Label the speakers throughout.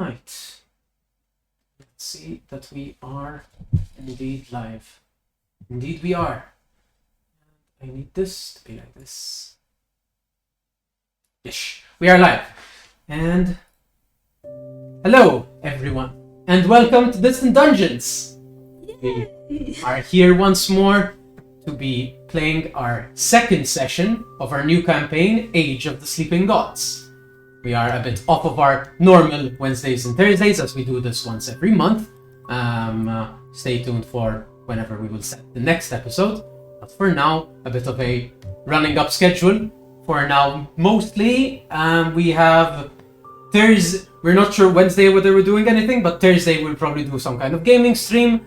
Speaker 1: Right. Let's see that we are indeed live. Indeed we are. I need this to be like this. Yes, we are live. And hello everyone, and welcome to Distant Dungeons. We are here once more to be playing our second session of our new campaign, Age of the Sleeping Gods. We are a bit off of our normal Wednesdays and Thursdays, as we do this once every month. Stay tuned for whenever we will set the next episode. But for now, a bit of a running up schedule. For now, mostly, we have Thursday. We're not sure Wednesday whether we're doing anything, but Thursday we'll probably do some kind of gaming stream.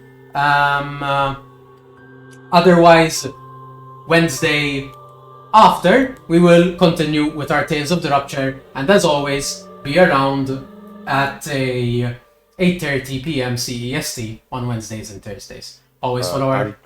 Speaker 1: Otherwise, Wednesday after, we will continue with our Tales of the Rupture, and as always, be around at a 8:30 p.m. CEST on Wednesdays and Thursdays. Always follow our...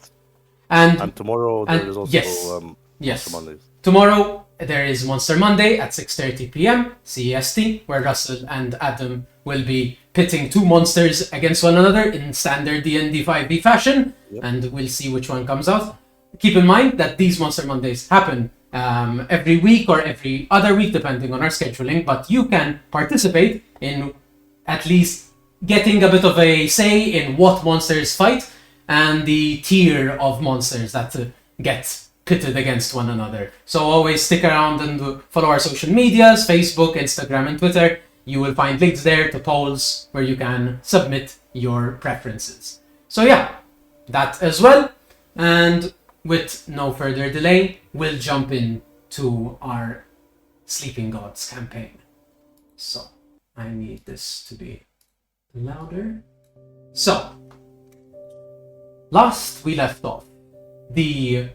Speaker 2: And tomorrow there is also
Speaker 1: yes.
Speaker 2: Monster Mondays.
Speaker 1: Tomorrow there is Monster Monday at 6:30 p.m. CEST, where Russell and Adam will be pitting two monsters against one another in standard D&D 5e fashion, and we'll see which one comes out. Keep in mind that these Monster Mondays happen every week or every other week, depending on our scheduling, but you can participate in at least getting a bit of a say in what monsters fight and the tier of monsters that get pitted against one another. So always stick around and follow our social medias, Facebook, Instagram, and Twitter. You will find links there to polls where you can submit your preferences. So yeah, that as well. And with no further delay, we'll jump into our Sleeping Gods campaign. So, I need this to be louder. So, last we left off, the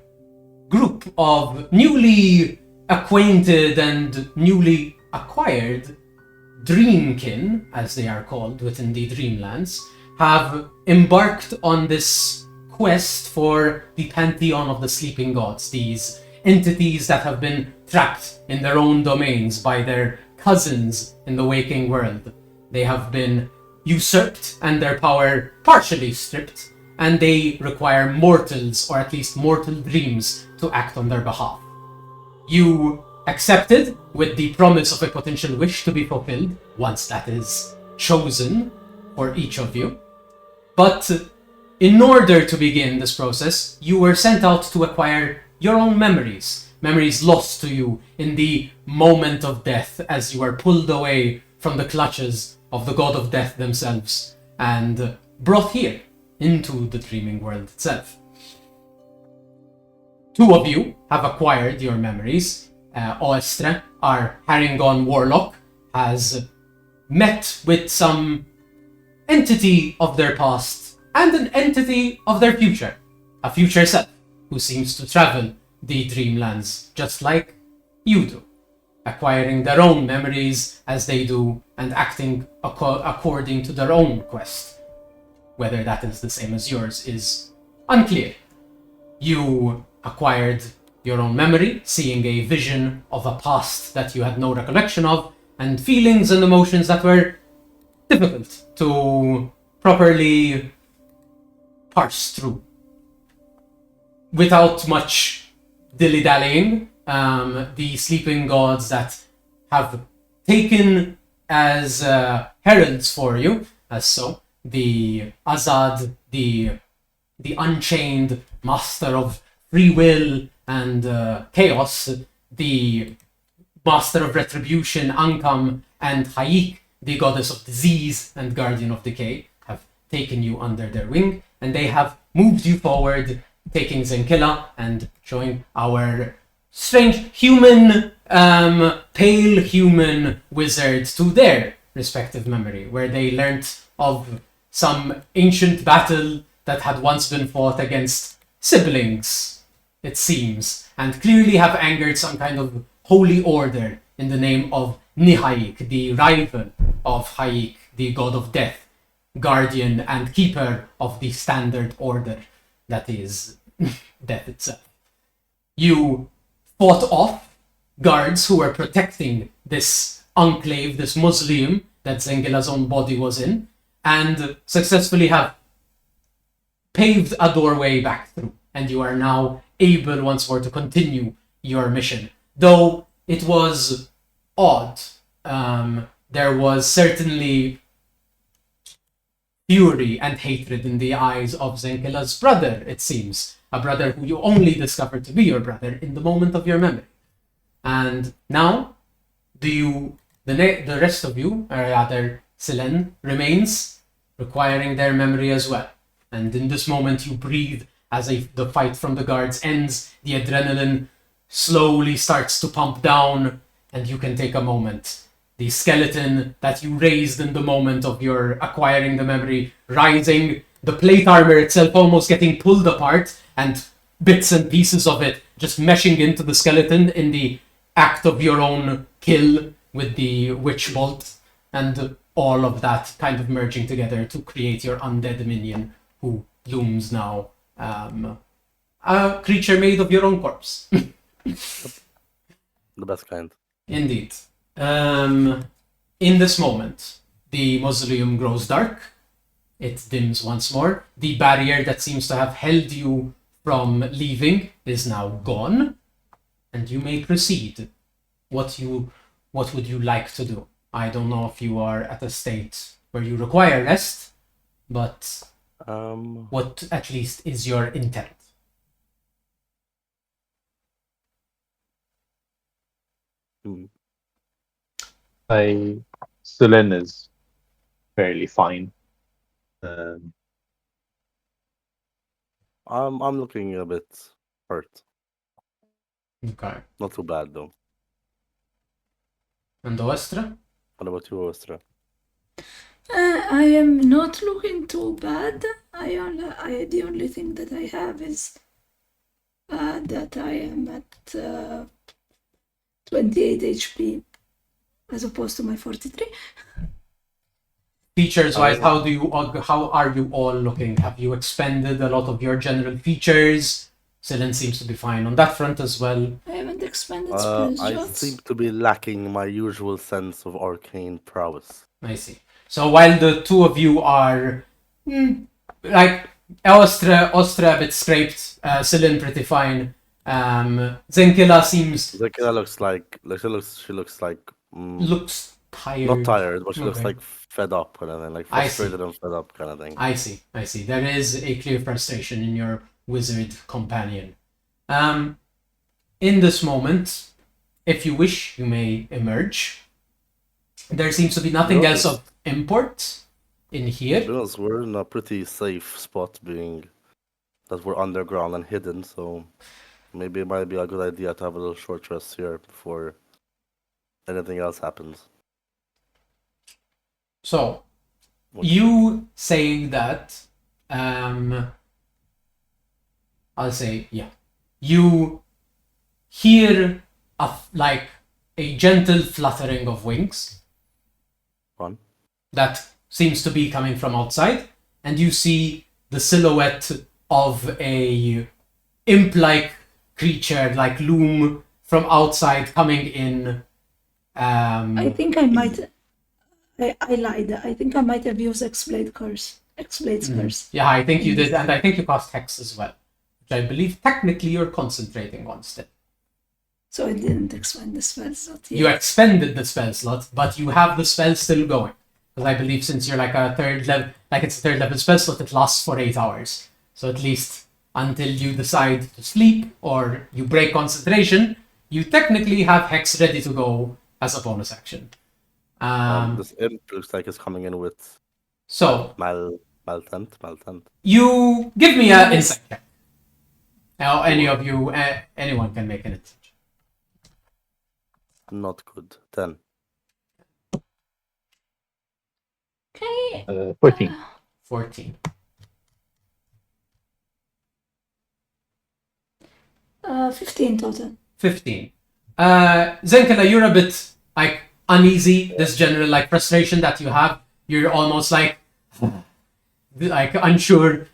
Speaker 1: group of newly acquainted and newly acquired Dreamkin, as they are called within the Dreamlands, have embarked on this quest for the pantheon of the sleeping gods, these entities that have been trapped in their own domains by their cousins in the waking world. They have been usurped and their power partially stripped, and they require mortals, or at least mortal dreams, to act on their behalf. You accepted with the promise of a potential wish to be fulfilled once that is chosen for each of you. But in order to begin this process, you were sent out to acquire your own memories lost to you in the moment of death as you are pulled away from the clutches of the god of death themselves and brought here into the dreaming world itself. Two of you have acquired your memories. Oestre, our Harengon warlock, has met with some entity of their past and an entity of their future, a future self who seems to travel the Dreamlands just like you do, acquiring their own memories as they do and acting according to their own quest. Whether that is the same as yours is unclear. You acquired your own memory, seeing a vision of a past that you had no recollection of, and feelings and emotions that were difficult to properly parse through. Without much dilly-dallying, the sleeping gods that have taken as heralds for you, as so, the Azad, the unchained master of free will and chaos, the master of retribution, Ankam, and Hayik, the goddess of disease and guardian of decay, have taken you under their wing, and they have moved you forward, taking Zenkilla and showing our strange human, pale human wizard to their respective memory, where they learnt of some ancient battle that had once been fought against siblings, it seems, and clearly have angered some kind of holy order in the name of Nihayik, the rival of Hayik, the god of death, guardian and keeper of the standard order that is death itself. You fought off guards who were protecting this enclave, this mausoleum that Zengila's own body was in, and successfully have paved a doorway back through, and you are now able once more to continue your mission. Though it was odd, there was certainly fury and hatred in the eyes of Zengila's brother, it seems. A brother who you only discovered to be your brother in the moment of your memory. And now, the rest of you, or rather Silen, remains, requiring their memory as well. And in this moment you breathe as the fight from the guards ends, the adrenaline slowly starts to pump down, and you can take a moment. The skeleton that you raised in the moment of your acquiring the memory, rising, the plate armor itself almost getting pulled apart, and bits and pieces of it just meshing into the skeleton in the act of your own kill with the witch bolt, and all of that kind of merging together to create your undead minion, who looms now a creature made of your own corpse.
Speaker 2: The best kind.
Speaker 1: Indeed. In this moment, the mausoleum grows dark. It dims once more. The barrier that seems to have held you from leaving is now gone, and you may proceed. What would you like to do? I don't know if you are at a state where you require rest, but what at least is your intent?
Speaker 3: Silen is fairly fine.
Speaker 2: I'm looking a bit hurt.
Speaker 1: Okay.
Speaker 2: Not too bad though.
Speaker 1: And Oestra?
Speaker 2: What about you, Ostra?
Speaker 4: I am not looking too bad. The only thing that I have is that I am at 28 HP as opposed to my 43.
Speaker 1: Features-wise, how are you all looking? Have you expended a lot of your general features? Silen seems to be fine on that front as well.
Speaker 4: I haven't expended spell
Speaker 2: I
Speaker 4: slots.
Speaker 2: seem to be lacking my usual sense of arcane prowess.
Speaker 1: I see. So while the two of you are like Ostra a bit scraped, Silen pretty fine. Zenkila seems
Speaker 2: Zekila looks like
Speaker 1: looks tired.
Speaker 2: not tired, but she looks
Speaker 1: Okay.
Speaker 2: like fed up kind of thing, like
Speaker 1: I see.
Speaker 2: frustrated and fed up kind of thing.
Speaker 1: I see. There is a clear frustration in your wizard companion. In this moment, if you wish, you may emerge. There seems to be nothing else of import in here.
Speaker 2: Because we're in a pretty safe spot, being that we're underground and hidden, so maybe it might be a good idea to have a little short rest here before anything else happens.
Speaker 1: So, you saying that, I'll say, yeah. You hear a gentle fluttering of wings.
Speaker 2: Fun.
Speaker 1: That seems to be coming from outside, and you see the silhouette of a imp-like creature, like loom from outside coming in.
Speaker 4: I think I might. I lied. I think I might have used X-Blade Curse. X-Blade's Curse.
Speaker 1: Yeah, I think you did, and I think you cast Hex as well, which I believe technically you're concentrating on still.
Speaker 4: So I didn't expend the spell slot yet.
Speaker 1: You expended the spell slot, but you have the spell still going. Because I believe since you're like a third level, like it's a third level spell slot, it lasts for 8 hours. So at least until you decide to sleep or you break concentration, you technically have Hex ready to go as a bonus action.
Speaker 2: This imp looks like it's coming in with
Speaker 1: So
Speaker 2: maltent.
Speaker 1: you give me an insight check. Now any of you, anyone can make an insight check.
Speaker 2: Not good. 10.
Speaker 4: Okay.
Speaker 3: 14.
Speaker 1: 14.
Speaker 4: 15 total.
Speaker 1: 15. Zenkela, you're a bit like uneasy, this general like frustration that you have. You're almost like unsure.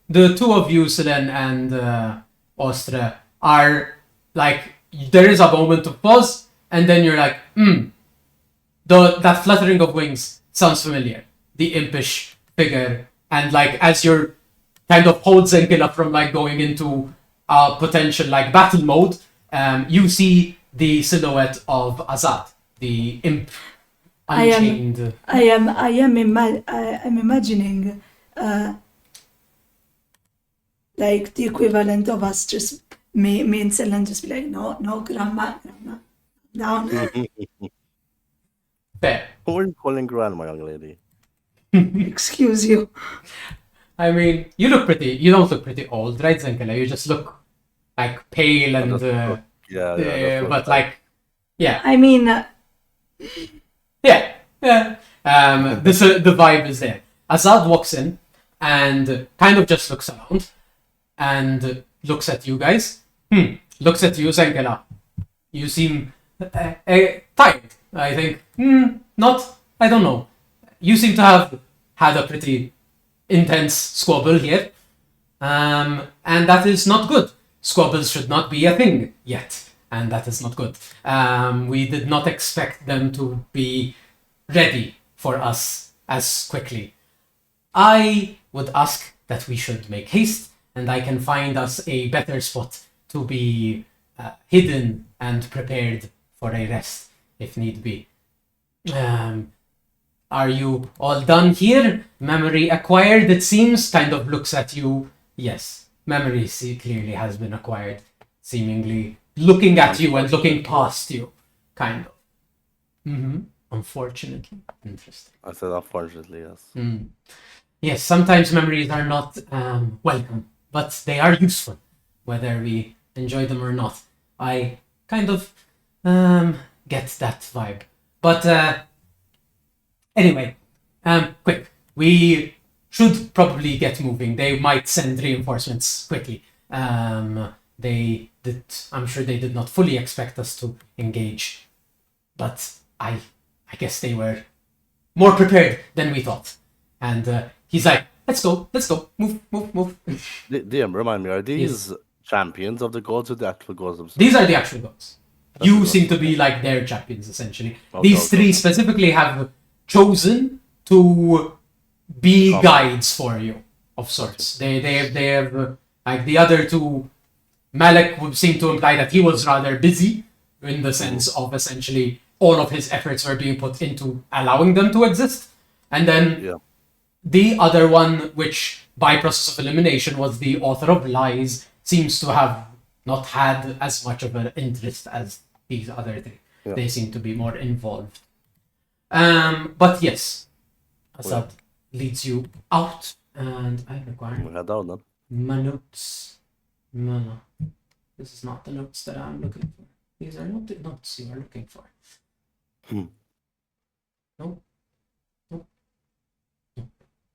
Speaker 1: The two of you, Silen and Ostra, are like, there is a moment of pause, and then you're like, that fluttering of wings sounds familiar. The impish figure, and like as you're kind of hold Zenkila from like going into potential like battle mode, you see the silhouette of Azad, the imp, unchained.
Speaker 4: I'm imagining like the equivalent of us just me and Celine just be like, no, grandma, down.
Speaker 1: Fair.
Speaker 2: Who are you calling grandma, young lady?
Speaker 4: Excuse you.
Speaker 1: I mean, you don't look pretty old, right, Zenkila? You just look like pale and but like, yeah.
Speaker 4: I mean,
Speaker 1: Yeah. The vibe is there. Azad walks in and kind of just looks around and looks at you guys. Looks at you, Zenkila. You seem tired, I think. I don't know. You seem to have had a pretty intense squabble here. And that is not good. Squabbles should not be a thing yet. And that is not good. We did not expect them to be ready for us as quickly. I would ask that we should make haste, and I can find us a better spot to be hidden and prepared for a rest, if need be. Are you all done here? Memory acquired, it seems. Kind of looks at you. Yes, memory clearly has been acquired, seemingly looking at you and looking past you, kind of. Unfortunately. Interesting.
Speaker 2: I said unfortunately, yes.
Speaker 1: Yes, sometimes memories are not welcome, but they are useful, whether we enjoy them or not. I kind of get that vibe. But anyway, quick. We should probably get moving. They might send reinforcements quickly. I'm sure they did not fully expect us to engage, but I guess they were more prepared than we thought. And he's like, let's go, move.
Speaker 2: DM, remind me, are these champions of the gods or the actual gods themselves?
Speaker 1: These are the actual gods. You seem to be like their champions, essentially. These three specifically have chosen to be guides for you, of sorts. They have like the other two. Malek would seem to imply that he was rather busy, in the sense of essentially all of his efforts were being put into allowing them to exist. And then the other one, which by process of elimination was the author of lies, seems to have not had as much of an interest as these other three. They seem to be more involved. But yes, Azad leads you out, and I require
Speaker 2: Head down then.
Speaker 1: my notes. No. This is not the notes that I'm looking for. These are not the notes you are looking for. No.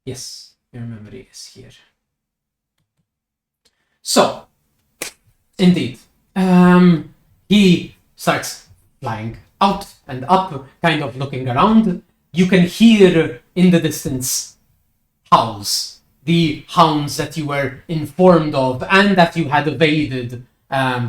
Speaker 1: Yes, your memory is here. So, indeed, he starts flying out and up, kind of looking around. You can hear in the distance howls. The hounds that you were informed of and that you had evaded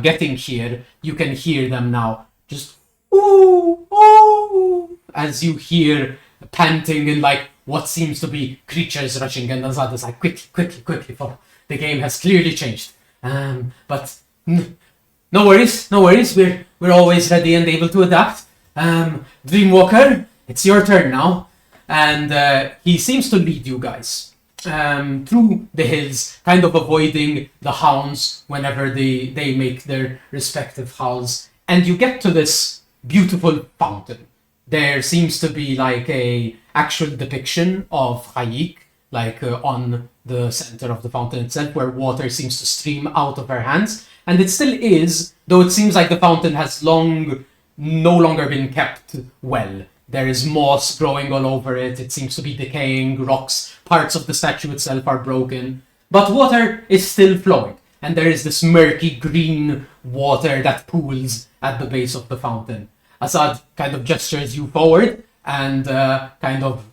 Speaker 1: getting here, you can hear them now. Just ooh, as you hear panting and like what seems to be creatures rushing, and Azad is like, quickly, for the game has clearly changed. But no worries. We're always ready and able to adapt. Dreamwalker, it's your turn now. And he seems to lead you guys through the hills, kind of avoiding the hounds whenever they make their respective howls. And you get to this beautiful fountain. There seems to be like a actual depiction of Hayik, like on the center of the fountain itself, where water seems to stream out of her hands. And it still is, though it seems like the fountain has no longer been kept well. There is moss growing all over it. It seems to be decaying. Rocks, parts of the statue itself are broken. But water is still flowing. And there is this murky green water that pools at the base of the fountain. Azad kind of gestures you forward and kind of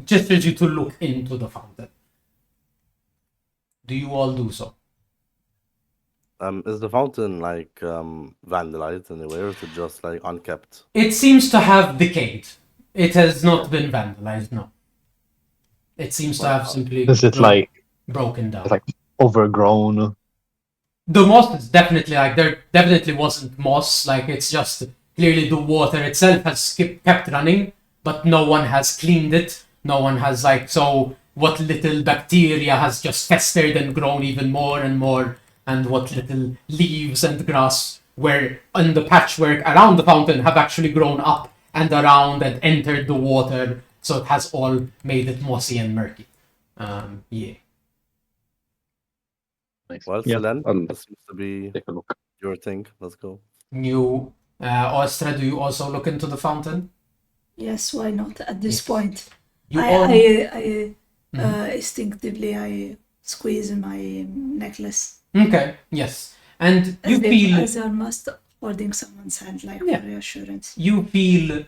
Speaker 1: gestures you to look into the fountain. Do you all do so?
Speaker 2: Is the fountain like vandalized anyway, or is it just like unkept?
Speaker 1: It seems to have decayed. It has not been vandalized, no. It seems to have simply
Speaker 3: Is it like
Speaker 1: broken down.
Speaker 3: it's like overgrown?
Speaker 1: The moss is definitely like there definitely wasn't moss. Like it's just clearly the water itself has kept running, but no one has cleaned it. No one has like so. What little bacteria has just festered and grown even more and more, and what little leaves and grass were in the patchwork around the fountain have actually grown up and around and entered the water, so it has all made it mossy and murky. Yeah.
Speaker 3: Nice.
Speaker 2: Well,
Speaker 3: Yeah,
Speaker 2: Selen,
Speaker 3: I'll
Speaker 2: this seems to be
Speaker 3: take a look.
Speaker 2: your thing. Let's go.
Speaker 1: You, Ostra, do you also look into the fountain?
Speaker 4: Yes, why not? At this
Speaker 1: Yes.
Speaker 4: point,
Speaker 1: You all.
Speaker 4: I instinctively I squeeze my necklace.
Speaker 1: Okay, yes. And you feel
Speaker 4: as I must holding someone's hand, like
Speaker 1: Yeah.
Speaker 4: for reassurance.
Speaker 1: you feel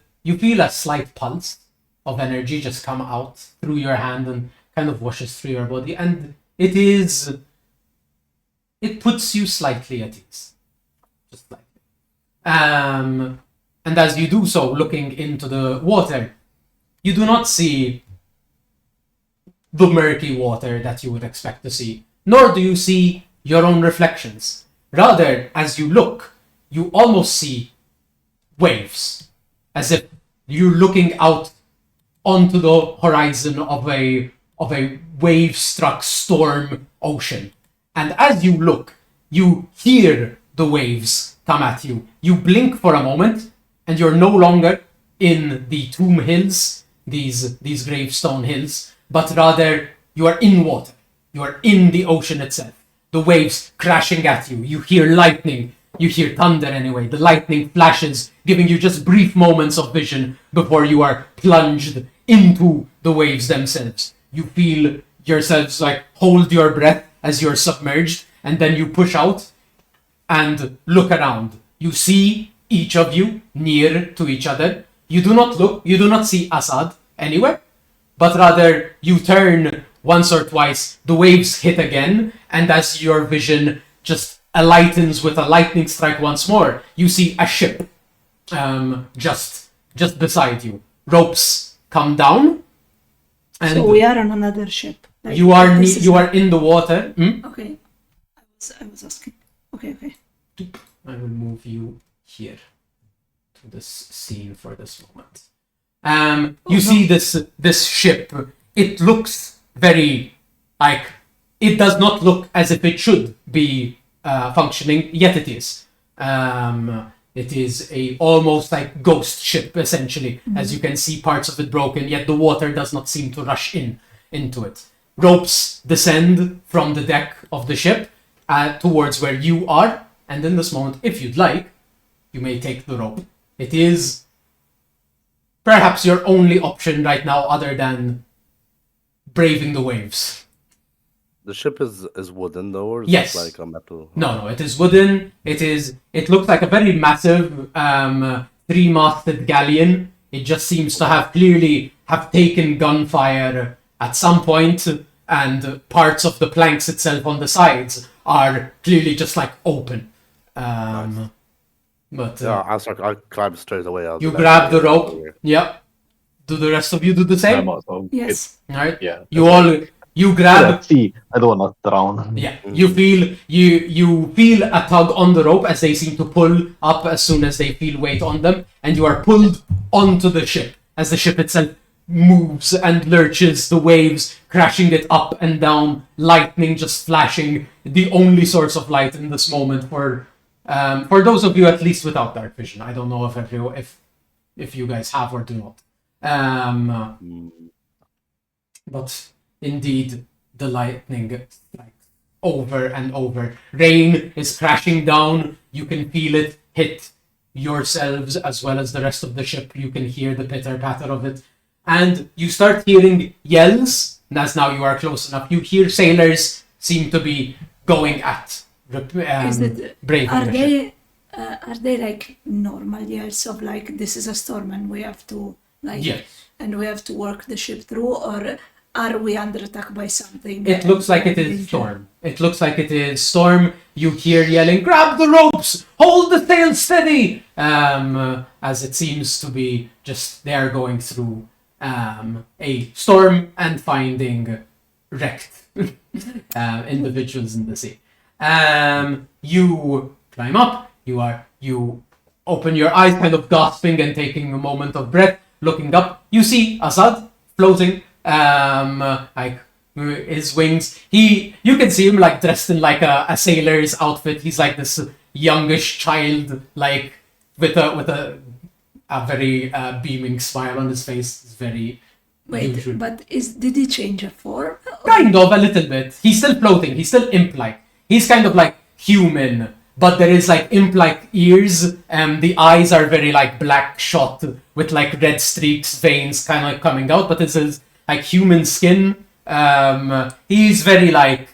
Speaker 1: a slight pulse of energy just come out through your hand and kind of washes through your body, and it puts you slightly at ease. Just slightly. And as you do so, looking into the water, you do not see the murky water that you would expect to see, nor do you see your own reflections. Rather, as you look, you almost see waves, as if you're looking out onto the horizon of a wave-struck storm ocean. And as you look, you hear the waves come at you. You blink for a moment, and you're no longer in the Tomb Hills, these gravestone hills, but rather you are in water. You are in the ocean itself. The waves crashing at you. You hear lightning. You hear thunder anyway. The lightning flashes, giving you just brief moments of vision before you are plunged into the waves themselves. You feel yourselves like hold your breath as you're submerged, and then you push out and look around. You see each of you near to each other. You do not see Azad anywhere, but rather you turn once or twice, the waves hit again, and as your vision just lightens with a lightning strike once more, you see a ship just beside you. Ropes come down, and
Speaker 4: So we are on another ship. Like,
Speaker 1: you are
Speaker 4: this is
Speaker 1: you are in the water.
Speaker 4: Okay. I was asking. Okay.
Speaker 1: I will move you here to this scene for this moment. You see this ship. It looks very like it does not look as if it should be functioning, yet it is. It is a almost like ghost ship essentially, as you can see parts of it broken, yet the water does not seem to rush into it. Ropes descend from the deck of the ship towards where you are, and in this moment, if you'd like, you may take the rope. It is perhaps your only option right now other than braving the waves.
Speaker 2: The ship is wooden though, or is
Speaker 1: Yes.
Speaker 2: it like a metal?
Speaker 1: No, it is wooden. It looks like a very massive three-masted galleon. It just seems to have clearly taken gunfire at some point, and parts of the planks itself on the sides are clearly just like open.
Speaker 2: Nice.
Speaker 1: But
Speaker 2: Yeah, I'll climb straight away. I'll
Speaker 1: you
Speaker 2: be like,
Speaker 1: grab the
Speaker 2: "Yeah,
Speaker 1: rope.
Speaker 2: over."
Speaker 1: Yep. Do the rest of you do the same?
Speaker 3: I'm also
Speaker 4: Yes.
Speaker 1: All right.
Speaker 3: yeah.
Speaker 1: You grab.
Speaker 3: See, I don't want to drown.
Speaker 1: Yeah, you feel a tug on the rope as they seem to pull up as soon as they feel weight on them, and you are pulled onto the ship as the ship itself moves and lurches, the waves crashing it up and down, lightning just flashing, the only source of light in this moment for those of you at least without dark vision. I don't know if you guys have or do not. But indeed, the lightning strikes over and over. Rain is crashing down. You can feel it hit yourselves as well as the rest of the ship. You can hear the pitter-patter of it. And you start hearing yells. And as now you are close enough, you hear sailors seem to be going at
Speaker 4: Is it?
Speaker 1: braving
Speaker 4: Are
Speaker 1: the ship.
Speaker 4: they like normal yells of like this is a storm and we have to like
Speaker 1: Yes.
Speaker 4: and we have to work the ship through, or are we under attack by something?
Speaker 1: It looks like it is Storm. It looks like it is Storm. You hear yelling, "Grab the ropes! Hold the sail steady!" As it seems to be just they are going through a storm and finding wrecked individuals in the sea. You climb up. You open your eyes, kind of gasping and taking a moment of breath. Looking up, you see Azad floating. Like his wings. You can see him like dressed in like a sailor's outfit. He's like this youngish child, like with a very beaming smile on his face. It's very usual.
Speaker 4: But did he change a form?
Speaker 1: Kind of a little bit. He's still floating. He's still imp-like. He's kind of like human, but there is like imp-like ears. The eyes are very like black shot with like red streaks, veins kind of like coming out. But this is like human skin. He's very like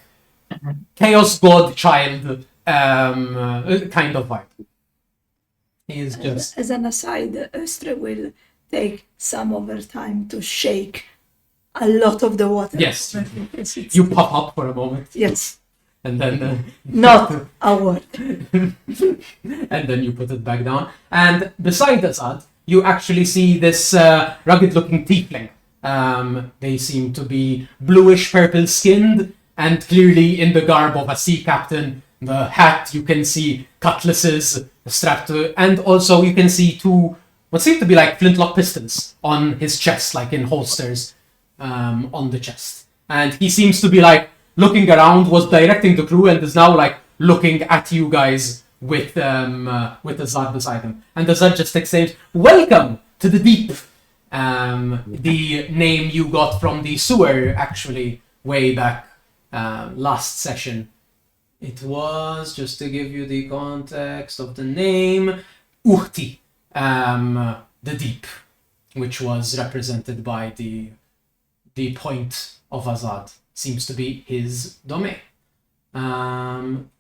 Speaker 1: chaos god child kind of vibe. He is just
Speaker 4: As an aside, Östre will take some of her time to shake a lot of the water.
Speaker 1: Yes.
Speaker 4: Yes, it's-
Speaker 1: you pop up for a moment
Speaker 4: yes,
Speaker 1: and then
Speaker 4: not a word.
Speaker 1: and then you put it back down. And beside Azad, you actually see this rugged-looking tiefling. They seem to be bluish purple skinned and clearly in the garb of a sea captain. The hat, you can see cutlasses strapped to, and also you can see two what seem to be like flintlock pistons on his chest, like in holsters on the chest. And he seems to be like looking around, was directing the crew, and is now like looking at you guys with Azad beside him. And Azad just exclaims, "Welcome to the deep." The name you got from the sewer, actually, way back last session. It was, just to give you the context of the name, Uhti, the deep, which was represented by the point of Azad. Seems to be his domain.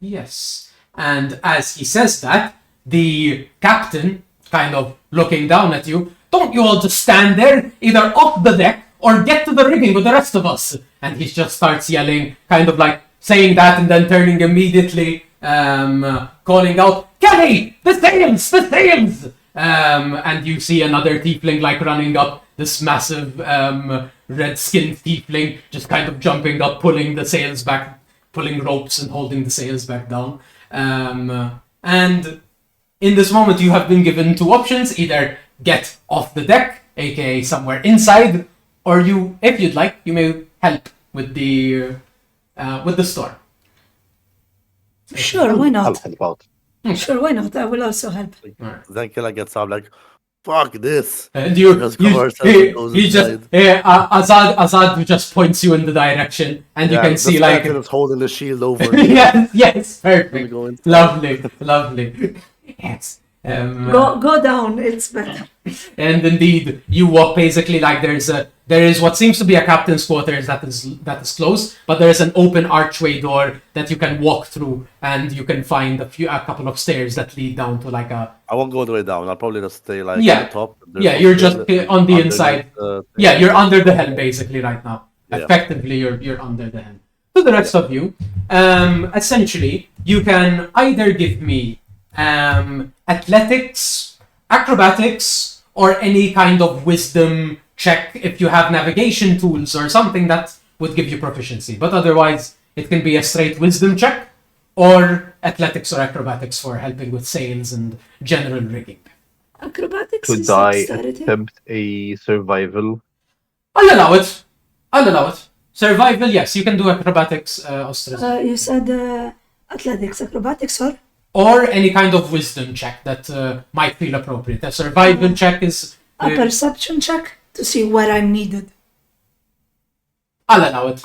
Speaker 1: Yes. And as he says that, the captain, kind of looking down at you, "Don't you all just stand there, either off the deck or get to the rigging with the rest of us." And he just starts yelling, kind of like saying that and then turning immediately, calling out, "Kelly, the sails, the sails!" And you see another tiefling like running up, this massive red-skinned tiefling, just kind of jumping up, pulling the sails back, pulling ropes and holding the sails back down. And in this moment, you have been given two options: either get off the deck, aka somewhere inside, or you, if you'd like, you may help with the storm.
Speaker 4: Sure, why
Speaker 3: I'll
Speaker 4: not?
Speaker 3: help out.
Speaker 4: Sure, why not? I will also help.
Speaker 1: Alright.
Speaker 2: Then Killa gets up like, "Fuck this!"
Speaker 1: And you,
Speaker 2: Just cover ourselves and goes
Speaker 1: he just,
Speaker 2: inside.
Speaker 1: Azad just points you in the direction, and you can see
Speaker 2: the
Speaker 1: like,
Speaker 2: skeleton is holding the shield over.
Speaker 1: yes,
Speaker 2: Let me
Speaker 1: perfect,
Speaker 2: go in.
Speaker 1: lovely, yes.
Speaker 4: Go down, it's better.
Speaker 1: And indeed, you walk basically like there is what seems to be a captain's quarters that is closed, but there is an open archway door that you can walk through, and you can find a couple of stairs that lead down to like a.
Speaker 2: I won't go all the way down. I'll probably just stay like
Speaker 1: Yeah.
Speaker 2: at the top. There's
Speaker 1: Yeah,
Speaker 2: no
Speaker 1: you're
Speaker 2: stairs
Speaker 1: just on the
Speaker 2: underneath
Speaker 1: inside.
Speaker 2: the thing.
Speaker 1: Yeah, you're under the helm basically right now.
Speaker 2: Yeah.
Speaker 1: Effectively, you're under the helm. To the rest of you, essentially, you can either give me athletics, acrobatics, or any kind of wisdom check if you have navigation tools or something that would give you proficiency. But otherwise, it can be a straight wisdom check or athletics or acrobatics for helping with sails and general rigging.
Speaker 4: Acrobatics
Speaker 3: Could
Speaker 4: is
Speaker 3: I
Speaker 4: dexterity.
Speaker 3: attempt a survival?
Speaker 1: I'll allow it. Survival, yes, you can do acrobatics, Ostras.
Speaker 4: You said athletics, acrobatics, or
Speaker 1: Or any kind of wisdom check that might feel appropriate. A survival check is.
Speaker 4: a perception check to see where I'm needed.
Speaker 1: I'll allow it.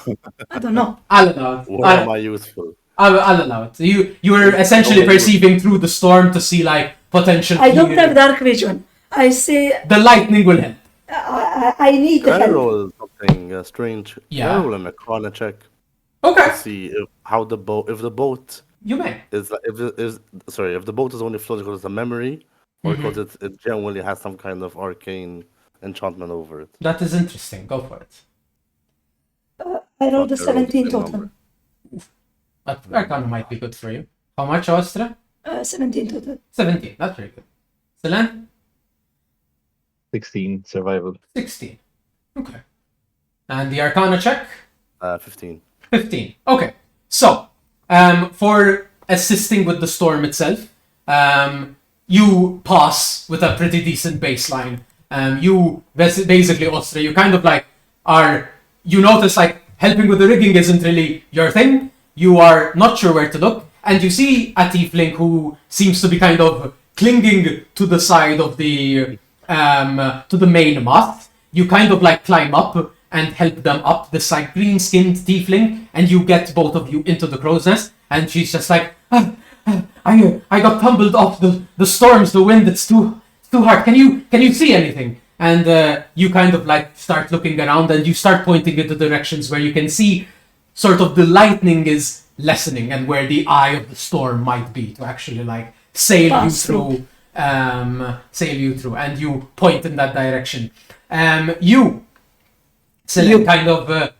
Speaker 4: I don't know.
Speaker 1: I'll allow it.
Speaker 2: Where am I useful?
Speaker 1: I'll allow it. You were essentially
Speaker 2: Okay.
Speaker 1: perceiving through the storm to see like potential.
Speaker 4: I don't
Speaker 1: fear.
Speaker 4: have dark vision. I say
Speaker 1: The lightning will help.
Speaker 4: I need
Speaker 2: Can I
Speaker 4: help.
Speaker 2: roll something strange? Can
Speaker 1: Yeah.
Speaker 2: I roll a Macleod check
Speaker 1: Okay,
Speaker 2: to see if the boat
Speaker 1: you may.
Speaker 2: is like if the boat is only floating because it's a memory, or
Speaker 1: Mm-hmm.
Speaker 2: because it genuinely has some kind of arcane enchantment over it.
Speaker 1: That is interesting. Go for it.
Speaker 4: I rolled a
Speaker 2: Okay, I rolled the
Speaker 4: 17
Speaker 2: same
Speaker 4: total.
Speaker 2: number.
Speaker 1: That Arcana might be good for you. How much, Ostra?
Speaker 4: 17 total.
Speaker 1: 17. That's very good. Celan?
Speaker 3: 16 survival.
Speaker 1: 16. Okay. And the Arcana check?
Speaker 2: 15.
Speaker 1: 15. Okay. So, for assisting with the storm itself, you pass with a pretty decent baseline. You basically, Ostra, you kind of like you notice like helping with the rigging isn't really your thing. You are not sure where to look, and you see a tiefling who seems to be kind of clinging to the side of the to the main mast. You kind of like climb up and help them up. This like green-skinned tiefling, and you get both of you into the crow's nest. And she's just like, I got tumbled off the storms, the wind. It's too hard. Can you see anything? And you kind of like start looking around, and you start pointing into directions where you can see sort of the lightning is lessening, and where the eye of the storm might be to actually like sail you through. And you point in that direction. Kind of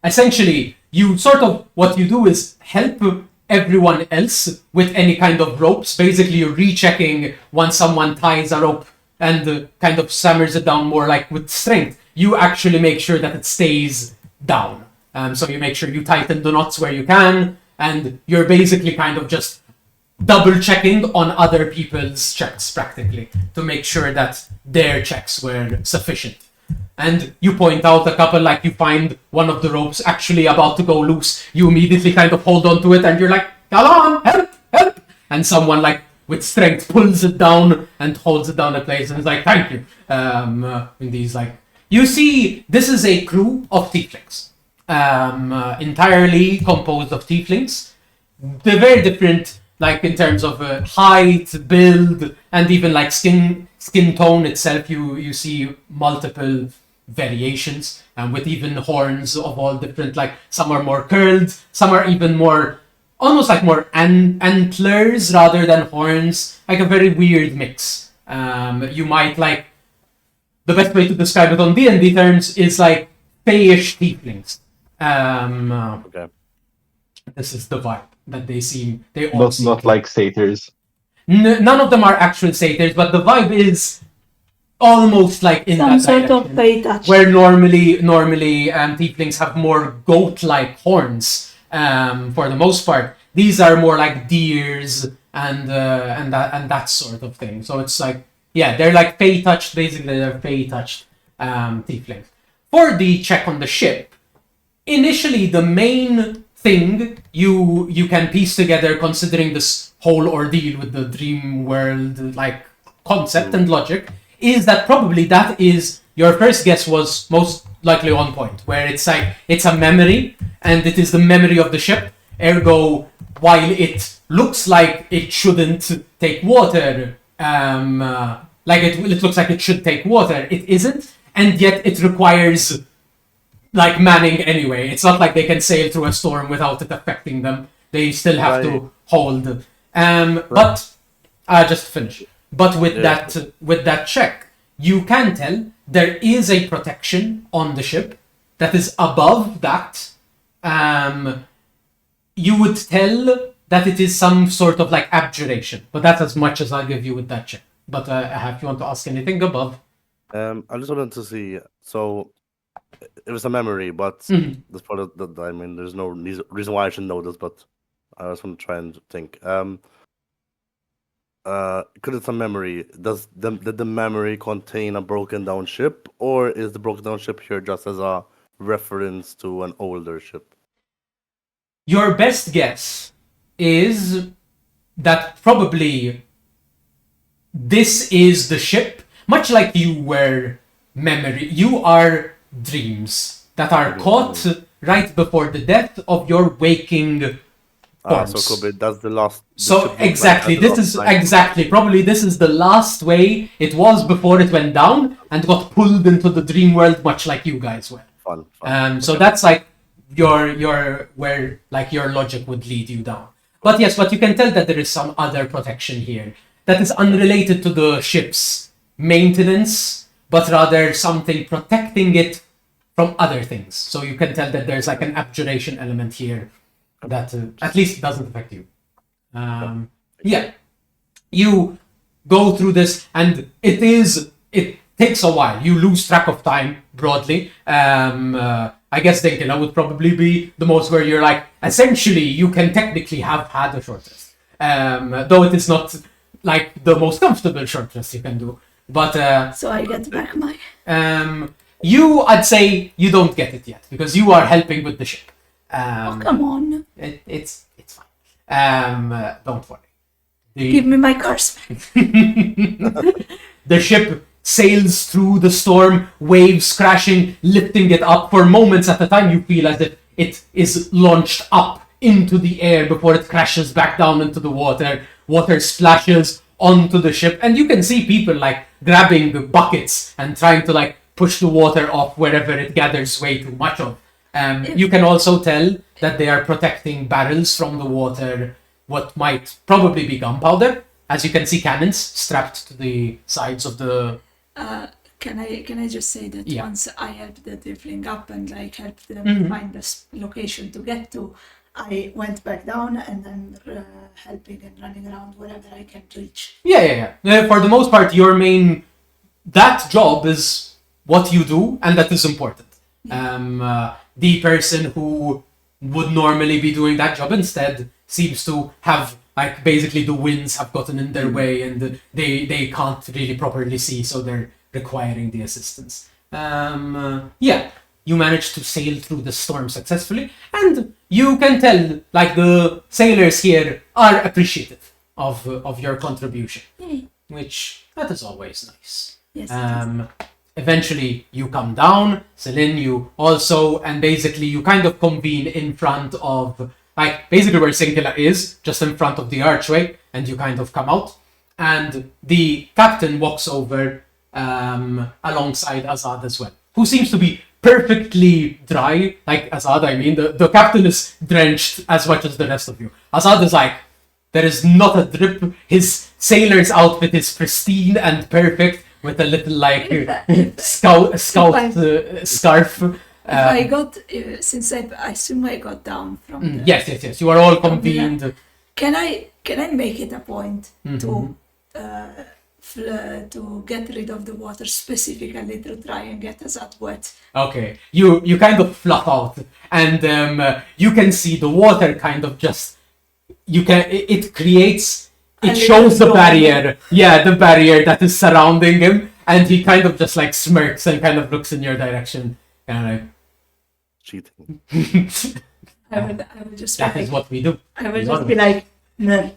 Speaker 1: essentially, you sort of what you do is help everyone else with any kind of ropes. Basically, you're rechecking once someone ties a rope and kind of hammers it down more like with strength. You actually make sure that it stays down. So you make sure you tighten the knots where you can, and you're basically kind of just double checking on other people's checks practically to make sure that their checks were sufficient. And you point out a couple, like you find one of the ropes actually about to go loose. You immediately kind of hold on to it, and you're like, come on, help! And someone like with strength pulls it down and holds it down in place, and is like, thank you. In these like, you see, this is a crew of tieflings, entirely composed of tieflings. They're very different, like in terms of height, build, and even like skin tone itself. You see multiple variations, and with even horns of all different, like some are more curled, some are even more almost like more antlers rather than horns, like a very weird mix. You might like, the best way to describe it on D&D terms is like fayish tieflings.
Speaker 2: Okay.
Speaker 1: This is the vibe that they all seem
Speaker 3: Not like satyrs.
Speaker 1: None of them are actual satyrs, but the vibe is almost like in
Speaker 4: Some
Speaker 1: that
Speaker 4: sort
Speaker 1: direction,
Speaker 4: of fey touch.
Speaker 1: where normally tieflings have more goat-like horns. For the most part, these are more like deers and that sort of thing. So it's like, yeah, they're like fey touched. Basically, they're fey touched tieflings. For the check on the ship, initially the main thing you can piece together, considering this whole ordeal with the dream world like concept and logic, is that probably that is your first guess was most likely on point, where it's like it's a memory and it is the memory of the ship. Ergo, while it looks like it shouldn't take water, like it looks like it should take water, it isn't, and yet it requires like manning anyway. It's not like they can sail through a storm without it affecting them. They still have to hold. But just to finish. But with that check, you can tell there is a protection on the ship that is above that. You would tell that it is some sort of like abjuration, but that's as much as I'll give you with that check. But if you want to ask anything above,
Speaker 2: I just wanted to see. So it was a memory, but that's part of the. I mean, there's no reason why I should know this, but I just want to try and think. Because it's a memory, did the memory contain a broken down ship, or is the broken down ship here just as a reference to an older ship?
Speaker 1: your best guess is that probably this is the ship, much like you were memory. You are dreams that are caught right before the death of your waking forms.
Speaker 2: So could be that's the last.
Speaker 1: So exactly, this is exactly probably this is the last way it was before it went down and got pulled into the dream world, much like you guys were.
Speaker 2: Fun.
Speaker 1: So that's like your where like your logic would lead you down. But yes, but you can tell that there is some other protection here that is unrelated to the ship's maintenance, but rather something protecting it from other things. So you can tell that there's like an abjuration element here that at least doesn't affect you. Yeah, you go through this, and it takes a while. You lose track of time broadly. I guess Denkela would probably be the most where you're like, essentially, you can technically have had a short rest. Though it is not like the most comfortable short rest you can do. But
Speaker 4: So I get back my.
Speaker 1: I'd say you don't get it yet because you are helping with the ship.
Speaker 4: Oh, come on.
Speaker 1: It's fine. Don't worry.
Speaker 4: Give me my cars back.
Speaker 1: The ship sails through the storm, waves crashing, lifting it up. For moments at a time, you feel as if it is launched up into the air before it crashes back down into the water. Water splashes onto the ship, and you can see people like grabbing buckets and trying to like push the water off wherever it gathers way too much of. You can also tell that they are protecting barrels from the water, what might probably be gunpowder. As you can see, cannons strapped to the sides of the...
Speaker 4: Can I just say that
Speaker 1: Yeah.
Speaker 4: once I helped the Tiefling up and like helped them find this location to get to, I went back down and I'm helping and running around wherever I can reach.
Speaker 1: Yeah. For the most part, that job is what you do, and that is important. The person who would normally be doing that job instead seems to have, like, basically the winds have gotten in their way and they can't really properly see, so they're requiring the assistance. Yeah, you managed to sail through the storm successfully, and you can tell, like, the sailors here are appreciative of your contribution,
Speaker 4: Yay.
Speaker 1: which that is always nice.
Speaker 4: Yes, it is.
Speaker 1: Eventually you come down, Celine, you also, and basically you kind of convene in front of, like, basically where Sinkila is, just in front of the archway, and you kind of come out, and the captain walks over alongside Azad as well, who seems to be perfectly dry. Like Azad, I mean, the captain is drenched as much as the rest of you. Azad is like, there is not a drip. His sailor's outfit is pristine and perfect, with a little like scout scarf.
Speaker 4: If I got, since I assume I got down from the,
Speaker 1: Yes. You are all convened.
Speaker 4: Can I make it a point to get rid of the water specifically to try and get Azad wet?
Speaker 1: Okay, you kind of fluff out, and you can see the water kind of just. It creates. It shows the barrier. Yeah, the barrier that is surrounding him, and he kind of just like smirks and kind of looks in your direction, and
Speaker 2: Cheating.
Speaker 4: I will just
Speaker 1: that
Speaker 4: be
Speaker 1: is
Speaker 4: like,
Speaker 1: what we do.
Speaker 4: I will just be like, no.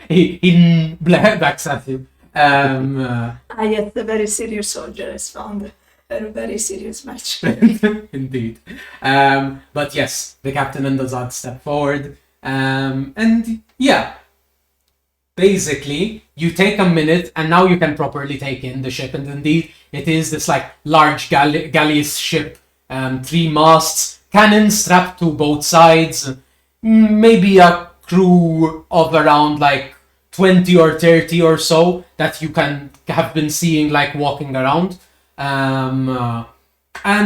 Speaker 1: He backs at you.
Speaker 4: Yes, the very serious soldier has found a very serious match.
Speaker 1: Indeed. But yes, the captain and Azad step forward. And yeah, basically, you take a minute, and now you can properly take in the ship. And indeed, it is this like large galleys ship, 3 masts, cannons strapped to both sides, maybe a crew of around like 20 or 30 or so that you can have been seeing like walking around. And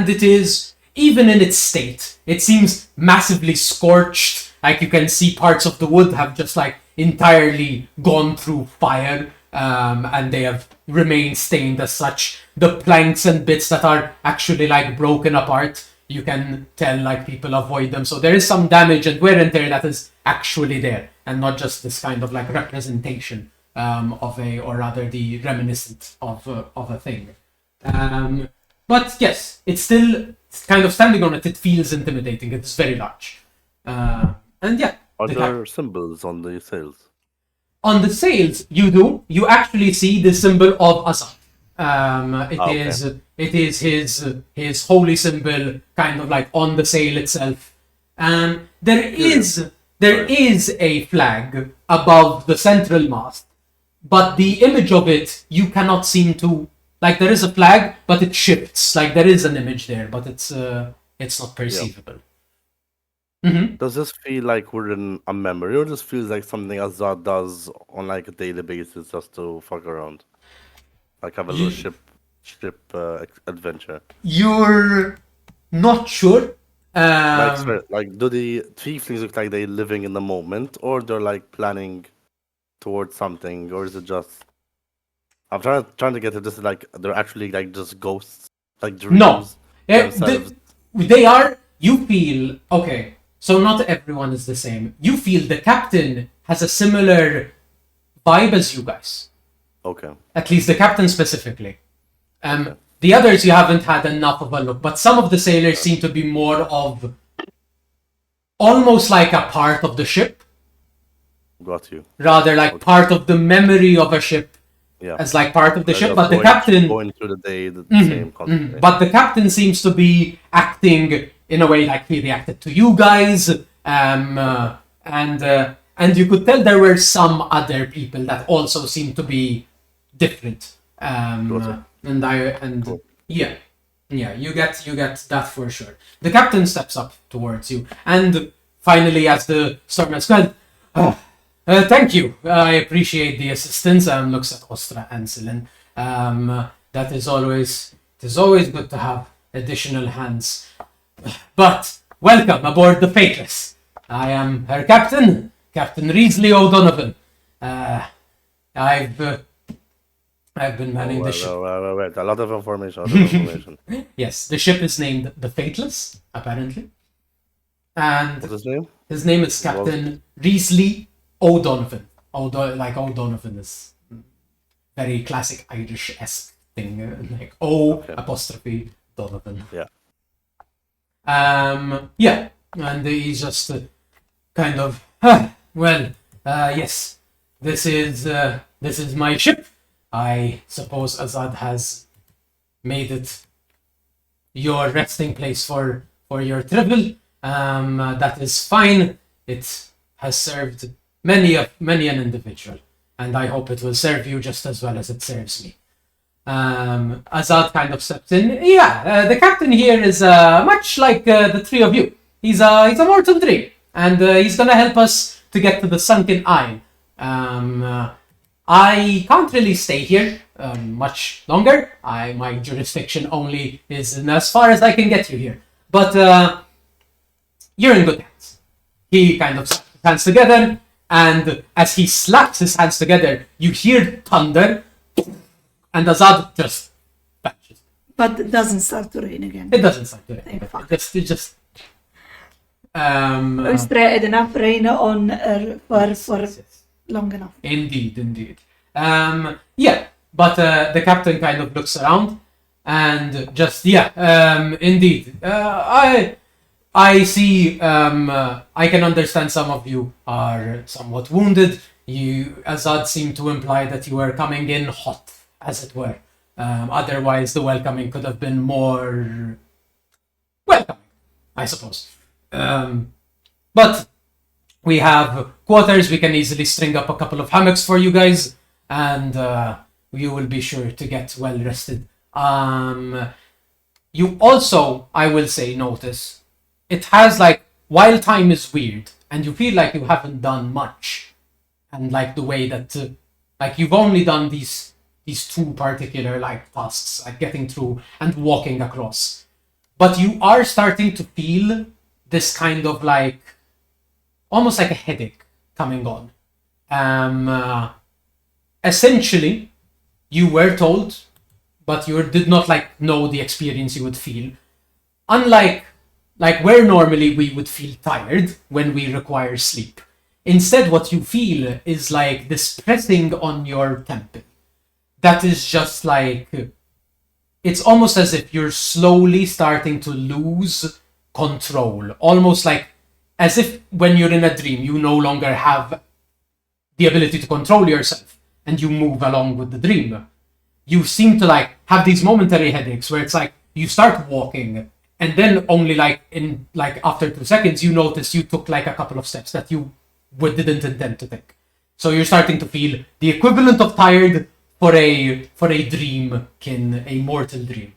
Speaker 1: it is, even in its state, it seems massively scorched. Like, you can see parts of the wood have just like entirely gone through fire, and they have remained stained as such. The planks and bits that are actually like broken apart, you can tell like people avoid them. So there is some damage and wear and tear that is actually there, and not just this kind of like representation of a, or rather the reminiscent of a thing. But yes, it's still kind of standing on it. It feels intimidating. It's very large. And yeah.
Speaker 2: Are there symbols on the sails?
Speaker 1: On the sails, you do. You actually see the symbol of Azad. It is his holy symbol, kind of like on the sail itself. There is a flag above the central mast, but the image of it you cannot seem to, like, there is a flag, but it shifts. Like, there is an image there, but it's not perceivable. Mm-hmm.
Speaker 2: Does this feel like we're in a memory, or just feels like something Azad does on like a daily basis just to fuck around? Like have a little ship ship adventure?
Speaker 1: You're not sure.
Speaker 2: Like, sorry, like, do the tieflings look like they're living in the moment, or they're like planning towards something, or is it just? I'm trying to get to this. Like, they're actually like just ghosts, like
Speaker 1: No.
Speaker 2: dreams
Speaker 1: Eh,
Speaker 2: themselves.
Speaker 1: they are. You feel okay. So not everyone is the same. You feel the captain has a similar vibe as you guys.
Speaker 2: Okay.
Speaker 1: At least the captain specifically.
Speaker 2: Okay.
Speaker 1: The others you haven't had enough of a look, but some of the sailors seem to be more of almost like a part of the ship,
Speaker 2: Got you.
Speaker 1: rather like
Speaker 2: Okay.
Speaker 1: part of the memory of a ship
Speaker 2: Yeah.
Speaker 1: as like part of the
Speaker 2: They're
Speaker 1: ship.
Speaker 2: just
Speaker 1: But the captain,
Speaker 2: going through the day the
Speaker 1: Mhm,
Speaker 2: same constantly.
Speaker 1: but the captain seems to be acting in a way like he reacted to you guys, and you could tell there were some other people that also seemed to be different.
Speaker 2: Gotcha.
Speaker 1: And yeah, you get that for sure. The captain steps up towards you, and finally, as the storm has quelled, thank you. I appreciate the assistance. Looks at Ostra and Celine. That is always good to have additional hands. But welcome aboard the Faithless. I am her captain, Captain Reesley O'Donovan. I've been manning the ship.
Speaker 2: Wait. A lot of information.
Speaker 1: Yes, the ship is named the Faithless, apparently. And
Speaker 2: What's his name?
Speaker 1: his name is Captain Reesley O'Donovan. Like O'Donovan is very classic Irish-esque thing, like O apostrophe Donovan.
Speaker 2: Yeah.
Speaker 1: Yeah, and he's just kind of yes, this is my ship. I suppose Azad has made it your resting place for your travel. That is fine. It has served many an individual, and I hope it will serve you just as well as it serves me. Azad kind of steps in. Yeah, the captain here is much like the three of you. He's a mortal dream, and he's gonna help us to get to the Sunken Isle. I can't really stay here much longer. My jurisdiction only is in as far as I can get you here. But you're in good hands. He kind of slaps his hands together, and as he slaps his hands together, you hear thunder, and Azad just vanishes.
Speaker 4: But it doesn't start to rain again.
Speaker 1: It doesn't start to rain.
Speaker 4: Thank fuck.
Speaker 1: It just
Speaker 4: Straight enough rain on for
Speaker 1: yes.
Speaker 4: long enough.
Speaker 1: Indeed. Yeah, but the captain kind of looks around and just indeed. I see. I can understand some of you are somewhat wounded. Azad seemed to imply that you were coming in hot, as it were. Otherwise, the welcoming could have been more welcoming, I suppose. But we have quarters. We can easily string up a couple of hammocks for you guys, and you will be sure to get well rested. You also, I will say, notice it has like, while time is weird and you feel like you haven't done much, and like the way that like you've only done these two particular like tasks, like getting through and walking across, but you are starting to feel this kind of like almost like a headache coming on. Essentially, you were told, but you did not like know the experience you would feel. Unlike like where normally we would feel tired when we require sleep. Instead, what you feel is like this pressing on your temple. That is just like, it's almost as if you're slowly starting to lose control. Almost like as if when you're in a dream, you no longer have the ability to control yourself and you move along with the dream. You seem to like have these momentary headaches where it's like you start walking, and then only like in like after 2 seconds you notice you took like a couple of steps that you didn't intend to take. So you're starting to feel the equivalent of tired for a dream, a mortal dream.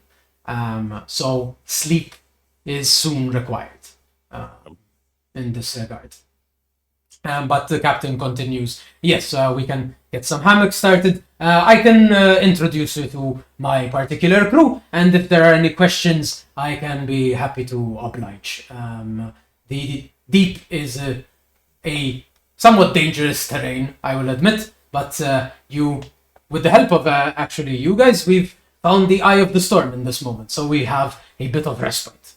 Speaker 1: So sleep is soon required in this regard. But the captain continues. Yes, we can get some hammocks started. I can introduce you to my particular crew, and if there are any questions, I can be happy to oblige. The deep is a somewhat dangerous terrain, I will admit, but with the help of actually you guys, we've found the eye of the storm in this moment, so we have a bit of respite.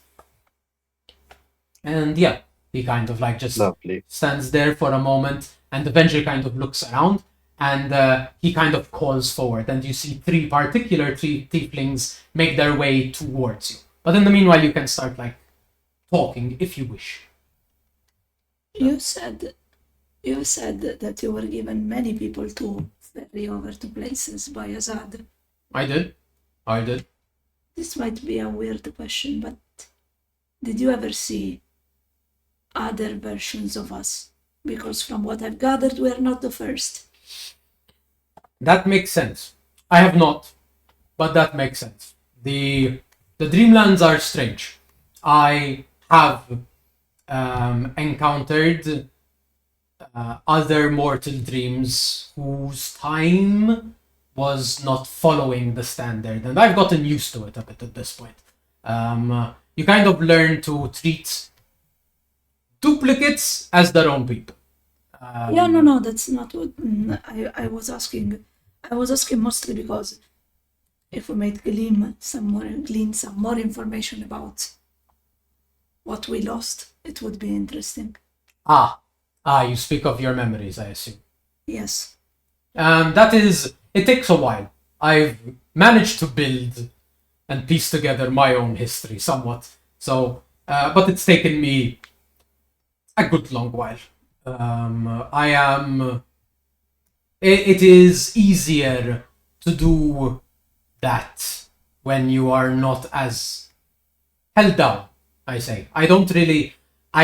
Speaker 1: And yeah, he kind of like just
Speaker 3: Lovely.
Speaker 1: stands there for a moment and eventually kind of looks around, and he kind of calls forward, and you see three tieflings make their way towards you. But in the meanwhile, you can start like talking if you wish.
Speaker 4: You said that you were given many people to ferry over to places by Azad.
Speaker 1: I did.
Speaker 4: This might be a weird question, but did you ever see other versions of us? Because from what I've gathered, we're not the first.
Speaker 1: That makes sense. I have not, but that makes sense. The Dreamlands are strange. I have encountered other mortal dreams whose time was not following the standard, and I've gotten used to it a bit at this point. You kind of learn to treat duplicates as their own people.
Speaker 4: No, that's not what I was asking. I was asking mostly because if we might glean some more information about what we lost, it would be interesting.
Speaker 1: You speak of your memories, I assume.
Speaker 4: Yes.
Speaker 1: It takes a while. I've managed to build and piece together my own history somewhat. So, but it's taken me a good long while. It is easier to do that when you are not as held down, I say. I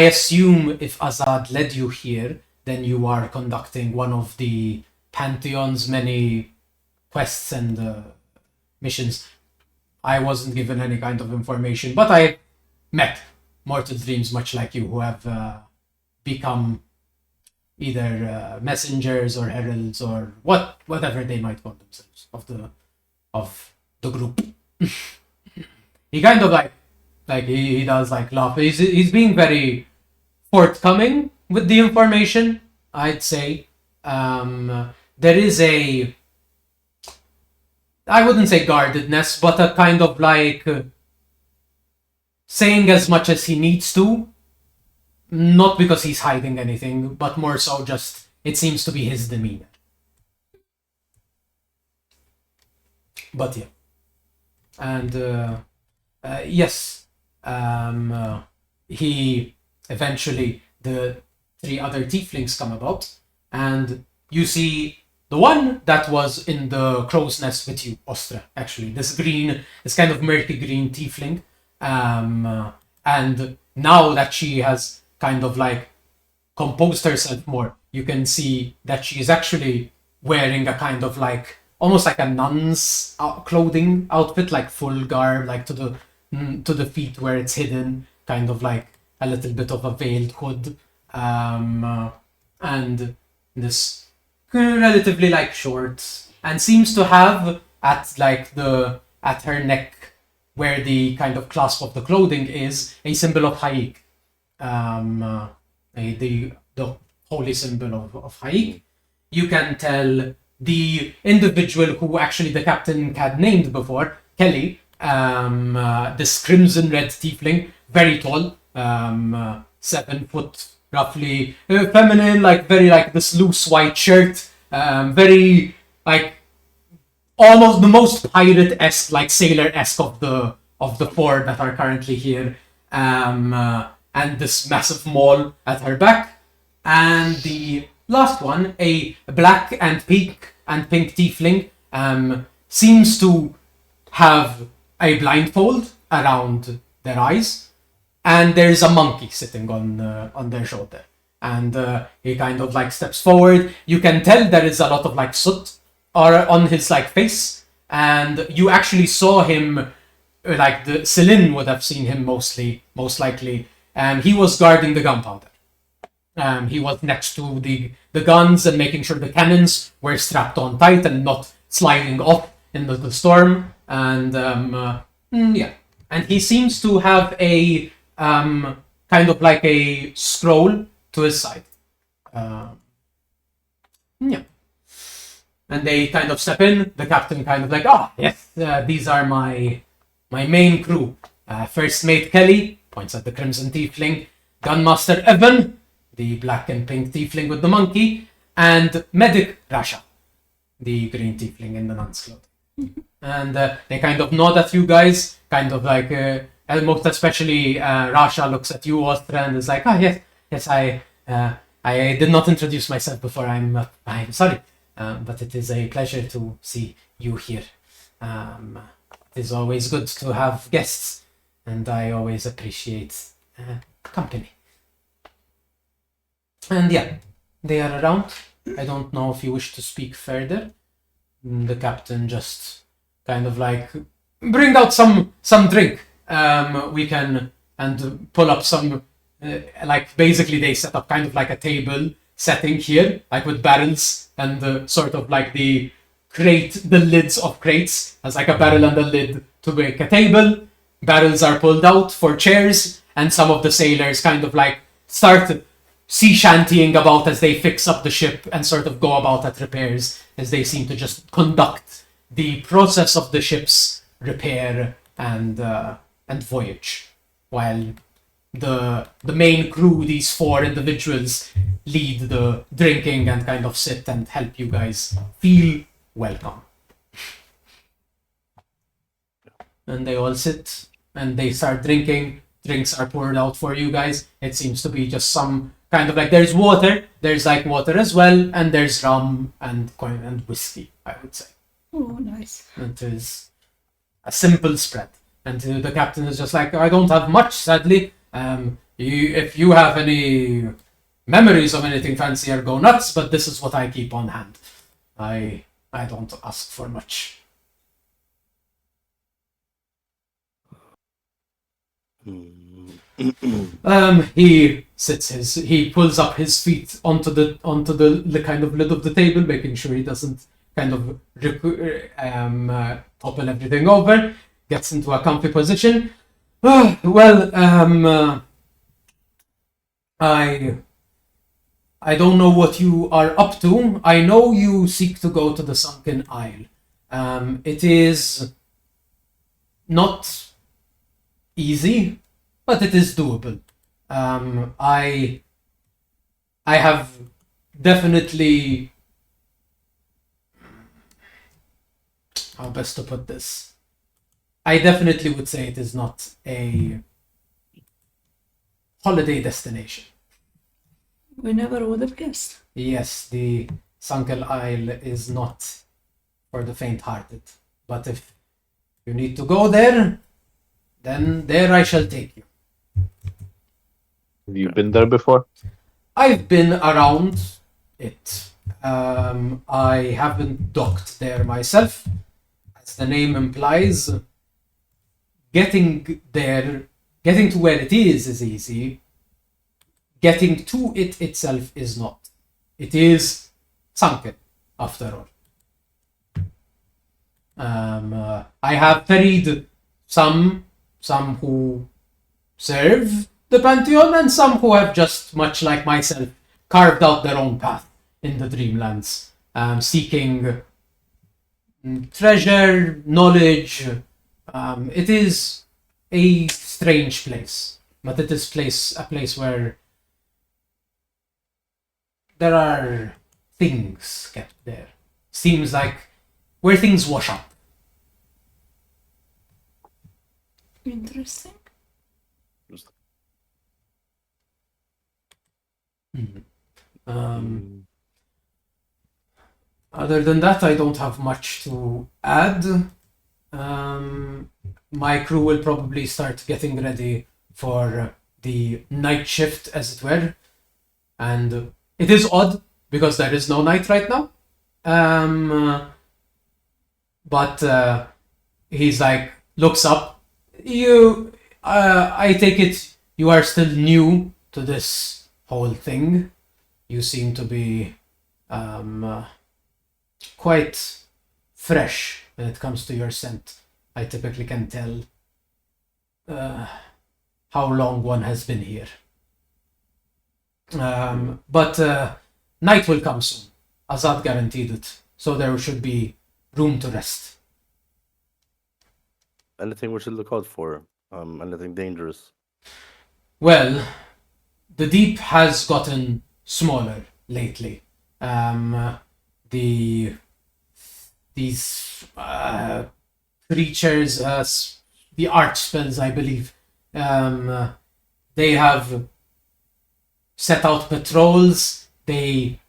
Speaker 1: assume if Azad led you here, then you are conducting one of the Pantheon's many quests and missions. I wasn't given any kind of information, but I met mortal dreams much like you who have become either messengers or heralds or whatever they might call themselves of the group. He kind of like he does like laugh. He's being very forthcoming with the information, I'd say. There is I wouldn't say guardedness, but a kind of like saying as much as he needs to, not because he's hiding anything, but more so just it seems to be his demeanor. But yeah. And yes, he eventually, the three other tieflings come about, and you see the one that was in the crow's nest with you, Ostra, actually. This kind of murky green tiefling. And now that she has kind of like composed herself more, you can see that she is actually wearing a kind of like, almost like a nun's clothing outfit, like full garb, like to the feet where it's hidden, kind of like a little bit of a veiled hood. And this relatively like short, and seems to have at her neck where the kind of clasp of the clothing is a symbol of Haik, the holy symbol of Haik. You can tell the individual who actually the captain had named before, Kelly, this crimson red tiefling, very tall, 7 foot roughly, feminine, like very like this loose white shirt, very like almost the most pirate-esque, like sailor-esque of the four that are currently here, and this massive maul at her back, and the last one, a black and pink tiefling, seems to have a blindfold around their eyes. And there's a monkey sitting on their shoulder, and he kind of like steps forward. You can tell there is a lot of like soot on his like face, and you actually saw him, like the Celine would have seen him most likely. He was guarding the gunpowder. He was next to the guns and making sure the cannons were strapped on tight and not sliding off into the storm, and yeah, and he seems to have a kind of like a scroll to his side. Yeah. And they kind of step in. The captain kind of like, yes, these are my main crew. First Mate Kelly points at the Crimson Tiefling, Gunmaster Evan, the black and pink Tiefling with the monkey, and Medic Rasha, the green Tiefling in the nun's clothing. And they kind of nod at you guys, kind of like, and most especially Rasha looks at you, Ostra, and is like, yes, I did not introduce myself before. I'm sorry. But it is a pleasure to see you here. It is always good to have guests, and I always appreciate company. And yeah, they are around. I don't know if you wish to speak further. The captain just kind of like, bring out some drink. We can, and pull up some, like basically they set up kind of like a table setting here, like with barrels and sort of like the lids of crates as like a barrel and a lid to make a table. Barrels are pulled out for chairs, and some of the sailors kind of like start sea shantying about as they fix up the ship and sort of go about at repairs, as they seem to just conduct the process of the ship's repair and voyage, while the main crew, these 4 individuals, lead the drinking and kind of sit and help you guys feel welcome. And they all sit and they start drinking. Drinks are poured out for you guys. It seems to be just some kind of like, there's water, there's like water as well, and there's rum and whiskey, I would say.
Speaker 4: Oh, nice.
Speaker 1: It is a simple spread. And the captain is just like, I don't have much, sadly. If you have any memories of anything fancier, go nuts, but this is what I keep on hand. I don't ask for much. He pulls up his feet onto the kind of lid of the table, making sure he doesn't kind of topple everything over. Gets into a comfy position. I don't know what you are up to. I know you seek to go to the Sunken Isle. It is not easy, but it is doable. I have definitely, how best to put this? I definitely would say it is not a holiday destination.
Speaker 4: We never would have guessed.
Speaker 1: Yes, the Sunken Isle is not for the faint-hearted. But if you need to go there, then there I shall take you.
Speaker 3: Have you been there before?
Speaker 1: I've been around it. I haven't docked there myself. As the name implies, getting to where it is easy. Getting to it itself is not. It is sunken, after all. I have ferried some who serve the Pantheon, and some who have just, much like myself, carved out their own path in the Dreamlands, seeking treasure, knowledge. It is a strange place, but it is a place where there are things kept there. Seems like where things wash up.
Speaker 4: Interesting.
Speaker 1: Other than that, I don't have much to add. My crew will probably start getting ready for the night shift, as it were. And it is odd, because there is no night right now. But he's like, looks up. I take it you are still new to this whole thing. You seem to be quite fresh when it comes to your scent. I typically can tell how long one has been here. But night will come soon. Azad guaranteed it, so there should be room to rest.
Speaker 2: Anything we should look out for? Anything dangerous?
Speaker 1: Well, the deep has gotten smaller lately. These creatures, the archspells, I believe, they have set out patrols. They,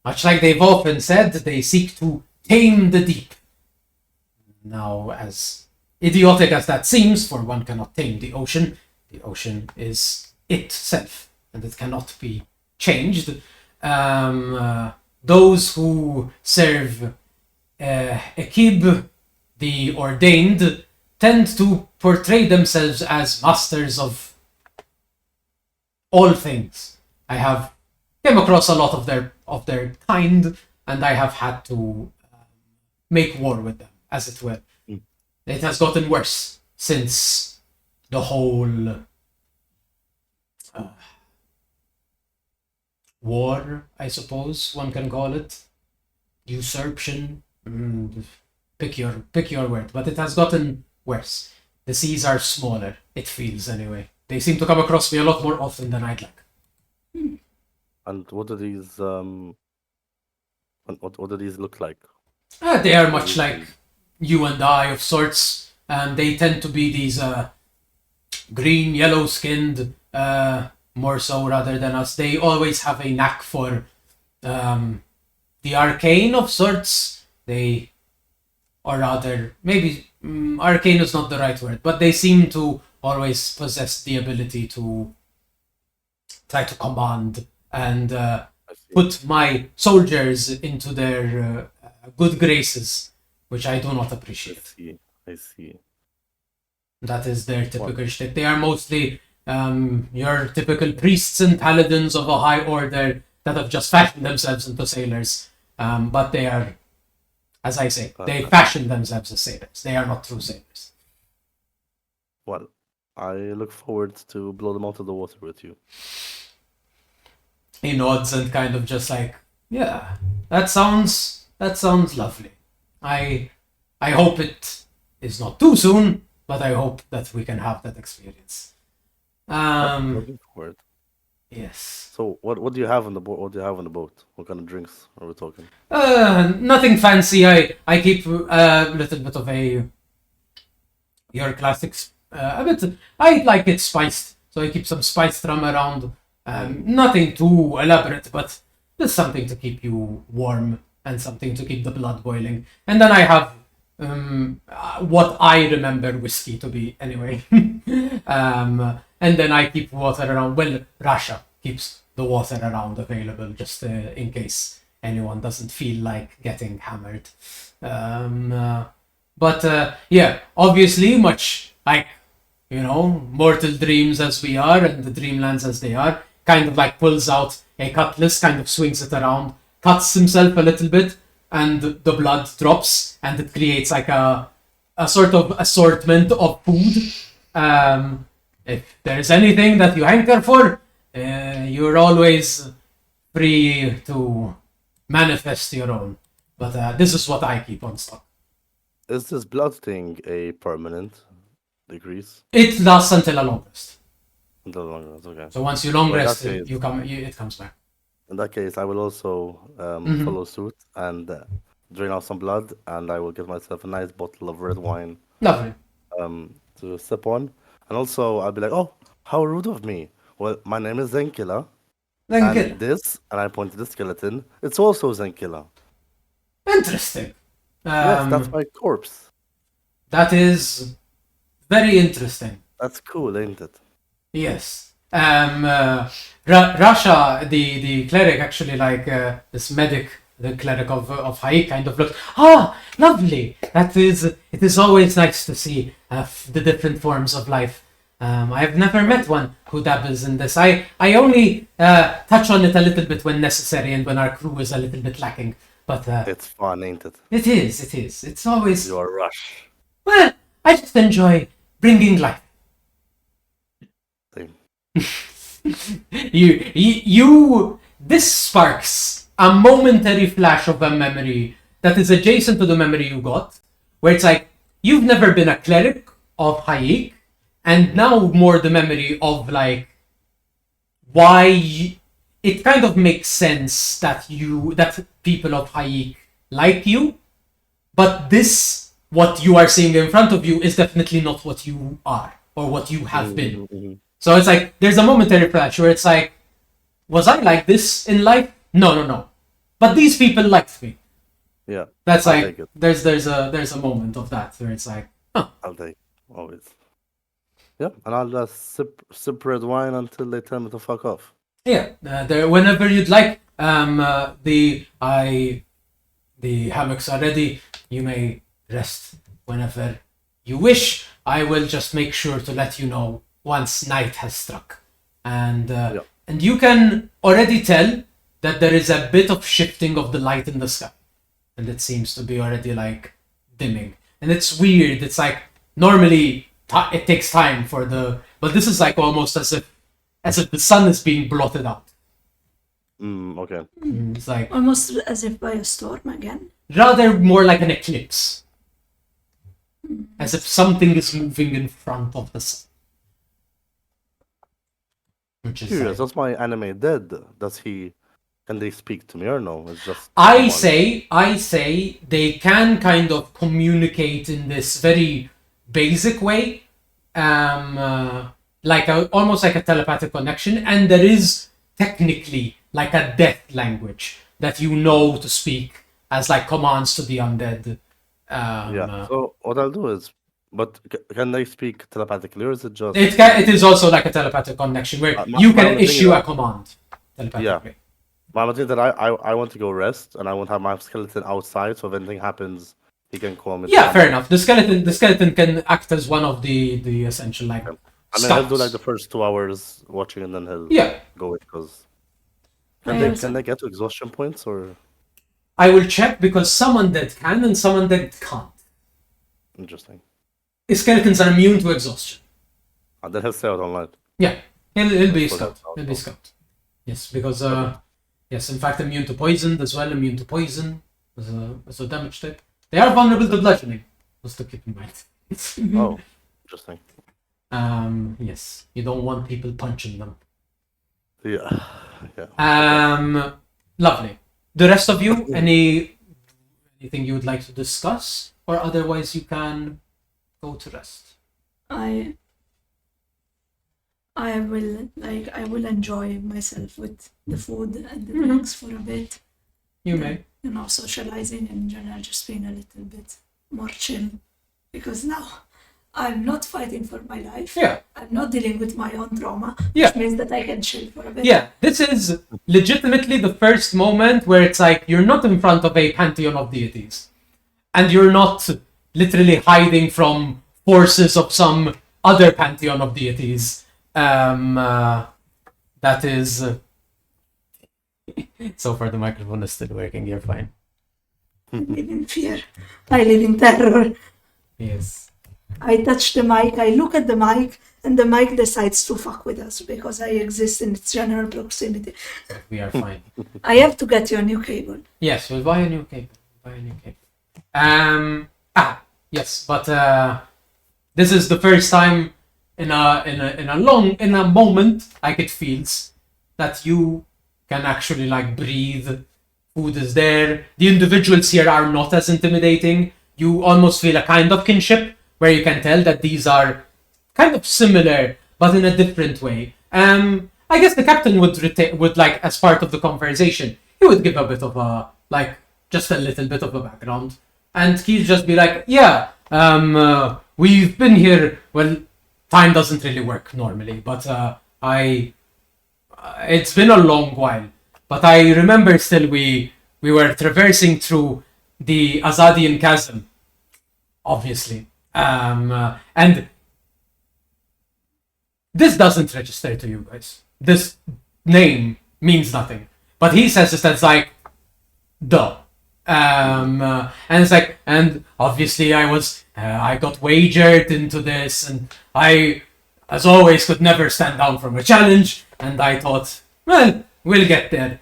Speaker 1: much like they've often said, they seek to tame the deep. Now, as idiotic as that seems, for one cannot tame the ocean is itself, and it cannot be changed. Those who serve Ekib, the ordained, tend to portray themselves as masters of all things. I have came across a lot of their kind, and I have had to make war with them, as it were. It has gotten worse since the whole war, I suppose one can call it, usurpation. Pick your word, but it has gotten worse. The seas are smaller. It feels anyway. They seem to come across me a lot more often than I'd like.
Speaker 2: And what do these what do these look like?
Speaker 1: They are much like you and I of sorts, and they tend to be these green, yellow-skinned, more so rather than us. They always have a knack for the arcane of sorts. Or rather, maybe arcane is not the right word, but they seem to always possess the ability to try to command and put my soldiers into their good graces, which I do not appreciate.
Speaker 2: I see.
Speaker 1: That is their typical shtick. They are mostly your typical priests and paladins of a high order that have just fashioned themselves into sailors. But they are, as I say, they fashion themselves as sailors. They are not true sailors.
Speaker 2: Well, I look forward to blow them out of the water with you.
Speaker 1: He nods and kind of just like, yeah, that sounds lovely. I hope it is not too soon, but I hope that we can have that experience.
Speaker 2: Looking forward.
Speaker 1: Yes.
Speaker 2: So, what do you have on the boat? What do you have on the boat? What kind of drinks are we talking?
Speaker 1: Nothing fancy. I keep a little bit of your classics. A bit. I like it spiced, so I keep some spiced rum around. Nothing too elaborate, but just something to keep you warm and something to keep the blood boiling. And then I have what I remember whiskey to be anyway. And then I keep water around. Well, Russia keeps the water around available just in case anyone doesn't feel like getting hammered. But yeah, obviously much like, mortal dreams as we are and the dreamlands as they are, kind of like pulls out a cutlass, kind of swings it around, cuts himself a little bit, and the blood drops, and it creates like a sort of assortment of food. If there's anything that you hanker for, you're always free to manifest your own. But this is what I keep on stock.
Speaker 2: Is this blood thing a permanent decrease?
Speaker 1: It lasts until a long rest.
Speaker 2: Until long rest, okay.
Speaker 1: So once you long
Speaker 2: Well, in
Speaker 1: rest,
Speaker 2: that case-
Speaker 1: it comes back.
Speaker 2: In that case, I will also follow suit and drain out some blood, and I will give myself a nice bottle of red wine
Speaker 1: Lovely.
Speaker 2: to sip on. And also, I'll be like, oh, how rude of me. Well, my name is Zenkila.
Speaker 1: Thank
Speaker 2: And
Speaker 1: you.
Speaker 2: this, and I point to the skeleton, it's also Zenkila.
Speaker 1: Interesting.
Speaker 2: Yes, that's my corpse.
Speaker 1: That is very interesting.
Speaker 2: That's cool, ain't it?
Speaker 1: Yes. Rasha, the cleric, actually, like this medic, the cleric of Hai, kind of looks. Lovely. It is always nice to see the different forms of life. I have never met one who dabbles in this. I only touch on it a little bit when necessary and when our crew is a little bit lacking. But
Speaker 2: It's fun, ain't it?
Speaker 1: it is. It's always
Speaker 2: Your rush.
Speaker 1: well. I just enjoy bringing life.
Speaker 2: Thing.
Speaker 1: You. This sparks a momentary flash of a memory that is adjacent to the memory you got, where it's like you've never been a cleric of Hayek, and now more the memory of like why it kind of makes sense that people of Hayek like you, but what you are seeing in front of you is definitely not what you are or what you have been.
Speaker 2: Mm-hmm.
Speaker 1: So it's like there's a momentary flash where it's like, was I like this in life? No. But these people liked me.
Speaker 2: Yeah.
Speaker 1: That's
Speaker 2: I'll
Speaker 1: like
Speaker 2: take it.
Speaker 1: there's a moment of that where it's like,
Speaker 2: I'll take always. Yeah, and I'll just sip red wine until they tell me to fuck off.
Speaker 1: yeah, there whenever you'd like. The hammocks are ready. You may rest whenever you wish. I will just make sure to let you know once night has struck, and you can already tell that there is a bit of shifting of the light in the sky, and it seems to be already like dimming, and it's weird. It's like normally it takes time but this is like almost as if the sun is being blotted out.
Speaker 2: Okay.
Speaker 1: It's like
Speaker 4: Almost as if by a storm again.
Speaker 1: rather more like an eclipse, as if something is moving in front of the sun. Which is
Speaker 2: Curious,
Speaker 1: like,
Speaker 2: that's my anime dead. Can they speak to me or no? It's just
Speaker 1: I
Speaker 2: someone.
Speaker 1: say they can kind of communicate in this very basic way, almost like a telepathic connection, and there is technically like a death language that you know to speak as like commands to the undead.
Speaker 2: Yeah. So what I'll do is, but can they speak telepathically or is it just?
Speaker 1: It is also like a telepathic connection where you
Speaker 2: my
Speaker 1: can
Speaker 2: only thing
Speaker 1: issue
Speaker 2: is
Speaker 1: a command telepathically.
Speaker 2: My thing that I want to go rest and I won't have my skeleton outside, so if anything happens, he can call me.
Speaker 1: Yeah, fair enough. The skeleton can act as one of the essential like.
Speaker 2: I mean, he'll do
Speaker 1: scouts.
Speaker 2: like the first 2 hours watching, and then he'll go it because. Can they get to exhaustion points or?
Speaker 1: I will check because some undead can and some undead can't.
Speaker 2: Interesting.
Speaker 1: Skeletons are immune to exhaustion.
Speaker 2: And then he'll stay out all night.
Speaker 1: Yeah, he'll be
Speaker 2: That's
Speaker 1: scout.
Speaker 2: what
Speaker 1: He'll be scout. Yes, because yes, in fact, immune to poison as well. Immune to poison as a damage type. They are vulnerable to bludgeoning. Just to keep in mind.
Speaker 2: Oh, interesting.
Speaker 1: Yes, you don't want people punching them.
Speaker 2: Yeah.
Speaker 1: Lovely. The rest of you, anything you would like to discuss, or otherwise you can go to rest.
Speaker 4: I will enjoy myself with the food and the drinks for a bit.
Speaker 1: You may.
Speaker 4: You know, socializing in general, just being a little bit more chill, because now I'm not fighting for my life.
Speaker 1: Yeah.
Speaker 4: I'm not dealing with my own trauma,
Speaker 1: Yeah.
Speaker 4: which means that I can chill for a bit.
Speaker 1: Yeah, this is legitimately the first moment where it's like you're not in front of a pantheon of deities. And you're not literally hiding from forces of some other pantheon of deities. That is... So far the microphone is still working, you're fine.
Speaker 4: I live in fear. I live in terror.
Speaker 1: Yes.
Speaker 4: I touch the mic, I look at the mic, and the mic decides to fuck with us because I exist in its general proximity.
Speaker 1: We are fine.
Speaker 4: I have to get you a new cable.
Speaker 1: Yes, we'll buy a new cable. Yes, but this is the first time in a moment like it feels that you can actually like breathe. Food is there. The individuals here are not as intimidating. You almost feel a kind of kinship where you can tell that these are kind of similar but in a different way. I guess the captain would like, as part of the conversation, he would give a bit of a like just a little bit of a background, and he'd just be like, yeah, we've been here. Well, time doesn't really work normally, but it's been a long while. But I remember still we were traversing through the Azadian chasm, obviously, and this doesn't register to you guys. This name means nothing, but he says it's like, duh. And it's like, and obviously I got wagered into this, and I, as always, could never stand down from a challenge, and I thought, well, we'll get there.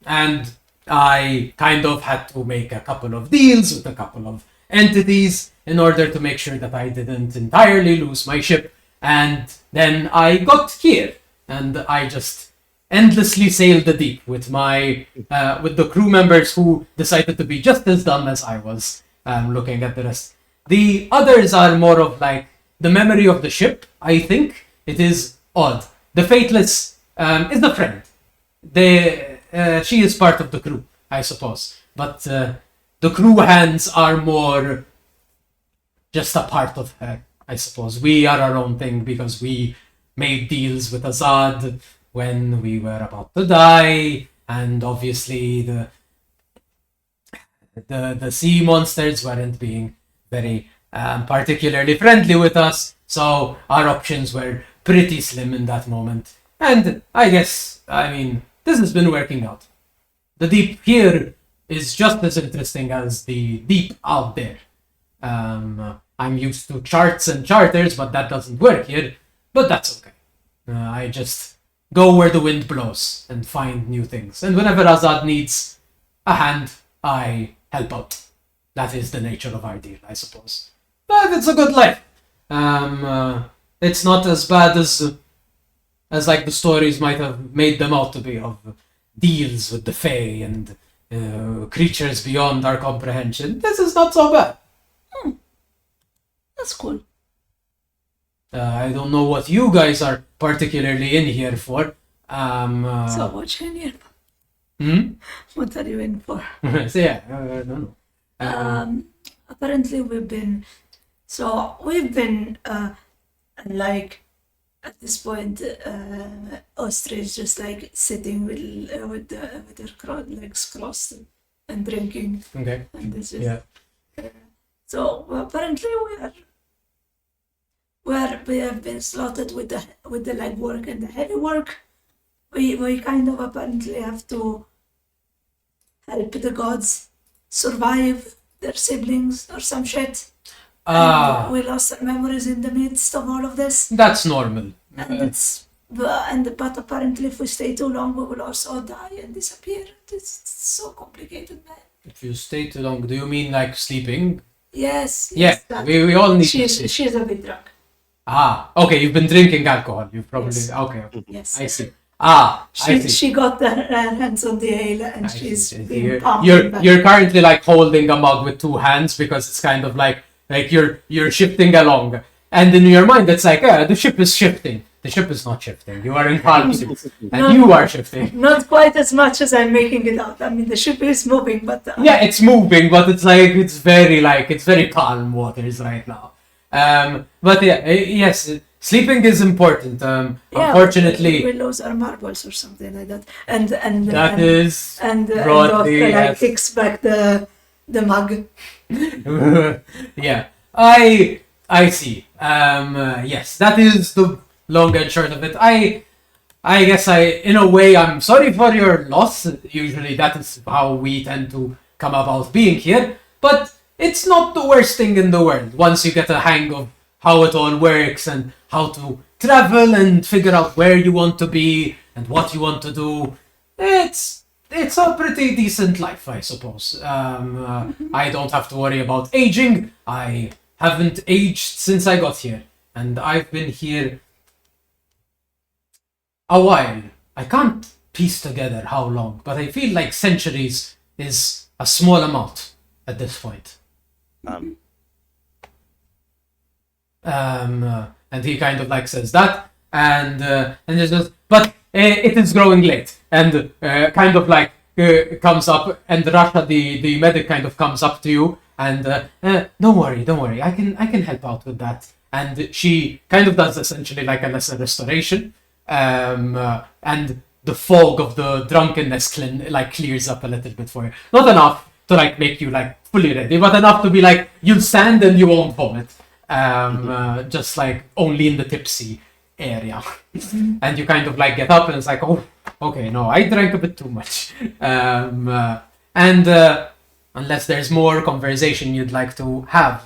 Speaker 1: And I kind of had to make a couple of deals with a couple of entities in order to make sure that I didn't entirely lose my ship. And then I got here, and I just endlessly sailed the deep with my with the crew members who decided to be just as dumb as I was. Looking at the rest, the others are more of like the memory of the ship. I think it is odd. The Faithless is a friend. She is part of the crew, I suppose. But the crew hands are more just a part of her, I suppose. We are our own thing because we made deals with Azad when we were about to die, and obviously the sea monsters weren't being very particularly friendly with us, so our options were pretty slim in that moment. And I guess, I mean, this has been working out. The deep here is just as interesting as the deep out there. I'm used to charts and charters, but that doesn't work here. But that's okay. I just go where the wind blows and find new things. And whenever Azad needs a hand, I help out. That is the nature of our deal, I suppose. But it's a good life. It's not as bad as like the stories might have made them out to be, of deals with the Fae and creatures beyond our comprehension. This is not so bad.
Speaker 4: That's cool.
Speaker 1: I don't know what you guys are particularly in here for.
Speaker 4: So what you in here for? What are you in for?
Speaker 1: So yeah, I don't know.
Speaker 4: Apparently we've been like at this point, Ostrich just like sitting with their legs crossed and drinking.
Speaker 1: Okay.
Speaker 4: And this is
Speaker 1: Yeah.
Speaker 4: So apparently we have been slotted with the leg work and the heavy work. We kind of apparently have to help the gods survive their siblings or some shit. And we lost our memories in the midst of all of this.
Speaker 1: That's normal.
Speaker 4: But apparently if we stay too long we will also die and disappear. It's so complicated, man.
Speaker 1: If you stay too long, do you mean like sleeping?
Speaker 4: Yes.
Speaker 1: Yeah,
Speaker 4: that-
Speaker 1: we all need to sleep.
Speaker 4: She's a bit drunk.
Speaker 1: Okay, you've been drinking alcohol. You've probably...
Speaker 4: Yes.
Speaker 1: Okay,
Speaker 4: Yes.
Speaker 1: I see. I see.
Speaker 4: She got her hands on the ale and she's
Speaker 1: see.
Speaker 4: being pumped.
Speaker 1: You're currently like holding a mug with two hands because it's kind of like you're shifting along, and in your mind it's like the ship is shifting. The ship is not shifting. You are in calm seas, and you are shifting.
Speaker 4: Not quite as much as I'm making it out. I mean, the ship is moving, but
Speaker 1: Yeah, it's moving, but it's very calm waters right now. But yeah, yes, sleeping is important. Unfortunately,
Speaker 4: we lose our marbles or something like that, and
Speaker 1: that is broadly
Speaker 4: Oscar, like
Speaker 1: yes.
Speaker 4: kicks back the mug.
Speaker 1: Yeah, I see. Yes, that is the long and short of it. I guess in a way, I'm sorry for your loss. Usually that is how we tend to come about being here. But it's not the worst thing in the world once you get a hang of how it all works and how to travel and figure out where you want to be and what you want to do. It's a pretty decent life, I suppose. I don't have to worry about aging. I haven't aged since I got here. And I've been here a while. I can't piece together how long, but I feel like centuries is a small amount at this point. And he kind of like says that, and he says, but it is growing late, and kind of like comes up, and Rasha, the medic, kind of comes up to you, and don't worry, I can help out with that. And she kind of does essentially like a lesser restoration, and the fog of the drunkenness clears up a little bit for you. Not enough to like make you like fully ready, but enough to be like you'll stand and you won't vomit. Just like only in the tipsy area. And you kind of like get up and it's like, oh, okay, no, I drank a bit too much. And unless there's more conversation you'd like to have,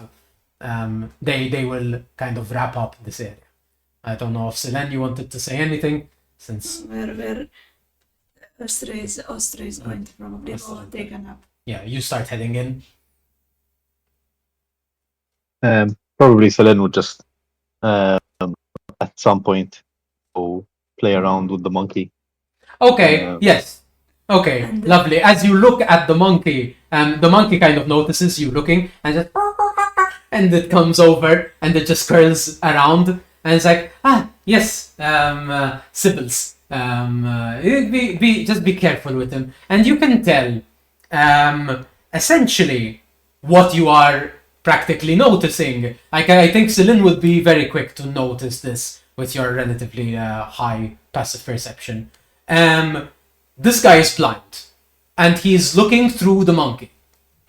Speaker 1: they will kind of wrap up this area. I don't know if Selene, you wanted to say anything, since
Speaker 4: Where Ostre is going to probably go take a nap.
Speaker 1: yeah, you start heading in.
Speaker 3: Probably Selene would just at some point go play around with the monkey.
Speaker 1: Okay, yes. Okay,
Speaker 4: And-
Speaker 1: lovely. As you look at the monkey kind of notices you looking and just and it comes over and it just curls around and it's like, yes, Sibbles. Just be careful with him. And you can tell, essentially, what you are practically noticing. I think Celine would be very quick to notice this with your relatively high passive perception. This guy is blind, and he's looking through the monkey.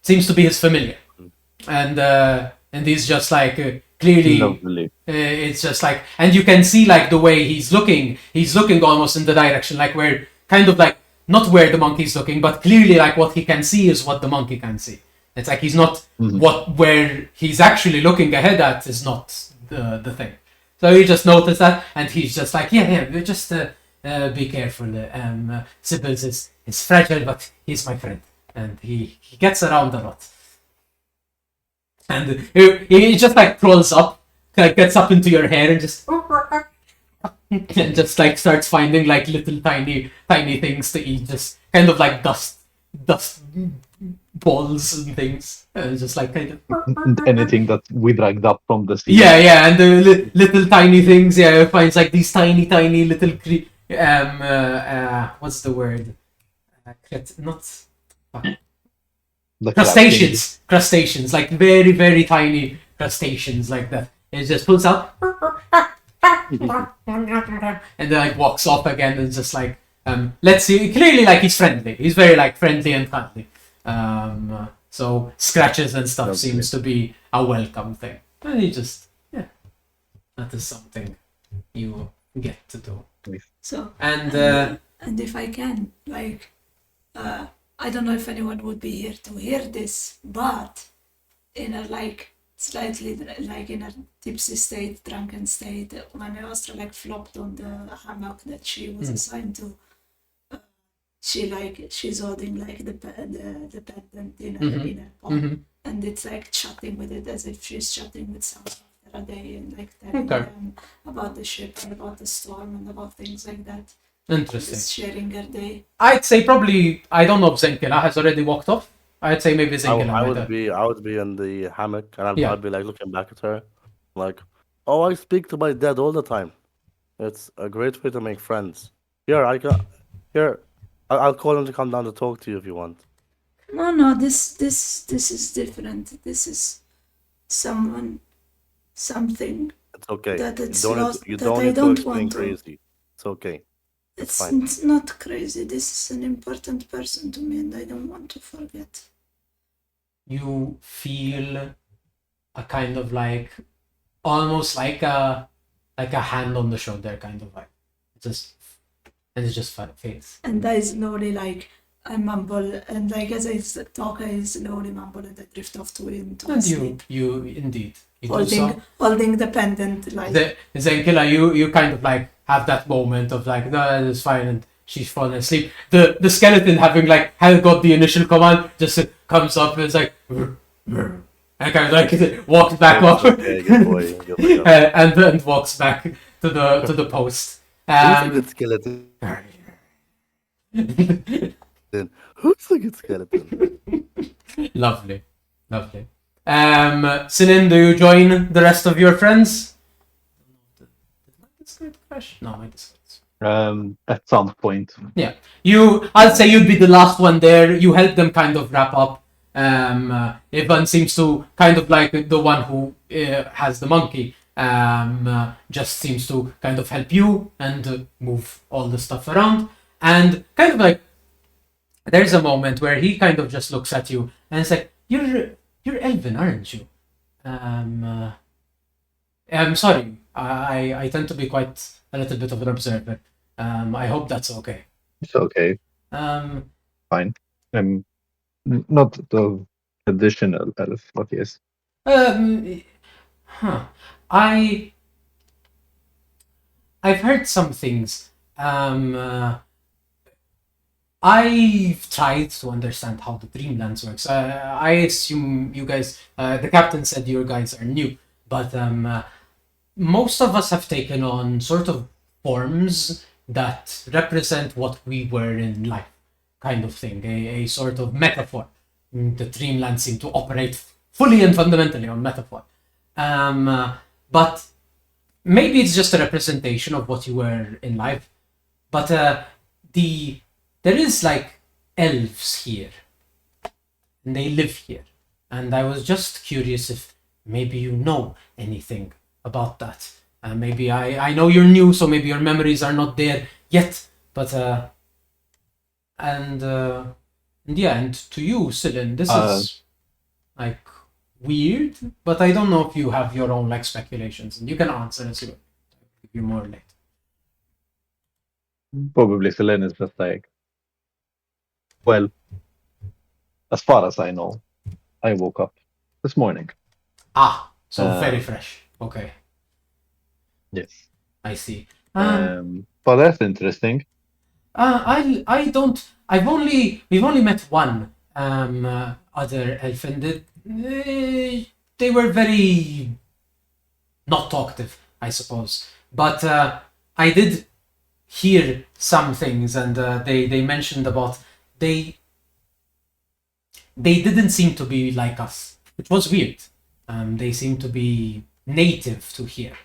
Speaker 1: Seems to be his familiar, and he's just like clearly.
Speaker 3: Lovely.
Speaker 1: It's just like, and you can see like the way he's looking almost in the direction like where kind of like not where the monkey's looking, but clearly like what he can see is what the monkey can see. It's like he's not where he's actually looking ahead at is not the thing. So you just notice that, and he's just like, yeah, just be careful. Sibbles is fragile, but he's my friend, and he gets around a lot. And he just like crawls up, like gets up into your hair and just and just like starts finding like little tiny things to eat, just kind of like dust balls and things, and just like kind of
Speaker 3: Anything that we dragged up from the sea.
Speaker 1: yeah, and the little tiny things. Yeah, it finds like these tiny little what's the word?
Speaker 3: The crab
Speaker 1: Crustaceans, like very tiny crustaceans like that. It just pulls out and then like walks off again and just like let's see, clearly like he's friendly. He's very like friendly and cuddly. So scratches and stuff
Speaker 3: Okay.
Speaker 1: seems to be a welcome thing. And he just that is something you get to do.
Speaker 4: So
Speaker 1: And
Speaker 4: and if I can, like, I don't know if anyone would be here to hear this, but in a like slightly like in a tipsy state, drunken state, when Ostra like flopped on the hammock that she was assigned to, she's holding like the pendant in her palm, and it's like chatting with it as if she's chatting with someone after a day and like telling
Speaker 1: Okay.
Speaker 4: them about the ship and about the storm and about things like that.
Speaker 1: interesting.
Speaker 4: Just sharing her day.
Speaker 1: I'd say probably, I don't know if Zenkila has already walked off. I'd say maybe
Speaker 2: I
Speaker 1: Zenkila might
Speaker 2: would
Speaker 1: have.
Speaker 2: be in the hammock, and
Speaker 1: Yeah.
Speaker 2: I'd be like looking back at her, like, oh, I speak to my dad all the time. It's a great way to make friends. I'll call him to come down to talk to you if you want.
Speaker 4: No, this is different. This is something
Speaker 2: It's okay.
Speaker 4: that it's
Speaker 2: you
Speaker 4: lost
Speaker 2: don't
Speaker 4: that I
Speaker 2: need to
Speaker 4: don't
Speaker 2: explain
Speaker 4: want to.
Speaker 2: crazy. It's okay.
Speaker 4: It's not crazy. This is an important person to me, and I don't want to forget.
Speaker 1: You feel a kind of like, almost like a hand on the shoulder kind of vibe. It just fades.
Speaker 4: And I slowly I mumble, and like as I talk, I slowly mumble, and I drift off to into
Speaker 1: And
Speaker 4: sleep,
Speaker 1: you indeed. You do so.
Speaker 4: holding the pendant like.
Speaker 1: Zenkila, you kind of like have that moment of like, no, it's fine, and she's falling asleep. The skeleton having got the initial command just comes up and it's like, and kind of like walks back up,
Speaker 2: Okay, good boy. Good boy.
Speaker 1: and walks back to the post.
Speaker 2: Who's a good skeleton? Who's a good skeleton?
Speaker 1: Lovely. Sinin, do you join the rest of your friends? No, my Discord.
Speaker 3: At some point.
Speaker 1: I'd say you'd be the last one there. You help them kind of wrap up. Ivan seems to kind of like the one who has the monkey. Just seems to kind of help you and move all the stuff around. And kind of like, there's a moment where he kind of just looks at you and it's like, you're Elvin, aren't you? I'm sorry. I tend to be quite a little bit of an observer. I hope that's okay.
Speaker 3: It's okay.
Speaker 1: Um,
Speaker 3: Fine. Not the traditional elf, but yes.
Speaker 1: I've heard some things. I've tried to understand how the Dreamlands works. I assume you guys, the captain said you guys are new, but most of us have taken on sort of forms that represent what we were in life, kind of thing, a sort of metaphor. The Dreamlands seem to operate fully and fundamentally on metaphor. But maybe it's just a representation of what you were in life. But there is like elves here, and they live here. And I was just curious if maybe you know anything about that. Maybe I know you're new, so maybe your memories are not there yet. But and to you, Cylin, this is like weird, but I don't know if you have your own like speculations, and you can answer as well. Give you more later.
Speaker 3: Probably Selene is just like, well, as far as I know, I woke up this morning.
Speaker 1: So very fresh. Okay,
Speaker 3: Yes.
Speaker 1: I see.
Speaker 3: But that's interesting.
Speaker 1: We've only met one other elf, and they were very not talkative, I suppose. But I did hear some things, and they mentioned about they didn't seem to be like us, which was weird. They seemed to be native to here.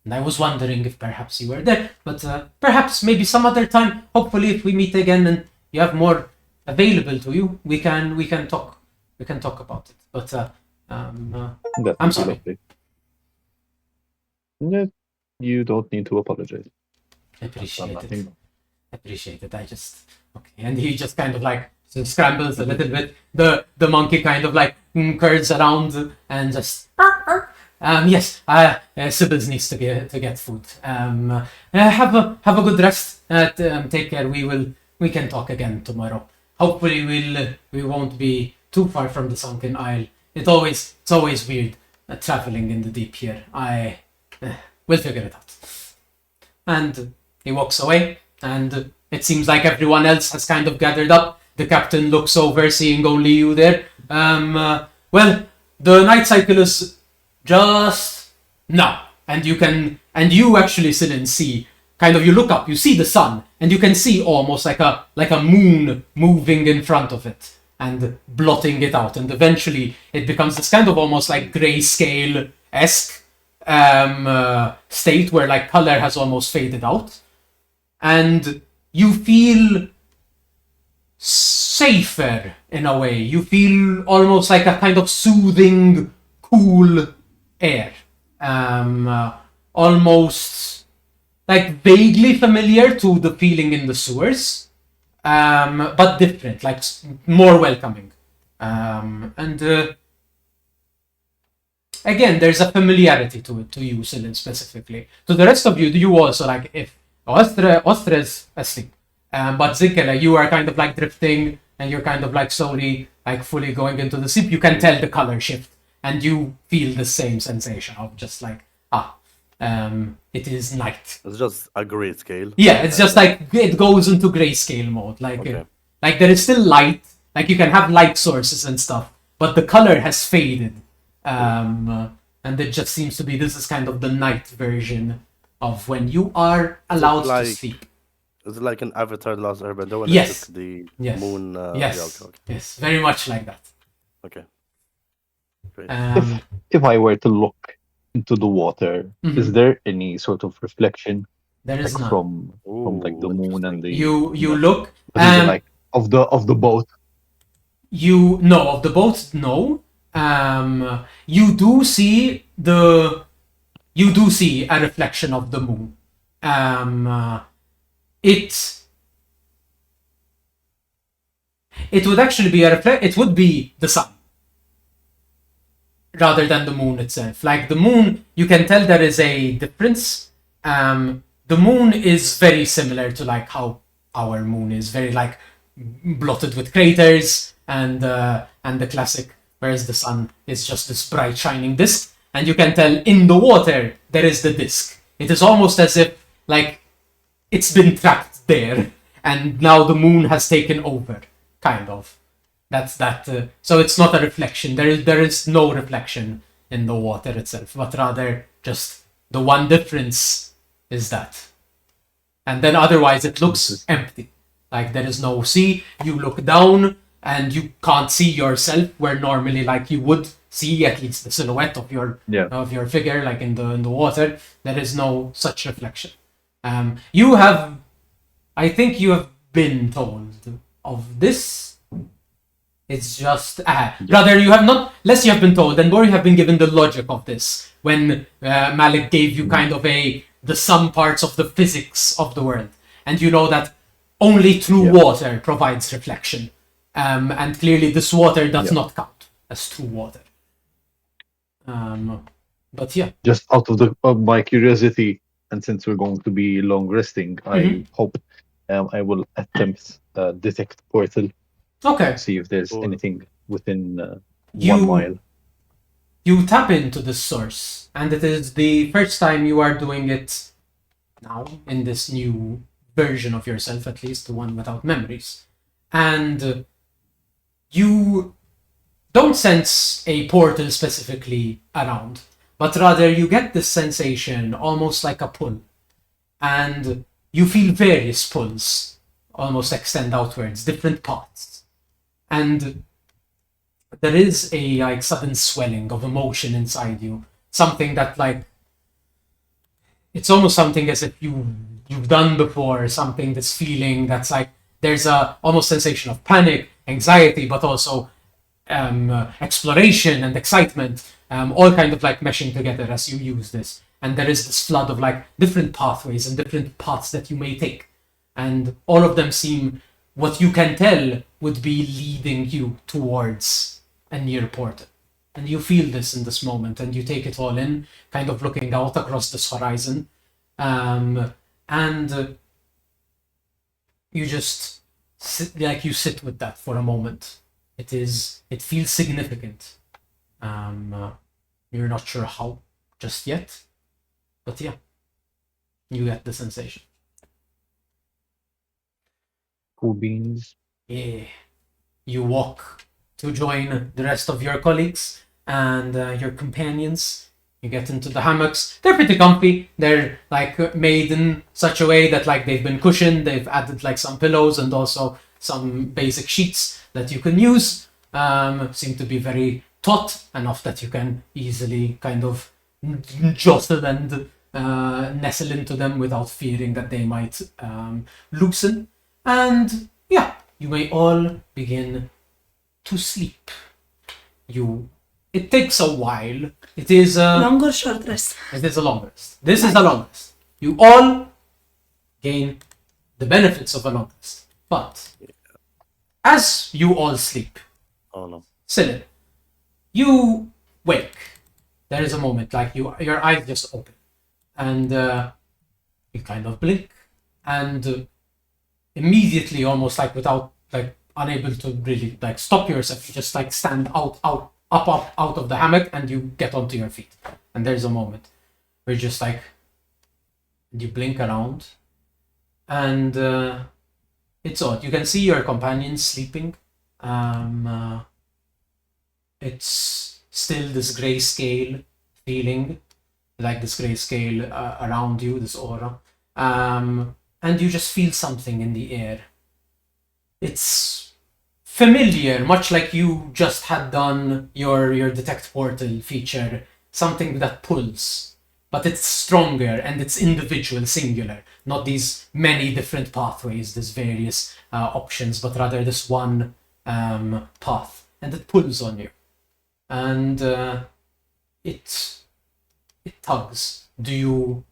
Speaker 1: And I was wondering if perhaps you were there, but perhaps maybe some other time, hopefully if we meet again and you have more available to you, we can talk about it. But I'm sorry.
Speaker 3: Yeah, you don't need to apologize.
Speaker 1: Appreciate it. I just okay. And he just kind of like scrambles a little bit. The monkey kind of like curls around and just yes. Sybil needs to get food. Have a good rest. Take care. We can talk again tomorrow. Hopefully we won't be too far from the Sunken Isle. It's always weird traveling in the deep here. We'll figure it out. And he walks away, and it seems like everyone else has kind of gathered up. The captain looks over, seeing only you there. Well, the night cycle is just now, and you actually sit and see. Kind of, you look up, you see the sun, and you can see almost like a moon moving in front of it and blotting it out, and eventually it becomes this kind of almost like grayscale-esque state where like color has almost faded out, and you feel safer in a way. You feel almost like a kind of soothing, cool air, almost like vaguely familiar to the feeling in the sewers, but different, like more welcoming, and again, there's a familiarity to it, to you, Cylin, specifically. To the rest of you, you also, like, if Ostre is asleep, but Zinkele, you are kind of, like, drifting, and you're kind of, like, slowly, like, fully going into the sleep. You can tell the color shift, and you feel the same sensation of just, like, it is night.
Speaker 2: It's just a grayscale.
Speaker 1: Yeah, it's just, like, it goes into grayscale mode. Like,
Speaker 2: Okay.
Speaker 1: Like, there is still light. Like, you can have light sources and stuff, but the color has faded. And it just seems to be, this is kind of the night version of when you are allowed to sleep.
Speaker 2: Is it like an Avatar: The Last Airbender when
Speaker 1: Yes.
Speaker 2: they took the
Speaker 1: Yes.
Speaker 2: moon?
Speaker 1: Yes.
Speaker 2: Okay.
Speaker 1: Yes, very much like that.
Speaker 2: Okay. Great.
Speaker 3: If I were to look into the water, is there any sort of reflection
Speaker 1: there is
Speaker 3: like,
Speaker 1: none.
Speaker 3: from like the moon and the
Speaker 1: You look.
Speaker 3: like of the boat?
Speaker 1: Of the boat, no. You do see a reflection of the moon. It would actually be it would be the sun rather than the moon itself. Like the moon, you can tell there is a difference. The moon is very similar to like how our moon is, very like blotted with craters, and the classic, whereas the sun is just this bright shining disk, and you can tell in the water there is the disk. It is almost as if like it's been trapped there, and now the moon has taken over, kind of. That's that. So it's not a reflection. There is no reflection in the water itself, but rather just the one difference is that. And then otherwise it looks empty. Like there is no sea. You look down and you can't see yourself, where normally like you would see at least the silhouette of your figure, like in the water. There is no such reflection. I think you have been told of this. It's just rather you have not. Less you have been told, and more you have been given the logic of this when Malik gave you kind of the some parts of the physics of the world, and you know that only true water provides reflection, and clearly this water does not count as true water. But yeah,
Speaker 3: just out of my curiosity, and since we're going to be long resting, I hope I will attempt detect portal.
Speaker 1: Okay.
Speaker 3: See if there's anything within 1
Speaker 1: You-
Speaker 3: mile.
Speaker 1: You tap into the source, and it is the first time you are doing it now in this new version of yourself, at least the one without memories. And you don't sense a portal specifically around, but rather you get this sensation almost like a pull. And you feel various pulls almost extend outwards, different paths. And there is a like sudden swelling of emotion inside you, something that like it's almost something as if you've done before, something that's feeling that's like there's a almost sensation of panic, anxiety, but also exploration and excitement, all kind of like meshing together as you use this. And there is this flood of like different pathways and different paths that you may take, and all of them seem, what you can tell, would be leading you towards a near portal. And you feel this in this moment, and you take it all in, kind of looking out across this horizon. And you just sit with that for a moment. It feels significant. You're not sure how just yet, but yeah, you get the sensation.
Speaker 3: Cool beans.
Speaker 1: Yeah. You walk to join the rest of your colleagues and your companions. You get into the hammocks. They're pretty comfy. They're like made in such a way that like they've been cushioned. They've added like some pillows and also some basic sheets that you can use. Seem to be very taut, enough that you can easily kind of jostle and nestle into them without fearing that they might loosen. And yeah, you may all begin to sleep. It takes a while. It is
Speaker 4: Long or short rest?
Speaker 1: It is a long rest. This is the longest. You all gain the benefits of a long rest. But as you all sleep,
Speaker 2: Oh no.
Speaker 1: Cyril, you wake. There is a moment like your eyes just open, and you kind of blink, and immediately, almost like without like unable to really like stop yourself, you just like stand up out of the hammock, and you get onto your feet. And there's a moment where you just like you blink around, and it's odd. You can see your companions sleeping. It's still this grayscale feeling, like this grayscale around you, this aura, and you just feel something in the air. It's familiar, much like you just had done your detect portal feature, something that pulls, but it's stronger and it's individual, singular, not these many different pathways, these various options, but rather this one path, and it pulls on you, and it tugs. Do you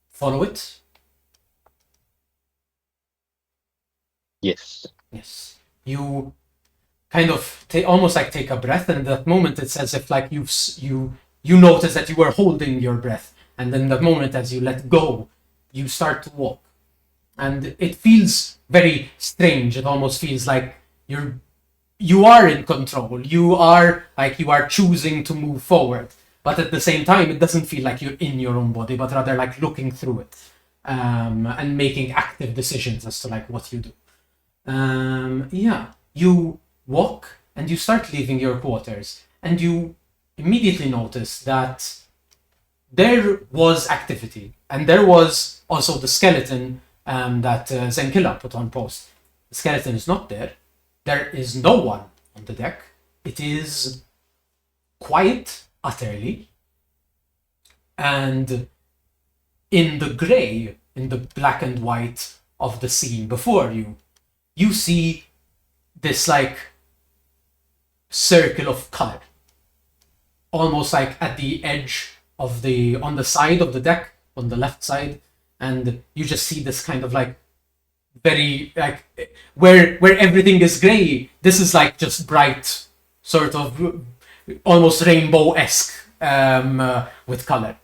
Speaker 1: follow it?
Speaker 3: Yes.
Speaker 1: Yes. You kind of almost like take a breath, and in that moment it's as if like you notice that you were holding your breath, and then the moment as you let go, you start to walk, and it feels very strange. It almost feels like you are in control. You are choosing to move forward, but at the same time, it doesn't feel like you're in your own body, but rather like looking through it, and making active decisions as to like what you do. You walk and you start leaving your quarters, and you immediately notice that there was activity, and there was also the skeleton that Zenkilla put on post. The skeleton is not there. There is no one on the deck. It is quiet, utterly. And in the grey, in the black and white of the scene before you, you see this like circle of color, almost like at the edge of on the side of the deck, on the left side, and you just see this kind of like very like where everything is grey. This is like just bright, sort of almost rainbow-esque with color,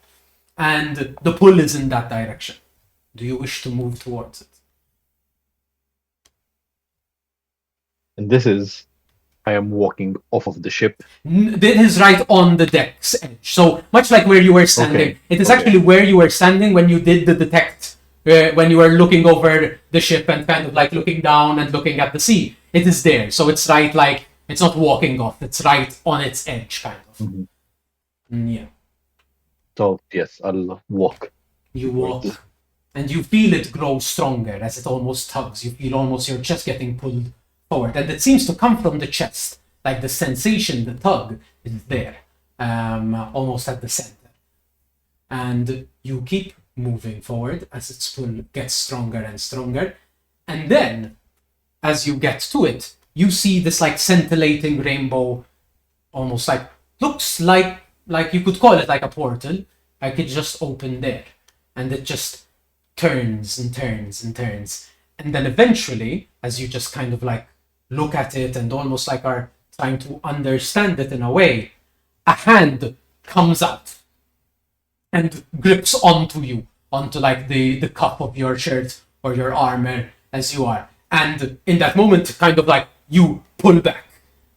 Speaker 1: and the pull is in that direction. Do you wish to move towards it?
Speaker 3: And this is, I am walking off of the ship.
Speaker 1: It is right on the deck's edge. So much like where you were standing.
Speaker 3: Okay.
Speaker 1: It is actually where you were standing when you did the detect, when you were looking over the ship and kind of like looking down and looking at the sea. It is there. So it's right, like, it's not walking off. It's right on its edge, kind of.
Speaker 3: Mm-hmm.
Speaker 1: Yeah.
Speaker 3: So yes, I'll walk.
Speaker 1: You walk, and you feel it grow stronger as it almost tugs. You feel almost your chest getting pulled forward, and it seems to come from the chest. Like the sensation, the tug is there, almost at the center. And you keep moving forward as its pull gets stronger and stronger. And then, as you get to it, you see this like scintillating rainbow, almost like, looks like you could call it like a portal. Like it just opened there. And it just turns and turns and turns. And then eventually, as you just kind of like look at it and almost like are trying to understand it in a way, a hand comes out and grips onto you, onto like the cuff of your shirt or your armor as you are. And in that moment, kind of like you pull back.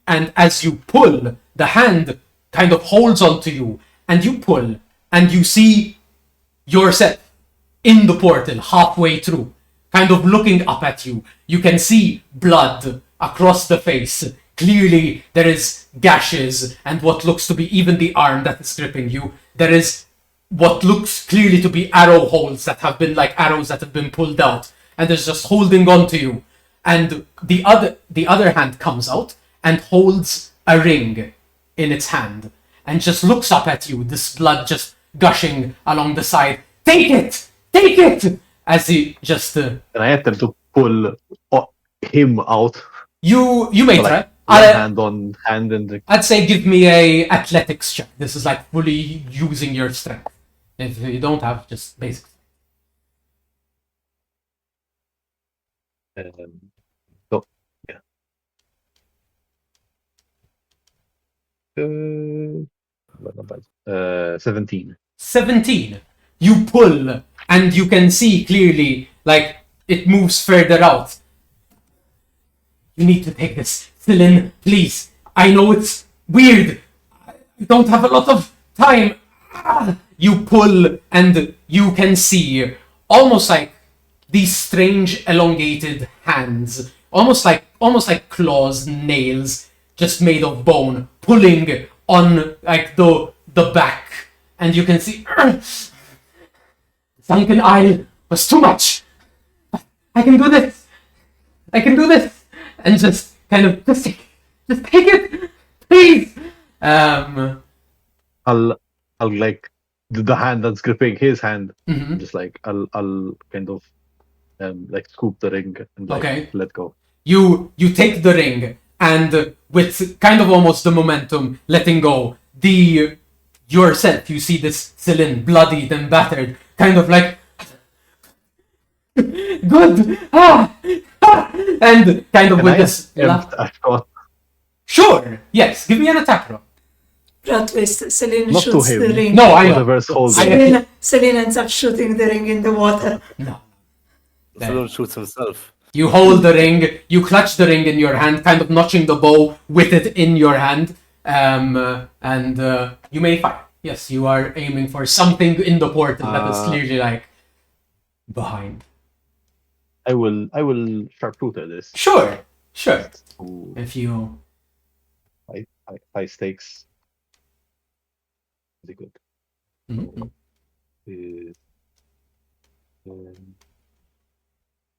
Speaker 1: And as you pull, the hand kind of holds onto you, and you pull, and you see yourself in the portal halfway through, kind of looking up at you. You can see blood across the face. Clearly, there is gashes, and what looks to be even the arm that is gripping you. There is what looks clearly to be arrow holes that have been like arrows that have been pulled out, and is just holding on to you. And the other hand comes out and holds a ring in its hand, and just looks up at you, this blood just gushing along the side. Take it! Take it! As he just...
Speaker 3: And I attempt to pull him out.
Speaker 1: You may
Speaker 3: So,
Speaker 1: try.
Speaker 3: like, hand on hand, and
Speaker 1: I'd say give me a athletics check. This is like fully using your strength. If you don't have, just basic.
Speaker 3: so yeah. 17.
Speaker 1: 17. You pull, and you can see clearly, like, it moves further out. You need to take this. Celine, please. I know it's weird. I don't have a lot of time. You pull, and you can see almost like these strange elongated hands, almost like claws, nails, just made of bone, pulling on like the back, and you can see Sunken Isle was too much. I can do this. And just kind of just take it, please.
Speaker 3: I'll like the hand that's gripping his hand.
Speaker 1: Mhm.
Speaker 3: Just like I'll kind of like scoop the ring and like
Speaker 1: Okay.
Speaker 3: let go.
Speaker 1: You take the ring, and with kind of almost the momentum letting go, yourself, you see this Celine bloodied and battered, kind of like good, and kind of
Speaker 3: Can
Speaker 1: with
Speaker 3: I
Speaker 1: this
Speaker 3: attempt a shot?
Speaker 1: Sure, yes, give me an attack roll.
Speaker 4: Plot twist, Celine
Speaker 3: Not to
Speaker 4: shoots
Speaker 3: him.
Speaker 4: the ring.
Speaker 1: No, I know.
Speaker 3: Whatever's holding.
Speaker 1: I-
Speaker 4: Celine ends up shooting the ring in the water.
Speaker 1: No.
Speaker 2: Someone shoots himself.
Speaker 1: You hold the ring, you clutch the ring in your hand, kind of notching the bow with it in your hand, and you may fire. Yes, you are aiming for something in the portal that is clearly like behind.
Speaker 3: I will sharpshooter this.
Speaker 1: Sure.
Speaker 3: Ooh,
Speaker 1: If you
Speaker 3: high stakes. Very good.
Speaker 1: Mhm.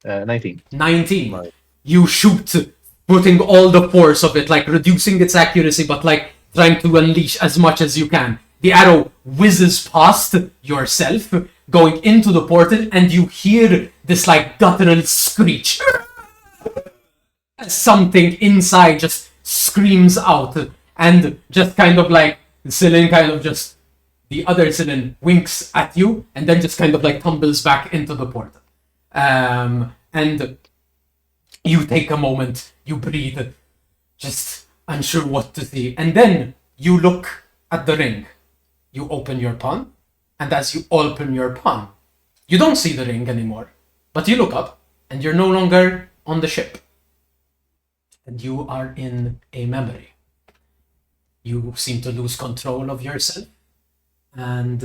Speaker 3: Uh, 19.
Speaker 1: 19.
Speaker 2: Nice.
Speaker 1: You shoot, putting all the force of it, like reducing its accuracy, but like trying to unleash as much as you can. The arrow whizzes past yourself, going into the portal, and you hear this like guttural screech. As something inside just screams out, and just kind of like Celine kind of just the other Celine winks at you, and then just kind of like tumbles back into the portal. And you take a moment, you breathe, just unsure what to see, and then you look at the ring. You open your palm, and as you open your palm, you don't see the ring anymore, but you look up, and you're no longer on the ship. And you are in a memory. You seem to lose control of yourself, and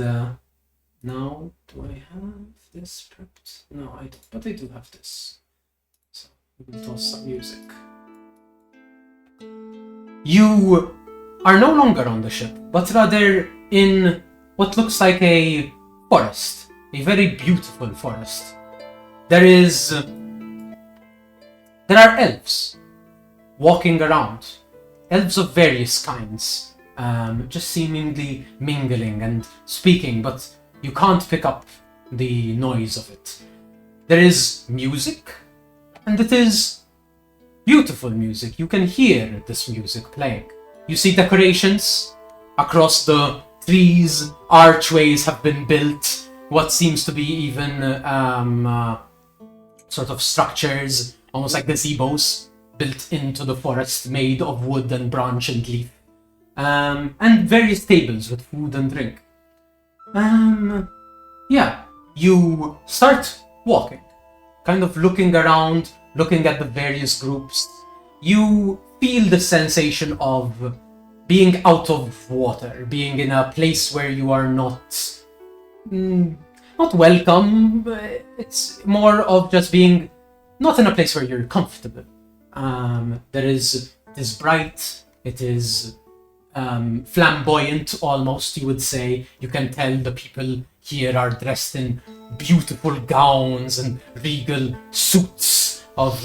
Speaker 1: now, do I have this prepped? No, I don't, but I do have this. So we will toss some music. You are no longer on the ship, but rather in what looks like a forest, a very beautiful forest. There are elves walking around, elves of various kinds, just seemingly mingling and speaking, but you can't pick up the noise of it. There is music, and it is beautiful music. You can hear this music playing. You see decorations across the trees, archways have been built, what seems to be even sort of structures, almost like gazebos, built into the forest, made of wood and branch and leaf. And various tables with food and drink. Yeah, you start walking, kind of looking around, looking at the various groups. You feel the sensation of being out of water, being in a place where you are not welcome. It's more of just being not in a place where you're comfortable. It is bright, it is flamboyant almost, you would say. You can tell the people here are dressed in beautiful gowns and regal suits of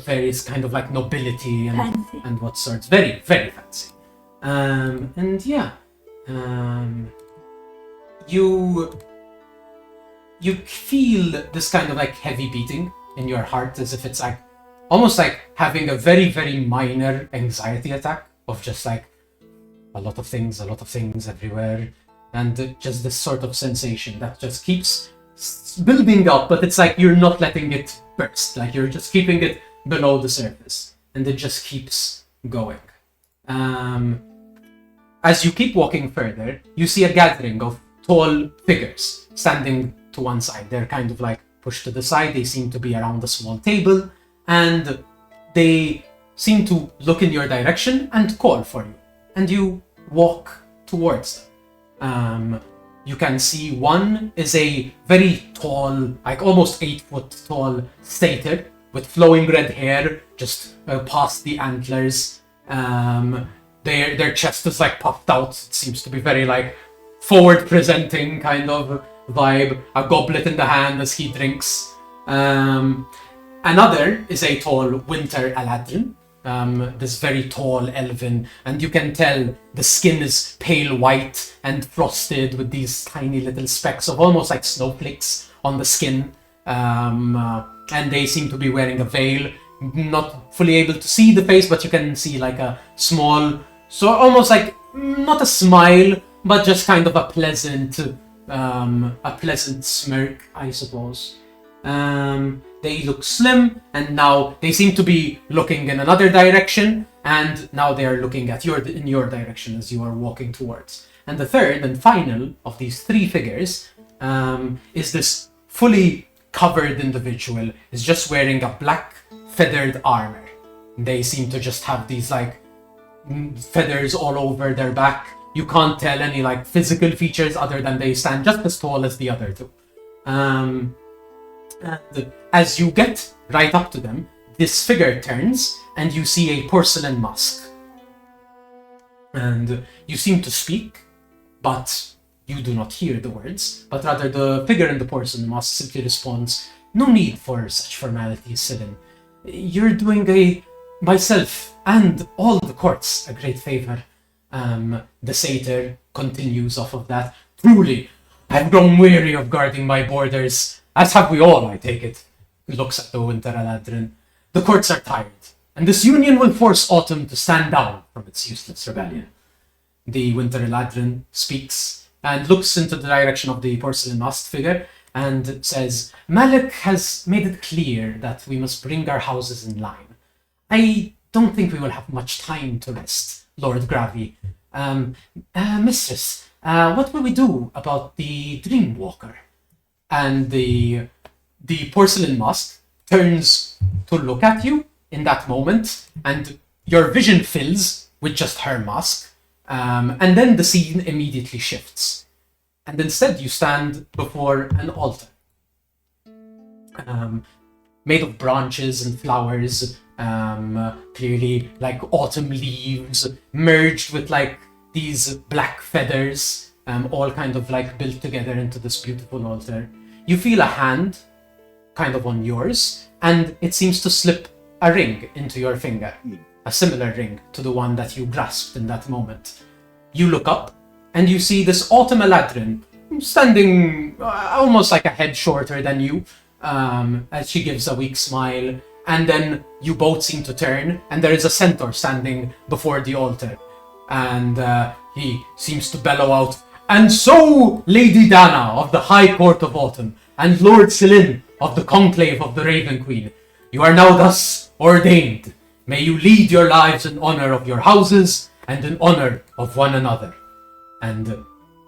Speaker 1: various kind of like nobility and what sorts. Very, very fancy. And yeah, you feel this kind of like heavy beating in your heart, as if it's like almost like having a very, very minor anxiety attack of just like a lot of things everywhere, and just this sort of sensation that just keeps building up, but it's like you're not letting it burst, like you're just keeping it below the surface, and it just keeps going. As you keep walking further, you see a gathering of tall figures standing to one side. They're kind of like pushed to the side. They seem to be around a small table, and they seem to look in your direction and call for you. And you walk towards them. You can see one is a very tall, like almost 8 foot tall satyr with flowing red hair just past the antlers. Their chest is like puffed out. It seems to be very like forward presenting kind of vibe. A goblet in the hand as he drinks. Another is a tall winter Aladrin. This very tall elven, and you can tell the skin is pale white and frosted with these tiny little specks of almost like snowflakes on the skin. And they seem to be wearing a veil, not fully able to see the face, but you can see like a small, so almost like not a smile, but just kind of a pleasant smirk, I suppose. They look slim, and now they seem to be looking in another direction, and now they are looking at in your direction as you are walking towards. And the third and final of these 3 figures is this fully covered individual is just wearing a black feathered armor. They seem to just have these like feathers all over their back. You can't tell any like physical features other than they stand just as tall as the other two. And as you get right up to them, this figure turns and you see a porcelain mask. And you seem to speak, but you do not hear the words, but rather the figure in the porcelain mask simply responds, "No need for such formalities, Silin. You're doing myself and all the courts a great favor." The satyr continues off of that. "Truly, I've grown weary of guarding my borders, as have we all, I take it." He looks at the Winter Eladrin. "The courts are tired, and this union will force Autumn to stand down from its useless rebellion." The Winter Eladrin speaks and looks into the direction of the porcelain masked figure and says, "Malik has made it clear that we must bring our houses in line. I don't think we will have much time to rest, Lord Gravy. Mistress, what will we do about the Dreamwalker?" And the porcelain mask turns to look at you in that moment, and your vision fills with just her mask, and then the scene immediately shifts. And instead you stand before an altar, made of branches and flowers, clearly like autumn leaves, merged with like these black feathers, all kind of like built together into this beautiful altar. You feel a hand kind of on yours, and it seems to slip a ring into your finger, a similar ring to the one that you grasped in that moment. You look up, and you see this Autumn Eladrin standing almost like a head shorter than you, as she gives a weak smile, and then you both seem to turn, and there is a centaur standing before the altar, and he seems to bellow out, "And so, Lady Dana of the High Court of Autumn, and Lord Silin of the Conclave of the Raven Queen, you are now thus ordained. May you lead your lives in honor of your houses and in honor of one another." And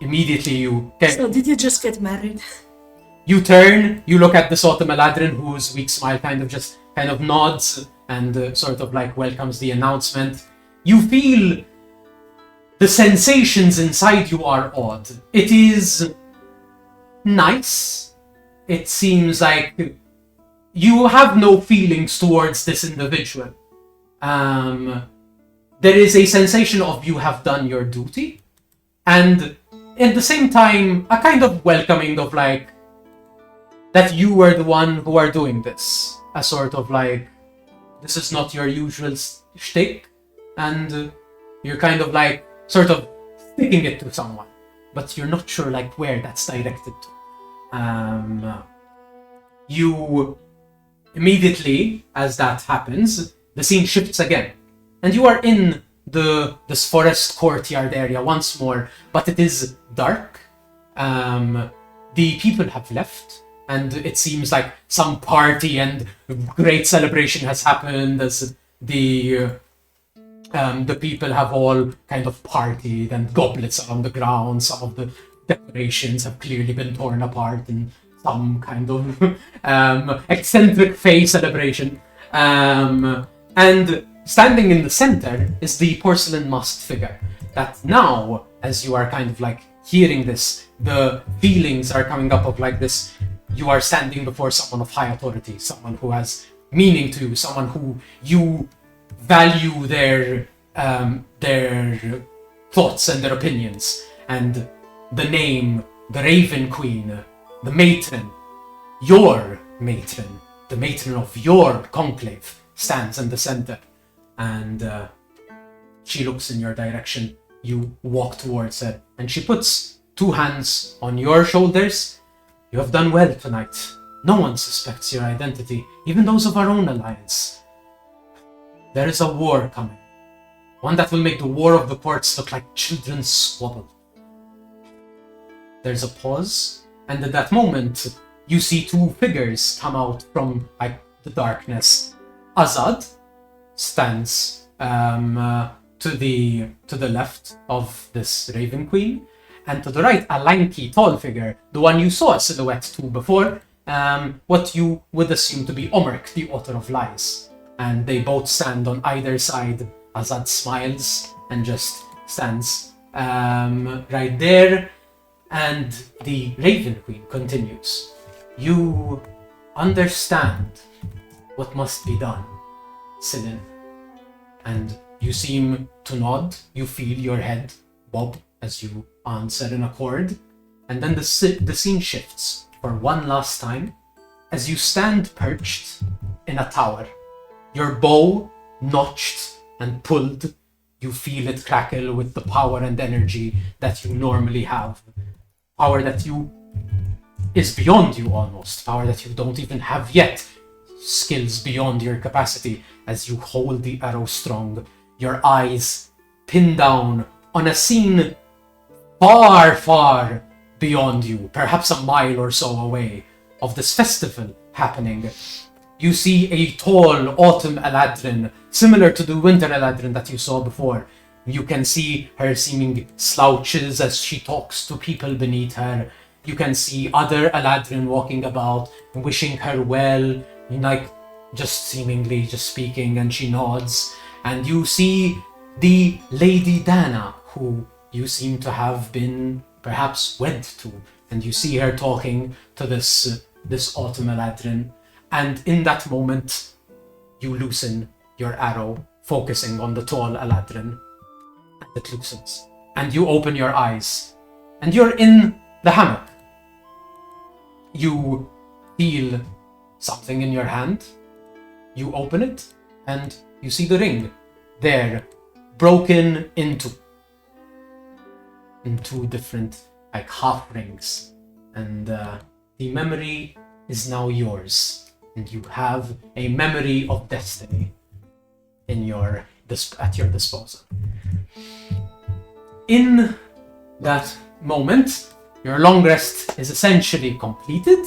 Speaker 1: immediately you get...
Speaker 4: So did you just get married?
Speaker 1: You turn, you look at this Autumn Eladrin, whose weak smile kind of nods and sort of like welcomes the announcement. You feel the sensations inside you are odd. It is nice. It seems like you have no feelings towards this individual. There is a sensation of you have done your duty, and at the same time, a kind of welcoming of like, that you were the one who are doing this. A sort of like, this is not your usual shtick, and you're kind of like, sort of sticking it to someone, but you're not sure like where that's directed to. You immediately, as that happens, the scene shifts again, and you are in this forest courtyard area once more, but it is dark. The people have left, and it seems like some party and great celebration has happened as the people have all kind of partied, and goblets are on the ground. Some of the decorations have clearly been torn apart in some kind of eccentric fey celebration. And standing in the center is the porcelain masked figure. That now, as you are kind of like hearing this, the feelings are coming up of like this. You are standing before someone of high authority, someone who has meaning to you, someone who you value their thoughts and their opinions. And the name, the Raven Queen, the matron, your matron, the matron of your conclave, stands in the center. And she looks in your direction. You walk towards her, and she puts two hands on your shoulders. "You have done well tonight. No one suspects your identity, even those of our own alliance. There is a war coming. One that will make the war of the courts look like children's squabble." There's a pause, and at that moment, you see two figures come out from like the darkness. Azad stands to the left of this Raven Queen, and to the right, a lanky, tall figure, the one you saw a silhouette to before, what you would assume to be Omric, the author of lies. And they both stand on either side. Azad smiles and just stands right there. And the Raven Queen continues. You understand what must be done, Cilin. And you seem to nod. You feel your head bob as you answer in accord. And then the scene shifts for one last time as you stand perched in a tower. Your bow notched and pulled. You feel it crackle with the power and energy that you normally have. Power that is beyond you almost. Power that you don't even have yet. Skills beyond your capacity as you hold the arrow strong. Your eyes pinned down on a scene far, far beyond you, perhaps a mile or so away, of this festival happening. You see a tall autumn Eladrin, similar to the winter Eladrin that you saw before. You can see her seeming slouches as she talks to people beneath her. You can see other Eladrin walking about, wishing her well, like just seemingly just speaking, and she nods. And you see the Lady Dana, who you seem to have been perhaps wed to, and you see her talking to this autumn Eladrin. And in that moment, you loosen your arrow, focusing on the tall Eladrin, and it loosens. And you open your eyes, and you're in the hammock. You feel something in your hand. You open it, and you see the ring there, broken into two different like half rings, and the memory is now yours, and you have a memory of destiny at your disposal. In that moment, your long rest is essentially completed,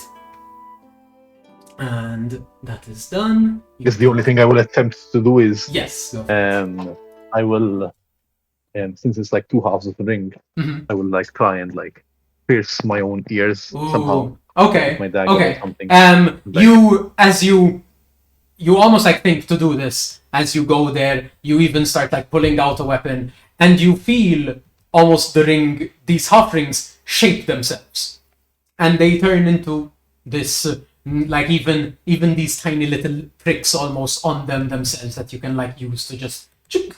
Speaker 1: and that is done.
Speaker 3: Yes, the only thing I will attempt to do is
Speaker 1: Yes. Go for it.
Speaker 3: I will, since it's like two halves of the ring,
Speaker 1: Mhm.
Speaker 3: I will like try and like pierce my own ears somehow.
Speaker 1: Ooh, okay.
Speaker 3: With my dagger or
Speaker 1: Okay.
Speaker 3: something.
Speaker 1: You almost like think to do this as you go there. You even start like pulling out a weapon, and you feel almost the ring, these half rings shape themselves, and they turn into this like even these tiny little pricks almost on them themselves that you can like use to just chook,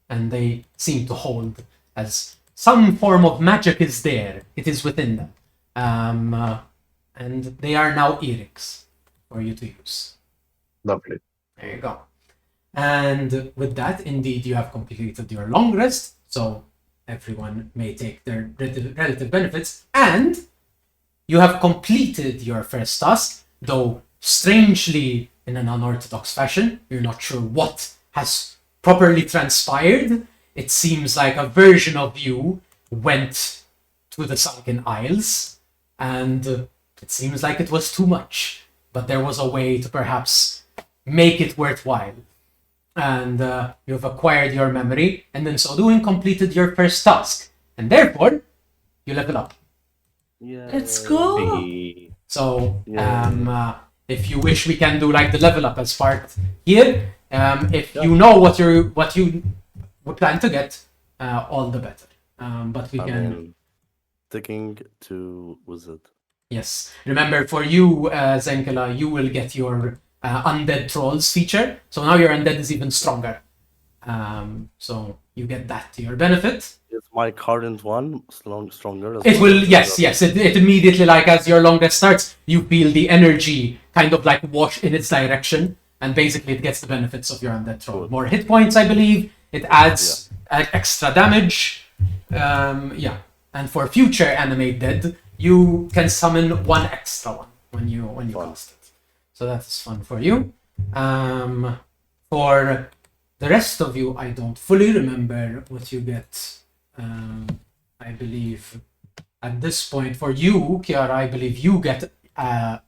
Speaker 1: and they seem to hold as some form of magic is there. It is within them, and they are now earrings for you to use.
Speaker 3: Lovely.
Speaker 1: There you go. And with that, indeed, you have completed your long rest, so everyone may take their relative benefits, and you have completed your first task, though strangely in an unorthodox fashion. You're not sure what has properly transpired. It seems like a version of you went to the Sunken Isles, and it seems like it was too much, but there was a way to perhaps make it worthwhile. And you have acquired your memory, and in so doing completed your first task, and therefore you level up.
Speaker 2: Yeah.
Speaker 4: Let's go.
Speaker 1: So
Speaker 2: Yeah.
Speaker 1: if you wish, we can do like the level up as part here. If you know what you would plan to get, all the better. But we
Speaker 2: I
Speaker 1: can.
Speaker 2: mean, sticking to wizard.
Speaker 1: Yes. Remember, for you, Zenkela, you will get your undead trolls feature. So now your undead is even stronger. So you get that to your benefit.
Speaker 2: Is my current one stronger? As
Speaker 1: It
Speaker 2: well?
Speaker 1: will, yes. It immediately, like as your long rest starts, you feel the energy kind of like wash in its direction, and basically it gets the benefits of your undead troll.
Speaker 2: Cool.
Speaker 1: More hit points, I believe. It adds extra damage. Yeah. And for future animate dead, you can summon one extra one when you
Speaker 2: Fun.
Speaker 1: cast it. So that is fun for you. For the rest of you, I don't fully remember what you get. I believe at this point, for you, Kiara, I believe you get a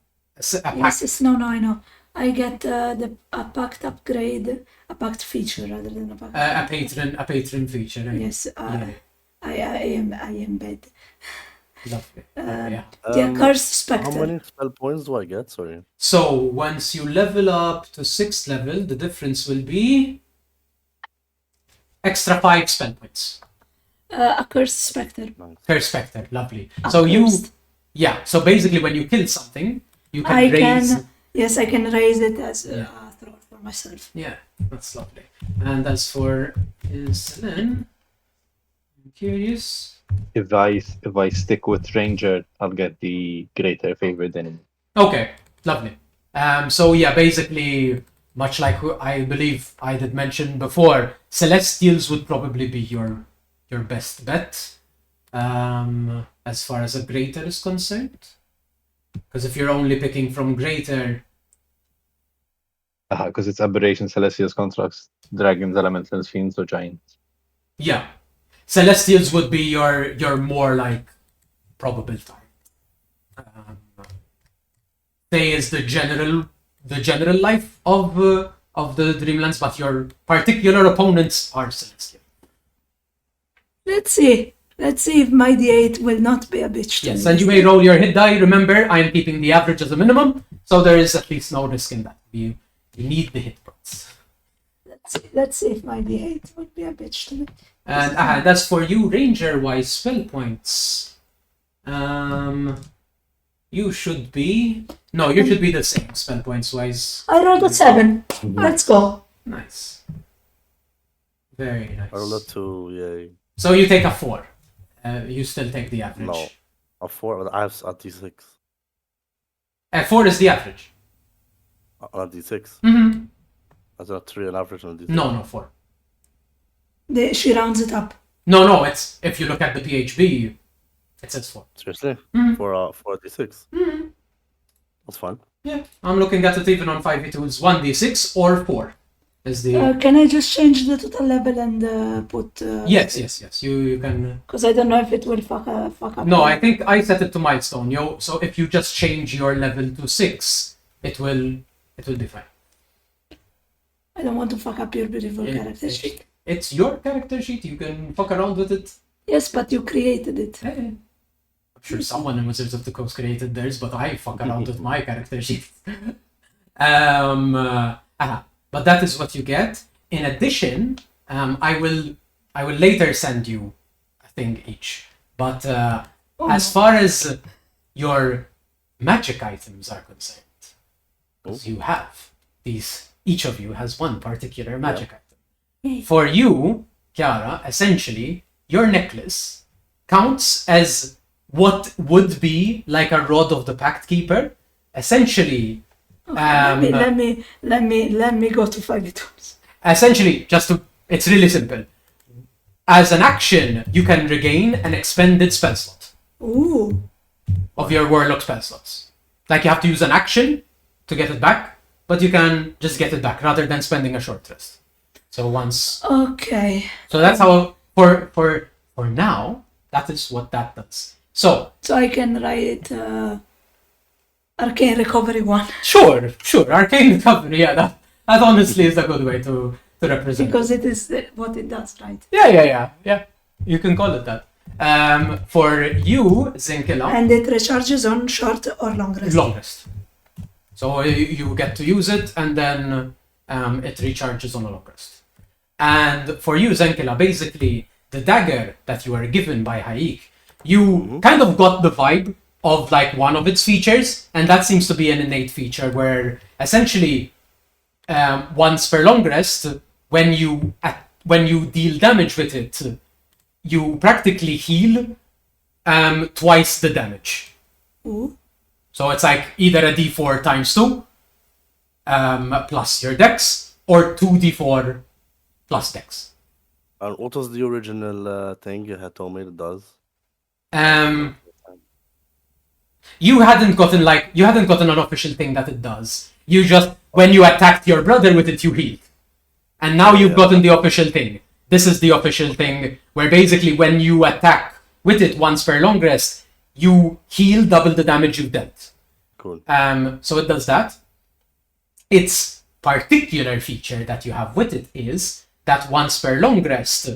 Speaker 1: pack.
Speaker 4: Yes, no, I know. I get a packed upgrade, a packed feature rather than a packed.
Speaker 1: A patron feature. Right?
Speaker 4: Yes,
Speaker 1: Yeah.
Speaker 4: I am bad.
Speaker 1: Lovely. Yeah.
Speaker 4: The accursed
Speaker 2: How
Speaker 4: spectre.
Speaker 2: many spell points do I get? Sorry.
Speaker 1: So once you level up to 6th level, the difference will be extra 5 spell points
Speaker 4: Accursed spectre.
Speaker 1: per spectre. Lovely. So you,
Speaker 4: Accursed.
Speaker 1: yeah. So basically, when you kill something, you can
Speaker 4: I
Speaker 1: raise.
Speaker 4: can. Yes, I can raise it as a
Speaker 1: Yeah.
Speaker 4: throw for myself.
Speaker 1: Yeah, that's lovely. And as for Selene, I'm curious.
Speaker 3: If I stick with ranger, I'll get the greater favored enemy.
Speaker 1: Okay, lovely. So yeah, basically, much like I believe I did mention before, Celestials would probably be your best bet. As far as a greater is concerned, because if you're only picking from greater,
Speaker 3: Because it's aberration, celestials, constructs, dragons, elementals, fiends, or giants.
Speaker 1: yeah, Celestials would be your more like probable target. Fae is the general life of the Dreamlands, but your particular opponents are Celestial.
Speaker 4: Let's see. Let's see if my D8 will not be a bitch to
Speaker 1: Yes,
Speaker 4: me.
Speaker 1: and you may roll your hit die. Remember, I am keeping the average as a minimum, so there is at least no risk in that. You need the hit points.
Speaker 4: Let's see if my D8 will be a bitch to me.
Speaker 1: And that's for you, ranger-wise spell points. You should be the same spell points-wise.
Speaker 4: I rolled a 7. Let's go.
Speaker 1: Nice. Very nice.
Speaker 2: I rolled a 2, yay.
Speaker 1: So you take a 4. You still take the average.
Speaker 2: No. A 4, but I have a D6.
Speaker 1: 4 is the average.
Speaker 2: On a D6.
Speaker 1: Mm-hmm.
Speaker 2: That's a 3 on average on a D6.
Speaker 1: No, 4.
Speaker 4: She rounds it up.
Speaker 1: No, it's, if you look at the PHB, it says 4.
Speaker 2: Seriously?
Speaker 1: Mhm.
Speaker 2: For a D6?
Speaker 1: Mm-hmm.
Speaker 2: That's fine.
Speaker 1: Yeah, I'm looking at it even on 5e2s, 1d6 or 4 is the...
Speaker 4: Can I just change the total level and put...
Speaker 1: yes, you can...
Speaker 4: Because I don't know if it will fuck up.
Speaker 1: No, I think I set it to milestone, so if you just change your level to 6, it will be fine.
Speaker 4: I don't want to fuck up your beautiful character sheet.
Speaker 1: It's your character sheet, you can fuck around with it.
Speaker 4: Yes, but you created it.
Speaker 1: Hey. I'm sure someone in Wizards of the Coast created theirs, but I fuck around with my character sheet. But that is what you get. In addition, I will later send you a thing each. But as far as your magic items are concerned, because you have these, each of you has one particular magic item. For you, Chiara, essentially, your necklace counts as what would be like a Rod of the Pact Keeper. Essentially,
Speaker 4: Let me go to 5e2s.
Speaker 1: essentially, it's really simple. As an action, you can regain an expended spell slot
Speaker 4: Ooh.
Speaker 1: of your Warlock spell slots. Like you have to use an action to get it back, but you can just get it back rather than spending a short rest. So once,
Speaker 4: Okay.
Speaker 1: so that's how for now, that is what that does. So
Speaker 4: I can write Arcane Recovery 1.
Speaker 1: sure, arcane recovery. Yeah, that honestly is a good way to represent.
Speaker 4: Because it is what it does, right?
Speaker 1: Yeah. You can call it that. For you, Zinkila,
Speaker 4: And it recharges on short or long rest.
Speaker 1: longest. So you get to use it, and then it recharges on a long rest. And for you, Zenkila, basically the dagger that you were given by Haik, you kind of got the vibe of like one of its features, and that seems to be an innate feature where essentially once per long rest, when you deal damage with it, you practically heal twice the damage.
Speaker 4: Ooh.
Speaker 1: So it's like either a d4 times 2 plus your dex, or 2d4 plus dex.
Speaker 2: And what was the original thing you had told me it does?
Speaker 1: You hadn't gotten an official thing that it does. You just, when you attacked your brother with it, you healed. And now you've gotten the official thing. This is the official thing where basically when you attack with it once per long rest, you heal double the damage you've dealt.
Speaker 2: Cool.
Speaker 1: So it does that. Its particular feature that you have with it is that once per long rest,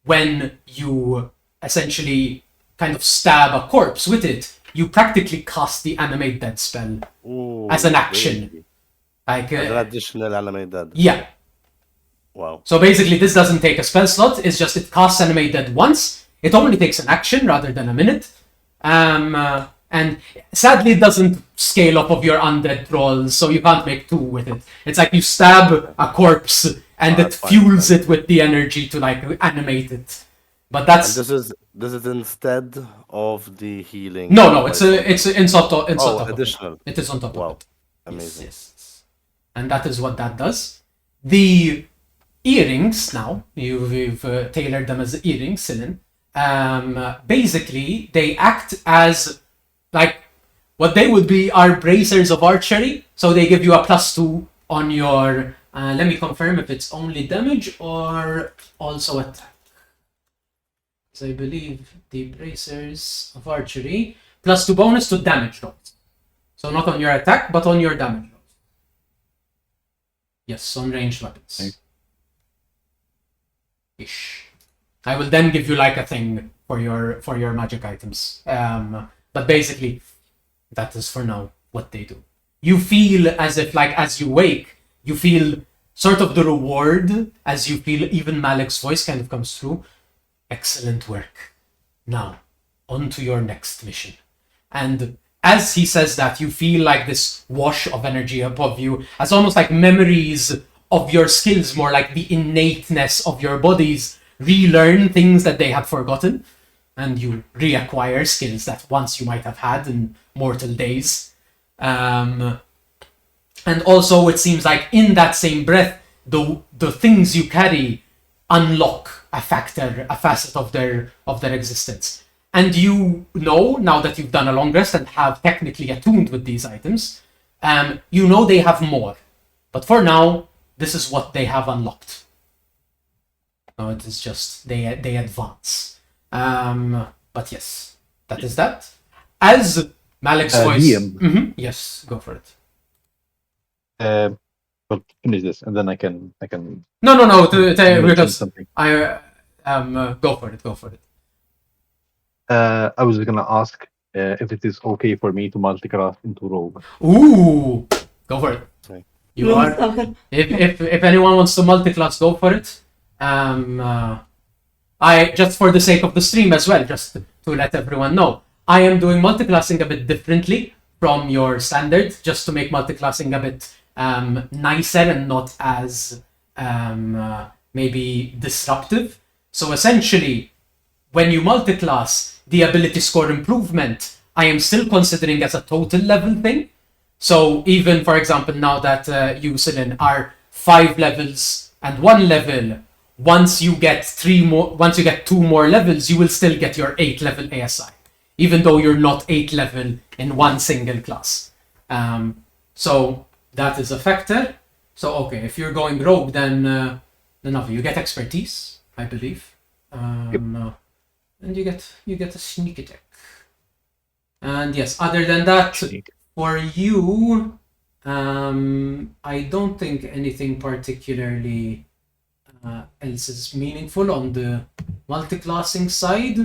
Speaker 1: when you essentially kind of stab a corpse with it, you practically cast the animate dead spell
Speaker 2: Ooh,
Speaker 1: as an action.
Speaker 2: really?
Speaker 1: Like,
Speaker 2: As an additional animate dead.
Speaker 1: yeah.
Speaker 2: Wow.
Speaker 1: So basically, this doesn't take a spell slot. It's just it casts animate dead once. It only takes an action rather than a minute. And sadly, it doesn't scale up of your undead rolls, so you can't make 2 with it. It's like you stab a corpse and it
Speaker 2: that's fine,
Speaker 1: fuels it with the energy to like animate it. But that's
Speaker 2: And this is instead of the healing.
Speaker 1: no, it's on top of
Speaker 2: additional.
Speaker 1: it. It is on top
Speaker 2: Wow.
Speaker 1: of it.
Speaker 2: Amazing.
Speaker 1: Yes. And that is what that does. The earrings now, you've tailored them as earrings, Cylin. Basically, they act as like what they would be are bracers of archery. So they give you a +2 on your. Let me confirm if it's only damage or also attack. Because I believe the bracers of archery +2 bonus to damage rolls. So not on your attack, but on your damage rolls. Yes, on ranged weapons.
Speaker 3: Okay.
Speaker 1: Ish. I will then give you like a thing for your magic items. But basically, that is for now what they do. You feel as if like as you wake, you feel sort of the reward as you feel even Malik's voice kind of comes through. Excellent work. Now, on to your next mission. And as he says that, you feel like this wash of energy above you, as almost like memories of your skills, more like the innateness of your bodies relearn things that they had forgotten, and you reacquire skills that once you might have had in mortal days. And also, it seems like in that same breath, the things you carry unlock a facet of their existence. And you know, now that you've done a long rest and have technically attuned with these items, you know they have more. But for now, this is what they have unlocked. No, it is just they advance. But yes, that is that. As Malik's voice.
Speaker 3: Liam.
Speaker 1: Yes, go for it.
Speaker 3: Well, finish this, and then I can.
Speaker 1: No.
Speaker 3: mention
Speaker 1: Because
Speaker 3: something.
Speaker 1: go for it.
Speaker 3: I was gonna ask if it is okay for me to multiclass into rogue.
Speaker 1: Ooh, go for it.
Speaker 2: Sorry.
Speaker 1: You are.
Speaker 4: Okay.
Speaker 1: If anyone wants to multi-class, go for it. I just for the sake of the stream as well, just to let everyone know, I am doing multi-classing a bit differently from your standard, just to make multi-classing a bit nicer and not as maybe disruptive. So essentially, when you multi-class, the ability score improvement, I am still considering as a total level thing. So even, for example, now that you, Cylin, are 5 levels and 1 level, once you get 2 more levels, you will still get your 8 level ASI, even though you're not 8 level in one single class. So that is a factor. So okay, if you're going rogue, then you get expertise, I believe, and you get a sneak attack. And yes, other than that, for you, I don't think anything particularly else is meaningful on the multi-classing side.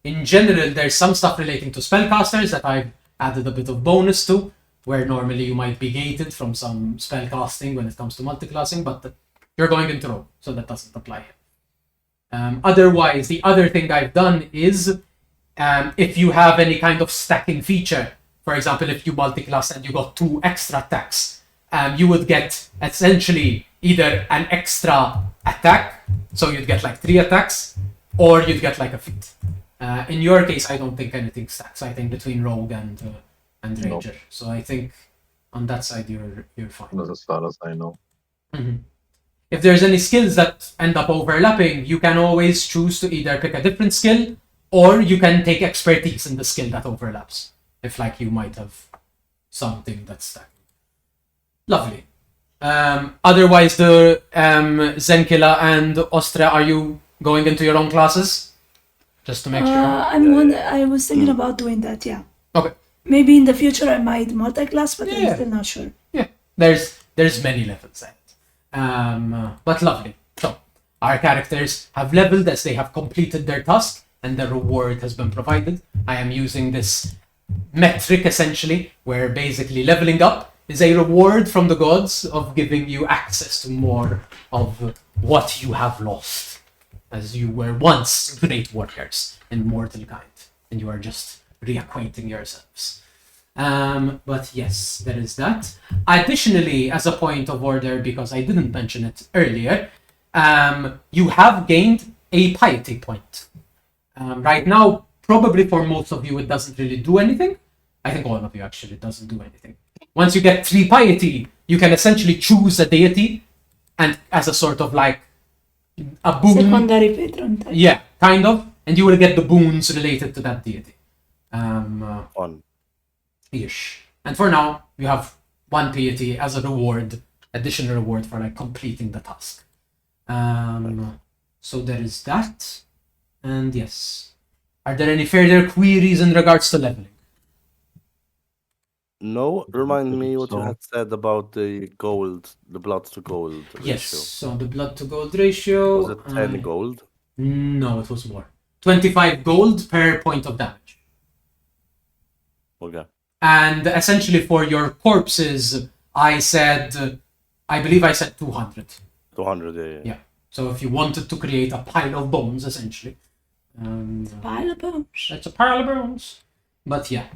Speaker 1: In general, there's some stuff relating to spellcasters that I've added a bit of bonus to, where normally you might be gated from some spellcasting when it comes to multi-classing, but you're going into rogue, so that doesn't apply. Otherwise, the other thing I've done is if you have any kind of stacking feature, for example, if you multi-class and you got 2 extra attacks, you would get essentially either an extra attack, so you'd get like 3 attacks, or you'd get like a feat. In your case, I don't think anything stacks. I think between rogue and ranger.
Speaker 3: No.
Speaker 1: So I think on that side you're fine.
Speaker 3: Not as far as I know.
Speaker 1: Mm-hmm. If there's any skills that end up overlapping, you can always choose to either pick a different skill, or you can take expertise in the skill that overlaps. If like you might have something that's stacked. Lovely. Otherwise, the Zenkila and Ostra, are you going into your own classes? Just to make sure.
Speaker 4: I was thinking about doing that, yeah.
Speaker 1: Okay.
Speaker 4: Maybe in the future I might multi-class, but
Speaker 1: Yeah.
Speaker 4: I'm still not sure.
Speaker 1: Yeah. There's many levels at it. But lovely. So our characters have leveled as they have completed their task. and the reward has been provided. I am using this metric essentially, where basically leveling up is a reward from the gods of giving you access to more of what you have lost, as you were once great warriors in mortal kind, and you are just reacquainting yourselves. But yes, there is that. Additionally, as a point of order, because I didn't mention it earlier, you have gained a piety point. Right now, probably for most of you, it doesn't really do anything. I think all of you actually, it doesn't do anything. Once you get 3 piety, you can essentially choose a deity, and as a sort of like a boon.
Speaker 4: Secondary patron type.
Speaker 1: Yeah, kind of. And you will get the boons related to that deity.
Speaker 2: On.
Speaker 1: Ish. And for now, you have 1 piety as a reward, additional reward for like completing the task. So there is that. And yes. Are there any further queries in regards to leveling?
Speaker 2: No, remind me what you
Speaker 3: So-
Speaker 2: had said about the gold, the blood to gold
Speaker 1: Yes.
Speaker 2: ratio.
Speaker 1: So the blood to gold ratio.
Speaker 2: Was it 10 gold?
Speaker 1: No, it was more. 25 gold per point of damage.
Speaker 2: Okay.
Speaker 1: And essentially for your corpses, I believe I said 200.
Speaker 2: 200, yeah.
Speaker 1: Yeah. So if you wanted to create a pile of bones, essentially.
Speaker 4: Pile of bones.
Speaker 1: It's a pile of bones. But yeah.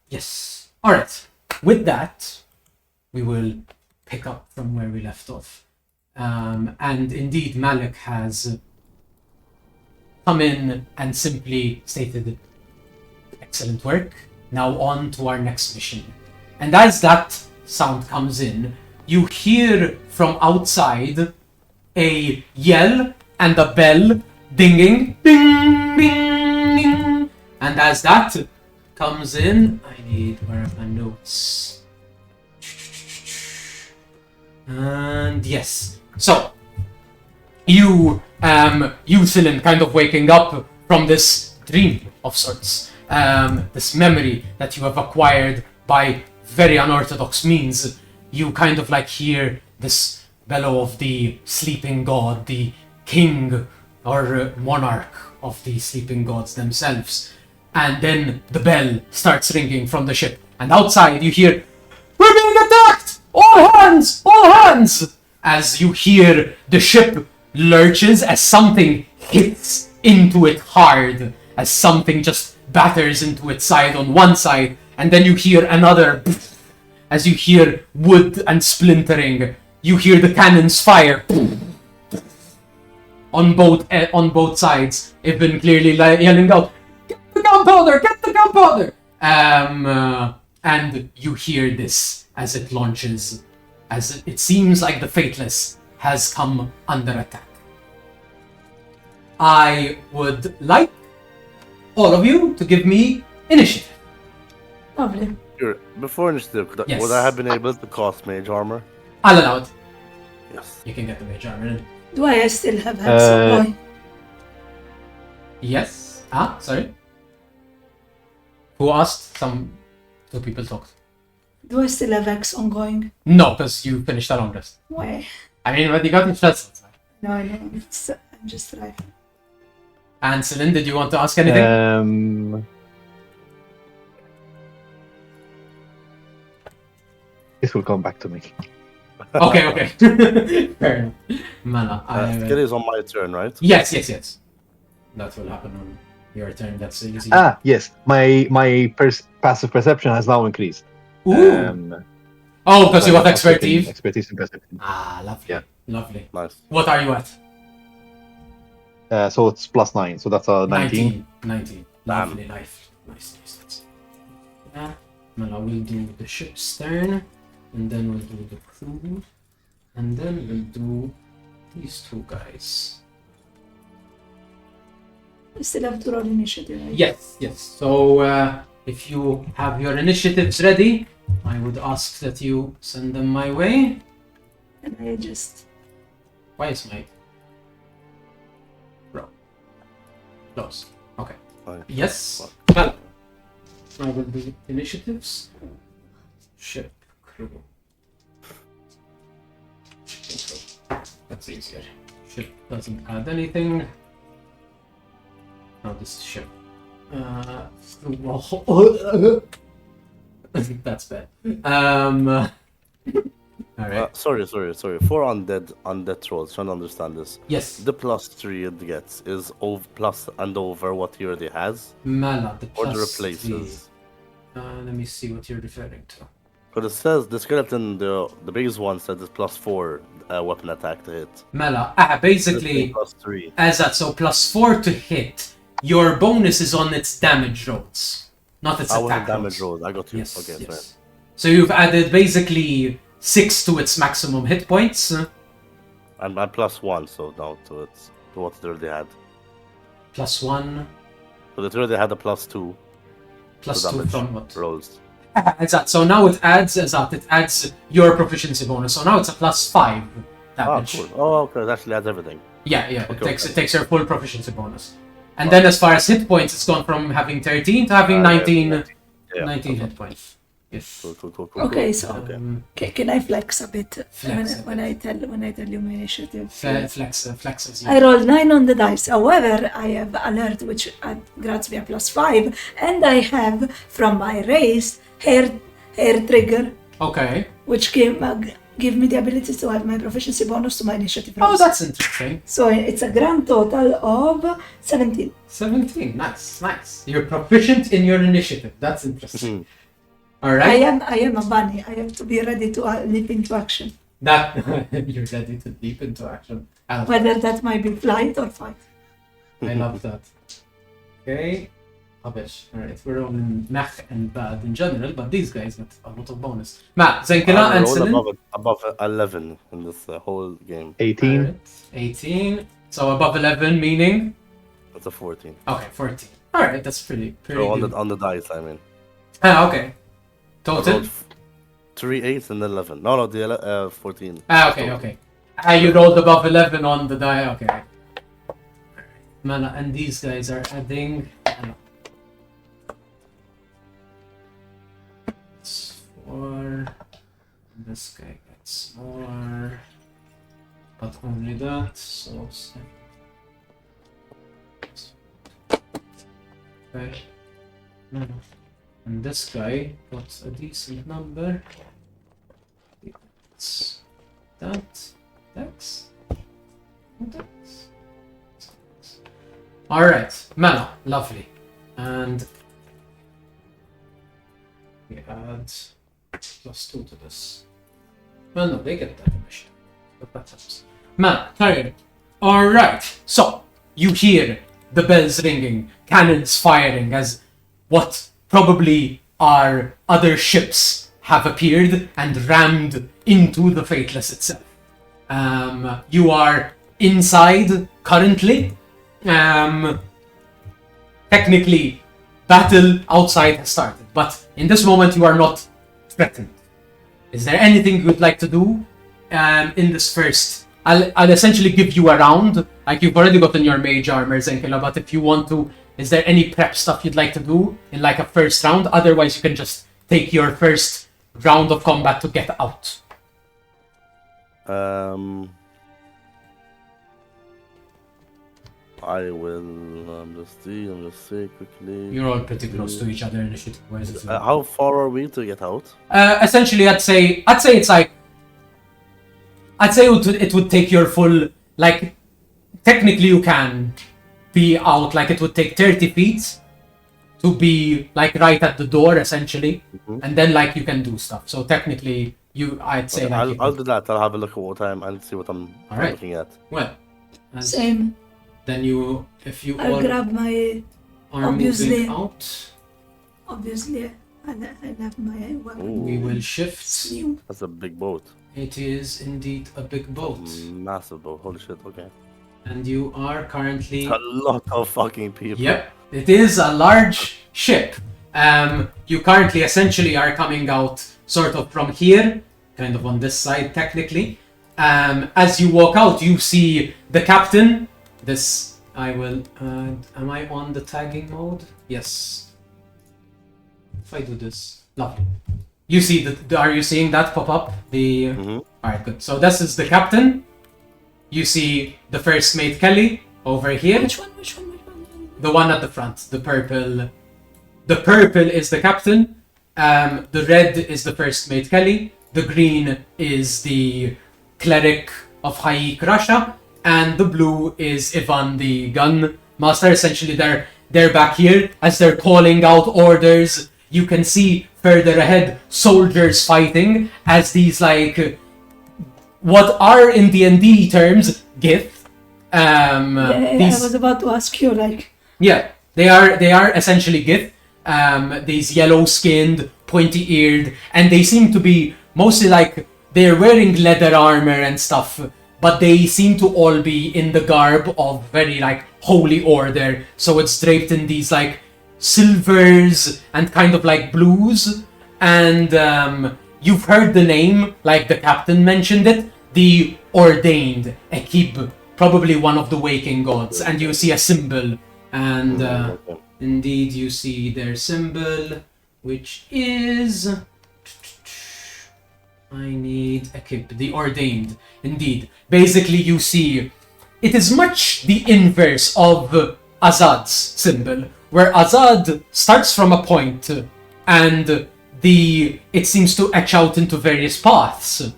Speaker 1: Yes. Alright. With that, we will pick up from where we left off. And indeed, Malik has come in and simply stated, excellent work. Now on to our next mission. And as that sound comes in, you hear from outside a yell and a bell dinging. Ding, ding, ding. And as that comes in, I need, where are my notes? And yes. So, you, Celine, kind of waking up from this dream of sorts. This memory that you have acquired by very unorthodox means, you kind of like hear this bellow of the sleeping god, the king or monarch of the sleeping gods themselves. And then the bell starts ringing from the ship. And outside you hear, "We're being attacked! All hands! All hands!" As you hear the ship lurches as something hits into it hard, as something just batters into its side on one side, and then you hear another as you hear wood and splintering. You hear the cannons fire on both sides. Ibn clearly yelling out, "Get the gunpowder! Get the gunpowder!" And you hear this as it launches, as it seems like the Fateless has come under attack. I would like all of you to give me initiative.
Speaker 4: Lovely.
Speaker 2: Sure. Before initiative,
Speaker 1: Yes.
Speaker 2: would I have been able to cast mage armor?
Speaker 1: I'll allow it.
Speaker 2: Yes.
Speaker 1: You can get the mage armor in.
Speaker 4: Do I still have hex supply?
Speaker 1: Yes. Sorry. Who asked? Two people talked.
Speaker 4: Do I still have hex ongoing?
Speaker 1: No, because you finished a long rest.
Speaker 4: Why?
Speaker 1: I mean, but you got it first. That's fine.
Speaker 4: No, I know. I'm just trying.
Speaker 1: And Celine, did you want to ask anything?
Speaker 3: This will come back to me.
Speaker 1: Okay. Fair enough. Mana,
Speaker 2: Skill is on my turn, right?
Speaker 1: Yes. That will happen on your turn. That's easy.
Speaker 3: Yes. My passive perception has now increased.
Speaker 1: Ooh. Because you got expertise.
Speaker 3: Expertise and perception.
Speaker 1: Lovely.
Speaker 3: Yeah.
Speaker 1: Lovely.
Speaker 2: Nice.
Speaker 1: What are you at?
Speaker 3: So it's +9. So that's a 19.
Speaker 1: 19. Lovely. Nice. Yeah. Mana, we'll do the ship's turn. And then we'll do the crew. And then we'll do these two guys.
Speaker 4: I still have to roll initiative, right?
Speaker 1: Yes. So if you have your initiatives ready, I would ask that you send them my way.
Speaker 4: And I just...
Speaker 1: Why is my... Bro. Close. Okay.
Speaker 2: Fine.
Speaker 1: Yes. Well, I will do initiatives. Ship crew. That's easier. Ship doesn't add anything. Oh, this ship. That's bad. Alright.
Speaker 2: Sorry. 4 undead trolls. Trying to understand this.
Speaker 1: Yes.
Speaker 2: The +3 it gets is plus and over what he already has,
Speaker 1: Mala, the
Speaker 2: or the
Speaker 1: plus
Speaker 2: replaces.
Speaker 1: 3. Let me see what you're referring to.
Speaker 2: Because it says the skeleton, the biggest one said it's +4 weapon attack to hit.
Speaker 1: Mala. Basically,
Speaker 2: +3.
Speaker 1: Azad, so +4 to hit. Your bonus is on its damage rolls, not its
Speaker 2: I was
Speaker 1: attack
Speaker 2: damage
Speaker 1: rolls.
Speaker 2: rolls. I got you.
Speaker 1: Yes,
Speaker 2: Okay,
Speaker 1: yes.
Speaker 2: sorry.
Speaker 1: So you've added basically 6 to its maximum hit points.
Speaker 2: And I'm +1, so now to what it already had.
Speaker 1: +1,
Speaker 2: So it already had a +2
Speaker 1: plus
Speaker 2: to
Speaker 1: 2
Speaker 2: damage
Speaker 1: from what?
Speaker 2: rolls.
Speaker 1: Azad. So now it adds your proficiency bonus. So now it's a +5
Speaker 2: Oh,
Speaker 1: damage.
Speaker 2: cool. Oh, okay. It actually adds everything.
Speaker 1: Yeah. It
Speaker 2: Okay,
Speaker 1: takes your full proficiency bonus. And then as far as hit points, it's gone from having 13 to having 19,
Speaker 2: Yeah.
Speaker 1: 19 hit points. Yes.
Speaker 2: Cool.
Speaker 4: Okay, so
Speaker 2: Okay.
Speaker 4: can I flex a bit
Speaker 1: Flex a
Speaker 4: when I tell you my initiative?
Speaker 1: Flex as you.
Speaker 4: I rolled 9 on the dice. However, I have alert which grants me a +5, and I have from my race hair trigger,
Speaker 1: Okay.
Speaker 4: which give me the ability to add my proficiency bonus to my initiative
Speaker 1: Oh,
Speaker 4: rolls.
Speaker 1: that's interesting.
Speaker 4: So it's a grand total of 17.
Speaker 1: 17. Nice. You're proficient in your initiative. That's interesting. All
Speaker 4: I
Speaker 1: right.
Speaker 4: am a bunny. I have to be ready to leap into action,
Speaker 1: That you're ready to leap into action. I love
Speaker 4: whether that might be flight or fight.
Speaker 1: I love that. Okay. Rubbish. Alright, we're rolling mech and bad in general, but these guys got a lot of bonus. Ma, Zenkila
Speaker 2: I
Speaker 1: and
Speaker 2: rolled
Speaker 1: Celine.
Speaker 2: above 11 in this whole game.
Speaker 3: 18.
Speaker 1: Alright, 18. So above 11 meaning?
Speaker 2: That's a 14.
Speaker 1: Okay, 14. Alright, that's pretty
Speaker 2: So
Speaker 1: good.
Speaker 2: on the dice, I mean.
Speaker 1: Okay.
Speaker 2: I
Speaker 1: Total?
Speaker 2: rolled 3 8s and 11. No, the 14.
Speaker 1: Okay. You rolled above 11 on the die. Okay. Mana, and these guys are adding. It's 4. This guy gets more. But only that, so. Okay. No. And this guy got a decent number. It's that. Dex? Dex? Alright, mana, lovely. And we add +2 to this. Well, no, they get that initiative. But that helps. Mana, tired. Alright, so you hear the bells ringing, cannons firing as what probably are other ships have appeared and rammed into the Fateless itself. You are inside currently. Technically, battle outside has started, but in this moment you are not threatened. Is there anything you would like to do in this first? I'll essentially give you a round. Like, you've already gotten your mage armor, Zenkila, but if you want to, is there any prep stuff you'd like to do in like a first round? Otherwise, you can just take your first round of combat to get out.
Speaker 2: I will just see quickly.
Speaker 1: You're all pretty close to each other initiative-wise.
Speaker 2: How far are we to get out?
Speaker 1: Essentially, I'd say it's like. I'd say it would take your full, like, technically you can be out, like it would take 30 feet to be like right at the door essentially, and then like you can do stuff. So technically I'd say like
Speaker 2: I'll do that. I'll have a look at what time and see what I'm
Speaker 1: Alright.
Speaker 2: looking at.
Speaker 1: well,
Speaker 4: Same.
Speaker 1: then if you
Speaker 4: I'll
Speaker 1: all
Speaker 4: grab my.
Speaker 1: are
Speaker 4: obviously.
Speaker 1: moving out,
Speaker 4: Obviously, I have my weapon.
Speaker 1: we will shift.
Speaker 4: Slew.
Speaker 2: That's a big boat.
Speaker 1: It is indeed a big boat,
Speaker 2: Massive boat. Holy shit. Okay.
Speaker 1: and you are currently.
Speaker 2: A lot of fucking people.
Speaker 1: Yep, it is a large ship. You currently essentially are coming out sort of from here, kind of on this side technically. As you walk out, you see the captain. I will. Am I on the tagging mode? Yes. If I do this, lovely. You see are you seeing that pop up? Alright, good. So this is the captain. You see the first mate Kelly over here.
Speaker 4: Which one?
Speaker 1: The one at the front, the purple. The purple is the captain. The red is the first mate Kelly. The green is the cleric of Hayek Rasha. And the blue is Ivan, the gun master. Essentially, they're back here as they're calling out orders. You can see further ahead soldiers fighting as these like what are in D&D terms Gith.
Speaker 4: I was about to ask you, like,
Speaker 1: Yeah, they are essentially Gith. These yellow-skinned, pointy-eared, and they seem to be mostly like they're wearing leather armor and stuff, but they seem to all be in the garb of very like holy order. So it's draped in these like silvers and kind of like blues. And you've heard the name, like the captain mentioned it, the ordained Ekib, probably one of the waking gods. And you see a symbol, and
Speaker 2: Okay.
Speaker 1: indeed you see their symbol, which is... I need Ekib, the ordained. Indeed. Basically you see, it is much the inverse of Azad's symbol, where Azad starts from a point and it seems to etch out into various paths.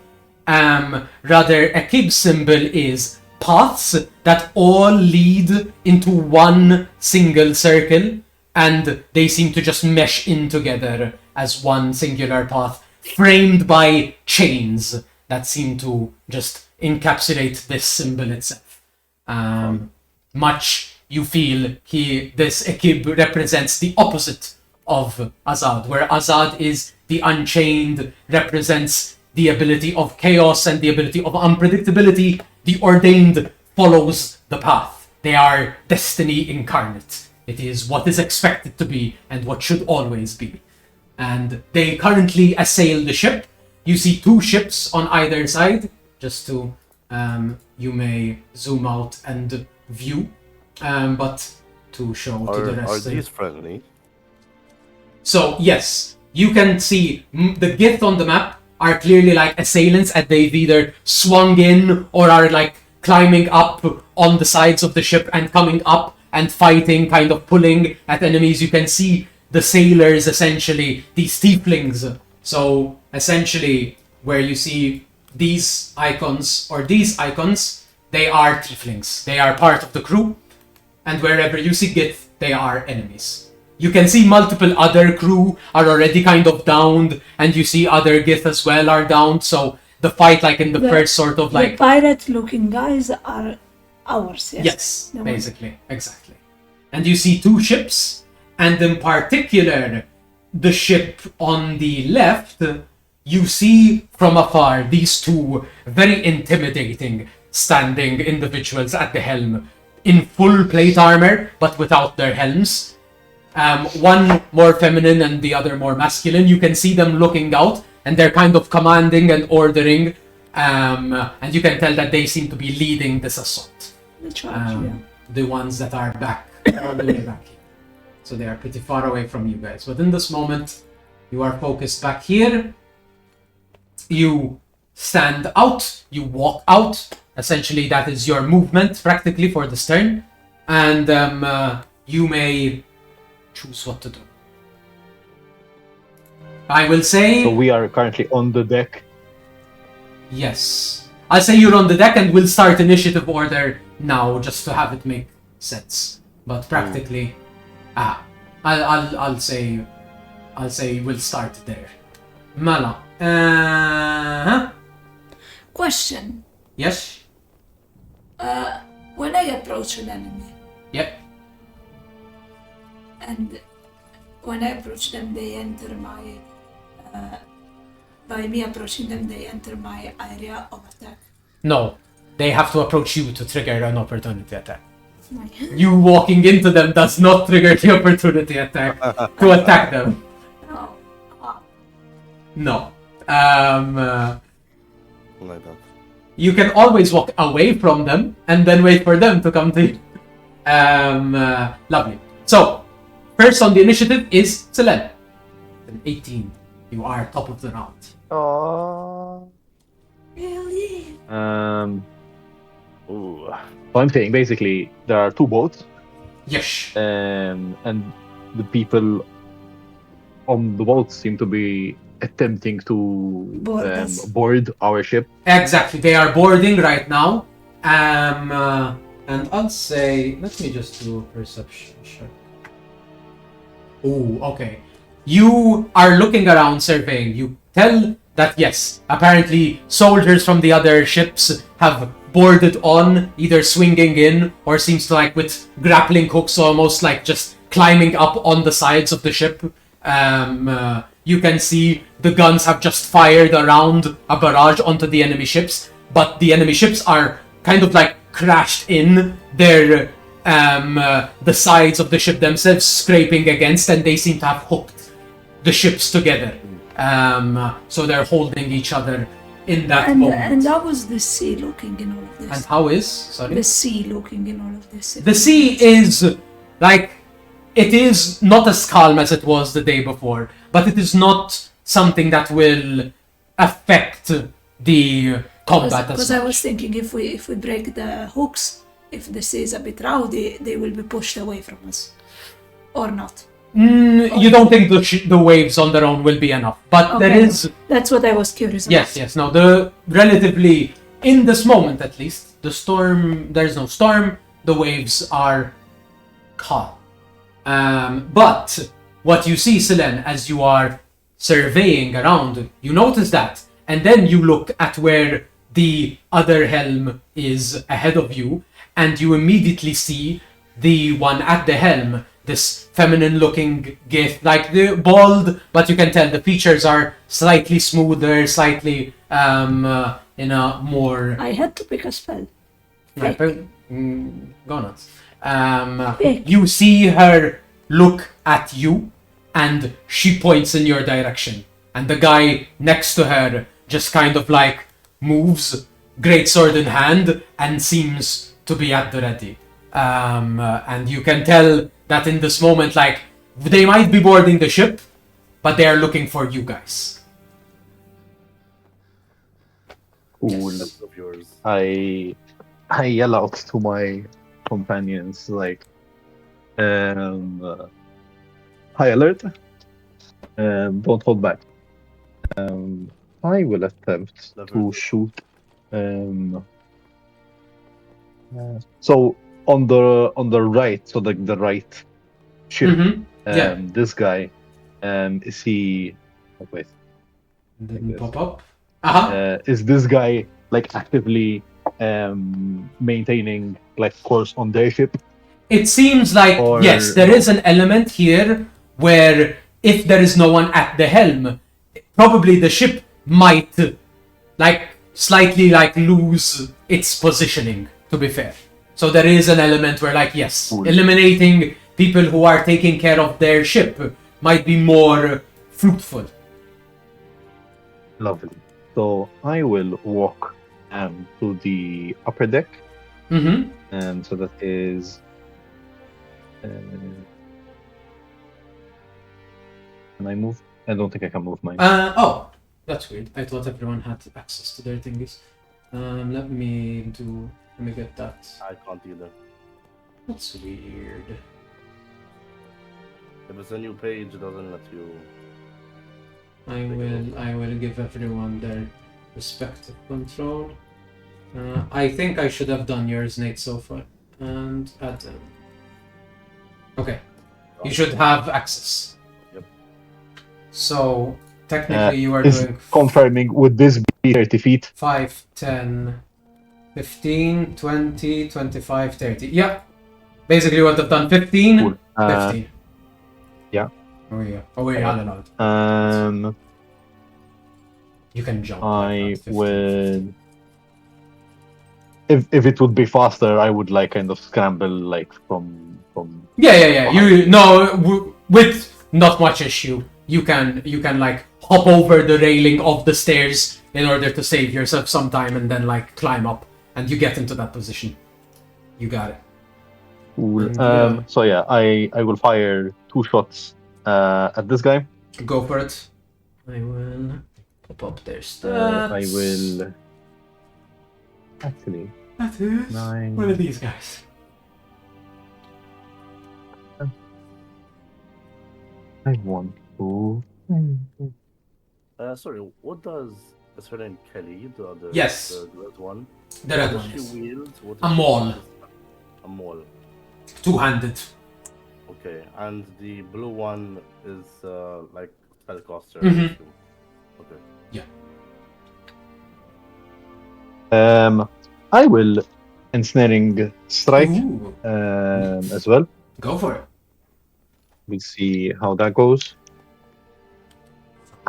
Speaker 1: Rather, Ekib's symbol is paths that all lead into one single circle, and they seem to just mesh in together as one singular path, framed by chains that seem to just encapsulate this symbol itself. Much you feel this Ekib represents the opposite of Azad, where Azad is the unchained, represents the ability of chaos and the ability of unpredictability. The ordained follows the path. They are destiny incarnate. It is what is expected to be and what should always be. And they currently assail the ship. You see 2 ships on either side, just to, you may zoom out and view, but to show to the rest.
Speaker 2: Are these friendly?
Speaker 1: So, yes, you can see the Gith on the map are clearly like assailants, and they've either swung in or are like climbing up on the sides of the ship and coming up and fighting, kind of pulling at enemies. You can see the sailors, essentially, these tieflings. So, essentially, where you see these icons, they are tieflings. They are part of the crew, and wherever you see Gith, they are enemies. You can see multiple other crew are already kind of downed, and you see other Gith as well are downed, so the fight, like in the first sort of like...
Speaker 4: The pirate-looking guys are ours, yes?
Speaker 1: Yes,
Speaker 4: The
Speaker 1: basically, exactly. And you see 2 ships, and in particular, the ship on the left, you see from afar these 2 very intimidating standing individuals at the helm, in full plate armor, but without their helms. One more feminine and the other more masculine. You can see them looking out, and they're kind of commanding and ordering, and you can tell that they seem to be leading this assault.
Speaker 4: The charge, yeah.
Speaker 1: The ones that are back, all the way back here. So they are pretty far away from you guys. But in this moment, you are focused back here. You stand out, you walk out. Essentially, that is your movement, practically, for this turn. And you may choose what to do. I will say...
Speaker 3: So we are currently on the deck.
Speaker 1: Yes. I'll say you're on the deck, and we'll start initiative order now, just to have it make sense. But practically... I'll say we'll start there. Mala.
Speaker 4: Question.
Speaker 1: Yes?
Speaker 4: When I approach an enemy,
Speaker 1: Yep.
Speaker 4: and when I approach them, they enter my... by me approaching them, they enter my area of attack.
Speaker 1: No. They have to approach you to trigger an opportunity attack.
Speaker 4: My...
Speaker 1: You walking into them does not trigger the opportunity attack to attack them.
Speaker 4: Oh.
Speaker 1: No.
Speaker 2: Like that.
Speaker 1: You can always walk away from them and then wait for them to come to you. Lovely. So, first on the initiative is Selene. An 18. You are top of the round.
Speaker 3: Oh.
Speaker 4: Really?
Speaker 3: So I'm saying basically there are 2 boats.
Speaker 1: Yes.
Speaker 3: and the people on the boat seem to be attempting to
Speaker 4: Board us.
Speaker 3: board our ship.
Speaker 1: Exactly. They are boarding right now. And I'll say, let me just do a perception check. Oh, okay. You are looking around, surveying. You tell that yes, apparently soldiers from the other ships have boarded on, either swinging in or seems to like with grappling hooks, almost like just climbing up on the sides of the ship. You can see the guns have just fired around a barrage onto the enemy ships, but the enemy ships are kind of like crashed in. They're the sides of the ship themselves scraping against, and they seem to have hooked the ships together. So they're holding each other in that moment.
Speaker 4: And how was the sea looking in all of this?
Speaker 1: And how is? Sorry?
Speaker 4: The sea looking in all of this?
Speaker 1: The sea is like, it is not as calm as it was the day before, but it is not something that will affect the combat as
Speaker 4: Because I
Speaker 1: much.
Speaker 4: was thinking if we break the hooks, if the sea is a bit rowdy, they will be pushed away from us, or not.
Speaker 1: You don't think the waves on their own will be enough, but there
Speaker 4: Okay.
Speaker 1: is.
Speaker 4: That's what I was curious about.
Speaker 1: Yes. No, the relatively, in this moment at least, the storm. There is no storm. The waves are calm. But what you see, Selene, as you are surveying around, you notice that, and then you look at where the other helm is ahead of you, and you immediately see the one at the helm, this feminine-looking gith, like the bald, but you can tell the features are slightly smoother, slightly in a more.
Speaker 4: I had to pick a spell.
Speaker 1: Go nuts.
Speaker 4: Pick.
Speaker 1: You see her look at you, and she points in your direction, and the guy next to her just kind of like moves, greatsword in hand, and seems to be at the ready. And you can tell that in this moment, like, they might be boarding the ship, but they are looking for you guys.
Speaker 3: Cool.
Speaker 1: Yes.
Speaker 2: Of yours.
Speaker 3: I yell out to my companions like, high alert, don't hold back. I will attempt to shoot. So on the right, so the right ship.
Speaker 1: Mm-hmm. Yeah.
Speaker 3: This guy, is he? Oh, wait,
Speaker 1: Didn't
Speaker 3: guess.
Speaker 1: pop up. Uh-huh.
Speaker 3: Is this guy like actively maintaining like course on their ship?
Speaker 1: It seems like,
Speaker 3: Or
Speaker 1: yes, there
Speaker 3: no?
Speaker 1: is an element here where if there is no one at the helm, probably the ship might like slightly like lose its positioning, to be fair. So there is an element where like, yes,
Speaker 3: Cool.
Speaker 1: eliminating people who are taking care of their ship might be more fruitful.
Speaker 3: Lovely. So I will walk to the upper deck,
Speaker 1: Mm-hmm.
Speaker 3: and so that is. Can I move? I don't think I can move mine.
Speaker 1: Oh, that's weird. I thought everyone had access to their thingies. Let me get that.
Speaker 2: I can't either.
Speaker 1: That's weird.
Speaker 2: If it's a new page, it doesn't let you.
Speaker 1: I will give everyone their respective control. I think I should have done yours, Nate, so far. And Adam. Okay. You should have access.
Speaker 2: Yep.
Speaker 1: So, technically you are
Speaker 3: Is
Speaker 1: doing
Speaker 3: confirming, would this be 30 feet?
Speaker 1: 5, 10, 15, 20, 25, 30. Yeah. Basically what I've done, 15,
Speaker 3: Cool.
Speaker 1: 15.
Speaker 3: yeah.
Speaker 1: Oh yeah, allowed. You can jump.
Speaker 3: I
Speaker 1: like that, 15.
Speaker 3: would. If it would be faster, I would like kind of scramble like from.
Speaker 1: Yeah. With not much issue, you can like hop over the railing of the stairs in order to save yourself some time, and then like climb up, and you get into that position. You got it.
Speaker 3: Cool.
Speaker 1: And, yeah.
Speaker 3: So yeah, I will fire 2 shots at this guy.
Speaker 1: Go for it. I will pop up their stats.
Speaker 3: I will. Actually,
Speaker 1: That is
Speaker 3: 9.
Speaker 1: one of these guys.
Speaker 3: I want to.
Speaker 2: Sorry, what does is her name Kelly, the other
Speaker 1: Yes.
Speaker 2: the red one?
Speaker 1: The red
Speaker 2: What
Speaker 1: one
Speaker 2: does
Speaker 1: is
Speaker 2: she wield? What
Speaker 1: a
Speaker 2: is she-
Speaker 1: maul,
Speaker 2: A maul.
Speaker 1: two-handed.
Speaker 2: Okay, and the blue one is like spellcaster.
Speaker 1: Mhm.
Speaker 2: I assume. Okay.
Speaker 3: I will ensnaring strike
Speaker 1: Ooh,
Speaker 3: as well.
Speaker 1: go for it.
Speaker 3: We'll see how that goes.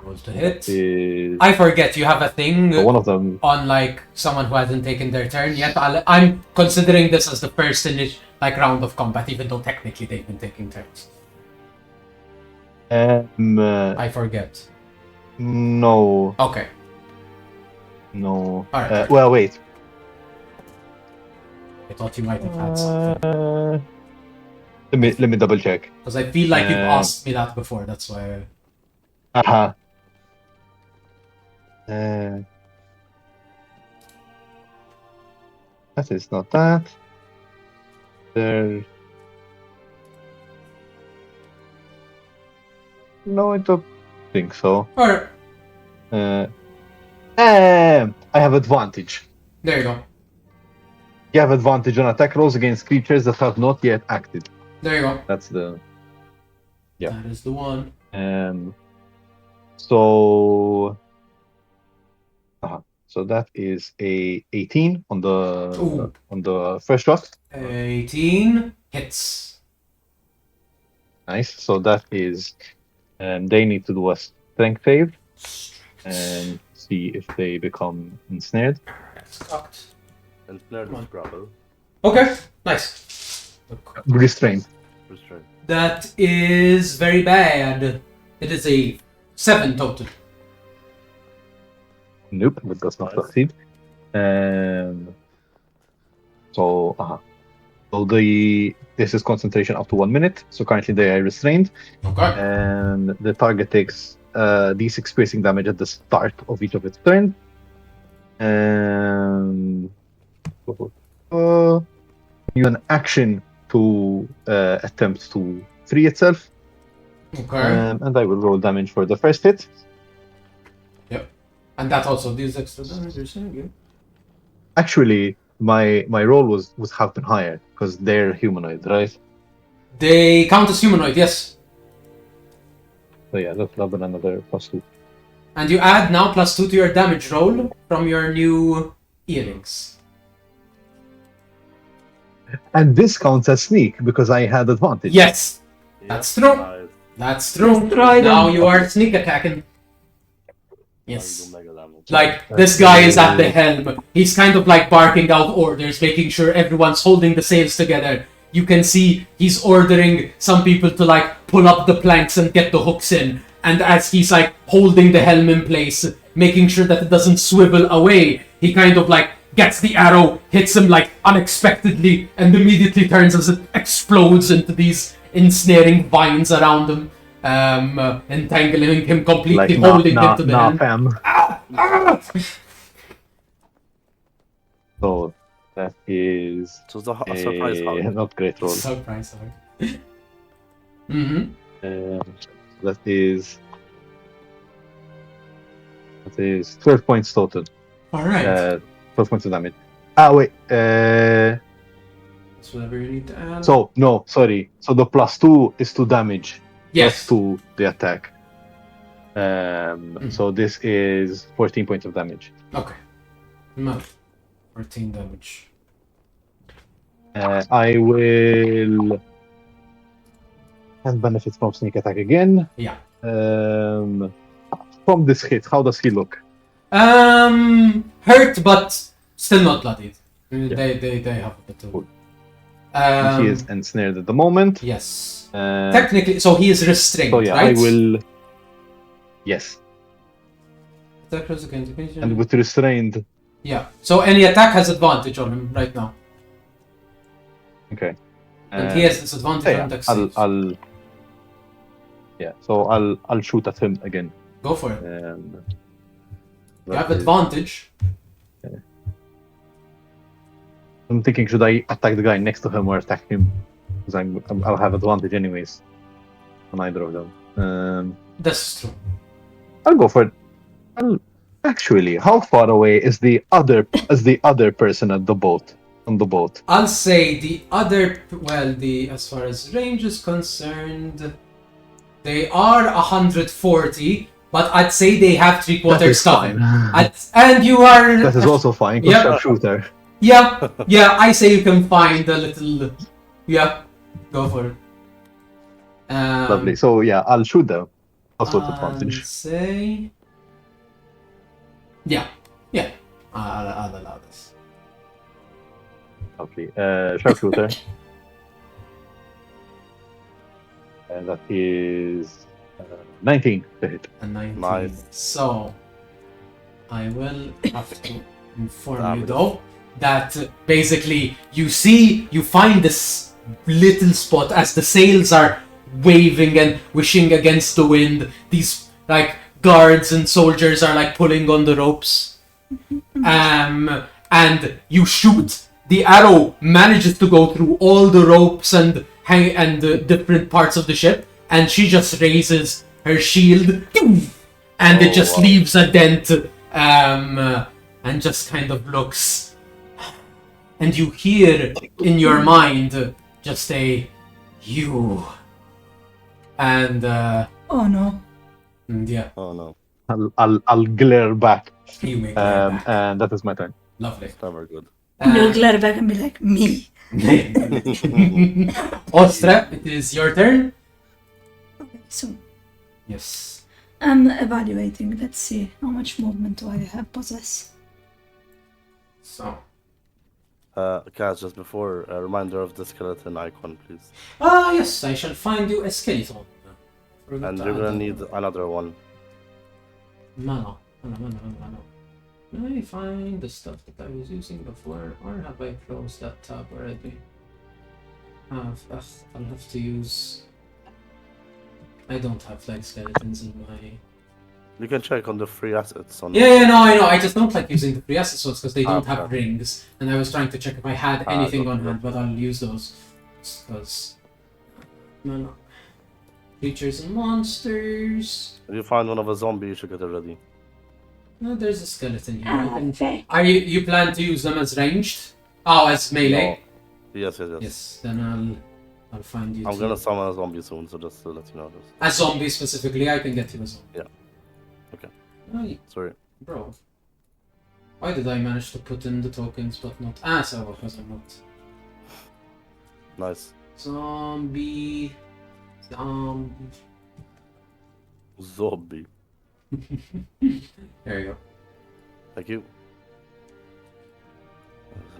Speaker 1: Roll to
Speaker 3: That
Speaker 1: hit.
Speaker 3: is
Speaker 1: I forget you have a thing
Speaker 3: so one of them.
Speaker 1: on like someone who hasn't taken their turn yet. I'm considering this as the first round of combat, even though technically they've been taking turns. I forget.
Speaker 3: No,
Speaker 1: Okay.
Speaker 3: no.
Speaker 1: Alright.
Speaker 3: Well, wait.
Speaker 1: I thought you might have had something.
Speaker 3: Let me double check.
Speaker 1: Because I feel like you've asked me that before, that's why.
Speaker 3: Aha. That is not that. There. No, I don't think so.
Speaker 1: Alright,
Speaker 3: I have advantage.
Speaker 1: there you go.
Speaker 3: You have advantage on attack rolls against creatures that have not yet acted.
Speaker 1: There you go.
Speaker 3: That's the. Yeah.
Speaker 1: That is the one.
Speaker 3: So. So that is a 18 on
Speaker 1: Ooh.
Speaker 3: the first shot.
Speaker 1: 18 hits.
Speaker 3: Nice. So that is, they need to do a strength save and see if they become ensnared.
Speaker 1: That's cocked.
Speaker 2: And snare
Speaker 1: Come on.
Speaker 2: is grapple.
Speaker 1: Okay, nice.
Speaker 3: Restrained.
Speaker 2: Restraint.
Speaker 1: That is very bad. It is a 7 total.
Speaker 3: Nope, that does not
Speaker 2: Nice.
Speaker 3: succeed. So this is concentration up to 1 minute. So currently they are restrained,
Speaker 1: Okay.
Speaker 3: and the target takes d6 piercing damage at the start of each of its turns. You an action to attempt to free itself,
Speaker 1: Okay.
Speaker 3: and I will roll damage for the first hit.
Speaker 1: And that also deals extra damage, you're saying? Yeah.
Speaker 3: Actually, my roll would have been higher because they're humanoid, right?
Speaker 1: They count as humanoid, yes.
Speaker 3: So yeah, that's been another +2.
Speaker 1: And you add now +2 to your damage roll from your new earrings.
Speaker 3: And this counts as sneak because I had advantage.
Speaker 1: Yes,
Speaker 2: Yeah,
Speaker 1: That's true.
Speaker 2: Nice.
Speaker 1: that's true.
Speaker 4: Try
Speaker 1: Now
Speaker 4: them.
Speaker 1: you are sneak attacking.
Speaker 2: Now you
Speaker 1: Yes.
Speaker 2: do mega damage.
Speaker 1: Like, this guy is at the helm. He's kind of like barking out orders, making sure everyone's holding the sails together. You can see he's ordering some people to like pull up the planks and get the hooks in. And as he's like holding the helm in place, making sure that it doesn't swivel away, he kind of like gets the arrow, hits him like unexpectedly, and immediately turns as it explodes into these ensnaring vines around him, entangling him completely, holding him to the helm.
Speaker 3: fam. So that is
Speaker 2: So it's a surprise hug.
Speaker 3: not great roll.
Speaker 1: Surprise, mm-hmm.
Speaker 3: That is 12 points total.
Speaker 1: Alright.
Speaker 3: 12 points of damage. Wait.
Speaker 1: That's whatever you need to add.
Speaker 3: So no, sorry. So the +2 is to damage,
Speaker 1: yes.
Speaker 3: not to the attack. So this is 14 points of damage.
Speaker 1: Okay. No. 14 damage.
Speaker 3: I will have benefits from sneak attack again.
Speaker 1: Yeah.
Speaker 3: From this hit, how does he look?
Speaker 1: Hurt, but still not bloodied. They have the two.
Speaker 3: Cool. He is ensnared at the moment.
Speaker 1: Yes.
Speaker 3: Uh,
Speaker 1: Technically, so he is restrained,
Speaker 3: so yeah,
Speaker 1: right?
Speaker 3: I will. Yes,
Speaker 1: Attack rolls against the
Speaker 3: and with restrained.
Speaker 1: Yeah. So any attack has advantage on him right now.
Speaker 3: Okay.
Speaker 1: And he has disadvantage on dex saves.
Speaker 3: So I'll shoot at him again.
Speaker 1: Go for it. You have
Speaker 3: that is-
Speaker 1: advantage.
Speaker 3: I'm thinking, should I attack the guy next to him or attack him? Because I'll have advantage anyways on either of them.
Speaker 1: That's true.
Speaker 3: I'll go for it. Actually, how far away is the other person at the boat? On the boat.
Speaker 1: I'll say the other, as far as range is concerned, they are 140, but I'd say they have
Speaker 3: That
Speaker 1: 3/4
Speaker 3: is
Speaker 1: stuff.
Speaker 3: fine.
Speaker 1: And you are.
Speaker 3: That is also fine.
Speaker 1: Yep.
Speaker 3: Sharpshooter.
Speaker 1: Yeah, I say you can find a little. Yeah, go for it.
Speaker 3: Lovely. So yeah, I'll shoot them. Also with
Speaker 1: I'll
Speaker 3: advantage.
Speaker 1: say. Yeah. I'll allow this.
Speaker 3: Lovely. Sharpshooter. And that is 19 to hit.
Speaker 1: A 19.
Speaker 2: Nice.
Speaker 1: So, I will have to inform you
Speaker 2: Damage.
Speaker 1: though that basically you find this little spot as the sails are waving and wishing against the wind. These like guards and soldiers are like pulling on the ropes. And you shoot. The arrow manages to go through all the ropes and the different parts of the ship, and she just raises her shield, and it just leaves a dent, and just kind of looks. And you hear in your mind just a "you," and
Speaker 4: Oh no.
Speaker 1: yeah,
Speaker 2: Oh no,
Speaker 3: I'll glare back.
Speaker 1: you make it back.
Speaker 3: And that is my turn.
Speaker 1: Lovely.
Speaker 2: it's never good.
Speaker 4: You'll glare back and be like, me.
Speaker 1: Ostra, it is your turn.
Speaker 4: Okay, so
Speaker 1: Yes.
Speaker 4: I'm evaluating. Let's see how much movement do I have possess.
Speaker 1: So.
Speaker 2: Kaz, just before, a reminder of the skeleton icon, please.
Speaker 1: Yes, I shall find you a skeleton.
Speaker 2: And you're gonna need another one.
Speaker 1: Mana. Let me find the stuff that I was using before, or have I closed that tab already? I'll have to use... I don't have like skeletons in my...
Speaker 2: You can check on the free assets on.
Speaker 1: Yeah, no, I know. I just don't like using the free asset swords because they don't have
Speaker 2: Okay.
Speaker 1: rings. And I was trying to check if I had anything on
Speaker 2: okay.
Speaker 1: hand, but I'll use those because... No. Creatures and monsters...
Speaker 2: If you find one of a zombie, you should get it ready.
Speaker 1: No, there's a skeleton here. I can...
Speaker 4: Okay.
Speaker 1: Are you plan to use them as ranged? Oh, as melee?
Speaker 2: No. Yes.
Speaker 1: Yes, then I'll find you.
Speaker 2: I'm
Speaker 1: two.
Speaker 2: gonna summon a zombie soon, so just to let you know this.
Speaker 1: A zombie specifically, I can get you a zombie.
Speaker 2: Yeah. Okay.
Speaker 1: Oh,
Speaker 2: Sorry.
Speaker 1: bro. Why did I manage to put in the tokens but not... so because I'm not.
Speaker 2: Nice.
Speaker 1: Zombie...
Speaker 2: Zombie.
Speaker 1: There you go.
Speaker 2: Thank you.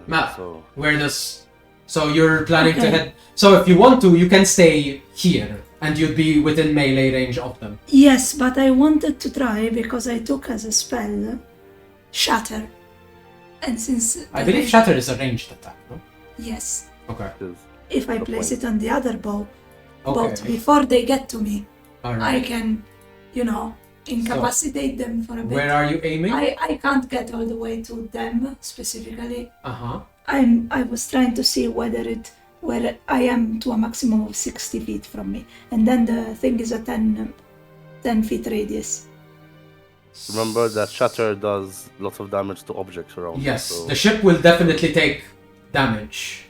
Speaker 1: Matt,
Speaker 2: So,
Speaker 1: where does... So you're planning to
Speaker 4: Okay.
Speaker 1: head... So if you want to, you can stay here. And you'd be within melee range of them.
Speaker 4: Yes, but I wanted to try because I took as a spell Shatter. And since
Speaker 1: I believe Shatter is a ranged attack, no?
Speaker 4: yes,
Speaker 1: Okay.
Speaker 2: is
Speaker 4: if I
Speaker 2: Good
Speaker 4: place
Speaker 2: point.
Speaker 4: it on the other bow,
Speaker 1: Okay.
Speaker 4: but before they get to me, I
Speaker 1: Alright.
Speaker 4: can, incapacitate them for a bit.
Speaker 1: Where are you aiming?
Speaker 4: I can't get all the way to them specifically.
Speaker 1: Uh-huh.
Speaker 4: I was trying to see where I am to a maximum of 60 feet from me, and then the thing is a 10 feet radius.
Speaker 2: Remember that Shatter does lots of damage to objects around.
Speaker 1: Yes,
Speaker 2: So
Speaker 1: the ship will definitely take damage.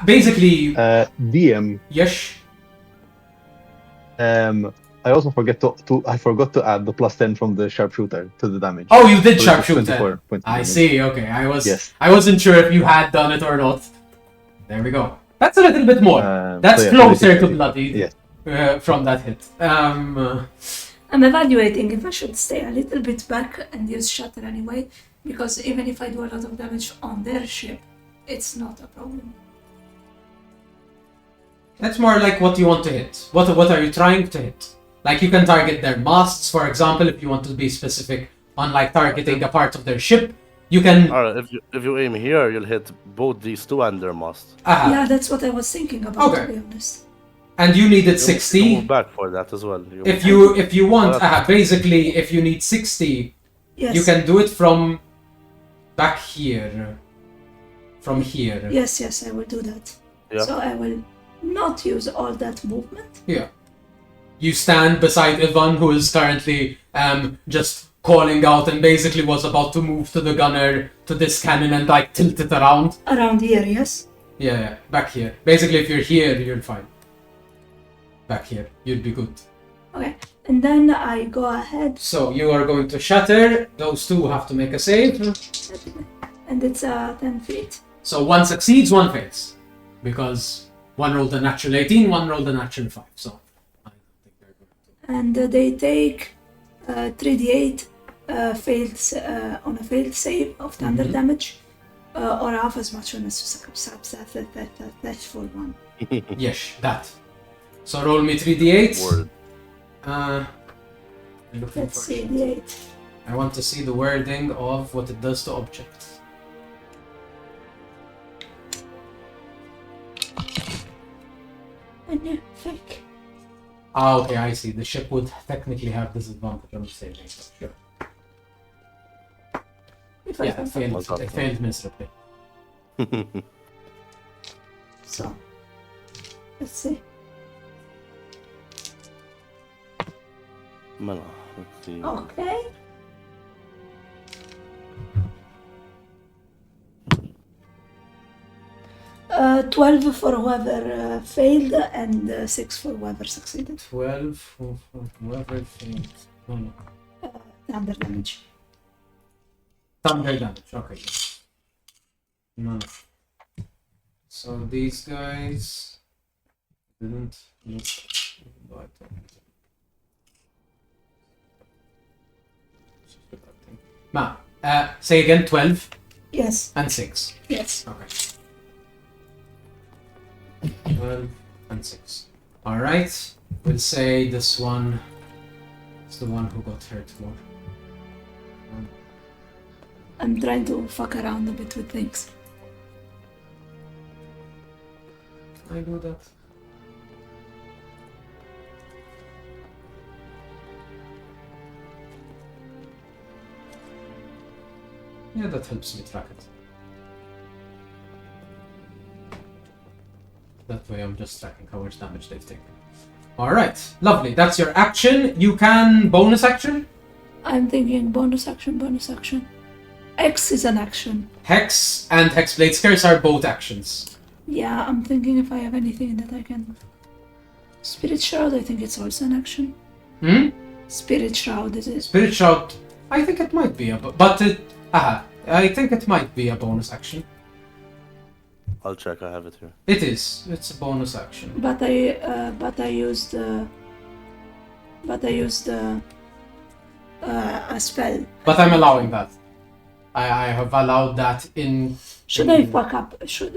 Speaker 1: Basically,
Speaker 3: DM.
Speaker 1: yes.
Speaker 3: I also forgot to add the +10 from the sharpshooter to the damage.
Speaker 1: Oh, you did
Speaker 3: So it was
Speaker 1: sharpshooter.
Speaker 3: 24 points of
Speaker 1: I
Speaker 3: damage.
Speaker 1: see. Okay,
Speaker 3: Yes.
Speaker 1: I wasn't sure if you had done it or not. There we go. That's a little bit more. That's
Speaker 3: So yeah,
Speaker 1: closer to
Speaker 3: 26.
Speaker 1: bloody
Speaker 3: Yes.
Speaker 1: from that hit.
Speaker 4: I'm evaluating if I should stay a little bit back and use Shatter anyway, because even if I do a lot of damage on their ship, it's not a problem.
Speaker 1: That's more like what you want to hit. What are you trying to hit? Like you can target their masts, for example, if you want to be specific on like targeting a part of their ship. You can.
Speaker 2: Alright, if you aim here, you'll hit both these two and their mast.
Speaker 4: Yeah, that's what I was thinking about,
Speaker 1: Okay.
Speaker 4: to be honest.
Speaker 1: And you needed
Speaker 2: You
Speaker 1: 60.
Speaker 2: move back for that as well.
Speaker 1: If you want, basically, if you need 60,
Speaker 4: Yes.
Speaker 1: you can do it from back here. From here.
Speaker 4: Yes, I will do that.
Speaker 2: Yeah.
Speaker 4: So I will not use all that movement.
Speaker 1: Yeah. You stand beside Ivan, who is currently just calling out and basically was about to move to the gunner, to this cannon, and like tilt it around.
Speaker 4: Around here, yes?
Speaker 1: Yeah, back here. Basically, if you're here, you're fine. Back here, you'll be good.
Speaker 4: Okay. And then I go ahead.
Speaker 1: So you are going to shatter. Those two have to make a save.
Speaker 4: And it's 10 feet.
Speaker 1: So one succeeds, one fails. Because one rolled a natural 18, one rolled a natural 5. So I don't think they're going to.
Speaker 4: And they take 3d8 on a failed save of thunder damage. Or half as much on a successful one.
Speaker 1: Yes, that. So roll me 3d8.
Speaker 2: Word.
Speaker 1: Looking
Speaker 4: Let's
Speaker 1: for
Speaker 4: see,
Speaker 1: shit.
Speaker 4: d8.
Speaker 1: I want to see the wording of what it does to objects.
Speaker 4: And yeah, fake.
Speaker 1: Ah, okay, I see. The ship would technically have disadvantage on saving. So sure.
Speaker 4: If I
Speaker 1: Yeah,
Speaker 4: can
Speaker 1: it failed miserably.
Speaker 4: So, let's see.
Speaker 2: Mela, let's see.
Speaker 4: Okay. Uh, 12 for whoever failed and 6 for whoever succeeded.
Speaker 1: 12 for whoever failed. No, no.
Speaker 4: Thunder damage.
Speaker 1: Thunder damage, okay. No. So these guys didn't look right. Ma, say again, 12
Speaker 4: Yes,
Speaker 1: and 6.
Speaker 4: yes.
Speaker 1: Okay. 12 and 6. Alright, we'll say this one is the one who got hurt more.
Speaker 4: I'm trying to fuck around a bit with things.
Speaker 1: Can I do that? Yeah, that helps me track it. That way I'm just tracking how much damage they've taken. Alright, lovely. That's your action. You can bonus action.
Speaker 4: I'm thinking bonus action, bonus action. X is an action.
Speaker 1: Hex and Hexblade's Curse are both actions.
Speaker 4: Yeah, I'm thinking if I have anything that I can. Spirit Shroud, I think it's also an action. Spirit Shroud, is it?
Speaker 1: Spirit Shroud, I think it might be I think it might be a bonus action.
Speaker 2: I'll check, I have it here.
Speaker 1: It is. It's a bonus action.
Speaker 4: But I used a spell.
Speaker 1: But I'm allowing that. I have allowed that in.
Speaker 4: Should I fuck up? Should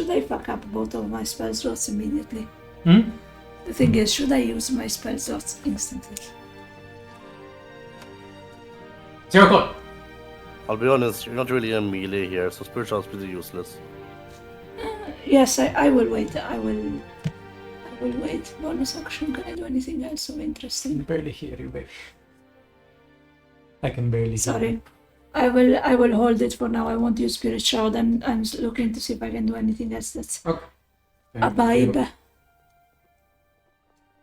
Speaker 4: I fuck up both of my spell slots immediately? The thing is, should I use my spell slots instantly?
Speaker 1: It's your call.
Speaker 2: I'll be honest, you're not really a melee here, so spiritual is pretty useless.
Speaker 4: Yes, I will wait. I will wait. Bonus action. Can I do anything else so
Speaker 1: I can
Speaker 4: interesting?
Speaker 1: barely hear you, baby. I can barely hear
Speaker 4: Sorry.
Speaker 1: you.
Speaker 4: I will hold it for now. I won't use Spirit Shroud. I'm looking to see if I can do anything else that's
Speaker 1: Okay.
Speaker 4: a vibe.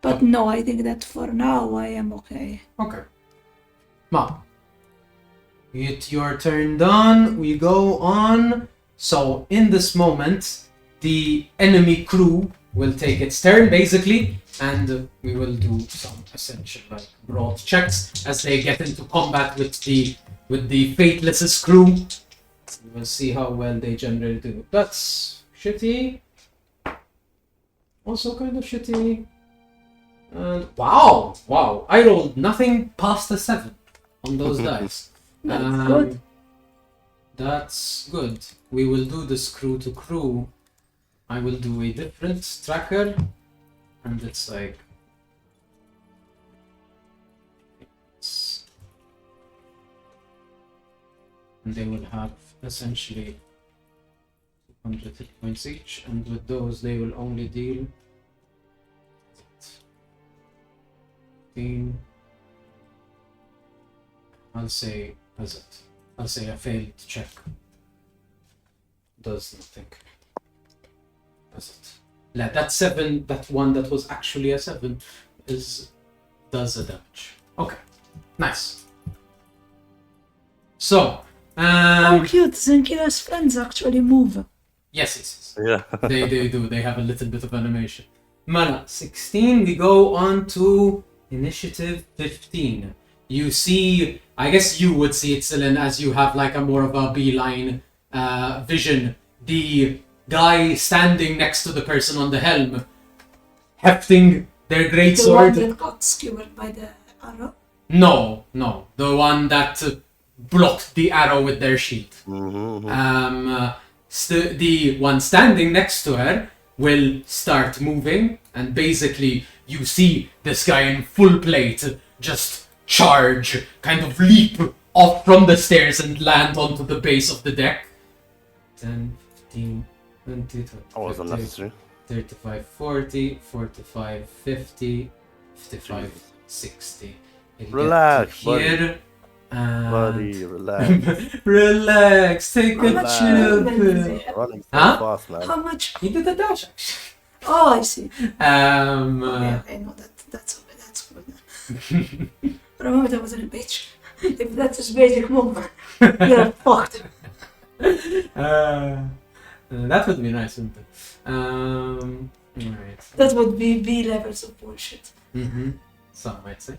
Speaker 4: But no, I think that for now I am okay.
Speaker 1: Okay. Ma. Get your turn done. We go on. So in this moment, the enemy crew will take its turn basically, and we will do some essential like broad checks as they get into combat with the Fateless's crew. We'll see how well they generally do. That's shitty. Also kind of shitty. And wow! I rolled nothing past a 7 on those dice.
Speaker 4: That's good.
Speaker 1: That's good. We will do this crew to crew. I will do a different tracker, and it's like and they will have essentially 200 hit points each, and with those they will only deal 15. I'll say Azad. I'll say a failed check. Does nothing. Does it? Yeah, that 7, that one that was actually a 7, does a damage. Okay, nice. So,
Speaker 4: How cute! Zenkila's friends actually move.
Speaker 1: yes.
Speaker 2: Yeah.
Speaker 1: They do. They have a little bit of animation. Mana, 16. We go on to initiative 15. You see, I guess you would see it, Celine, as you have like a more of a beeline vision. The guy standing next to the person on the helm, hefting their great
Speaker 4: The one
Speaker 1: sword.
Speaker 4: that got skewered by the arrow.
Speaker 1: No, the one that blocked the arrow with their shield. The one standing next to her will start moving, and basically you see this guy in full plate just charge, kind of leap off from the stairs and land onto the base of the deck. 10, 15, 20,
Speaker 2: That was
Speaker 1: 25,
Speaker 2: unnecessary.
Speaker 1: 35, 40, 45, 50, 55, 60. It'll get
Speaker 2: Relax,
Speaker 1: to here.
Speaker 2: Buddy, relax.
Speaker 1: Relax, take
Speaker 4: How
Speaker 1: a
Speaker 4: much
Speaker 1: chill
Speaker 4: movement
Speaker 1: pill.
Speaker 4: does he have?
Speaker 2: Running so
Speaker 1: Huh?
Speaker 2: fast, man.
Speaker 4: How much?
Speaker 1: He did a dash action.
Speaker 4: Oh, I see.
Speaker 1: Um,
Speaker 4: I know that. That's good. Remember, that was a bitch. If that is basic movement, you're fucked.
Speaker 1: that would be nice, wouldn't it? Alright.
Speaker 4: That would be B levels of bullshit.
Speaker 1: Some might say.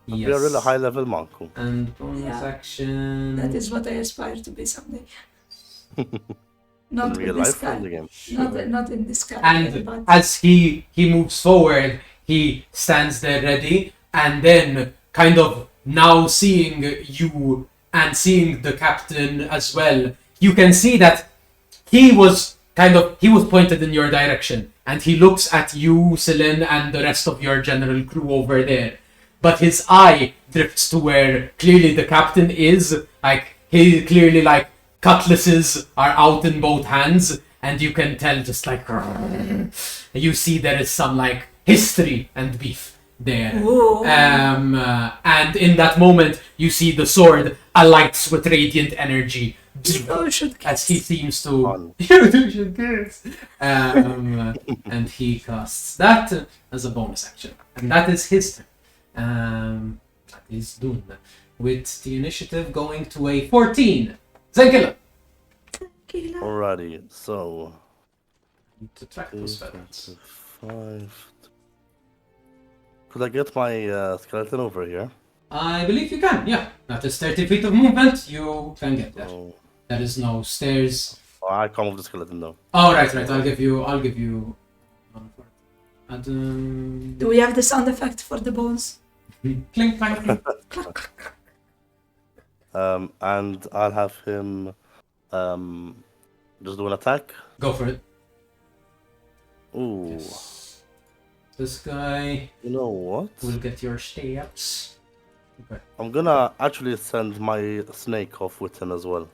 Speaker 2: Be a really high level monk.
Speaker 1: And bonus
Speaker 4: Yeah.
Speaker 1: action.
Speaker 4: That is what I aspire to be someday. Not
Speaker 2: In real
Speaker 4: with this
Speaker 2: life or in the
Speaker 4: guy.
Speaker 2: game.
Speaker 4: Not in this character,
Speaker 1: And
Speaker 4: but
Speaker 1: as he moves forward, he stands there ready, and then kind of now seeing you and seeing the captain as well, you can see that he was pointed in your direction, and he looks at you, Celine, and the rest of your general crew over there. But his eye drifts to where clearly the captain is. Like, he clearly, like, cutlasses are out in both hands, and you can tell just like you see there is some like history and beef there.
Speaker 4: Ooh.
Speaker 1: And in that moment you see the sword alights with radiant energy
Speaker 4: you should
Speaker 1: as he seems to
Speaker 2: On.
Speaker 1: you should guess. And he casts that as a bonus action, and that is his turn. That is done with the initiative going to a 14. Zenkila.
Speaker 2: Alrighty, so
Speaker 1: To track those feathers.
Speaker 2: 5. Could I get my skeleton over here?
Speaker 1: I believe you can, yeah. That is 30 feet of movement, you can get there.
Speaker 2: Oh,
Speaker 1: There is no stairs.
Speaker 2: I come with the skeleton though.
Speaker 1: Oh, right, I'll give you one for it. And,
Speaker 4: Do we have the sound effect for the bones?
Speaker 1: clink, clank, clink.
Speaker 2: And I'll have him just do an attack.
Speaker 1: Go for it.
Speaker 2: Ooh,
Speaker 1: Yes. This guy
Speaker 2: you know what?
Speaker 1: will get your stabs. Okay.
Speaker 2: I'm gonna actually send my snake off with him as well.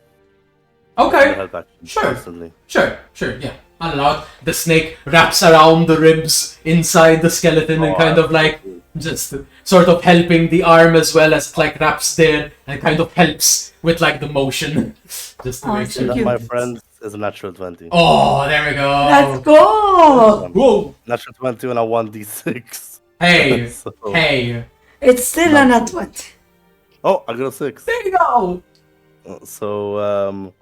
Speaker 1: Okay,
Speaker 2: Help action
Speaker 1: Sure.
Speaker 2: instantly.
Speaker 1: sure, yeah. I'll allow it. The snake wraps around the ribs inside the skeleton and kind of like just sort of helping the arm as well as it like wraps there and kind of helps with like the motion. Just to
Speaker 4: Oh,
Speaker 1: make
Speaker 4: so
Speaker 1: sure.
Speaker 2: That,
Speaker 4: cute.
Speaker 2: my friend, is a natural 20.
Speaker 1: Oh, there we go.
Speaker 4: Let's go!
Speaker 1: Whoa.
Speaker 2: Natural 20 on a 1d6.
Speaker 1: Hey,
Speaker 2: So-
Speaker 1: hey.
Speaker 4: It's still a nat 20.
Speaker 2: Oh, I got a 6.
Speaker 1: There you go.
Speaker 2: So,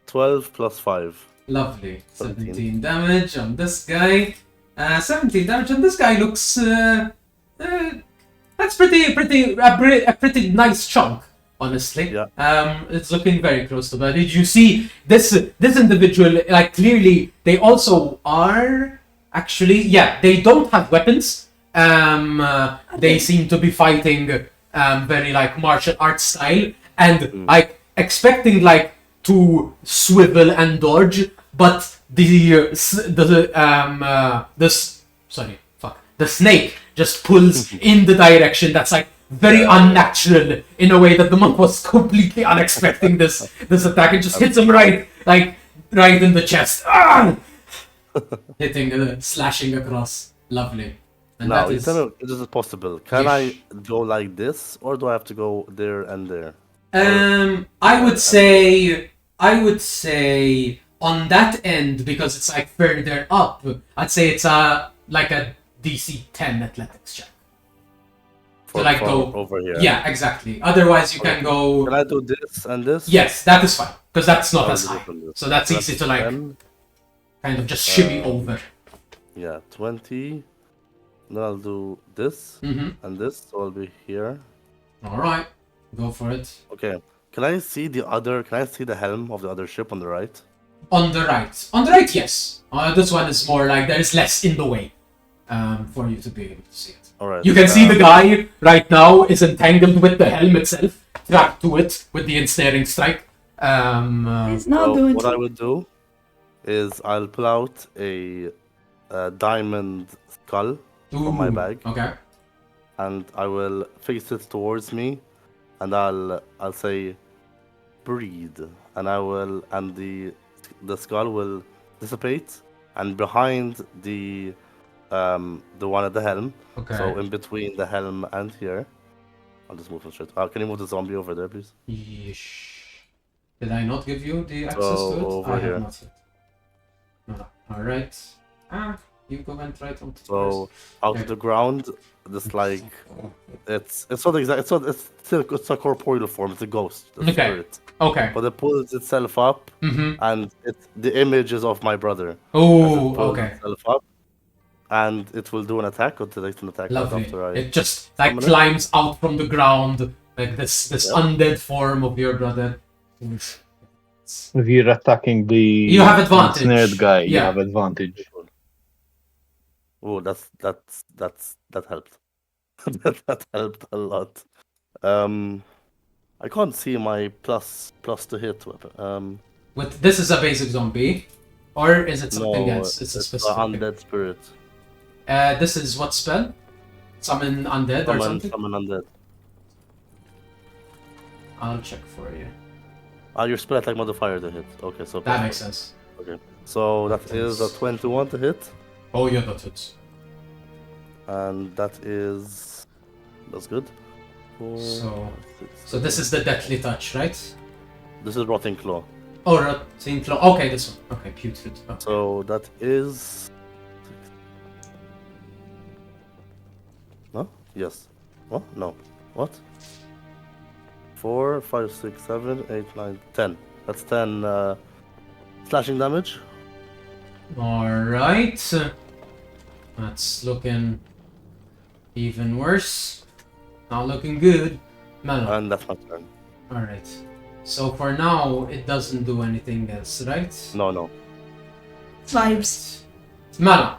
Speaker 2: 12 plus 5.
Speaker 1: Lovely.
Speaker 2: 17.
Speaker 1: 17 damage on this guy. 17 damage on this guy looks. That's a pretty nice chunk, honestly.
Speaker 2: Yeah.
Speaker 1: It's looking very close to that. Did you see this individual? Like clearly, they also are actually. Yeah, they don't have weapons. They seem to be fighting very like martial arts style and like expecting like to swivel and dodge, but the snake just pulls in the direction that's like very unnatural in a way that the monk was completely unexpecting this attack. It just hits him right in the chest, hitting slashing across. Lovely. And
Speaker 2: Now,
Speaker 1: that is
Speaker 2: tell me if this is possible. Can I go like this, or do I have to go there and there?
Speaker 1: I would say on that end, because it's like further up, I'd say it's like a DC 10 athletics check. to like
Speaker 2: for
Speaker 1: go
Speaker 2: over here.
Speaker 1: Yeah, exactly. Otherwise, you
Speaker 2: Okay.
Speaker 1: can go.
Speaker 2: Can I do this and this?
Speaker 1: Yes, that is fine because that's not
Speaker 2: I'll
Speaker 1: as
Speaker 2: do
Speaker 1: high.
Speaker 2: this and this.
Speaker 1: So that's easy to like
Speaker 2: 10,
Speaker 1: kind of just shimmy over.
Speaker 2: yeah, 20. Then I'll do this
Speaker 1: Mm-hmm.
Speaker 2: and this, so I'll be here.
Speaker 1: All right, go for it.
Speaker 2: Okay. Can I see the helm of the other ship on the right?
Speaker 1: On the right, yes. This one is more like there is less in the way for you to be able to see it.
Speaker 2: All right.
Speaker 1: You can see the guy right now is entangled with the helm itself, trapped to it with the ensnaring strike.
Speaker 4: He's not
Speaker 2: So
Speaker 4: doing
Speaker 2: what I
Speaker 4: too.
Speaker 2: would do is I'll pull out a diamond skull from my
Speaker 1: Ooh,
Speaker 2: bag,
Speaker 1: Okay.
Speaker 2: and I will face it towards me, and I'll say, breathe, and the skull will dissipate, and behind the one at the helm,
Speaker 1: Okay.
Speaker 2: so in between the helm and here, I'll just move him straight. Can you move the zombie over there, please?
Speaker 1: Yeesh. Did I not give you the access
Speaker 2: So,
Speaker 1: to it?
Speaker 2: over
Speaker 1: I
Speaker 2: here.
Speaker 1: have not yet. No. Alright. You go and try it on
Speaker 2: So out
Speaker 1: Okay.
Speaker 2: of the ground, just like it's not exact. It's a corporeal form. It's a ghost, a
Speaker 1: Okay.
Speaker 2: spirit.
Speaker 1: Okay.
Speaker 2: But it pulls itself up,
Speaker 1: Mm-hmm.
Speaker 2: and the image is of my brother. As it
Speaker 1: Oh,
Speaker 2: pulls
Speaker 1: okay.
Speaker 2: itself up, and it will do an attack or take an attack right
Speaker 1: Lovely.
Speaker 2: after I.
Speaker 1: It just like
Speaker 2: summon it.
Speaker 1: climbs out from the ground like this
Speaker 2: Yep.
Speaker 1: undead form of your brother.
Speaker 3: If you're attacking the
Speaker 1: You have advantage.
Speaker 3: ensnared guy, you
Speaker 1: Yeah.
Speaker 3: have advantage.
Speaker 2: Oh, that helped. that helped a lot. I can't see my plus to hit weapon.
Speaker 1: With this is a basic zombie, or is it something
Speaker 2: No,
Speaker 1: else? It's a
Speaker 2: an
Speaker 1: specific.
Speaker 2: undead spirit.
Speaker 1: This is what spell? Summon undead or something?
Speaker 2: Summon undead.
Speaker 1: I'll check for you.
Speaker 2: Your spell attack modifier to hit. Okay, so
Speaker 1: That makes sense.
Speaker 2: Okay, so that is a 21 to hit,
Speaker 1: Oh yeah, that hits.
Speaker 2: and that's good. Four,
Speaker 1: So-
Speaker 2: six,
Speaker 1: So this is the deathly touch, right?
Speaker 2: this is rotting claw.
Speaker 1: Oh, rotting claw. Okay, this one. Okay, putrid. Okay.
Speaker 2: So that is. No? Yes. What? No. What? 4, 5, 6, 7, 8, 9, 10. That's 10 slashing damage.
Speaker 1: Alright. That's looking even worse. Not looking good. Mellow.
Speaker 2: And that's my turn.
Speaker 1: Alright. So for now, it doesn't do anything else, right?
Speaker 2: No.
Speaker 4: Vibes.
Speaker 1: Mala.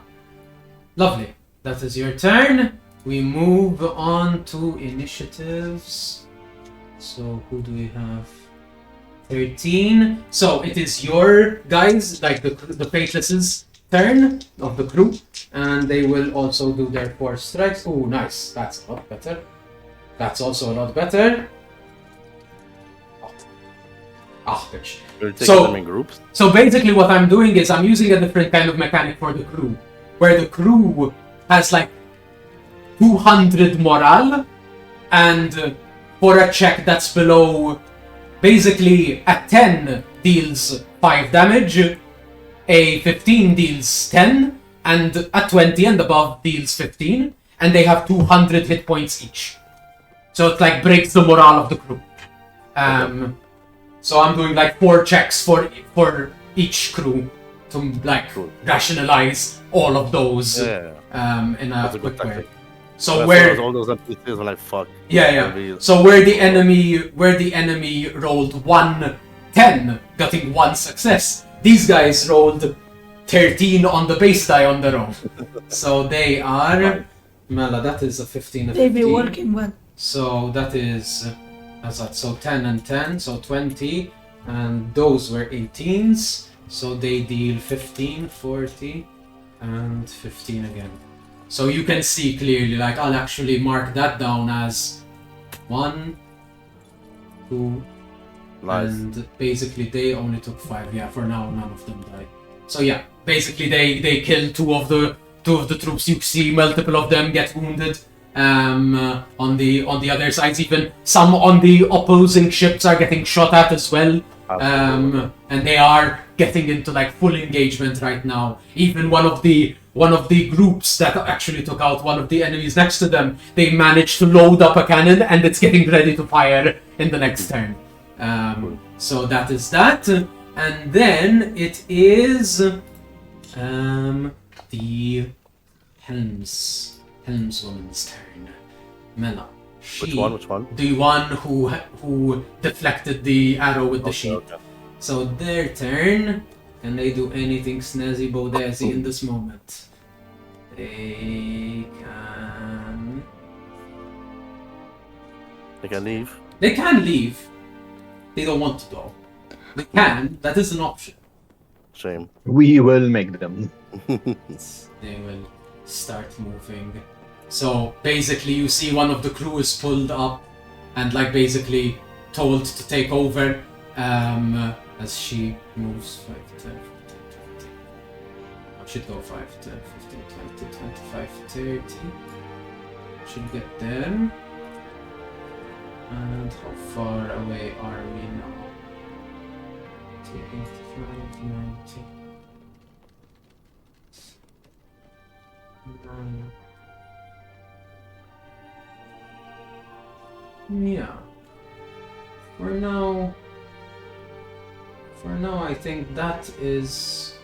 Speaker 1: Lovely. That is your turn. We move on to initiatives. So who do we have? 13. So it is your guys, like the Faithless's turn of the crew. And they will also do their 4 strikes. Oh, nice. That's a lot better. That's also a lot better. Bitch.
Speaker 2: You're taking
Speaker 1: So-
Speaker 2: them in groups.
Speaker 1: So basically what I'm doing is I'm using a different kind of mechanic for the crew. Where the crew has like 200 morale, and for a check that's below, basically a 10 deals 5 damage, a 15 deals 10, and a 20 and above deals 15, and they have 200 hit points each. So it like breaks the morale of the crew. So I'm doing like 4 checks for each crew to like
Speaker 2: Cool.
Speaker 1: rationalize all of those
Speaker 2: Yeah.
Speaker 1: in a
Speaker 2: That's a good
Speaker 1: quick way.
Speaker 2: tactic.
Speaker 1: So
Speaker 2: As
Speaker 1: where
Speaker 2: soon as all those NPCs were like, fuck.
Speaker 1: yeah.
Speaker 2: maybe-
Speaker 1: So where the enemy rolled 1-10, getting 1 success, these guys rolled 13 on the base die on their own. So they are Mela, that is a 15 and
Speaker 4: They be
Speaker 1: 15.
Speaker 4: working well.
Speaker 1: So that is Azad. So 10 and 10, so 20, and those were 18s. So they deal 15, 40, and 15 again. So you can see clearly, like I'll actually mark that down as 1, 2,
Speaker 2: Nice.
Speaker 1: and basically they only took 5. Yeah, for now none of them died. So yeah, basically they killed two of the troops. You see multiple of them get wounded. On the other sides, even some on the opposing ships are getting shot at as well.
Speaker 2: Absolutely.
Speaker 1: And they are getting into like full engagement right now. Even one of the one of the groups that actually took out one of the enemies next to them, they managed to load up a cannon and it's getting ready to fire in the next turn. So that is that. And then it is the helmswoman's turn. Mela.
Speaker 2: Which one?
Speaker 1: The one who deflected the arrow with the sheep.
Speaker 2: Okay.
Speaker 1: So their turn. Can they do anything snazzy bodazzy in this moment? They can...
Speaker 2: They can leave.
Speaker 1: They can leave. They don't want to though. They can. That is an option.
Speaker 2: Shame.
Speaker 3: We will make them.
Speaker 1: They will start moving. So basically you see one of the crew is pulled up and like basically told to take over as she moves 5, 10, 15, 20. I should go 5, 10, 15, 20, 25, 30. Should get there. And how far away are we now? 85, 90. 9. Yeah. For now, I think that is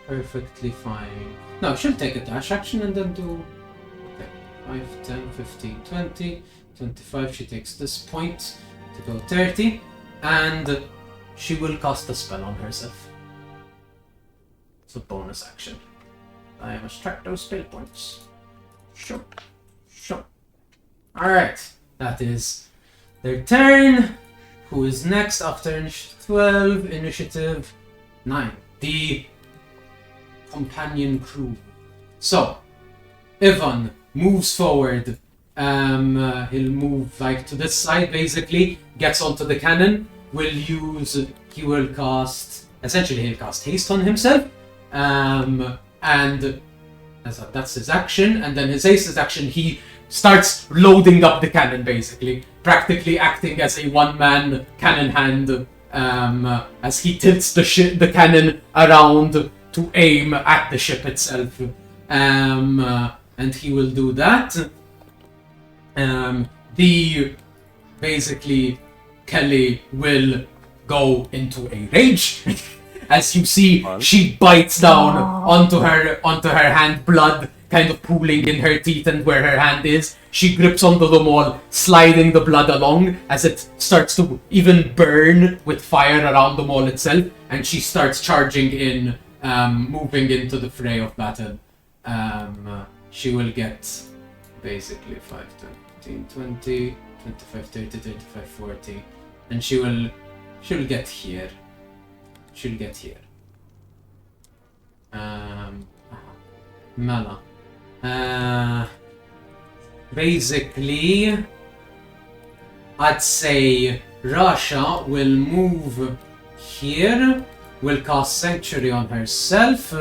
Speaker 1: perfectly fine. No, she'll take a dash action and then do... Okay, 5, 10, 15, 20, 25. She takes this point to go 30. And she will cast a spell on herself. It's a bonus action. I must track those spell points. Sure. Alright, that is their turn. Who is next after initiative 12? Initiative 9. The companion crew. So, Ivan moves forward. He'll move like to this side basically, gets onto the cannon, he will cast, essentially he'll cast haste on himself. And that's his action, and then his haste's action, he starts loading up the cannon basically, practically acting as a one-man cannon hand as he tilts the cannon around to aim at the ship itself. And he will do that. Basically Kelly will go into a rage. As you see, she bites down onto her hand, blood kind of pooling in her teeth and where her hand is. She grips onto the maul, sliding the blood along as it starts to even burn with fire around the maul itself, and she starts charging in, moving into the fray of battle. She will get basically 5, 10, 15, 20, 25, 30, 35, 40, and she'll get here. She'll get here. Mela. Basically, I'd say Rasha will move here, will cast Sanctuary on herself,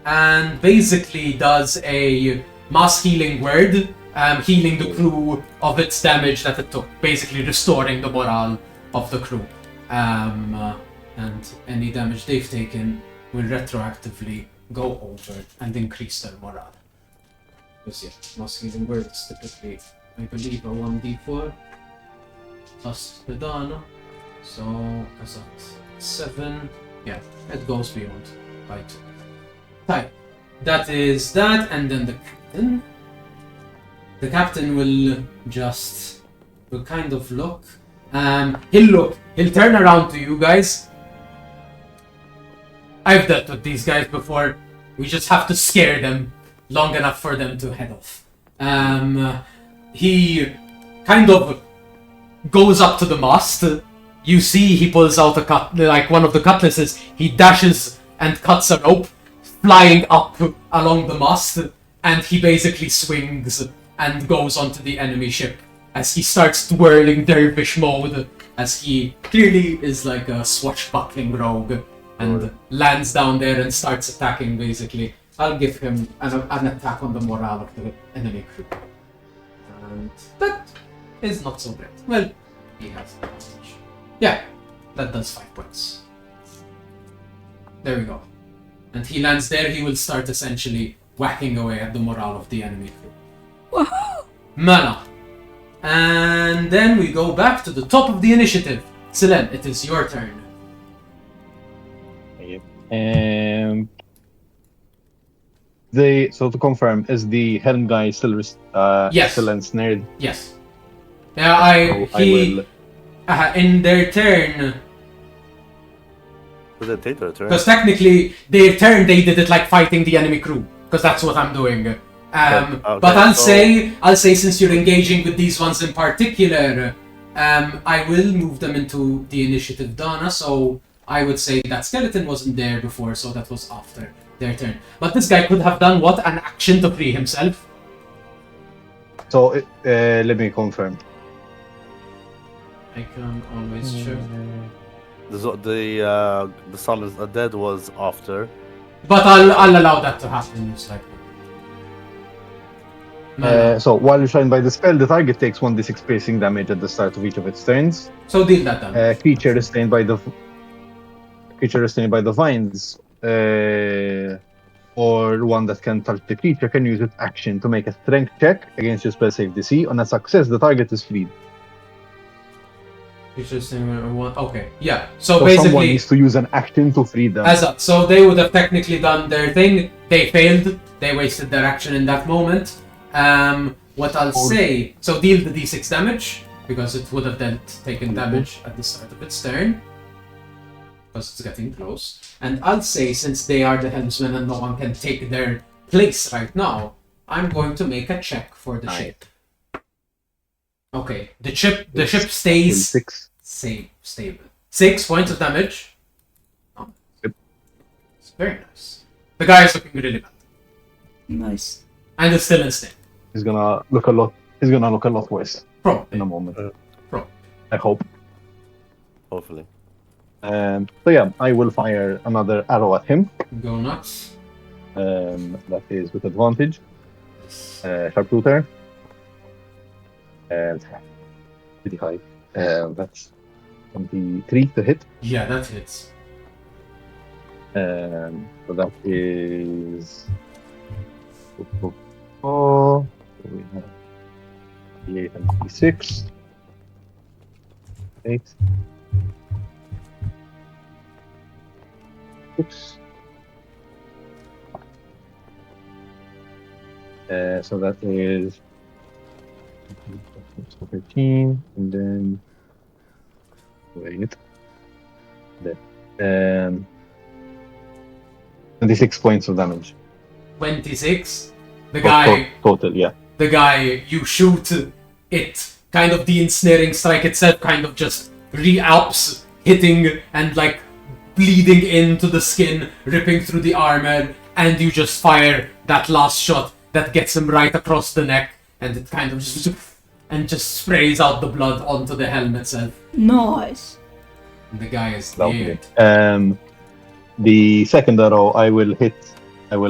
Speaker 1: and basically does a mass healing word, healing the crew of its damage that it took, basically restoring the morale of the crew. And any damage they've taken will retroactively go over and increase their morale. Because yeah, mass healing word is typically, I believe, a 1d4 plus the Dana. So, Azad 7. Yeah, it goes beyond by 2. Right, that is that, and then the captain. The captain will kind of look. He'll turn around to you guys. I've dealt with these guys before. We just have to scare them long enough for them to head off. He kind of goes up to the mast. You see he pulls out one of the cutlasses. He dashes and cuts a rope, flying up along the mast, and he basically swings and goes onto the enemy ship as he starts twirling dervish mode, as he clearly is like a swashbuckling rogue, and lands down there and starts attacking basically. I'll give him an attack on the morale of the enemy crew. And that is not so great. Well, he has advantage. Yeah, that does 5 points. There we go. And he lands there, he will start essentially whacking away at the morale of the enemy crew.
Speaker 4: Wow.
Speaker 1: Mala. And then we go back to the top of the initiative. Selen, it is your turn.
Speaker 3: So to confirm, is the helm guy still
Speaker 1: Yes.
Speaker 3: still ensnared?
Speaker 1: Yes. Yeah,
Speaker 3: So I will.
Speaker 1: in their turn,
Speaker 2: Did they take their turn?
Speaker 1: because technically their turn they did it like fighting the enemy crew, because that's what I'm doing.
Speaker 2: Okay,
Speaker 1: But I'll
Speaker 2: so-
Speaker 1: say since you're engaging with these ones in particular, I will move them into the initiative Donna. So I would say that skeleton wasn't there before, so that was after their turn. But this guy could have done what? An action to free himself.
Speaker 3: So let me confirm.
Speaker 1: I can always check.
Speaker 2: The summon dead was after.
Speaker 1: But I'll allow that to happen, most likely. No.
Speaker 3: So while restrained by the spell, the target takes 1d6 piercing damage at the start of each of its turns.
Speaker 1: So deal that damage.
Speaker 3: Creature restrained by the vines, or one that can touch the creature, can use its action to make a strength check against your spell save DC. On a success, the target is freed.
Speaker 1: Okay, yeah.
Speaker 3: So
Speaker 1: So
Speaker 3: someone
Speaker 1: basically,
Speaker 3: needs to use an action to free them.
Speaker 1: Azad. So they would have technically done their thing. They failed. They wasted their action in that moment. What I'll say, so deal the d6 damage, because it would have then taken damage at the start of its turn, because it's getting close. And I'll say, since they are the helmsmen and no one can take their place right now, I'm going to make a check for the ship. Okay, the ship stays
Speaker 3: 6.
Speaker 1: stable. 6 points of damage. Oh.
Speaker 3: Yep.
Speaker 1: It's very nice. The guy is looking really bad.
Speaker 4: Nice.
Speaker 1: And it's still in state.
Speaker 3: He's gonna look a lot worse
Speaker 1: Probably.
Speaker 3: in a moment.
Speaker 1: Probably.
Speaker 3: I hope.
Speaker 2: Hopefully.
Speaker 3: So yeah, I will fire another arrow at him.
Speaker 1: Go nuts.
Speaker 3: That is with advantage. Sharpshooter. And pretty high. That's 23 to hit.
Speaker 1: Yeah, that hits.
Speaker 3: So that is. So we have 8 and 6. 8. 6. So that is 13, and then wait. Then 26 points of damage.
Speaker 1: 26. The guy,
Speaker 3: Total, yeah.
Speaker 1: the guy you shoot, it kind of the ensnaring strike itself kind of just re-ups, hitting and like bleeding into the skin, ripping through the armor, and you just fire that last shot that gets him right across the neck, and it kind of just sprays out the blood onto the helm itself.
Speaker 4: Nice.
Speaker 1: And the guy is
Speaker 3: Lovely.
Speaker 1: dead.
Speaker 3: The second arrow, I will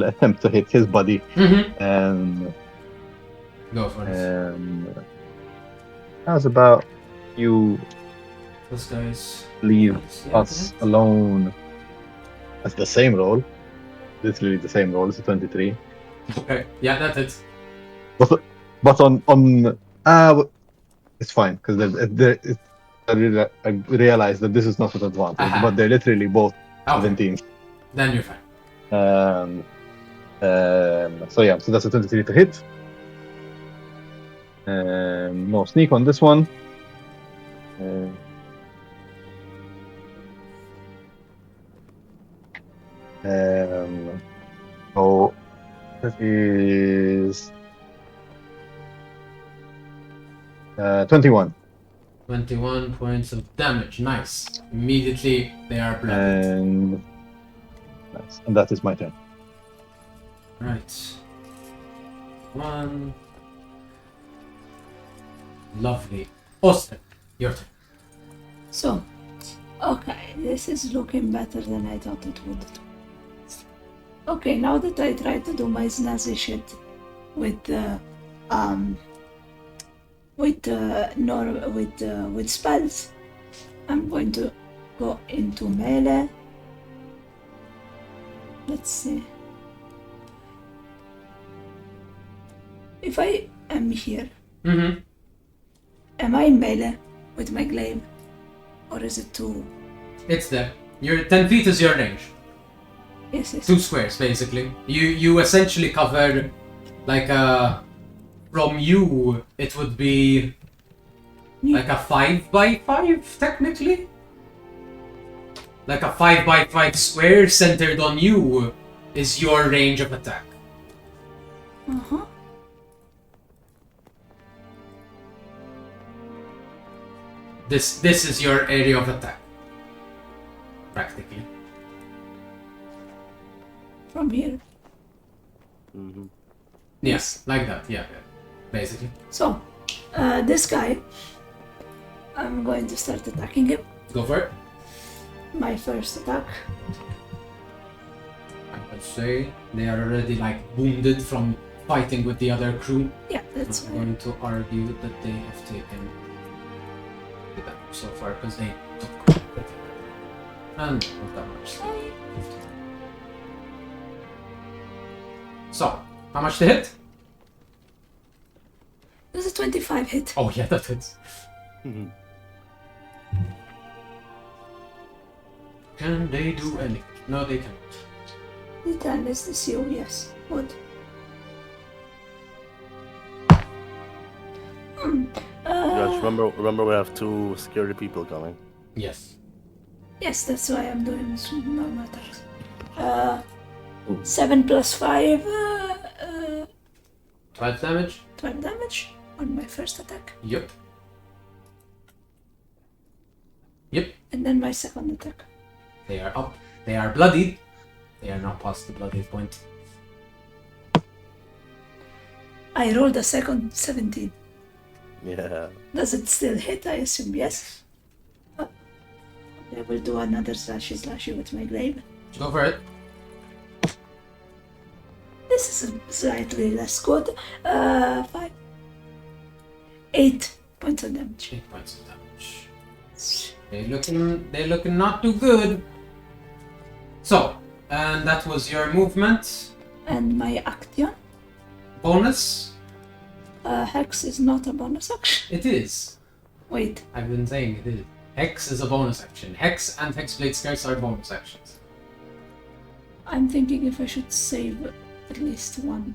Speaker 3: attempt to hit his body,
Speaker 1: Mm-hmm.
Speaker 3: and
Speaker 1: Go for it.
Speaker 3: how's about you
Speaker 1: This guy's
Speaker 3: leave
Speaker 1: Yeah,
Speaker 3: us alone? That's the same roll. Literally the same roll. It's a 23.
Speaker 1: okay. Yeah, that's it.
Speaker 3: But on it's fine because I realized that this is not an advantage,
Speaker 1: Uh-huh.
Speaker 3: but they're literally both
Speaker 1: Okay.
Speaker 3: 17.
Speaker 1: Then you're fine.
Speaker 3: So yeah, so that's a 23 to hit. No sneak on this one. So that is 21.
Speaker 1: 21 points of damage. Nice. Immediately they are blooded.
Speaker 3: And nice. And that is my turn.
Speaker 1: Right. One. Lovely. Austin, your turn.
Speaker 4: So, okay, this is looking better than I thought it would. Okay, now that I try to do my snazzy shit with with spells, I'm going to go into melee. Let's see. if I am here,
Speaker 1: Mm-hmm.
Speaker 4: am I in melee with my glaive? Or is it too...
Speaker 1: It's there. Your 10 feet is your range.
Speaker 4: Yes, yes.
Speaker 1: 2 squares, basically. You essentially cover, like, from you, it would be like a 5 by 5, technically? Like a 5 by 5 square centered on you is your range of attack.
Speaker 4: Uh-huh.
Speaker 1: This is your area of attack. Practically.
Speaker 4: From here.
Speaker 2: Mm-hmm.
Speaker 1: Yes, like that, yeah. Basically.
Speaker 4: So, this guy, I'm going to start attacking him.
Speaker 1: Go for it.
Speaker 4: My first attack.
Speaker 1: I would say they are already like wounded from fighting with the other crew.
Speaker 4: Yeah, that's
Speaker 1: I'm
Speaker 4: fine.
Speaker 1: going to argue that they have taken the damage so far because they took pretty bad. And not that much. So, how much to hit?
Speaker 4: There's a 25 hit.
Speaker 1: Oh yeah, that hits.
Speaker 2: Mm-hmm.
Speaker 1: Can they do anything? No, they cannot.
Speaker 4: The turn is this you, yes. Good.
Speaker 2: Guys, remember we have 2 scary people coming.
Speaker 1: Yes.
Speaker 4: Yes, that's why I'm doing normal attacks. 7 plus 5,
Speaker 1: 12 damage?
Speaker 4: 12 damage on my first attack.
Speaker 1: Yep. Yep.
Speaker 4: And then my second attack.
Speaker 1: They are up. They are bloodied. They are not past the bloody point.
Speaker 4: I rolled a second 17.
Speaker 2: Yeah.
Speaker 4: Does it still hit? I assume yes. I will do another slashy with my glaive.
Speaker 1: Go for it.
Speaker 4: This is slightly less good. 5. 8 points of damage.
Speaker 1: 8 points of damage. They're looking not too good. So, and that was your movement.
Speaker 4: And my action.
Speaker 1: Bonus?
Speaker 4: Hex is not a bonus action.
Speaker 1: It is.
Speaker 4: Wait,
Speaker 1: I've been saying it is. Hex is a bonus action. Hex and Hexblade Skirts are bonus actions.
Speaker 4: I'm thinking if I should save at least one.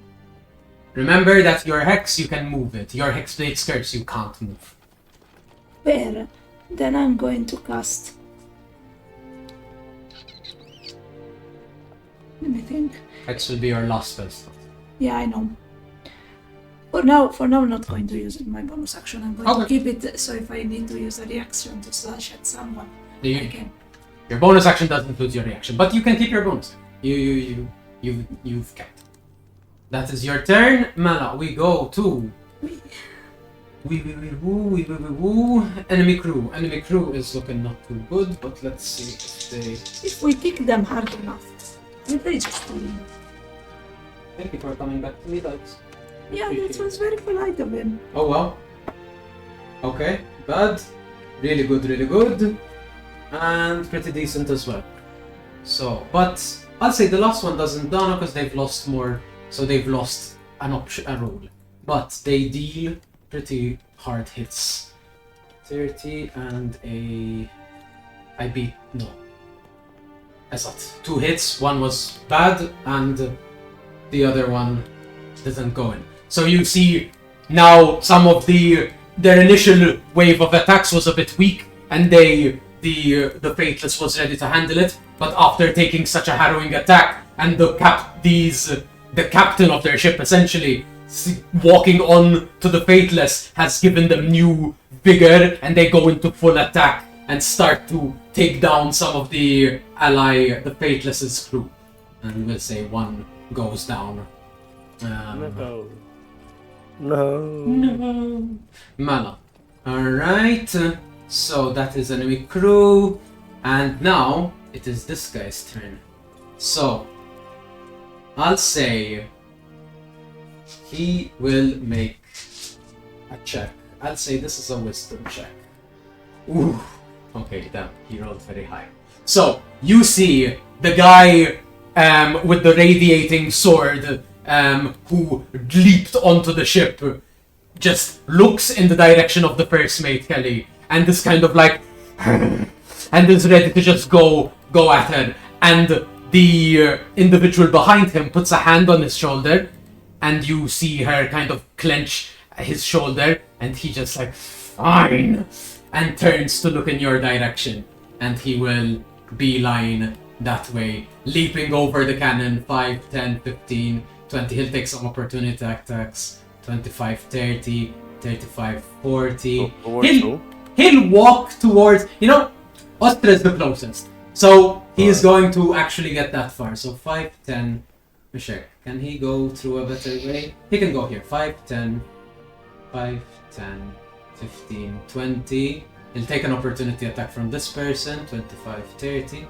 Speaker 1: Remember that your Hex, you can move it. Your Hexblade Skirts, you can't move.
Speaker 4: Fair. Then I'm going to cast. Let me think.
Speaker 1: Hex will be your last spell slot.
Speaker 4: Yeah, I know. For now, I'm not going to use it in my bonus action. I'm going to keep it so if I need to use a reaction to slash at someone, I can.
Speaker 1: Your bonus action doesn't include your reaction, but you can keep your bonus. You've kept. That is your turn, Mala. We go to enemy crew. Enemy crew is looking not too good, but let's see if
Speaker 4: If we kick them hard enough, will they just leave?
Speaker 1: Thank you for coming back to me, guys.
Speaker 4: Yeah, that was very polite of him.
Speaker 1: Oh well. Okay, bad. Really good. And pretty decent as well. So, but I'll say the last one doesn't done because they've lost more, so they've lost an option, a roll. But they deal pretty hard hits. 30 and I beat, no. Azad. 2 hits, one was bad and the other one didn't go in. So you see now some of their initial wave of attacks was a bit weak, and the Faithless was ready to handle it. But after taking such a harrowing attack, and the captain of their ship essentially walking on to the Faithless has given them new vigor, and they go into full attack and start to take down some of the the Faithless's crew. And we'll say one goes down. No. Mala. Alright, so that is enemy crew. And now it is this guy's turn. So, I'll say he will make a check. I'll say this is a wisdom check. Ooh. Okay, damn, he rolled very high. So, you see the guy with the radiating sword who leaped onto the ship, just looks in the direction of the first mate, Kelly, and is kind of like, and is ready to just go at her. And the individual behind him puts a hand on his shoulder, and you see her kind of clench his shoulder, and he just like, fine, and turns to look in your direction, and he will beeline that way, leaping over the cannon. 5, 10, 15, 20. He'll take some opportunity attacks. 25, 30, 35, 40. He'll walk towards, Ostra is the closest. So he is going to actually get that far. So 5, 10. Michelle, can he go through a better way? He can go here. 5, 10, 5, 10, 15, 20. He'll take an opportunity attack from this person. 25, 30,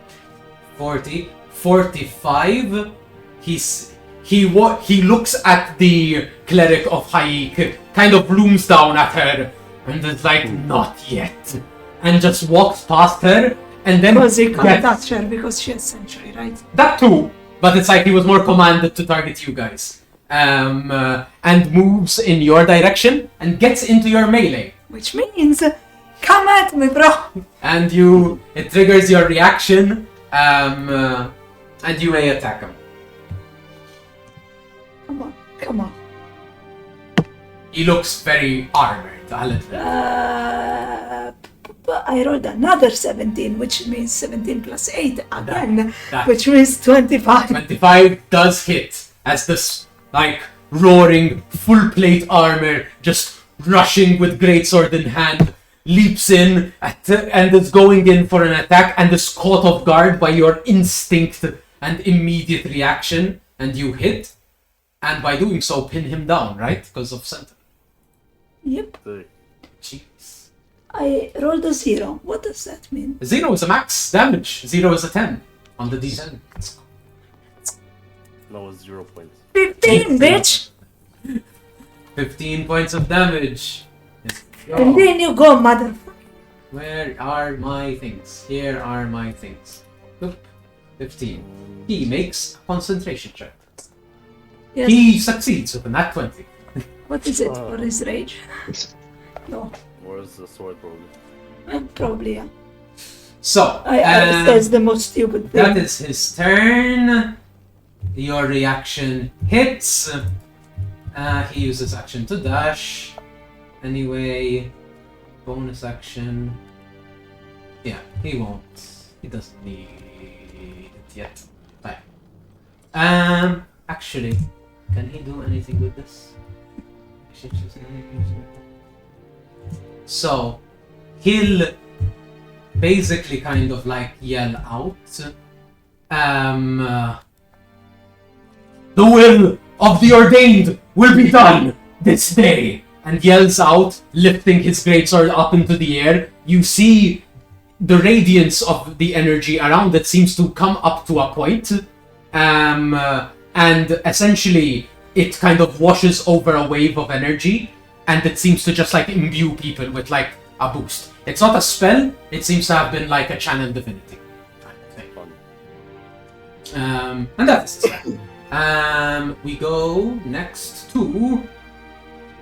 Speaker 1: 40, 45. He looks at the cleric of Haik, kind of looms down at her, and is like, not yet, and just walks past her, and then
Speaker 4: Because he can't touch her because she has Century, right?
Speaker 1: that too, but it's like he was more commanded to target you guys, and moves in your direction and gets into your melee,
Speaker 4: Which means, come at me, bro!
Speaker 1: and it triggers your reaction, and you may attack him.
Speaker 4: Come on.
Speaker 1: He looks very armored, I'll admit.
Speaker 4: I rolled another 17, which means 17 plus 8 again,
Speaker 1: that-
Speaker 4: which means 25.
Speaker 1: 25 does hit as this, like, roaring, full plate armor, just rushing with greatsword in hand, leaps in and is going in for an attack and is caught off guard by your instinct and immediate reaction, and you hit, and by doing so pin him down, right? Because of Sentinel.
Speaker 4: Yep.
Speaker 1: Jeez.
Speaker 4: I rolled a 0. What does that mean?
Speaker 1: 0 is a max damage, 0 is a 10 on the D10.
Speaker 2: No, it's 0 points.
Speaker 4: 15, bitch!
Speaker 1: 15 points of damage. Let's go.
Speaker 4: And then you go, motherfucker.
Speaker 1: Where are my things? Here are my things. Oop. 15. He makes a concentration check.
Speaker 4: Yes.
Speaker 1: He succeeds with a nat 20.
Speaker 4: What is it for his rage? No,
Speaker 2: Or is the sword probably?
Speaker 4: probably, yeah.
Speaker 1: So,
Speaker 4: I says the most stupid thing.
Speaker 1: that is his turn. Your reaction hits. He uses action to dash. Anyway, bonus action. Yeah, he won't. He doesn't need it yet. Right. Actually, can he do anything with this? So, he'll basically kind of like yell out, the will of the ordained will be done this day, and yells out, lifting his greatsword up into the air. You see the radiance of the energy around it seems to come up to a point, and essentially it kind of washes over a wave of energy, and it seems to just like imbue people with like a boost. It's not a spell, it seems to have been like a channel divinity kind of thing. And that's it. We go next to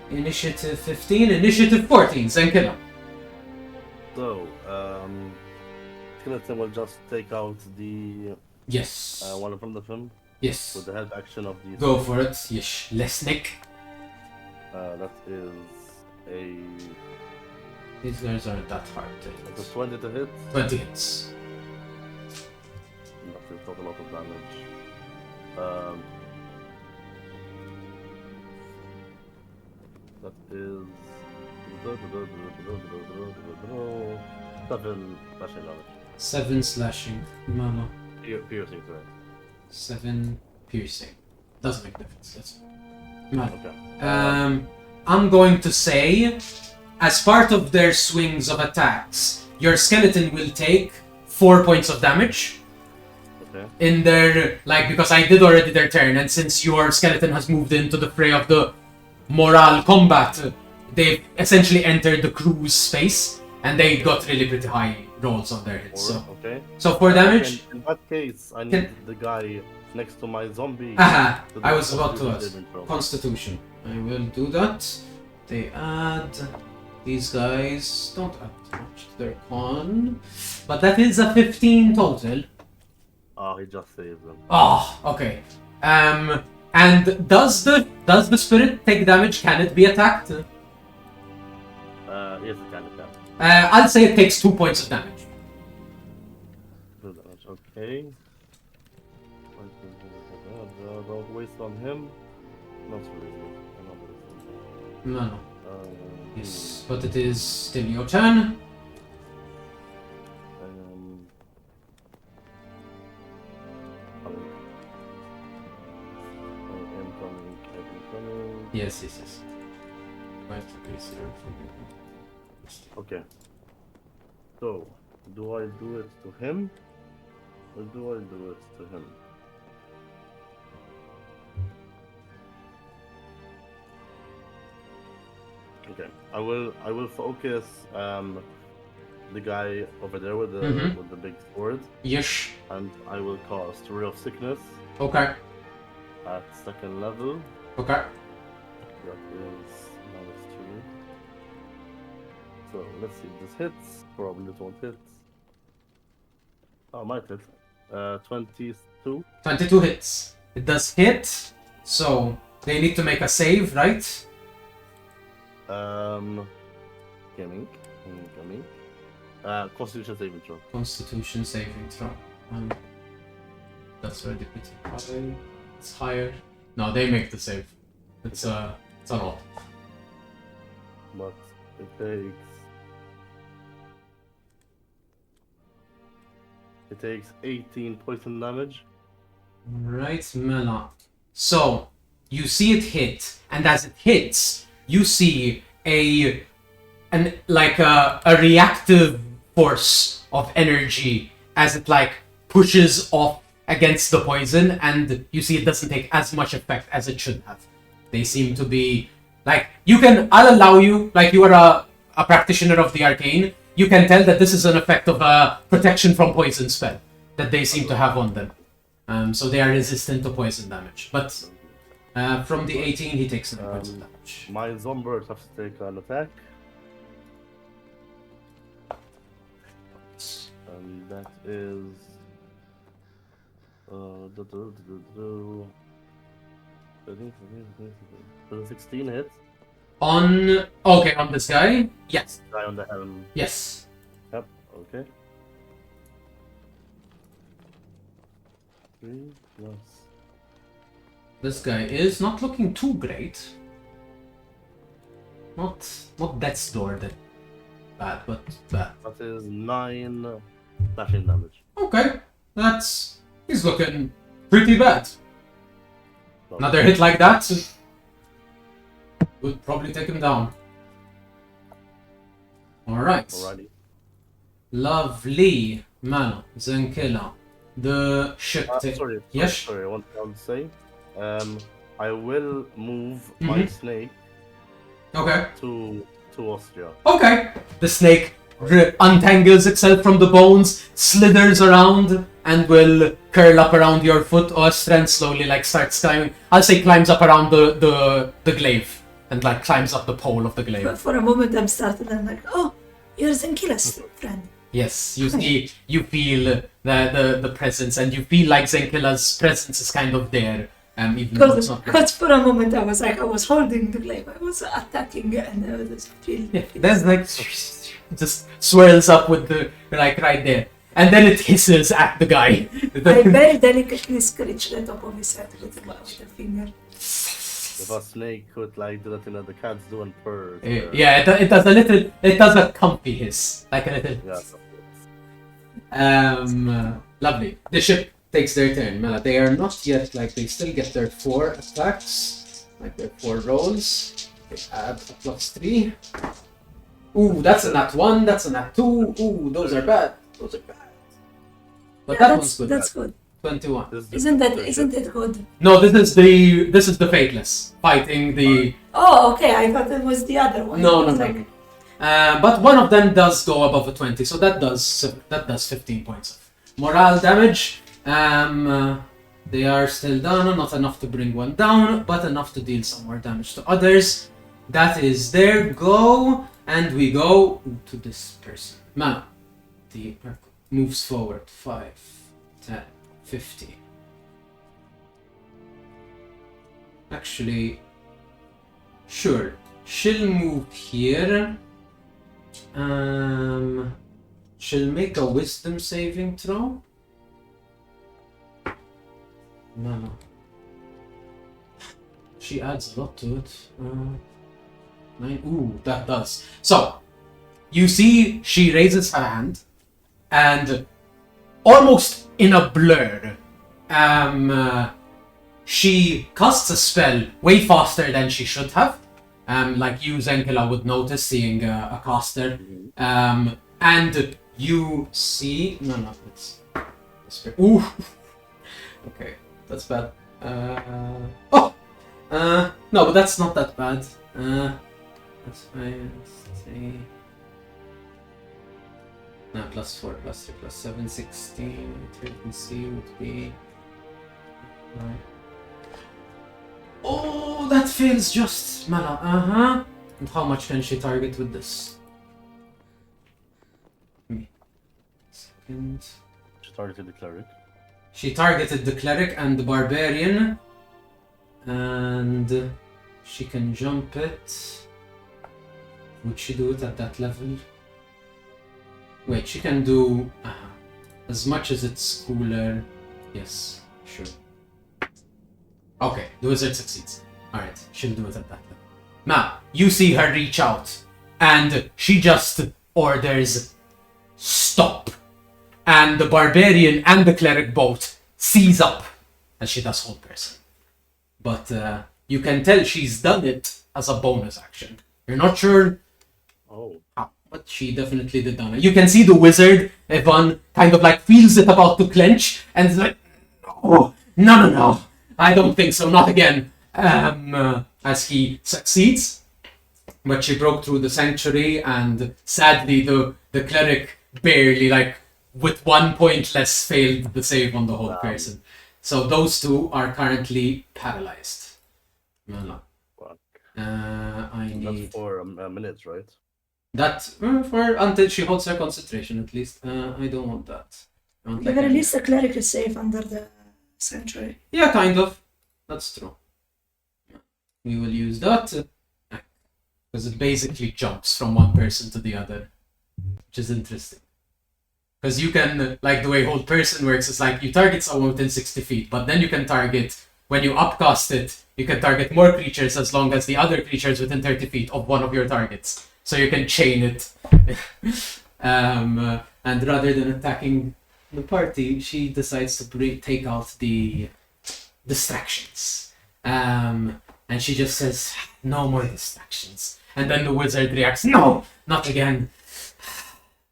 Speaker 1: Initiative 15, Initiative 14, Zenkilla.
Speaker 2: So, Skeleton will just take out the
Speaker 1: Yes.
Speaker 2: one from the film
Speaker 1: Yes.
Speaker 2: with the head action of the.
Speaker 1: Go for it. Yes. Lesnik.
Speaker 2: That is a.
Speaker 1: These guys aren't that hard to
Speaker 2: That's a
Speaker 1: hit.
Speaker 2: 20 to hit.
Speaker 1: 20 hits.
Speaker 2: That is not a lot of damage. That is 7 slashing damage.
Speaker 1: 7 slashing. Mama.
Speaker 2: Piercing, right?
Speaker 1: 7 piercing. Doesn't make a difference. That's Mama.
Speaker 2: Okay.
Speaker 1: I'm going to say, as part of their swings of attacks, your skeleton will take 4 points of damage.
Speaker 2: Okay.
Speaker 1: In their, like, because I did already their turn, and since your skeleton has moved into the fray of the morale combat, they've essentially entered the crew's space, and they got really pretty high rolls on their hits. So,
Speaker 2: Okay.
Speaker 1: so 4 damage.
Speaker 2: In that case, I need the guy next to my zombie.
Speaker 1: Aha!
Speaker 2: So
Speaker 1: I
Speaker 2: the
Speaker 1: was about to
Speaker 2: Constitution
Speaker 1: ask.
Speaker 2: saving throw.
Speaker 1: Constitution. I will do that. They add... These guys don't add too much to their con. But that is a 15 total.
Speaker 2: Oh, he just saved them.
Speaker 1: Oh, okay. And does the spirit take damage? Can it be attacked?
Speaker 2: Yes, it can.
Speaker 1: I'll say it takes 2 points of damage.
Speaker 2: Good damage, okay. Don't waste on him. Not really.
Speaker 1: No. Yes, but it is still your turn.
Speaker 2: Incoming.
Speaker 1: Yes. Right, okay, so
Speaker 2: Okay. So, do I do it to him? Or do I do it to him? Okay. I will focus the guy over there with the big sword,
Speaker 1: yes.
Speaker 2: and I will cast Ray of Sickness
Speaker 1: Okay.
Speaker 2: at second level.
Speaker 1: Okay.
Speaker 2: That is -2. So let's see if this hits. Probably it won't hit. Oh, might hit. 22.
Speaker 1: 22 hits. It does hit, so they need to make a save, right?
Speaker 2: Incoming. Constitution saving throw.
Speaker 1: Constitution saving throw. That's already pretty high. It's higher. No, they make the save. It's a lot.
Speaker 2: But it takes 18 poison damage.
Speaker 1: Right, Mela. So you see it hit, and as it hits, you see a reactive force of energy as it pushes off against the poison, and you see it doesn't take as much effect as it should have. They seem to be I'll allow you, you are a practitioner of the arcane, you can tell that this is an effect of a protection from poison spell that they seem to have on them. So they are resistant to poison damage. But from the 18, he takes 9 points of damage.
Speaker 2: My zombies have to take an attack. And that is... Does a 16 hit?
Speaker 1: On this guy? Yes.
Speaker 2: Guy on the helm.
Speaker 1: Yes.
Speaker 2: Yep, okay. 3 plus...
Speaker 1: This guy is not looking too great. Not death's door that bad, but bad.
Speaker 2: That is 9 slashing damage.
Speaker 1: Okay. He's looking pretty bad. Another hit like that would probably take him down. Alright.
Speaker 2: Alrighty.
Speaker 1: Lovely. Mano, Zenkilla. The ship.
Speaker 2: Sorry, I want to say. I will move my snake
Speaker 1: Okay.
Speaker 2: to Austria.
Speaker 1: Okay. The snake untangles itself from the bones, slithers around, and will curl up around your foot, Austria, and slowly starts climbing. I'll say climbs up around the glaive and climbs up the pole of the glaive.
Speaker 4: For a moment, I'm startled. I'm like, oh, you're Zenkilla's friend.
Speaker 1: Yes, you feel the presence, and you feel like Zenkilla's presence is kind of there. Even though it's not there.
Speaker 4: Because for a moment I was holding the glaive, I was attacking it, and I was feeling.
Speaker 1: Yeah, there's just swirls up with the right there, and then it hisses at the guy.
Speaker 4: I very delicately scratch the top of his head with the finger.
Speaker 2: If a snake could do that, the cats do and purr.
Speaker 1: Yeah, it does a little. It does a comfy hiss, a little.
Speaker 2: Yeah.
Speaker 1: Lovely. The ship takes their turn. Mela, they are not yet they still get their 4 attacks, their 4 rolls. They add a +3. Ooh, that's a nat 1. That's a nat 2. Ooh, those are bad. But
Speaker 4: Yeah,
Speaker 1: that one's good.
Speaker 4: That's good.
Speaker 1: 21.
Speaker 4: Isn't it good?
Speaker 1: No, this is the Fateless fighting the.
Speaker 4: Oh, okay. I thought it was the other one.
Speaker 1: No. But one of them does go above a 20, so that does 15 points of morale damage. They are still down, not enough to bring one down, but enough to deal some more damage to others. That is their go, and we go to this person. Mana. The moves forward 5, 10, 50. Actually, sure. She'll move here. She'll make a wisdom saving throw. No. She adds a lot to it. 9. Ooh, that does. So, you see she raises her hand, and almost in a blur, she casts a spell way faster than she should have. Like you, Zenkela, would notice seeing a caster. And you see... No, it's... Ooh! Okay, that's bad. No, but that's not that bad. That's fine. No, plus 4, plus 3, plus 7, 16. 13C would be... 9. Oh, that fails just, Mala. And how much can she target with this? Second.
Speaker 2: She targeted the cleric.
Speaker 1: She targeted the cleric and the barbarian. And she can jump it. Would she do it at that level? Wait, she can do as much as it's cooler. Yes, sure. Okay, the wizard succeeds. Alright, she'll do it at that level. Now, you see her reach out, and she just orders stop. And the barbarian and the cleric both seize up, as she does hold person. But you can tell she's done it as a bonus action. You're not sure how, but she definitely did done it. You can see the wizard, Evan, kind of like feels it about to clench, and is like, oh, no. I don't think so, not again. As he succeeds. But she broke through the sanctuary, and sadly the cleric barely, like, with 1 point less, failed the save on the whole person. So those two are currently paralyzed. Fuck. I need...
Speaker 2: That's for minutes, right?
Speaker 1: That, for until she holds her concentration at least. I don't want that. I want,
Speaker 4: At the very least, the cleric is safe under the sanctuary.
Speaker 1: Yeah, kind of. That's true. We will use that. Because it basically jumps from one person to the other. Which is interesting. Because you can, like the way hold person works, is like you target someone within 60 feet, but then you can target, when you upcast it, you can target more creatures as long as the other creatures within 30 feet of one of your targets. So you can chain it. And rather than attacking the party, she decides to take out the distractions. And she just says, no more distractions. And then the wizard reacts, no, not again.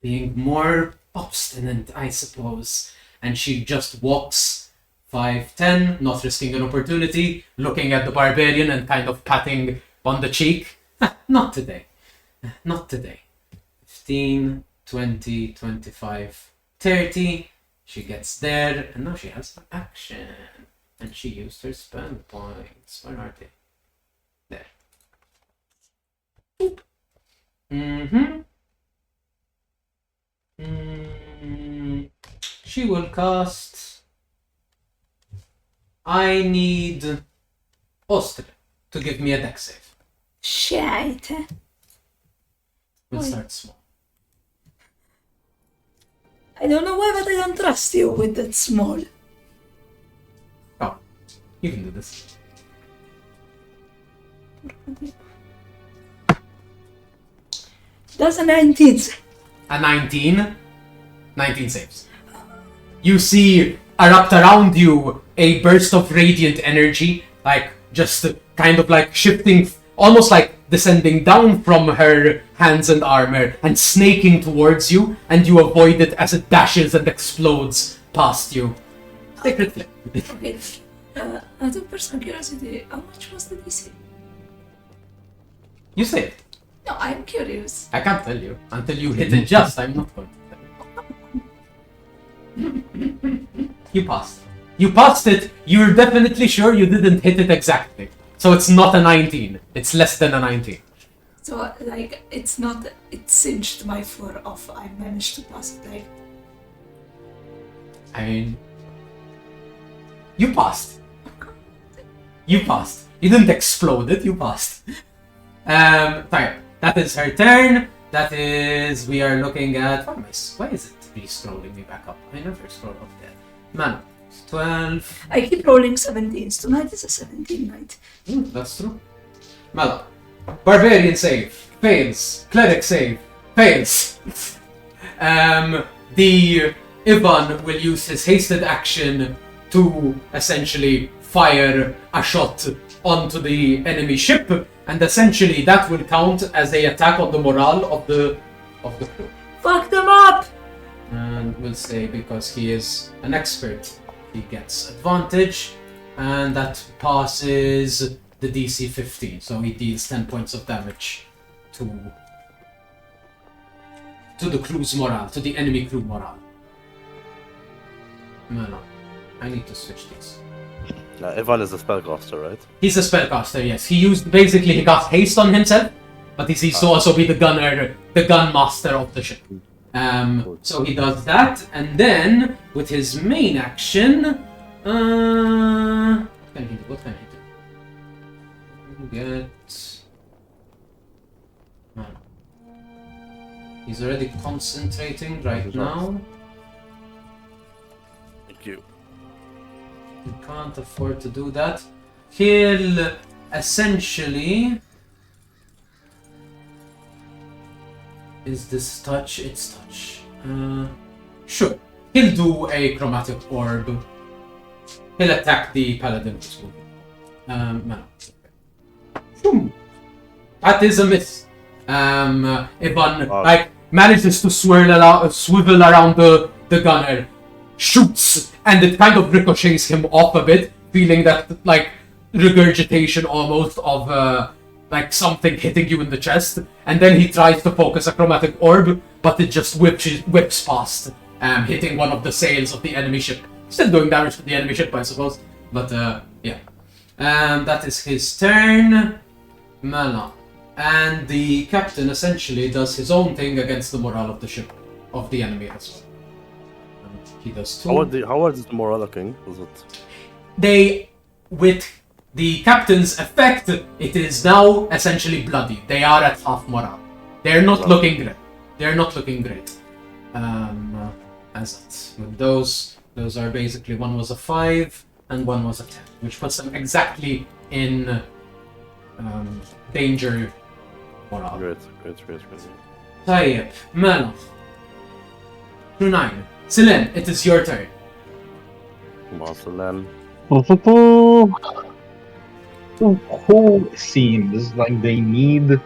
Speaker 1: Being more obstinate, I suppose. And she just walks 5, 10, not risking an opportunity, looking at the barbarian and kind of patting on the cheek. Not today. Not today. 15, 20, 25, 30. She gets there, and now she has an action. And she used her spend points. Where are they? There. Boop. She will cast... I need Oster to give me a dex save.
Speaker 4: Shit.
Speaker 1: We'll
Speaker 4: Why?
Speaker 1: start small.
Speaker 4: I don't know why, but I don't trust you with that small.
Speaker 1: Oh, you can do this.
Speaker 4: That's a 19.
Speaker 1: A 19. 19 saves. You see erupt around you a burst of radiant energy, like just kind of like shifting, almost like descending down from her hands and armor and snaking towards you, and you avoid it as it dashes and explodes past you. Sacred Flame.
Speaker 4: Okay. Out of personal curiosity, how much was the DC?
Speaker 1: You saved.
Speaker 4: No, I'm curious.
Speaker 1: I can't tell you. Until you hit it just, I'm not going to tell you. You passed. You passed it. You're definitely sure you didn't hit it exactly. So it's not a 19. It's less than a 19.
Speaker 4: So, like, it's not, it cinched my foot off. I managed to pass it, like,
Speaker 1: I mean, you passed. You passed. You didn't explode it. You passed. Fine. That is her turn. That is, we are looking at. Why is it re-scrolling me back up? I never scroll up there. Man, 12.
Speaker 4: I keep rolling 17s. Tonight is a 17 night.
Speaker 1: That's true. Mala. Barbarian save. Fails. Cleric save. Fails. The Ivan will use his hasted action to essentially fire a shot onto the enemy ship, and essentially that will count as a attack on the morale of the crew.
Speaker 4: Fuck them up!
Speaker 1: And we'll say because he is an expert, he gets advantage, and that passes the DC 15, so he deals 10 points of damage to the crew's morale, to the enemy crew morale. No, I need to switch these.
Speaker 2: Ivan is a spellcaster, right?
Speaker 1: He's a spellcaster, yes. He got haste on himself, but he needs to also be the gunner, the gun master of the ship. So he does that, and then with his main action, what can he do? He's already concentrating right now.
Speaker 2: Thank you.
Speaker 1: He can't afford to do that. He'll essentially... Is this touch? It's touch. Sure. He'll do a chromatic orb. He'll attack the paladin who's moving. Boom. That is a miss. Ivan manages to swivel around the gunner, shoots, and it kind of ricochets him off a bit, feeling that regurgitation almost of something hitting you in the chest, and then he tries to focus a chromatic orb, but it just whips past, hitting one of the sails of the enemy ship. Still doing damage to the enemy ship, I suppose, but yeah. That is his turn. Mana. And the captain essentially does his own thing against the morale of the ship, of the enemy as well. He does too.
Speaker 2: How is the morale looking? Is it?
Speaker 1: With the captain's effect, it is now essentially bloody. They are at half morale. They're not looking great. As with those are basically, one was a 5 and one was a 10, which puts them exactly in danger morale.
Speaker 2: Great.
Speaker 1: Tayyip, Mela. 9. Silen, it is your turn.
Speaker 2: Marcelan.
Speaker 3: Who seems like they need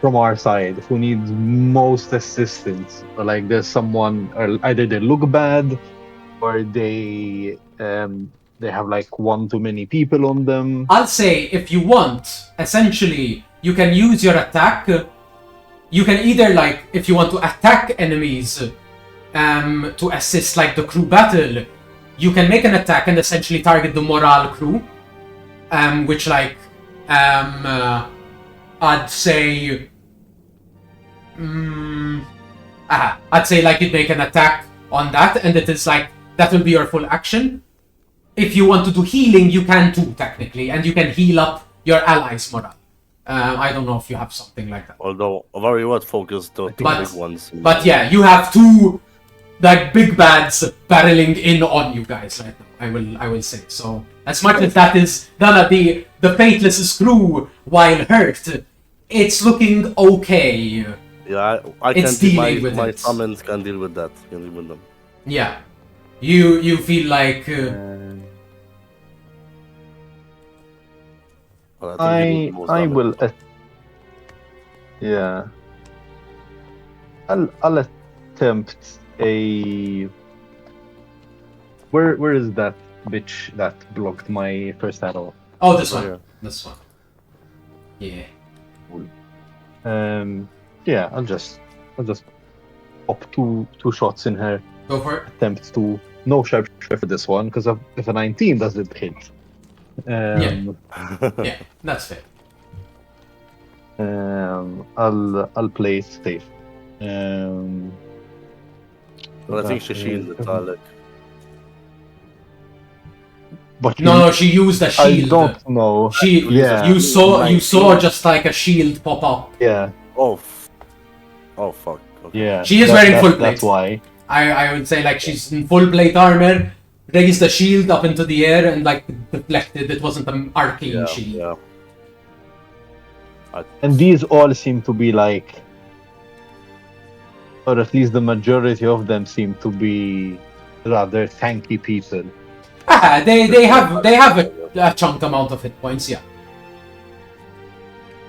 Speaker 3: from our side? Who needs most assistance? Or like there's someone, or either they look bad, or they have like one too many people on them.
Speaker 1: I'll say, if you want, essentially, you can use your attack. You can either, if you want to attack enemies to assist, the crew battle, you can make an attack and essentially target the morale crew. Which, I'd say... I'd say, you'd make an attack on that, and it is, that will be your full action. If you want to do healing, you can too, technically, and you can heal up your allies' morale. I don't know if you have something like that.
Speaker 2: Although, very well focused, the two big ones.
Speaker 1: But yeah, you have two, big bads barreling in on you guys right now, I will say. So, as much as that is done at the Faithless crew, while hurt, it's looking okay.
Speaker 2: Yeah, I can deal with my summons can deal with that. Can deal with them.
Speaker 1: Yeah. You feel like...
Speaker 3: I will... yeah. I'll attempt a... Where is that bitch that blocked my first arrow?
Speaker 1: Oh, this one. This one. Yeah.
Speaker 3: Yeah, I'll just pop two shots in her.
Speaker 1: Go for it.
Speaker 3: Attempt to no sharpshooter for this one because if a 19 doesn't hit,
Speaker 1: Yeah, that's fair.
Speaker 3: I'll play it safe.
Speaker 2: Well, I think she
Speaker 3: that
Speaker 2: shielded
Speaker 3: is-
Speaker 2: Sailig.
Speaker 3: But
Speaker 1: No, she used a
Speaker 3: I
Speaker 1: shield.
Speaker 3: don't know. Yeah.
Speaker 1: You saw
Speaker 2: 19.
Speaker 1: just like a shield pop up.
Speaker 3: Yeah,
Speaker 2: Oh fuck. Okay.
Speaker 3: yeah.
Speaker 1: She is wearing full
Speaker 3: That's
Speaker 1: plate.
Speaker 3: why.
Speaker 1: I would say like she's in full plate armor, raised the shield up into the air and like deflected. It wasn't an arcane shield.
Speaker 2: Yeah.
Speaker 3: And these all seem to be like, or at least the majority of them seem to be rather tanky people.
Speaker 1: They have a chunk amount of hit points, yeah.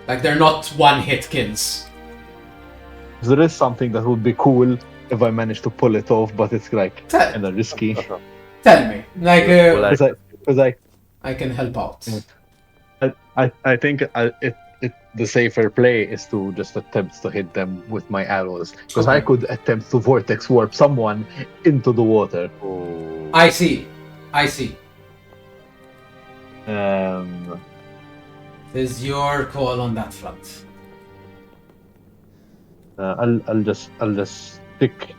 Speaker 1: Like they're not one hit kills.
Speaker 3: There is something that would be cool if I managed to pull it off, but it's like
Speaker 1: Tell,
Speaker 3: kind of risky.
Speaker 1: tell me, like
Speaker 3: Because
Speaker 1: I can help out.
Speaker 3: I think the safer play is to just attempt to hit them with my arrows, because I
Speaker 1: Okay.
Speaker 3: could attempt to vortex warp someone into the water.
Speaker 2: Oh.
Speaker 1: I see. It is your call on that front.
Speaker 3: I'll just stick.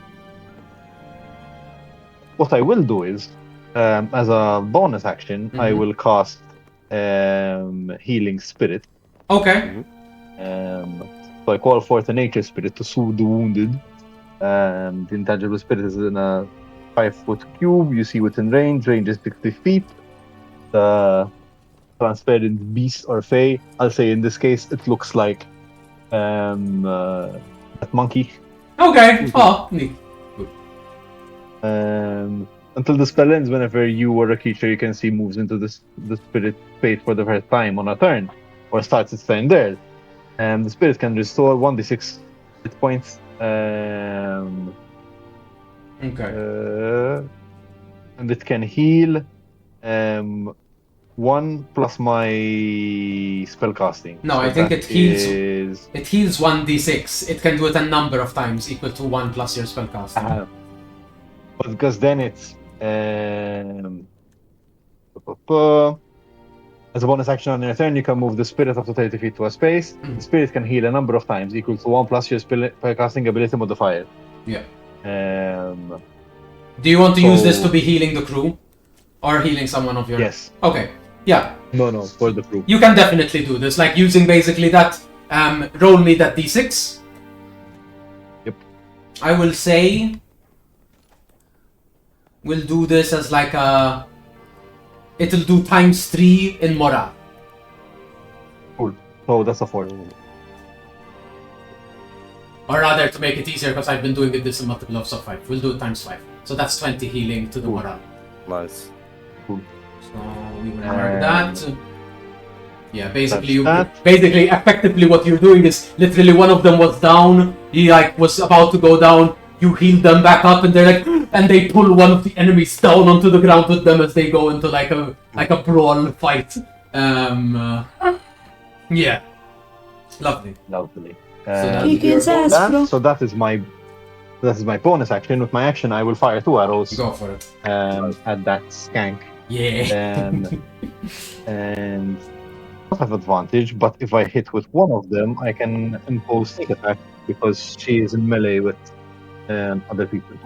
Speaker 3: What I will do is, as a bonus action, I
Speaker 1: Mhm.
Speaker 3: will cast Healing Spirit.
Speaker 1: Okay.
Speaker 3: So I call forth a nature spirit to soothe the wounded. The intangible spirit is in a 5-foot cube. You see within range. Range is 60 feet. The transparent beast or fey. I'll say in this case it looks like that monkey.
Speaker 1: Okay. Oh, neat.
Speaker 3: Until the spell ends, whenever you or a creature you can see moves into the spirit fate for the first time on a turn, or starts its turn there, the spirit can restore 1d6 hit points.
Speaker 1: Okay.
Speaker 3: And it can heal 1 plus my spellcasting.
Speaker 1: No,
Speaker 3: So
Speaker 1: I think
Speaker 3: that
Speaker 1: it heals.
Speaker 3: is-
Speaker 1: It heals 1d6. It can do it a number of times equal to 1 plus your spellcasting.
Speaker 3: But because then it's as a bonus action on your turn, you can move the spirit up to 30 feet to a space. The spirit can heal a number of times equal to 1 plus your spellcasting ability modifier.
Speaker 1: Yeah.
Speaker 3: Um,
Speaker 1: Do you want to use this
Speaker 3: So-
Speaker 1: to be healing the crew? Or healing someone of your...
Speaker 3: yes.
Speaker 1: Okay. Yeah.
Speaker 3: No, for the crew.
Speaker 1: You can definitely do this. Like using basically that... roll me that d6.
Speaker 3: Yep.
Speaker 1: I will say... We'll do this as like a... It'll do times 3 in morale.
Speaker 3: Cool. So that's a 4.
Speaker 1: Or rather, to make it easier, because I've been doing this in multiple of 5. We'll do it times 5. So that's 20 healing to the
Speaker 3: Cool.
Speaker 1: morale.
Speaker 2: Nice.
Speaker 1: So we will mark that. Yeah, basically,
Speaker 3: That's that.
Speaker 1: basically, effectively, what you're doing is literally one of them was down. He like was about to go down. You heal them back up, and they're like, and they pull one of the enemies down onto the ground with them as they go into like a brawl fight. Yeah, lovely.
Speaker 3: Lovely.
Speaker 1: that's
Speaker 4: Kick his ass, bro.
Speaker 3: So that is my bonus action. With my action, I will fire 2 arrows
Speaker 1: Go for it.
Speaker 3: at that skank.
Speaker 1: Yeah.
Speaker 3: And I have advantage, but if I hit with one of them, I can impose sneak attack because she is in melee with other people.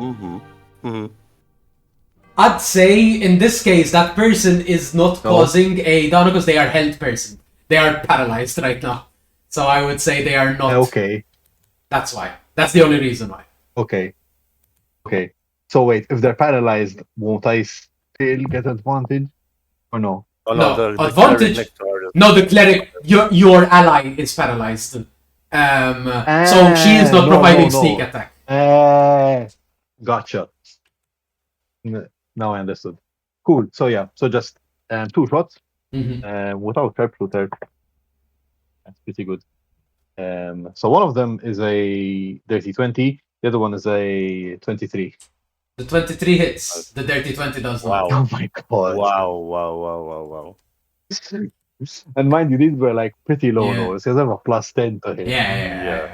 Speaker 1: I'd say in this case that person is not causing a down because they are held person. They are paralyzed right now. So I would say they are not.
Speaker 3: Okay.
Speaker 1: That's why. That's the only reason why.
Speaker 3: Okay. So wait, if they're paralyzed, won't I still get advantage, or no?
Speaker 2: Oh
Speaker 1: No,
Speaker 2: no, the
Speaker 1: advantage-
Speaker 2: cleric next to her is-
Speaker 1: No, the cleric, your ally is paralyzed. So she is not
Speaker 3: no,
Speaker 1: providing
Speaker 3: no.
Speaker 1: sneak attack.
Speaker 3: Gotcha. Now I understood. Cool. So yeah, so just 2 shots
Speaker 1: Mhm.
Speaker 3: without sharpshooter. That's pretty good. So one of them is a dirty 20. The other one is a 23.
Speaker 1: The 23 hits. The dirty 20 does not.
Speaker 3: Oh my god.
Speaker 2: Wow.
Speaker 3: And mind you, these were like pretty low
Speaker 1: Yeah.
Speaker 3: rolls. Because I have a +10 to hit.
Speaker 1: Yeah.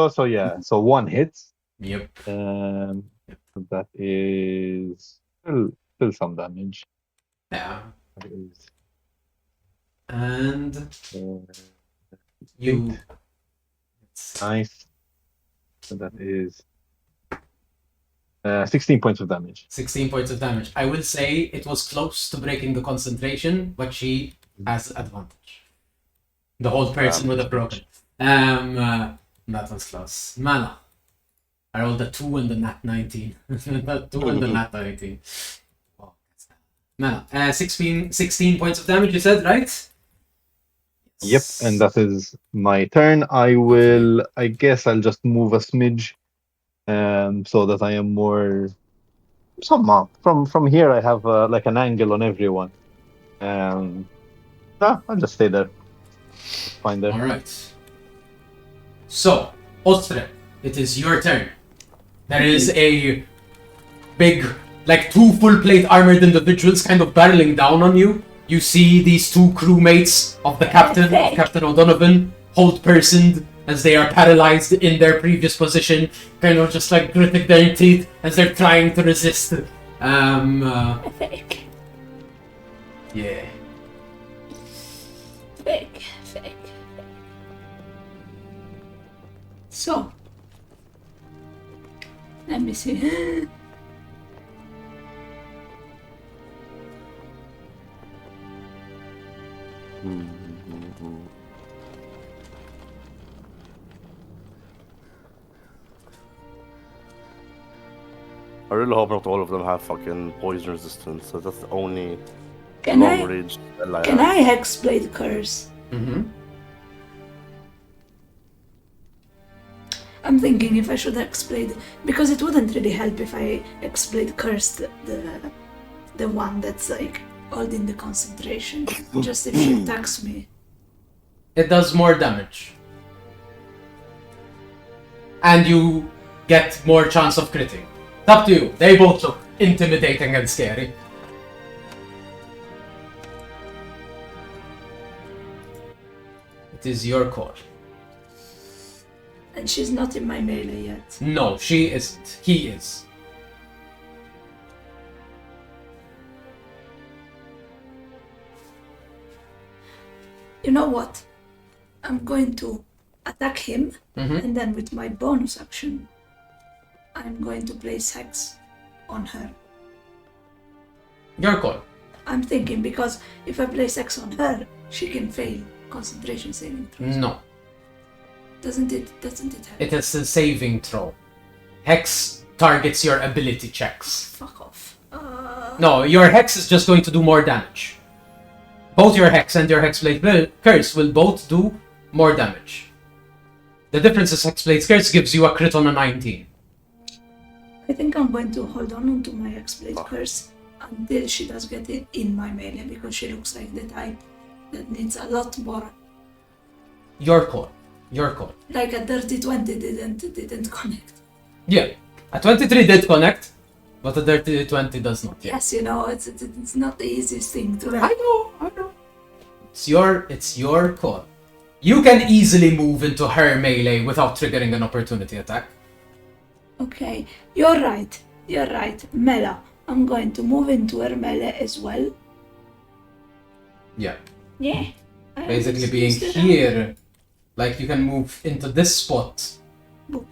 Speaker 3: So yeah, so 1 hits.
Speaker 1: Yep.
Speaker 3: That is still some damage.
Speaker 1: Yeah.
Speaker 3: That is,
Speaker 1: And you.
Speaker 3: nice. So that is 16 points of damage.
Speaker 1: 16 points of damage. I will say it was close to breaking the concentration, but she has advantage. The whole person would have broken. That was close. Mana. I rolled a 2 and the nat 19. The 2 and the nat 19. Oh, Mana. 16 points of damage, you said, right?
Speaker 3: Yep, and that is my turn. I guess I'll just move a smidge, so that I am more. Somehow, from here, I have like an angle on everyone. I'll just stay there. Fine there.
Speaker 1: All right. So, Ostre, it is your turn. There is a big, like 2 full plate armored individuals kind of barreling down on you. You see these 2 crewmates of the captain, of Captain O'Donovan, hold personed as they are paralyzed in their previous position, kind of just like gritting their teeth as they're trying to resist.
Speaker 4: Fake.
Speaker 1: Yeah.
Speaker 4: Fake. So, let me see.
Speaker 2: I really hope not all of them have fucking poison resistance. So that's the only
Speaker 4: Can
Speaker 2: long
Speaker 4: I
Speaker 2: range spell I
Speaker 4: can
Speaker 2: have.
Speaker 4: I hexblade curse?
Speaker 1: Mm-hmm.
Speaker 4: I'm thinking if I should hexblade, because it wouldn't really help if I hexblade curse the one that's like holding the concentration. Just if she attacks me.
Speaker 1: It does more damage. And you get more chance of critting. It's up to you. They both look intimidating and scary. It is your call.
Speaker 4: And she's not in my melee yet.
Speaker 1: No, she isn't. He is.
Speaker 4: You know what? I'm going to attack him, and then with my bonus action, I'm going to place hex on her.
Speaker 1: Your call.
Speaker 4: I'm thinking because if I place hex on her, she can fail concentration saving throws.
Speaker 1: No.
Speaker 4: Doesn't it help?
Speaker 1: It is a saving throw. Hex targets your ability checks.
Speaker 4: Fuck off.
Speaker 1: No, your hex is just going to do more damage. Both your hex and your hexblade curse will both do more damage. The difference is hexblade curse gives you a crit on a 19.
Speaker 4: I think I'm going to hold on to my hexblade curse until she does get it in my melee, because she looks like the type that needs a lot more.
Speaker 1: Your call. Your call.
Speaker 4: Like a dirty 20 didn't connect.
Speaker 1: Yeah. A 23 did connect, but a dirty 20 does not. Yeah.
Speaker 4: Yes, you know, it's not the easiest thing to
Speaker 1: I know. It's your call. You can easily move into her melee without triggering an opportunity attack.
Speaker 4: Okay, you're right. Mela, I'm going to move into her melee as well.
Speaker 1: Yeah.
Speaker 4: Yeah.
Speaker 1: Basically being here, like you can move into this spot.
Speaker 4: Boop.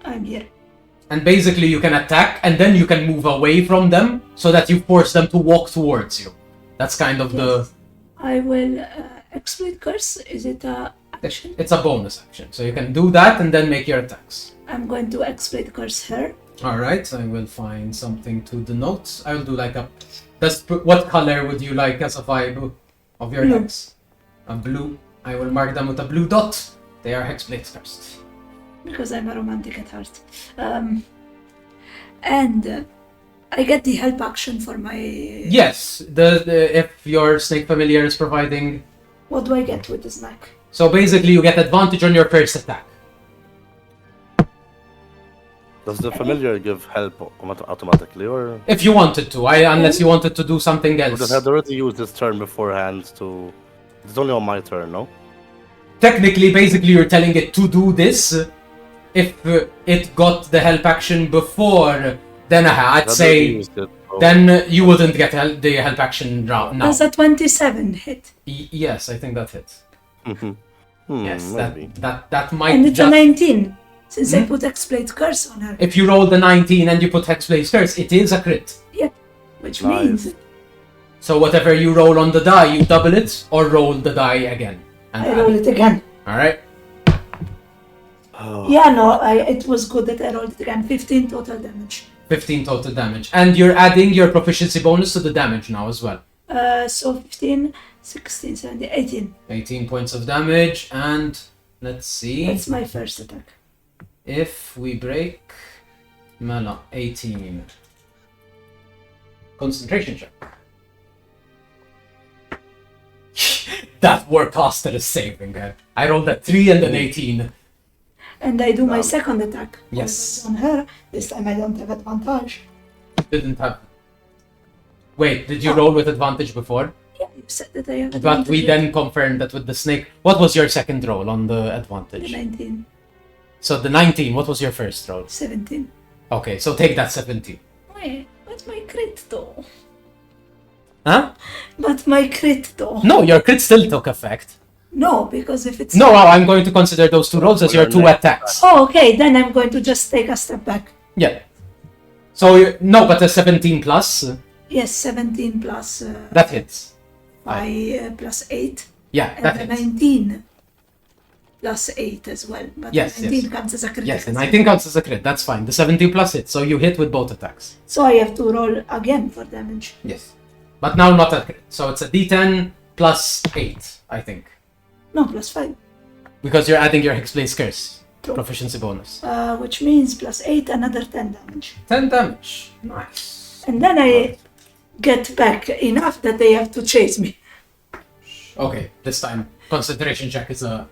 Speaker 4: I'm here.
Speaker 1: And basically you can attack and then you can move away from them so that you force them to walk towards you. That's kind of the...
Speaker 4: I will exploit curse. Is it a action?
Speaker 1: It's a bonus action. So you can do that and then make your attacks.
Speaker 4: I'm going to exploit curse her.
Speaker 1: Alright, I will find something to denote. I will do like a... What color would you like as a vibe of your
Speaker 4: Blue.
Speaker 1: hex? A blue. I will mark them with a blue dot. They are hexblades first.
Speaker 4: Because I'm a romantic at heart. And I get the help action for my...
Speaker 1: Yes, if your snake familiar is providing...
Speaker 4: What do I get with the snack?
Speaker 1: So basically you get advantage on your first attack.
Speaker 2: Does the familiar give help automatically, or
Speaker 1: If you wanted to, unless you wanted to do something
Speaker 2: would
Speaker 1: else.
Speaker 2: I had already used this turn beforehand to? It's only on my turn, no?
Speaker 1: Technically, basically you're telling it to do this. if it got the help action before, then I'd
Speaker 2: That
Speaker 1: say
Speaker 2: used it, so-
Speaker 1: then you wouldn't get the help action now.
Speaker 4: Does a 27 hit?
Speaker 1: Yes, I think that hits. Yes,
Speaker 2: maybe.
Speaker 1: that might
Speaker 4: And it's a
Speaker 1: just...
Speaker 4: 19, since I
Speaker 1: Hmm?
Speaker 4: put Hexblade Curse on her.
Speaker 1: If you roll the 19 and you put Hexblade's Curse, it is a crit.
Speaker 4: Which
Speaker 2: Nice.
Speaker 4: means
Speaker 1: So whatever you roll on the die, you double it or roll the die again. And
Speaker 4: I roll it again.
Speaker 1: Alright?
Speaker 2: Oh,
Speaker 4: Yeah, no, it was good that I rolled it again. 15 total damage.
Speaker 1: 15 total damage. And you're adding your proficiency bonus to the damage now as well.
Speaker 4: So 15, 16, 17, 18.
Speaker 1: 18 points of damage, and let's see.
Speaker 4: That's my first attack.
Speaker 1: If we break Mela, 18. Concentration check. That Warcaster is saving her. I rolled a 3 and an 18.
Speaker 4: And I do my second attack.
Speaker 1: Yes.
Speaker 4: On her. This time I don't have advantage.
Speaker 1: Didn't have. Wait, did you roll with advantage before?
Speaker 4: Yeah, you said that I have
Speaker 1: But
Speaker 4: advantage.
Speaker 1: we then confirmed that with the snake. What was your second roll on the
Speaker 4: The
Speaker 1: advantage?
Speaker 4: 19,
Speaker 1: So the 19, what was your first roll?
Speaker 4: 17.
Speaker 1: Okay, so take that 17.
Speaker 4: Wait, what's my crit though?
Speaker 1: Huh?
Speaker 4: But my crit though.
Speaker 1: No, your crit still took effect.
Speaker 4: No, because if it's...
Speaker 1: No, I'm going to consider those two rolls as your two attacks.
Speaker 4: Oh, okay, then I'm going to just take a step back.
Speaker 1: Yeah. So, no, but a 17 plus,
Speaker 4: Yes, 17 plus
Speaker 1: that hits.
Speaker 4: 5 plus 8.
Speaker 1: Yeah,
Speaker 4: And
Speaker 1: that
Speaker 4: the
Speaker 1: hits.
Speaker 4: 19 plus 8 as well. But
Speaker 1: Yes,
Speaker 4: the 19
Speaker 1: yes.
Speaker 4: counts as a crit.
Speaker 1: Yes, the 19 counts as a crit, that's fine. The 17 plus hits, so you hit with both attacks.
Speaker 4: So I have to roll again for damage.
Speaker 1: Yes. But now not a crit, so it's a d10 plus 8, I think.
Speaker 4: No, plus 5.
Speaker 1: Because you're adding your Hexblade's Curse.
Speaker 4: True.
Speaker 1: Proficiency bonus.
Speaker 4: Which means plus 8, another 10 damage.
Speaker 1: 10 damage. Nice.
Speaker 4: And then I get back enough that they have to chase me.
Speaker 1: Okay, this time concentration check is a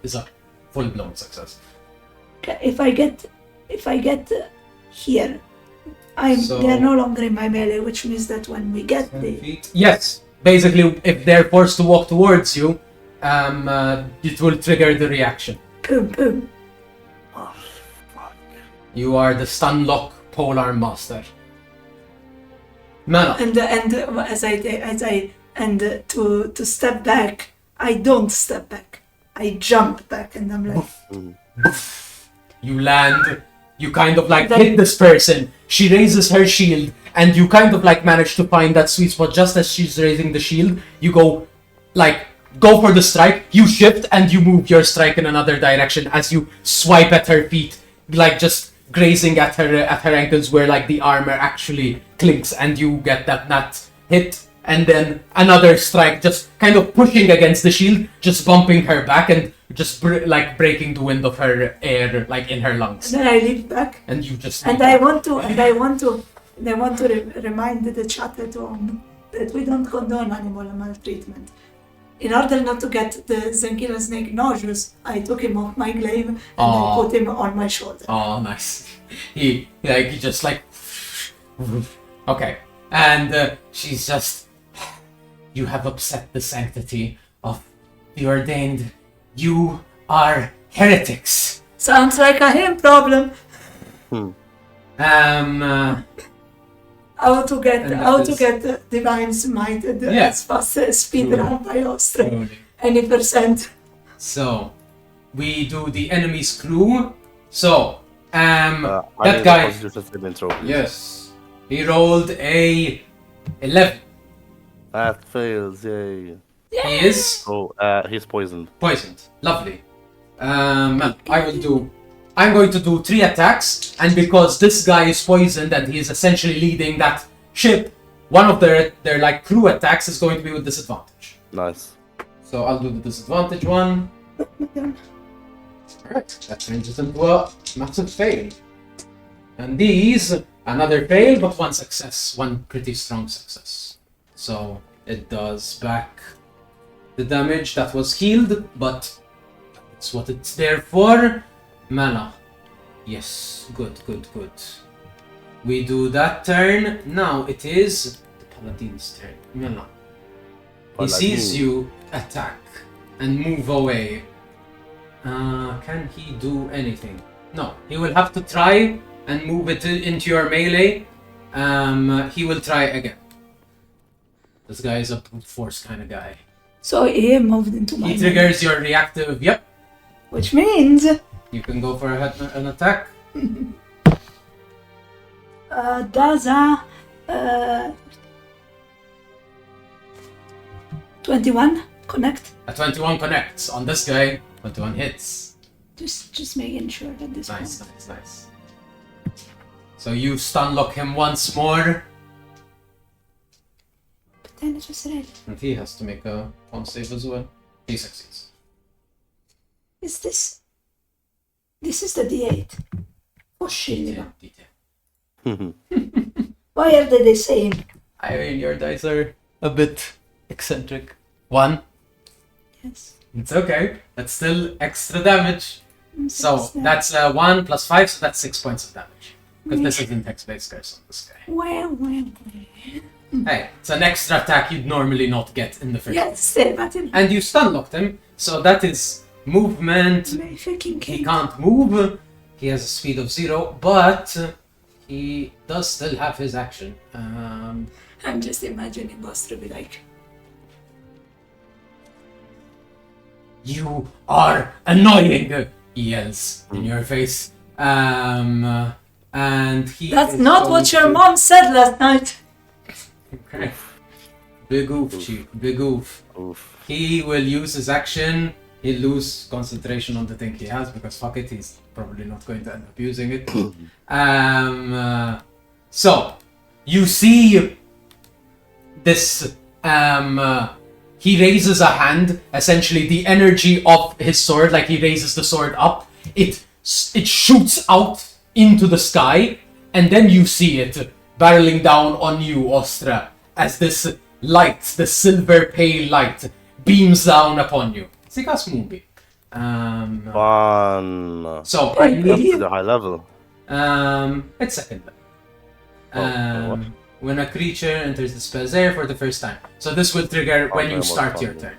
Speaker 1: full-blown success.
Speaker 4: Okay, if I get here,
Speaker 1: So-
Speaker 4: they're no longer in my melee, which means that when we get
Speaker 1: 10
Speaker 4: the
Speaker 1: feet. Yes, basically, if they're forced to walk towards you, it will trigger the reaction.
Speaker 4: boom boom.
Speaker 2: Oh, fuck.
Speaker 1: You are the Stunlock Polar Master. Mana.
Speaker 4: And to step back, I don't step back. I jump back, and I'm like,
Speaker 1: You land, you kind of like
Speaker 4: Then-
Speaker 1: hit this person, she raises her shield, and you kind of like manage to find that sweet spot just as she's raising the shield. You go for the strike, you shift, and you move your strike in another direction as you swipe at her feet, like just grazing at her ankles where like the armor actually clinks, and you get that hit. And then another strike, just kind of pushing against the shield, just bumping her back and just breaking the wind of her air, like in her lungs.
Speaker 4: and then I leap back,
Speaker 1: And you just.
Speaker 4: and I want to remind the chat at home that we don't condone animal maltreatment. In order not to get the Zankila snake nauseous, I took him off my glaive and
Speaker 1: Aw.
Speaker 4: I put him on my shoulder.
Speaker 1: Oh, nice. He just like. Okay, and she's just. You have upset the sanctity of the ordained. You are heretics.
Speaker 4: Sounds like a him problem. How to
Speaker 1: And that
Speaker 4: get divine smited
Speaker 1: Yeah.
Speaker 4: as fast as speed
Speaker 1: True.
Speaker 4: run by Austria.
Speaker 1: Totally.
Speaker 4: Any percent.
Speaker 1: So, we do the enemy's crew. So,
Speaker 2: I
Speaker 1: that
Speaker 2: need
Speaker 1: guy.
Speaker 2: a positive saving throw, please.
Speaker 1: Yes, he rolled a 11.
Speaker 2: That fails, yay.
Speaker 1: He is
Speaker 2: Oh, he's poisoned.
Speaker 1: poisoned. Lovely. I'm going to do 3 attacks, and because this guy is poisoned and he is essentially leading that ship, one of their like crew attacks is going to be with disadvantage.
Speaker 2: Nice.
Speaker 1: So I'll do the disadvantage one. Alright, that turns it into a massive fail. And these, another fail, but one success, one pretty strong success. So it does back the damage that was healed, but that's what it's there for. Mana. Yes, good. We do that turn. Now it is the Paladin's turn. Mana. He sees you attack and move away. Can he do anything? No, he will have to try and move it into your melee. He will try again. This guy is a brute force kind of guy.
Speaker 4: So he moved into my
Speaker 1: He triggers your reactive. Yep.
Speaker 4: which means
Speaker 1: You can go for an attack.
Speaker 4: does a 21 connect?
Speaker 1: A 21 connects on this guy. 21 hits.
Speaker 4: Just making sure that this
Speaker 1: Nice,
Speaker 4: one.
Speaker 1: nice, nice. So you stun lock him once more,
Speaker 4: But then it was red.
Speaker 1: and he has to make a con save as well. He succeeds.
Speaker 4: Is this? This is the D8. Oh shit!
Speaker 1: Detail.
Speaker 4: Why are they the same?
Speaker 1: I mean, your dice are a bit eccentric. 1.
Speaker 4: Yes.
Speaker 1: It's okay. That's still extra damage. So
Speaker 4: Six,
Speaker 1: that's 1 plus 5, so that's 6 points of damage. Because this isn't text-based curse on this guy.
Speaker 4: Well.
Speaker 1: Hey, it's an extra attack you'd normally not get in the first.
Speaker 4: Yes, still, but in
Speaker 1: And you stun locked him, so that is movement.
Speaker 4: my freaking
Speaker 1: He
Speaker 4: king.
Speaker 1: can't move. He has a speed of 0, but he does still have his action.
Speaker 4: I'm just imagining Boss to be like,
Speaker 1: You are annoying, he yells in your face. And he.
Speaker 4: that's
Speaker 1: is
Speaker 4: not
Speaker 1: going
Speaker 4: what your
Speaker 1: to-
Speaker 4: mom said last night.
Speaker 1: Okay. Big oof, chief. Big oof.
Speaker 2: Oof.
Speaker 1: He will use his action. He'll lose concentration on the thing he has because fuck it, he's probably not going to end up using it. So you see this. He raises a hand. Essentially, the energy of his sword, like he raises the sword up, it shoots out into the sky, and then you see it barreling down on you, Ostra, as this light, the silver pale light, beams down upon you. It's like a moonbeam.
Speaker 2: Fun.
Speaker 1: So
Speaker 4: Hey,
Speaker 2: Up
Speaker 4: idiot.
Speaker 2: to the high level.
Speaker 1: it's second level.
Speaker 2: what?
Speaker 1: When a creature enters the spell's area for the first time. So this will trigger when you
Speaker 2: Okay,
Speaker 1: start your
Speaker 2: fun.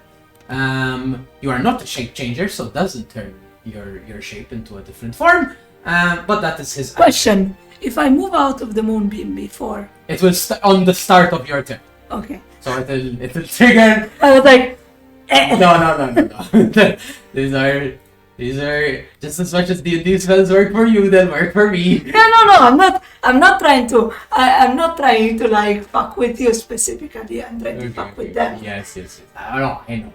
Speaker 1: turn. You are not a shape changer, so it doesn't turn your shape into a different form. But that is his action.
Speaker 4: Question: if I move out of the moonbeam before,
Speaker 1: It will on the start of your turn.
Speaker 4: okay.
Speaker 1: So it'll trigger.
Speaker 4: I was like,
Speaker 1: No. These are just as much as D&D spells work for you, they'll work for me.
Speaker 4: no. I'm not trying to. I'm not trying to like fuck with you specifically. I'm trying to fuck with them.
Speaker 1: Yes. I know.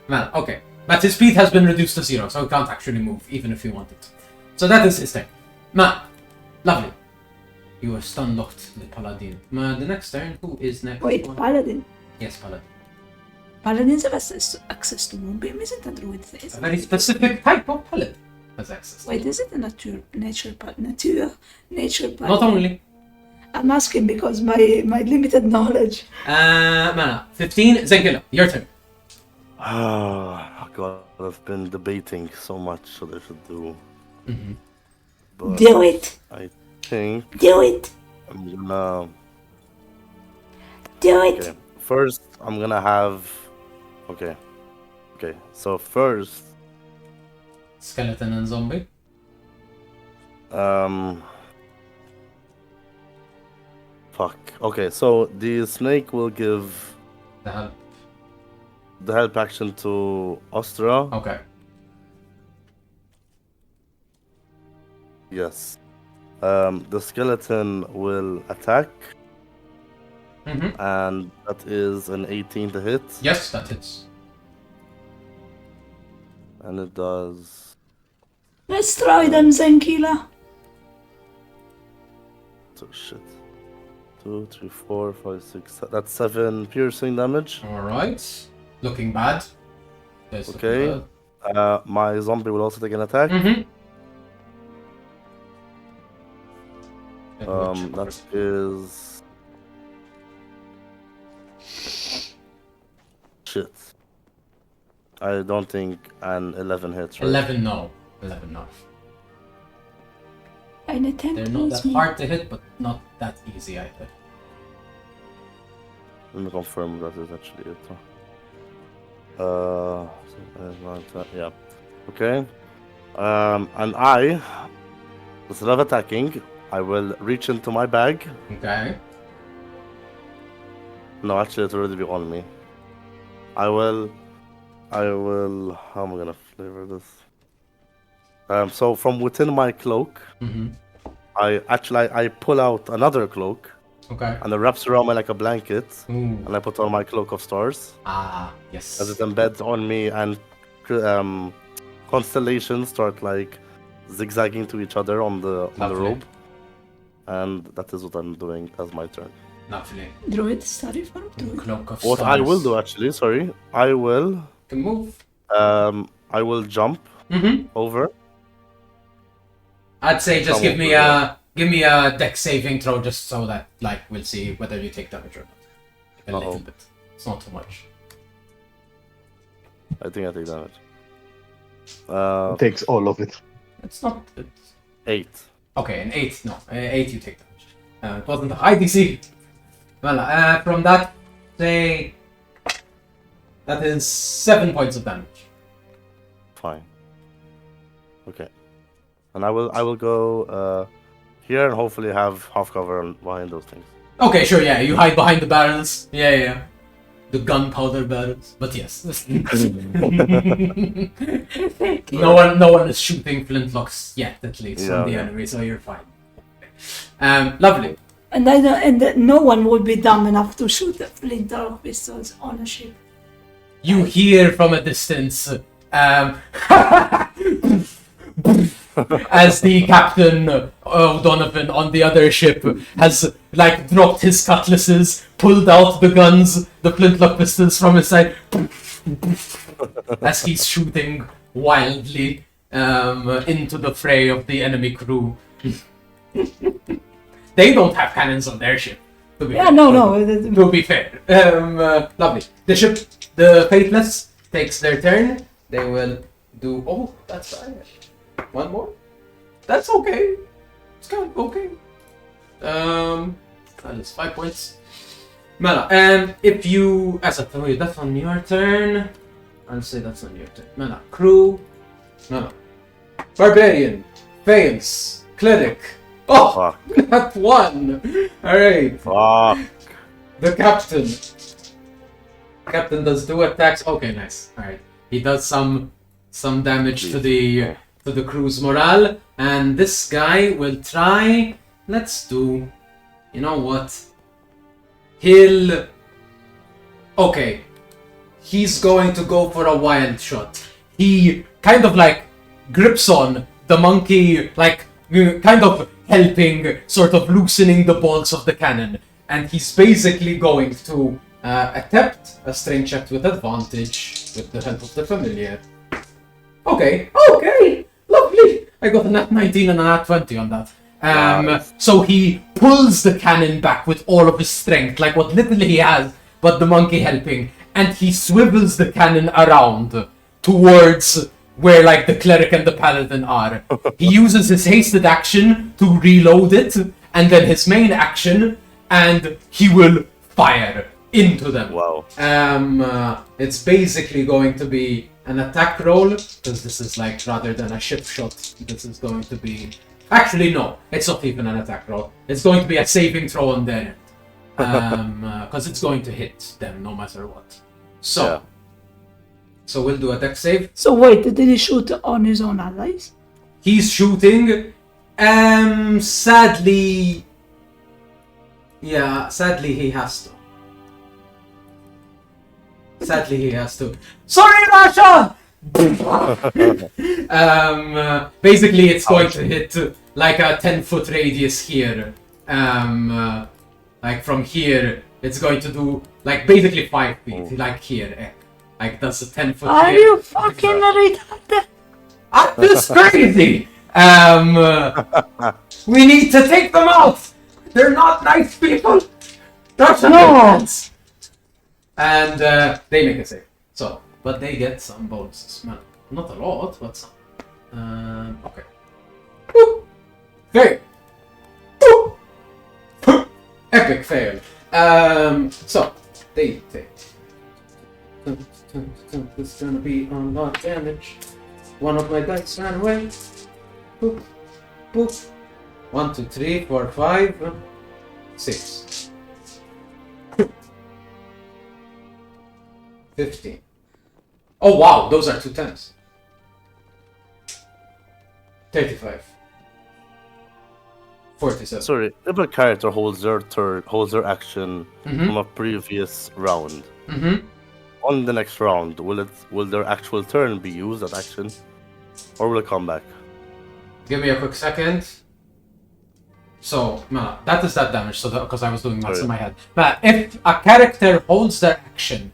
Speaker 1: Well, okay. But his speed has been reduced to 0, so he can't actually move, even if he wanted to. So that is his turn. Man, lovely. You are stun locked, the paladin. The next turn, who is next?
Speaker 4: Wait,
Speaker 1: one?
Speaker 4: paladin.
Speaker 1: Yes, paladin.
Speaker 4: Paladins have access to moonbeam. Isn't a druid?
Speaker 1: A very specific type of paladin has access.
Speaker 4: Wait, is it a nature paladin?
Speaker 1: Not only.
Speaker 4: I'm asking because my limited knowledge.
Speaker 1: Mana, 15, Zengila, your turn.
Speaker 2: Oh god, I've been debating so much what I should do.
Speaker 1: Mm-hmm.
Speaker 2: But
Speaker 4: Do it.
Speaker 2: I think
Speaker 4: Do it.
Speaker 2: I'm gonna.
Speaker 4: Do it.
Speaker 2: Okay. First, I'm gonna have. Okay. So first,
Speaker 1: Skeleton and zombie.
Speaker 2: Fuck. Okay, so the snake will give
Speaker 1: The help.
Speaker 2: the help action to Ostra.
Speaker 1: Okay.
Speaker 2: Yes. The skeleton will attack,
Speaker 1: Mm-hmm.
Speaker 2: and that is an 18 to hit.
Speaker 1: Yes, that hits.
Speaker 2: And it does.
Speaker 4: Let's try them, Zenkila.
Speaker 2: Oh shit. 2, 3, 4, 5, 6. That's 7 piercing damage.
Speaker 1: Alright. Looking bad. That's looking
Speaker 2: Okay. My zombie will also take an attack.
Speaker 1: bad.
Speaker 2: That is. Shit. I don't think an 11 hits. Right?
Speaker 1: 11 no. 11 no.
Speaker 4: An attempt
Speaker 1: They're not
Speaker 4: was
Speaker 1: that
Speaker 4: me.
Speaker 1: hard to hit, but not that easy either.
Speaker 2: Let me confirm that is actually it. Yeah. Okay. And I, instead of attacking, I will reach into my bag.
Speaker 1: Okay.
Speaker 2: No, actually, it's already be on me. I will. How am I gonna flavor this? So from within my cloak,
Speaker 1: Mm-hmm.
Speaker 2: I pull out another cloak,
Speaker 1: Okay.
Speaker 2: and it wraps around me like a blanket,
Speaker 1: Ooh.
Speaker 2: and I put on my cloak of stars,
Speaker 1: Ah, yes.
Speaker 2: as it embeds on me, and constellations start like zigzagging to each other on the
Speaker 1: Lovely.
Speaker 2: robe, and that is what I'm doing as my turn.
Speaker 1: Lovely.
Speaker 4: Druid study for druid.
Speaker 1: Cloak of
Speaker 2: What
Speaker 1: stars.
Speaker 2: I will do actually, sorry, I will
Speaker 1: Can move.
Speaker 2: jump
Speaker 1: Mm-hmm.
Speaker 2: over.
Speaker 1: I'd say just
Speaker 2: Come
Speaker 1: give me a dex saving throw just so that like we'll see whether you take damage or not. A little bit. It's not too much.
Speaker 2: I think I take damage.
Speaker 3: It takes all of it.
Speaker 1: It's not. It's...
Speaker 2: 8.
Speaker 1: Okay, an 8. No, 8 you take damage. It wasn't a high DC. Well, from that, say that is 7 points of damage.
Speaker 2: Fine. Okay. And I will go here and hopefully have half cover behind those things.
Speaker 1: Okay, sure, yeah, you hide behind the barrels. Yeah. The gunpowder barrels. But yes. no one is shooting flintlocks yet, at least, from the enemy, so you're fine. Lovely.
Speaker 4: And no one would be dumb enough to shoot the flintlock pistols on a ship.
Speaker 1: You hear from a distance, as the captain O'Donovan on the other ship has like dropped his cutlasses, pulled out the guns, the flintlock pistols from his side, as he's shooting wildly into the fray of the enemy crew. They don't have cannons on their ship. To be fair. To be fair. Lovely. The ship, the Faithless, takes their turn. They will do. Oh, that's fine. One more? That's okay. It's kind of okay. That is 5 points. Mela, if you... Azad, wait, that's on your turn. I'll say that's on your turn. Mela, crew. Mela. Barbarian. Fails. Cleric. Oh! That one! Alright.
Speaker 2: Fuck.
Speaker 1: The captain. Captain does 2 attacks. Okay, nice. Alright. He does some damage to the crew's morale, and this guy will try. Let's do. You know what? He'll. Okay. He's going to go for a wild shot. He kind of like grips on the monkey, like kind of helping, sort of loosening the bolts of the cannon, and he's basically going to attempt a strength check with advantage with the help of the familiar. Okay, lovely. I got a nat 19 and a nat 20 on that.
Speaker 2: Nice.
Speaker 1: So he pulls the cannon back with all of his strength, like what little he has, but the monkey helping, and he swivels the cannon around towards where like the cleric and the paladin are. He uses his hasted action to reload it, and then his main action, and he will fire into them.
Speaker 2: Wow.
Speaker 1: It's basically going to be an attack roll, because this is like, rather than a ship shot, this is going to be... Actually, no, it's not even an attack roll. It's going to be a saving throw on their end. Because it's going to hit them no matter what. So,
Speaker 2: Yeah.
Speaker 1: So we'll do a dex save.
Speaker 4: So wait, did he shoot on his own allies?
Speaker 1: He's shooting. Sadly... Yeah, sadly he has to. Sorry, Rasha! Basically, it's going to hit like a 10-foot radius here. Like from here, it's going to do like basically 5 feet, like here. Like that's a 10-foot.
Speaker 4: Are
Speaker 1: here.
Speaker 4: you fucking retarded?
Speaker 1: I'm just crazy. We need to take them out. They're not nice people. That's no. And they make a save. So, but they get some bonuses. Not a lot, but some. Okay. Woo. Fail. Woo. Epic fail. So they take. It's gonna be a lot of damage. one of my dice ran away. Boop, boop. 1, 2, 3, 4, 5, 6. 15. Oh wow, those are 2 10s. 35. 47.
Speaker 2: Sorry, if a character holds their action from a previous round, on the next round, will their actual turn be used, that action? Or will it come back?
Speaker 1: Give me a quick second. So, no, that is that damage, so because I was doing maths in my head. But if a character holds their action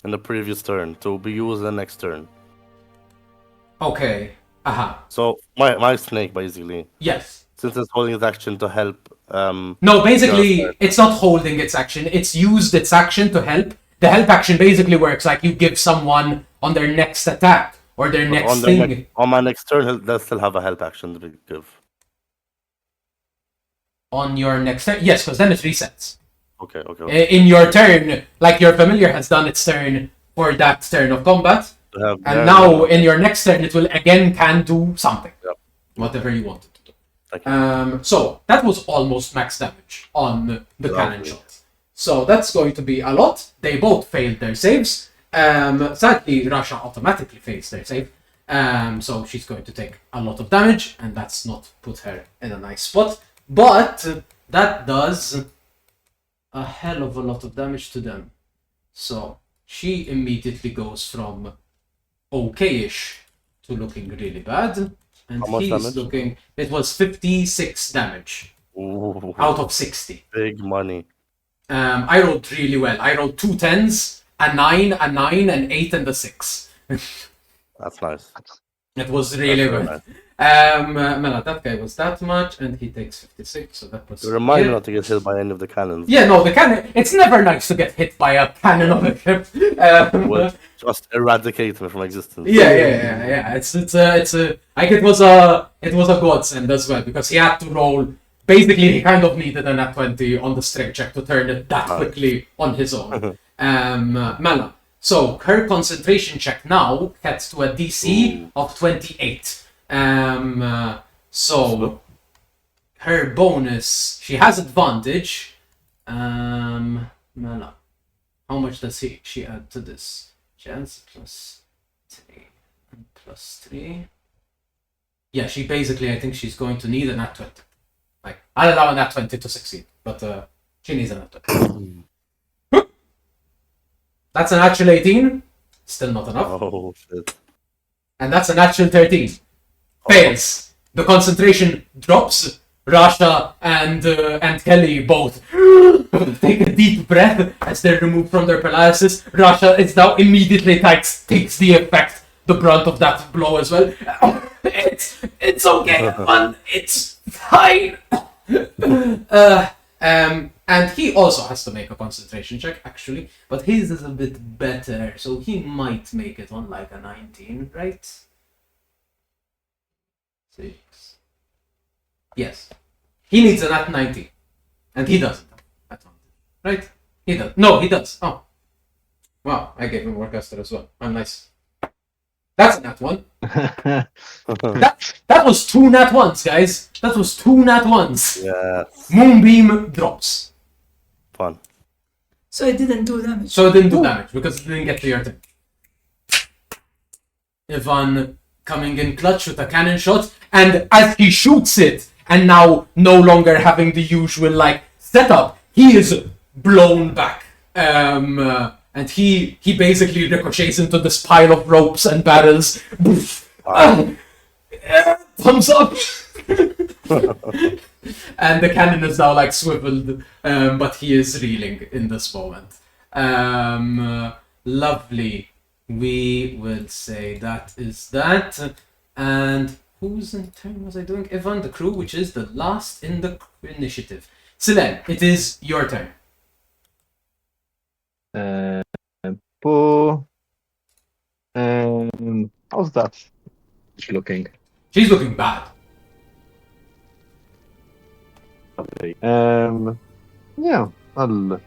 Speaker 2: In the previous turn, to be used the next turn.
Speaker 1: okay,
Speaker 2: So, my snake, basically,
Speaker 1: yes.
Speaker 2: since it's holding its action to help...
Speaker 1: No, basically, it's not holding its action, it's used its action to help. The help action basically works like you give someone on their next attack, or their next thing.
Speaker 2: On my next turn, they'll still have a help action to give.
Speaker 1: On your next turn? Yes, because then it resets.
Speaker 2: Okay.
Speaker 1: In your turn, like your familiar has done its turn for that turn of combat, and now in your next turn it will again can do something.
Speaker 2: Yep.
Speaker 1: Whatever you want it to do.
Speaker 2: Okay.
Speaker 1: So that was almost max damage on the cannon shot. So that's going to be a lot. They both failed their saves. Sadly, Russia automatically fails their save. So she's going to take a lot of damage, and that's not put her in a nice spot. But that does a hell of a lot of damage to them. So she immediately goes from okay-ish to looking really bad. And
Speaker 2: How much
Speaker 1: he's
Speaker 2: damage?
Speaker 1: looking... It was 56 damage
Speaker 2: Ooh,
Speaker 1: out of 60.
Speaker 2: big money.
Speaker 1: I rolled really well. I rolled 2 10s, a 9, an 8, and a 6.
Speaker 2: That's nice.
Speaker 1: It was really
Speaker 2: That's very
Speaker 1: good.
Speaker 2: nice.
Speaker 1: Mela, that guy was that much, and he takes 56, so that was...
Speaker 2: You remind me not to get hit by any of the cannons.
Speaker 1: Yeah, no, the cannon... It's never nice to get hit by a cannon of a ship.
Speaker 2: Would just eradicate me from existence.
Speaker 1: Yeah. It's a... Like, it was a godsend as well, because he had to roll... Basically, he kind of needed a nat 20 on the strength check to turn it that quickly on his own. Mela. So, her concentration check now gets to a DC of 28. So, her bonus, she has advantage. Mela. How much does she add to this? She adds +3 and +3. Yeah, she basically, I think she's going to need a nat 20. Like, I'll allow a nat 20 to succeed, but she needs a nat 20. That's a natural 18. Still not enough.
Speaker 2: Oh, shit.
Speaker 1: And that's a natural 13. Fails. The concentration drops. Rasha and Kelly both take a deep breath as they're removed from their paralysis. Rasha is now immediately takes the effect, the brunt of that blow as well. It's okay, man. It's fine. And he also has to make a concentration check, actually, but his is a bit better, so he might make it on like a 19, right? 6. Yes. He needs a nat 90. And he doesn't. Right? He does. No, he does. Oh. Wow, I gave him Warcaster as well. I'm nice. That's a nat 1. That was 2 nat 1s, guys. That was 2 nat 1s.
Speaker 2: Yeah.
Speaker 1: Moonbeam drops.
Speaker 2: Fun.
Speaker 4: So it didn't do damage.
Speaker 1: So it didn't do damage because it didn't get to your turn. Ivan coming in clutch with a cannon shot, and as he shoots it, and now no longer having the usual like setup, he is blown back. And he basically ricochets into this pile of ropes and barrels. Thumbs up. And the cannon is now like swiveled, but he is reeling in this moment. Lovely. We will say that is that. And whose turn was I doing? Ivan, the crew, which is the last in the initiative. Silen, it is your turn.
Speaker 3: How's that looking?
Speaker 1: She's looking bad.
Speaker 3: Okay. Yeah, I'll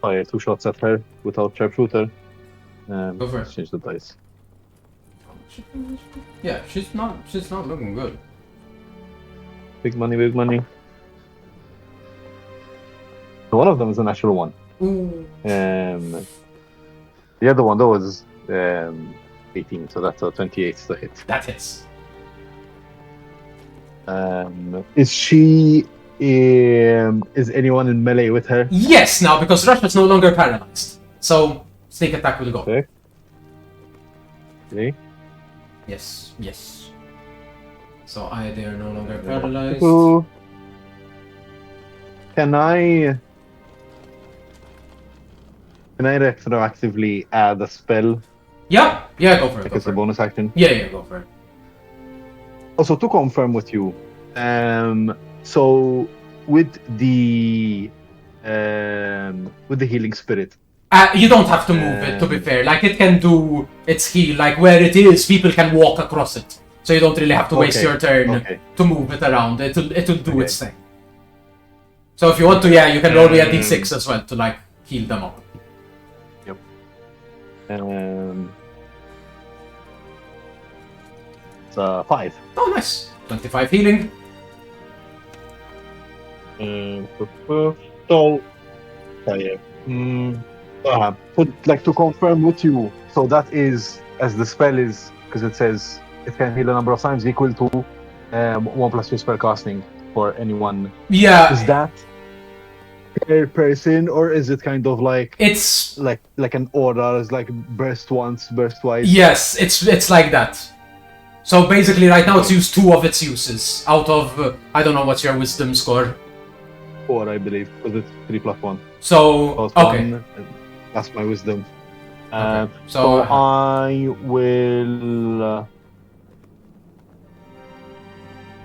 Speaker 3: fire 2 shots at her without sharpshooter.
Speaker 1: Go for it.
Speaker 3: Change the dice.
Speaker 1: Yeah, she's not looking good.
Speaker 3: Big money, big money. One of them is a natural one.
Speaker 1: Ooh.
Speaker 3: The other one though was 18, so that's a 28 to hit.
Speaker 1: That hits.
Speaker 3: Is she? Is anyone in melee with her?
Speaker 1: Yes, now because Rush is no longer paralyzed. So sneak attack will go.
Speaker 3: Okay. Okay.
Speaker 1: Yes, yes. So they are no longer paralyzed.
Speaker 3: So, can I retroactively add a spell?
Speaker 1: Yeah, go for it.
Speaker 3: Like
Speaker 1: Go
Speaker 3: it's
Speaker 1: for
Speaker 3: a
Speaker 1: it.
Speaker 3: bonus action.
Speaker 1: Yeah, go for it.
Speaker 3: Also, to confirm with you, so with the healing spirit,
Speaker 1: You don't have to move it, to be fair. Like, it can do its heal. Like, where it is, people can walk across it. So you don't really have to waste your turn to move it around. It'll do its thing. So if you want to, you can roll me a d6 as well to, like, heal them up.
Speaker 3: Yep. It's 5.
Speaker 1: Oh, nice. 25 healing.
Speaker 3: So, to confirm with you, so that is, as the spell is, because it says it can heal a number of times equal to 1 plus 2 spell casting for anyone.
Speaker 1: Yeah.
Speaker 3: Is that per person, or is it kind of like
Speaker 1: it's
Speaker 3: like an order? It's like burst once, burst twice.
Speaker 1: Yes, it's like that. So basically, right now it's used 2 of its uses out of I don't know what's your wisdom score.
Speaker 3: 4, I believe, because it's 3 plus 1.
Speaker 1: So okay.
Speaker 3: 1, that's my wisdom.
Speaker 1: Okay.
Speaker 3: So I will.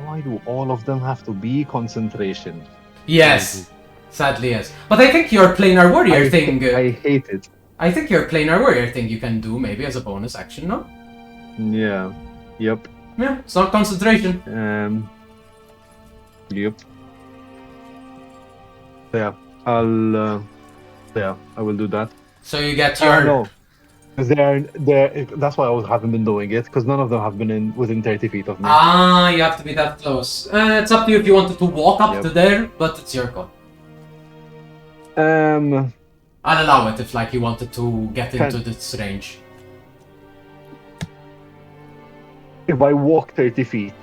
Speaker 3: Why do all of them have to be concentration?
Speaker 1: Yes, sadly yes. But I think your planar warrior thing.
Speaker 3: I hate it.
Speaker 1: I think your planar warrior thing you can do maybe as a bonus action, no?
Speaker 3: Yeah. Yep.
Speaker 1: Yeah, it's not concentration.
Speaker 3: Yep. Yeah, I will do that.
Speaker 1: So you get your.
Speaker 3: No, because they're. That's why I haven't been doing it, because none of them have been within 30 feet of me.
Speaker 1: You have to be that close. It's up to you if you wanted to walk up to there, but it's your call. I'll allow it if you wanted to get into this range.
Speaker 3: If I walk 30 feet,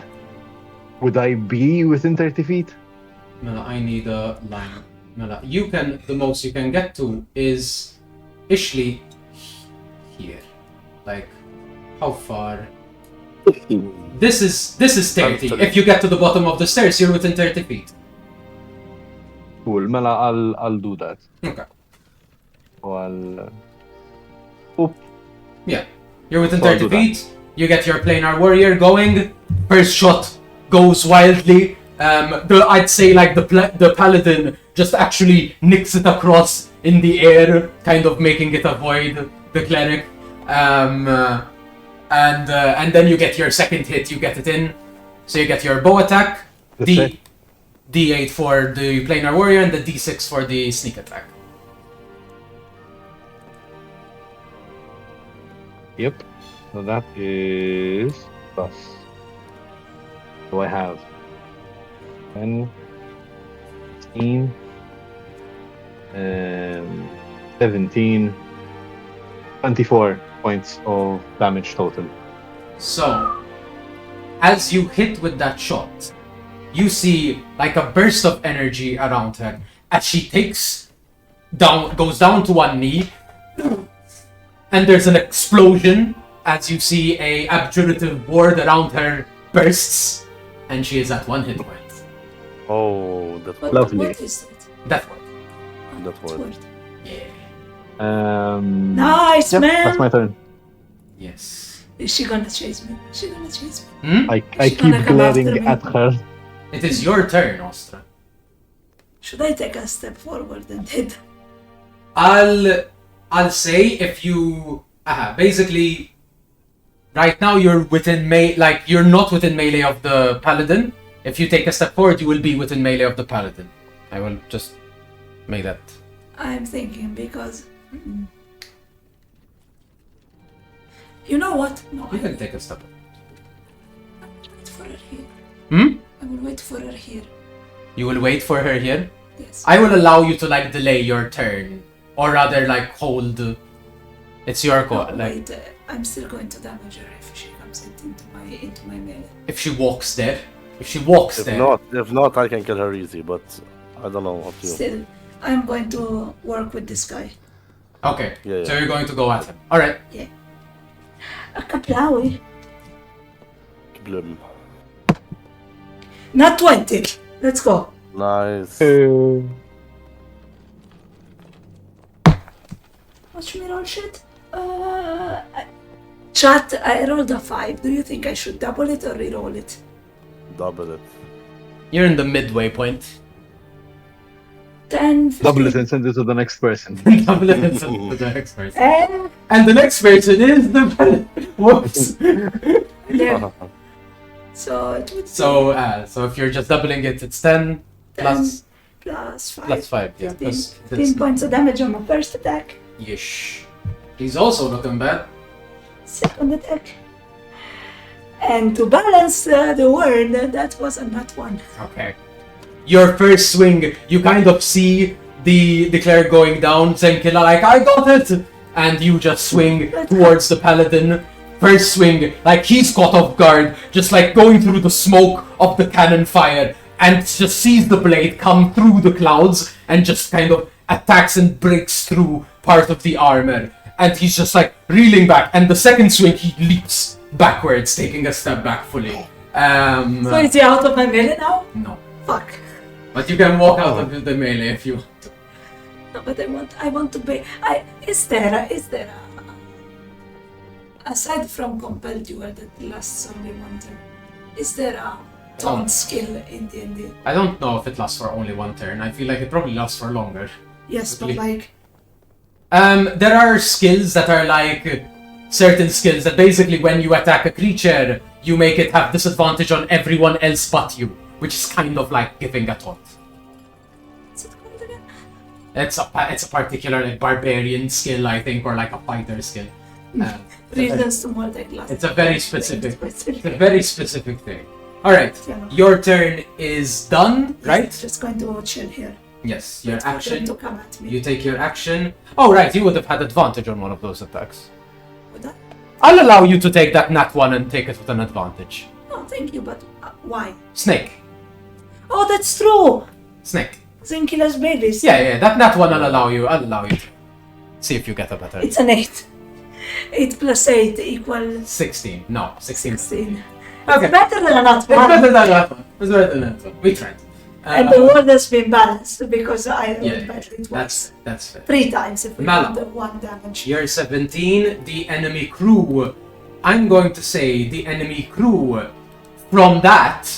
Speaker 3: would I be within 30 feet?
Speaker 1: Mela, I need a line. Mela, the most you can get to is Ishley here. Like, how far? This is 30. If you get to the bottom of the stairs, you're within 30 feet.
Speaker 3: Cool, Mela, I'll do that.
Speaker 1: Okay.
Speaker 3: Well,
Speaker 1: yeah, you're within 30 feet. You get your planar warrior going. First shot goes wildly. I'd say the paladin just actually nicks it across in the air, kind of making it avoid the cleric. And then you get your second hit. You get it in, so you get your bow attack. D8 for the planar warrior and the D6 for the sneak attack.
Speaker 3: Yep. So that is plus. So I have 10, 16, 17, 24 points of damage total.
Speaker 1: So, as you hit with that shot, you see like a burst of energy around her as she goes down to one knee, and there's an explosion as you see a abjurative ward around her bursts, and she is at 1 hit point.
Speaker 2: Oh, that's
Speaker 3: lovely.
Speaker 4: What is it?
Speaker 1: That ward.
Speaker 2: That word.
Speaker 1: Yeah.
Speaker 4: Nice,
Speaker 3: yep,
Speaker 4: man.
Speaker 3: that's my turn.
Speaker 1: Yes.
Speaker 4: Is she gonna chase me? Is she gonna chase me?
Speaker 3: I
Speaker 4: She
Speaker 3: keep
Speaker 4: gonna come after
Speaker 3: glaring
Speaker 4: me?
Speaker 3: at her.
Speaker 1: It is your turn, Ostra.
Speaker 4: Should I take a step forward and hit?
Speaker 1: I'll say if you basically right now you're within you're not within melee of the paladin. If you take a step forward, you will be within melee of the paladin. I will just make that.
Speaker 4: I'm thinking because You know what? No,
Speaker 1: You
Speaker 4: I
Speaker 1: can
Speaker 4: will
Speaker 1: take a step.
Speaker 4: wait for her here.
Speaker 1: Hmm?
Speaker 4: I will wait for her here.
Speaker 1: You will wait for her here?
Speaker 4: Yes.
Speaker 1: I will allow you to like delay your turn. Or rather like hold. It's your
Speaker 4: No,
Speaker 1: call. Like
Speaker 4: wait, I'm still going to damage her if she comes into my melee.
Speaker 1: if she walks there. If she walks
Speaker 2: If
Speaker 1: there.
Speaker 2: not, I can kill her easy. But I don't know. Up to you.
Speaker 4: Still, I'm going to work with this guy.
Speaker 1: Okay.
Speaker 2: Yeah,
Speaker 1: So
Speaker 2: yeah.
Speaker 1: you're going to go at him. Alright.
Speaker 4: A kaplawi.
Speaker 2: Bloom.
Speaker 4: Not 20. Let's go.
Speaker 2: Nice.
Speaker 4: Watch me roll shit. Chat, I rolled a 5. Do you think I should double it or re-roll it?
Speaker 2: Double it.
Speaker 1: You're in the midway point.
Speaker 4: 10, 15.
Speaker 3: Double it and send it to the next person.
Speaker 1: Double it and send it to the next person.
Speaker 4: And
Speaker 1: And the next person is the whoops.
Speaker 4: 11. So it would
Speaker 1: So if you're just doubling it, it's 10 plus
Speaker 4: plus 5.
Speaker 1: plus 5. Yeah.
Speaker 4: 15,
Speaker 1: Plus
Speaker 4: 15 points of damage on my first attack.
Speaker 1: Yeesh. He's also looking bad.
Speaker 4: Second attack. And to balance the word, that was a nat 1.
Speaker 1: Okay. Your first swing, you kind of see the cleric going down, Zenkila like, I got it! And you just swing towards the paladin. First swing, like he's caught off guard, just like going through the smoke of the cannon fire, and just sees the blade come through the clouds and just kind of attacks and breaks through part of the armor. And he's just like reeling back, and the second swing he leaps backwards, taking a step back fully.
Speaker 4: So is he out of my melee now?
Speaker 1: No.
Speaker 4: Fuck.
Speaker 1: But you can walk out of the melee if you want to.
Speaker 4: No, but I want to be. Is there aside from compelled duel that lasts only one turn, is there a taunt skill in D&D?
Speaker 1: I don't know if it lasts for only one turn. I feel like it probably lasts for longer.
Speaker 4: Yes, but like
Speaker 1: There are skills that are like certain skills that basically when you attack a creature, you make it have disadvantage on everyone else but you, which is kind of like giving a taunt.
Speaker 4: what's it called again?
Speaker 1: It's a particular like barbarian skill, I think, or like a fighter skill.
Speaker 4: Reasons to more like last.
Speaker 1: It's a very specific. It's a very specific thing. All right,
Speaker 4: Yeah.
Speaker 1: your turn is done, right?
Speaker 4: Just going to chill here.
Speaker 1: Yes, your
Speaker 4: Wait for them
Speaker 1: action.
Speaker 4: to come at me.
Speaker 1: You take your action. Oh, right, you would have had advantage on one of those attacks.
Speaker 4: Would I?
Speaker 1: I'll allow you to take that nat 1 and take it with an advantage.
Speaker 4: No, thank you, but why?
Speaker 1: Snake.
Speaker 4: Oh, that's true.
Speaker 1: Snake.
Speaker 4: Zinkila's babies.
Speaker 1: Yeah, that nat 1 I'll allow you to. See if you get a better.
Speaker 4: It's an 8. 8 plus 8 equals
Speaker 1: 16. No, 16.
Speaker 4: 16.
Speaker 1: Okay.
Speaker 4: It's better than a nat
Speaker 1: It's
Speaker 4: 1.
Speaker 1: better than that one. It's better than that one. We tried.
Speaker 4: And the word has been balanced because I rolled
Speaker 1: Yeah,
Speaker 4: better it was.
Speaker 1: that's fair.
Speaker 4: 3 times if we
Speaker 1: Mala.
Speaker 4: count the 1 damage.
Speaker 1: You're 17, the enemy crew. I'm going to say the enemy crew from that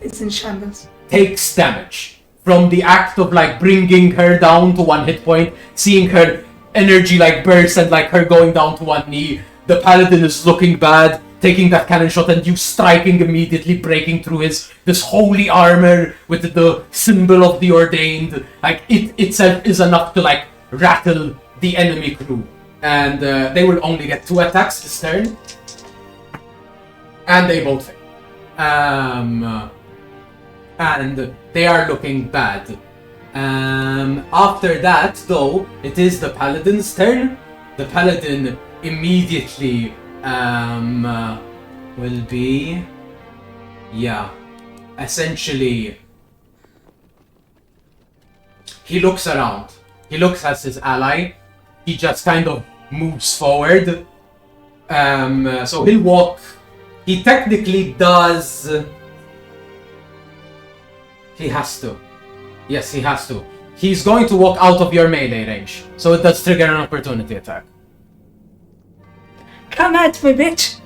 Speaker 4: It's in shambles.
Speaker 1: takes damage. From the act of like bringing her down to 1 hit point, seeing her energy like burst and like her going down to 1 knee, the paladin is looking bad, taking that cannon shot and you striking immediately, breaking through this holy armor with the symbol of the ordained. Like it itself is enough to like rattle the enemy crew. And they will only get 2 attacks this turn. And they both fail. And they are looking bad. After that, though, it is the paladin's turn. The paladin immediately will be, essentially, he looks around. He looks at his ally. He just kind of moves forward. So he'll walk. He technically does. He has to. Yes, he has to. He's going to walk out of your melee range. So it does trigger an opportunity attack.
Speaker 4: Come at me, bitch!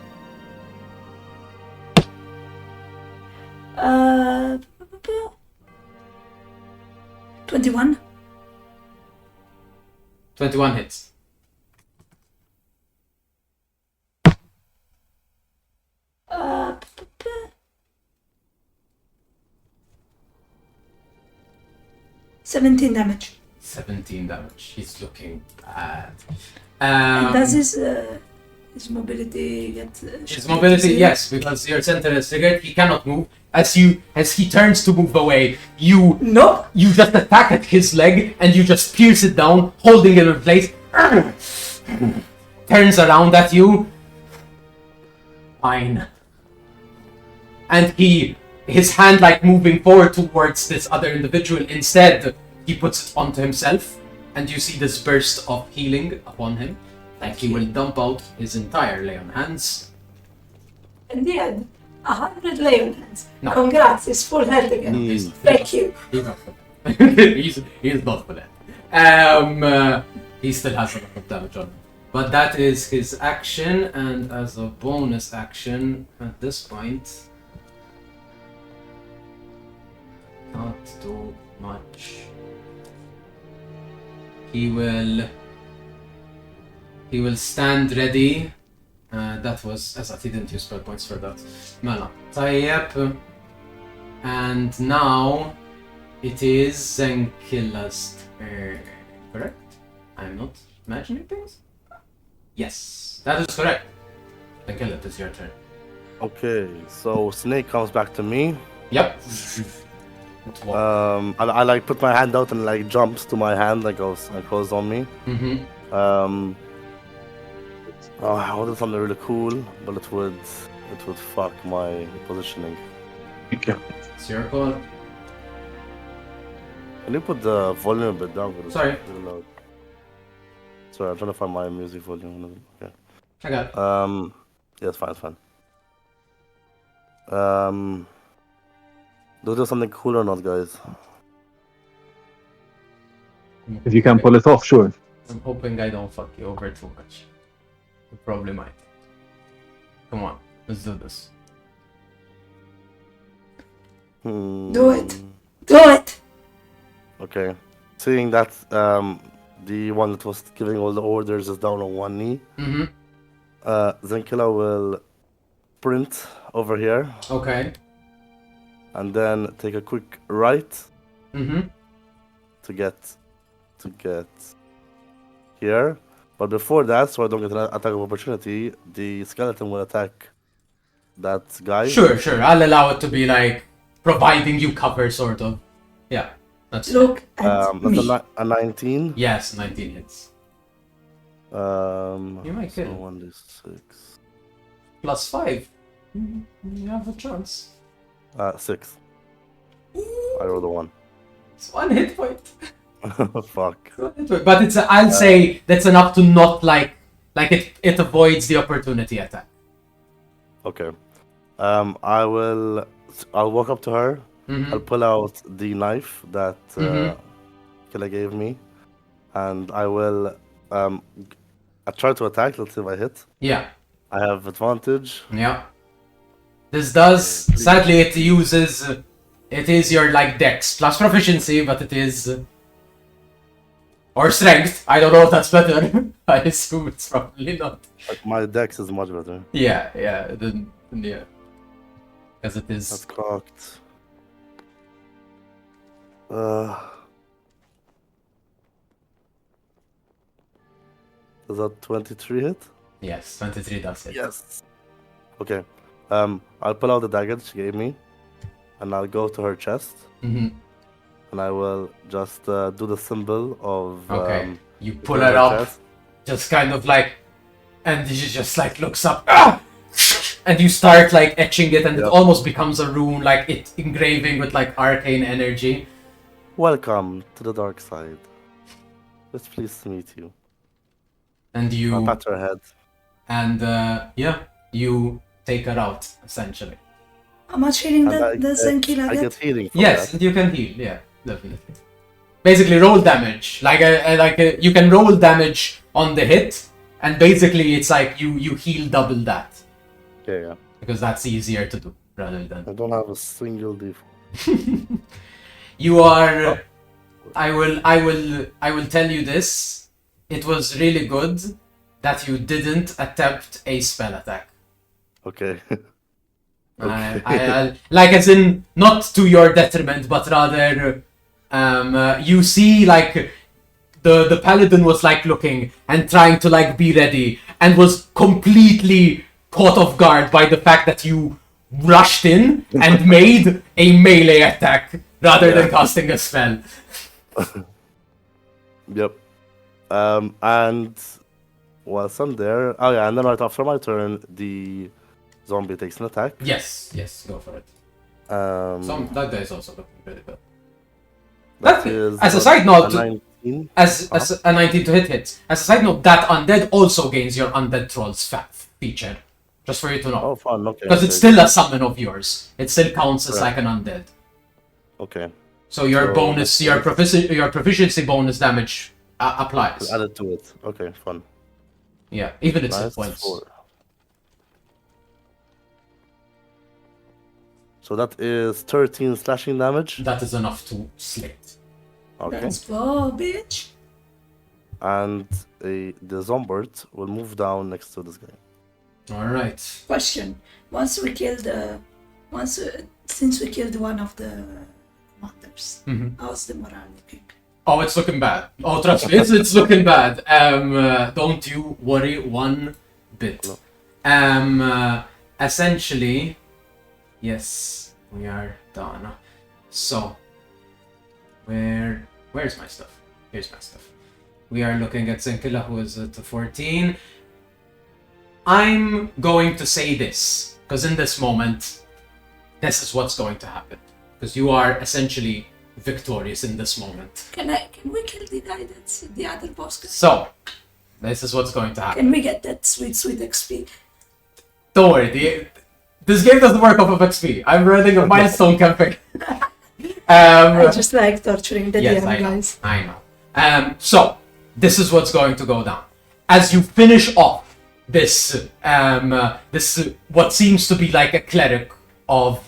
Speaker 4: 21.
Speaker 1: 21 hits.
Speaker 4: Uh, 17 damage.
Speaker 1: 17 damage. He's looking bad.
Speaker 4: And does his His mobility gets...
Speaker 1: His mobility, yes, because your center is triggered, he cannot move. As he turns to move away, you just attack at his leg and you just pierce it down, holding it in place. Turns around at you. Fine. And his hand like moving forward towards this other individual. Instead, he puts it onto himself, and you see this burst of healing upon him. Like he will dump out his entire lay on hands.
Speaker 4: And he had 100 Leonins.
Speaker 1: No.
Speaker 4: Congrats, he's full health again. Thank you.
Speaker 1: He's not for that. he's not for that. He still has a lot of damage on him. But that is his action, and as a bonus action at this point, not do much. He will stand ready. That was Azad, he didn't use spell points for that. Mela. Tayyip. And now it is Zenkilla's turn. Correct? I'm not imagining things? Yes, that is correct. Zenkilla, it is your turn.
Speaker 2: Okay, so Snake comes back to me.
Speaker 1: Yep.
Speaker 2: I like put my hand out and like jumps to my hand like goes and goes on me.
Speaker 1: Mm-hmm.
Speaker 2: I wanted something really cool, but it would fuck my positioning.
Speaker 3: Okay.
Speaker 1: It's your call.
Speaker 2: Can you put the volume a bit down?
Speaker 1: Sorry.
Speaker 2: Really loud. Sorry, I'm trying to find my music volume. Okay.
Speaker 1: I got it.
Speaker 2: Yeah, it's fine. Do do something cool or not, guys?
Speaker 3: If you can pull it off, sure.
Speaker 1: I'm hoping I don't fuck you over too much. You probably might. Come on, let's do this.
Speaker 4: Do it. Do it.
Speaker 2: Okay. Seeing that the one that was giving all the orders is down on one knee,
Speaker 1: Mm-hmm.
Speaker 2: Zenkilla will sprint over here
Speaker 1: Okay.
Speaker 2: and then take a quick right
Speaker 1: Mm-hmm.
Speaker 2: to get here. But before that, so I don't get an attack of opportunity, the skeleton will attack that guy.
Speaker 1: Sure. I'll allow it to be like providing you cover, sort of. Yeah, that's
Speaker 4: Look at
Speaker 2: That's
Speaker 4: me.
Speaker 2: a 19.
Speaker 1: yes, 19 hits.
Speaker 2: You
Speaker 1: might
Speaker 2: so
Speaker 1: kill.
Speaker 2: 1d6.
Speaker 1: +5. You have a chance.
Speaker 2: 6. I rolled a 1.
Speaker 1: It's 1 hit point.
Speaker 2: Fuck.
Speaker 1: But it's I'll say that's enough to not like it avoids the opportunity attack.
Speaker 2: Okay. I'll walk up to her.
Speaker 1: Mm-hmm.
Speaker 2: I'll pull out the knife that
Speaker 1: Mhm.
Speaker 2: Killa gave me, and I will I try to attack. Let's see if I hit.
Speaker 1: Yeah.
Speaker 2: I have advantage.
Speaker 1: Yeah. This does sadly it is your like dex plus proficiency, but it is or strength. I don't know if that's better. I assume it's probably not.
Speaker 2: Like, my dex is much better.
Speaker 1: Yeah. Then yeah. Because it
Speaker 2: That's
Speaker 1: is
Speaker 2: cocked. Is that 23 hit?
Speaker 1: yes, 23 does it.
Speaker 2: Yes. Okay. I'll pull out the dagger she gave me, and I'll go to her chest,
Speaker 1: Mm-hmm.
Speaker 2: and I will just do the symbol of.
Speaker 1: Okay. You pull
Speaker 2: her
Speaker 1: it up,
Speaker 2: chest.
Speaker 1: just kind of like, and she just like looks up, ah! And you start like etching it, and it
Speaker 2: Yep.
Speaker 1: almost becomes a rune, like it engraving with like arcane energy.
Speaker 2: Welcome to the dark side. It's pleased to meet you.
Speaker 1: And
Speaker 2: I'll
Speaker 1: you
Speaker 2: pat her head.
Speaker 1: and you take her out essentially.
Speaker 4: How much healing
Speaker 2: And
Speaker 4: does Zenkilla
Speaker 2: I
Speaker 4: get?
Speaker 2: get healing from
Speaker 1: Yes,
Speaker 2: that.
Speaker 1: and you can heal. Yeah, definitely. Basically, roll damage. You can roll damage on the hit, and basically it's like you heal double that
Speaker 2: Yeah.
Speaker 1: because that's easier to do rather than.
Speaker 2: I don't have a single d4.
Speaker 1: You are. I will tell you this. It was really good that you didn't attempt a spell attack.
Speaker 2: Okay.
Speaker 1: I like as in not to your detriment, but rather you see like the paladin was like looking and trying to like be ready, and was completely caught off guard by the fact that you rushed in and made a melee attack rather than casting a spell.
Speaker 2: Yep. And whilst I'm there, oh yeah, and then right after my turn, the zombie takes an attack.
Speaker 1: Yes, go for it. That guy is also looking pretty good.
Speaker 2: That is
Speaker 1: as a side note,
Speaker 2: a 19.
Speaker 1: as a 19 to hit. As a side note, that undead also gains your undead troll's feature, just for you to know.
Speaker 2: Oh, fun. Okay.
Speaker 1: Because it's still a summon of yours. It still counts as like an undead.
Speaker 2: Okay.
Speaker 1: So your bonus, your proficiency bonus damage applies.
Speaker 2: Added to it. Okay, fun.
Speaker 1: Yeah, even its hit
Speaker 2: Nice.
Speaker 1: points.
Speaker 2: 4. So that is 13 slashing damage.
Speaker 1: That is enough to slate.
Speaker 2: Okay.
Speaker 4: Let's go, bitch.
Speaker 2: And the zombert will move down next to this guy.
Speaker 1: All right.
Speaker 4: Question: since we killed one of the commanders, how's the morale looking?
Speaker 1: Oh, it's looking bad. Oh, trust me, it's looking bad. Don't you worry one bit.
Speaker 2: No.
Speaker 1: Essentially, yes, we are done. So, where's my stuff? Here's my stuff. We are looking at Zinkila, who is at 14. I'm going to say this, because in this moment, this is what's going to happen. Because you are essentially victorious in this moment.
Speaker 4: Can we kill the guy that's the other boss guy?
Speaker 1: So, this is what's going to happen.
Speaker 4: Can we get that sweet XP?
Speaker 1: Don't worry, this game doesn't work off of XP. I'm running a milestone campaign.
Speaker 4: I just like torturing the
Speaker 1: Yes,
Speaker 4: DM guys.
Speaker 1: I know. So, this is what's going to go down. As you finish off this, what seems to be like a cleric of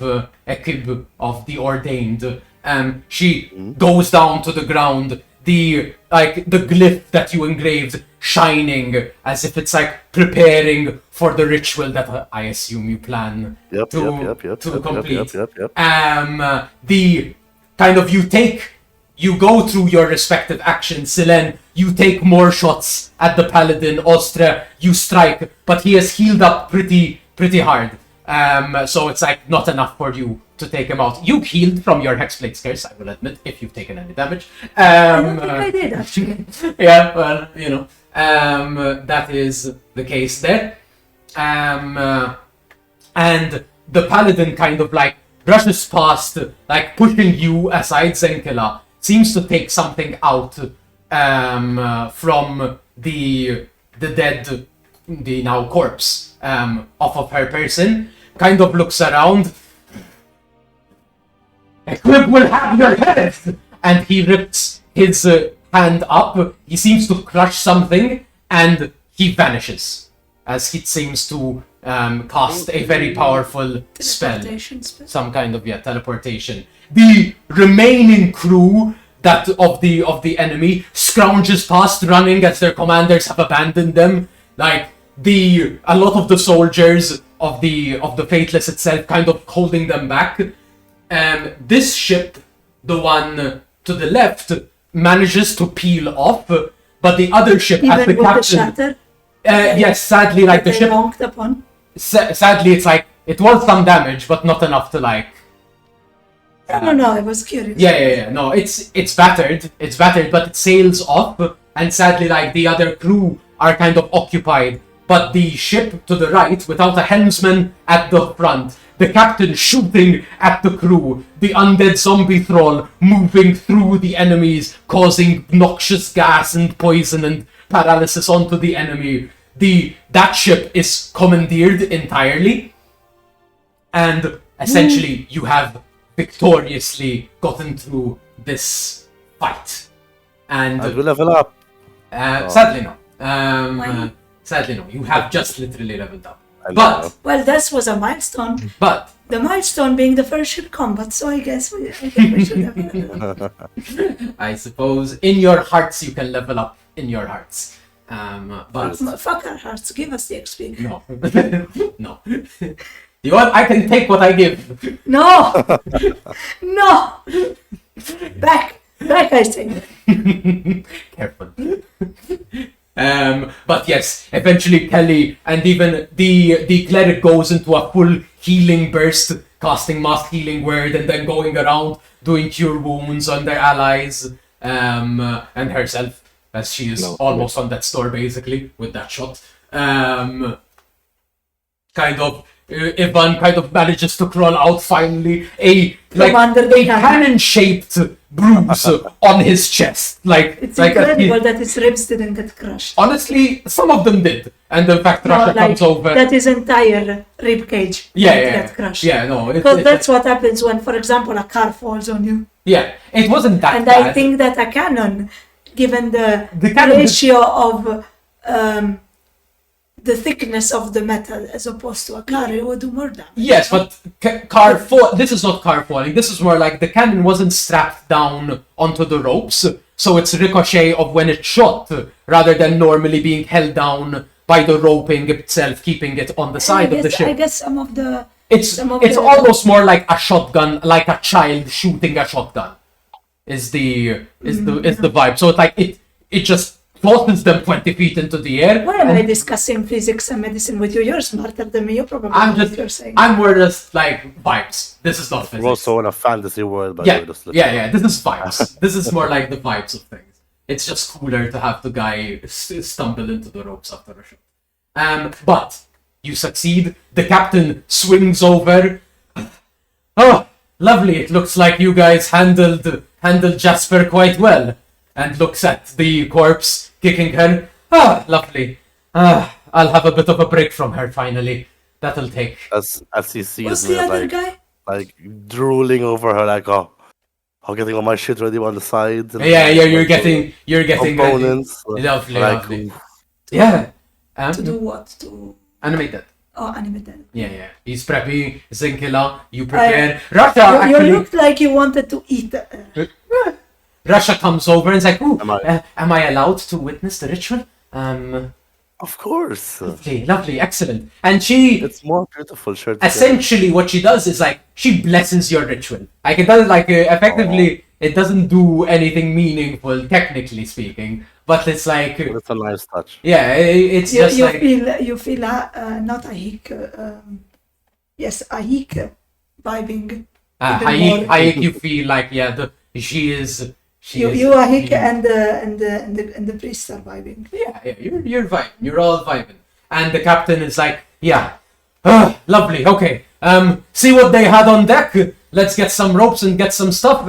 Speaker 1: Ekib, of the ordained, she goes down to the ground, the glyph that you engraved shining as if it's like preparing for the ritual that I assume you plan to complete. The kind of you go through your respective actions. Silen, you take more shots at the paladin. Ostre, you strike, but he has healed up pretty hard. So it's like not enough for you to take him out. You healed from your Hexblade curse, I will admit, if you've taken any damage.
Speaker 4: I don't think I did actually.
Speaker 1: Yeah, well, you know, that is the case there. And the paladin kind of like brushes past, like pushing you aside. Zenkila seems to take something out from the dead, the now corpse, off of her person. Kind of looks around. Equip will have your head! And he rips his hand up. He seems to crush something, and he vanishes as he seems to cast a very powerful spell. Some kind of teleportation. The remaining crew of the enemy scrounges past, running as their commanders have abandoned them. Like a lot of the soldiers of the Faithless itself kind of holding them back. This ship, the one to the left, manages to peel off, but the other ship at the captain. Yes, sadly, like the ship.
Speaker 4: Upon.
Speaker 1: Sadly, it's like it was some damage, but not enough to like.
Speaker 4: No, I was curious.
Speaker 1: Yeah. No, it's battered. It's battered, but it sails off, and sadly, like the other crew are kind of occupied. But the ship to the right, without a helmsman at the front, the captain shooting at the crew, the undead zombie thrall moving through the enemies, causing noxious gas and poison and paralysis onto the enemy. That ship is commandeered entirely, and essentially you have victoriously gotten through this fight. And
Speaker 2: we level up.
Speaker 1: Sadly no. Sadly no. You have just literally leveled up. But
Speaker 4: well, this was a milestone.
Speaker 1: But
Speaker 4: the milestone being the first ship combat, so I think we should have leveled up.
Speaker 1: I suppose in your hearts you can level up in your hearts. But
Speaker 4: fuck our hearts, give us the XP.
Speaker 1: No. No. You want? I can take what I give.
Speaker 4: No. No. Back, I say.
Speaker 1: Careful. But yes, eventually Kelly and even the cleric goes into a full healing burst, casting mass healing word and then going around doing cure wounds on their allies and herself, as she is almost on death's door basically with that shot. Kind of Ivan kind of manages to crawl out finally, a cannon-shaped bruise on his chest.
Speaker 4: It's incredible that his ribs didn't get crushed.
Speaker 1: Honestly, some of them did, and in fact, Russia comes over.
Speaker 4: That his entire rib cage get crushed.
Speaker 1: Yeah, no,
Speaker 4: because that's what happens when, for example, a car falls on you.
Speaker 1: Yeah, it wasn't that
Speaker 4: and
Speaker 1: bad.
Speaker 4: I think that a cannon, given the ratio of the thickness of the metal as opposed to a car, it would do more damage.
Speaker 1: Yes, but this is not car falling. This is more like the cannon wasn't strapped down onto the ropes, so it's ricochet of when it shot, rather than normally being held down by the roping itself, keeping it on the side of the ship.
Speaker 4: I guess some of the...
Speaker 1: It's almost more like a shotgun, like a child shooting a shotgun, is the vibe. So it's like it just tosses them 20 feet into the air.
Speaker 4: Why am I discussing physics and medicine with you? You're smarter than me. You probably know what you're saying.
Speaker 1: I'm more just like vibes. This is not physics.
Speaker 2: We're also in a fantasy world, but
Speaker 1: yeah. This is vibes. This is more like the vibes of things. It's just cooler to have the guy stumble into the ropes after a shot. But you succeed. The captain swings over. Oh, lovely. It looks like you guys handled Jasper quite well. And looks at the corpse, kicking her. Ah, lovely. I'll have a bit of a break from her finally. That'll take.
Speaker 2: As he sees
Speaker 4: What's
Speaker 2: me,
Speaker 4: the other guy?
Speaker 2: like drooling over her, like, oh, I'm getting all my shit ready on the side.
Speaker 1: Yeah, you're getting
Speaker 2: components.
Speaker 1: ready. Lovely,
Speaker 2: like,
Speaker 1: lovely. Yeah.
Speaker 4: To do what? To
Speaker 1: animate that.
Speaker 4: Oh, animate that.
Speaker 1: Yeah. He's prepping. Zinkila, you prepare. Russia
Speaker 4: you looked like you wanted to eat.
Speaker 1: Russia comes over and is like, "Ooh, am I allowed to witness the ritual?"
Speaker 2: Of course.
Speaker 1: Lovely, excellent. And it's
Speaker 2: more beautiful, sure.
Speaker 1: Essentially, what she does is like she blesses your ritual. Like it doesn't effectively. It doesn't do anything meaningful, technically speaking. But it's like
Speaker 2: it's a nice touch.
Speaker 1: Yeah, it's just
Speaker 4: you
Speaker 1: like
Speaker 4: you feel not a hick. Yes, a hick vibing.
Speaker 1: Hayek, you feel like she is.
Speaker 4: You are Hick and the priest are vibing.
Speaker 1: Yeah, you're vibing. You're all vibing. And the captain is like, lovely, okay. See what they had on deck. Let's get some ropes and get some stuff.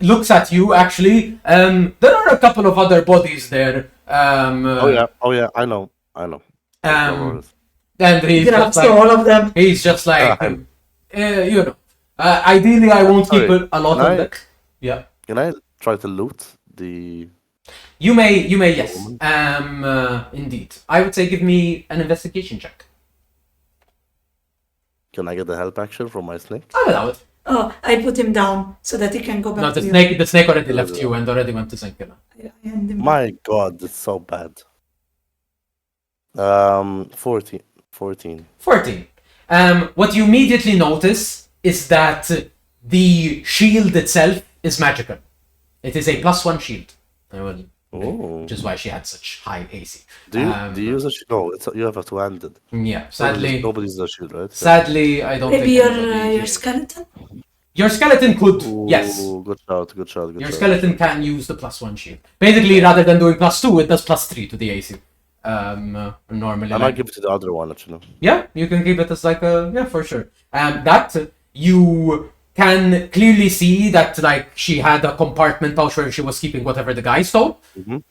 Speaker 1: Looks at you actually. There are a couple of other bodies there.
Speaker 2: Oh yeah, I know.
Speaker 1: And he's
Speaker 4: just like, all of them.
Speaker 1: He's just like, ideally I won't keep a lot of deck. Yeah.
Speaker 2: Can I try to loot the...
Speaker 1: You may, yes. Indeed. I would say give me an investigation check.
Speaker 2: Can I get the help action from my snake?
Speaker 1: I'll allow it.
Speaker 4: Oh, I put him down so that he can go back
Speaker 1: to you. The snake already left you and already went to Sunken
Speaker 4: Isle.
Speaker 2: My god, it's so bad. 14. 14.
Speaker 1: What you immediately notice is that the shield itself is magical. It is a +1 shield. Which is why she had such high AC.
Speaker 2: Do you use a shield? No, you have a two-handed.
Speaker 1: Yeah, sadly.
Speaker 2: Nobody's a shield, right?
Speaker 1: Sadly, I don't
Speaker 4: Maybe
Speaker 1: think
Speaker 4: your skeleton?
Speaker 1: Your skeleton could, yes.
Speaker 2: Good shot.
Speaker 1: Your skeleton can use the +1 shield. Basically, rather than doing +2, it does +3 to the AC. Normally.
Speaker 2: I might give it to the other one, actually.
Speaker 1: Yeah, you can keep it as like for sure. That you can clearly see that like she had a compartment pouch where she was keeping whatever the guy stole.
Speaker 2: Mm-hmm.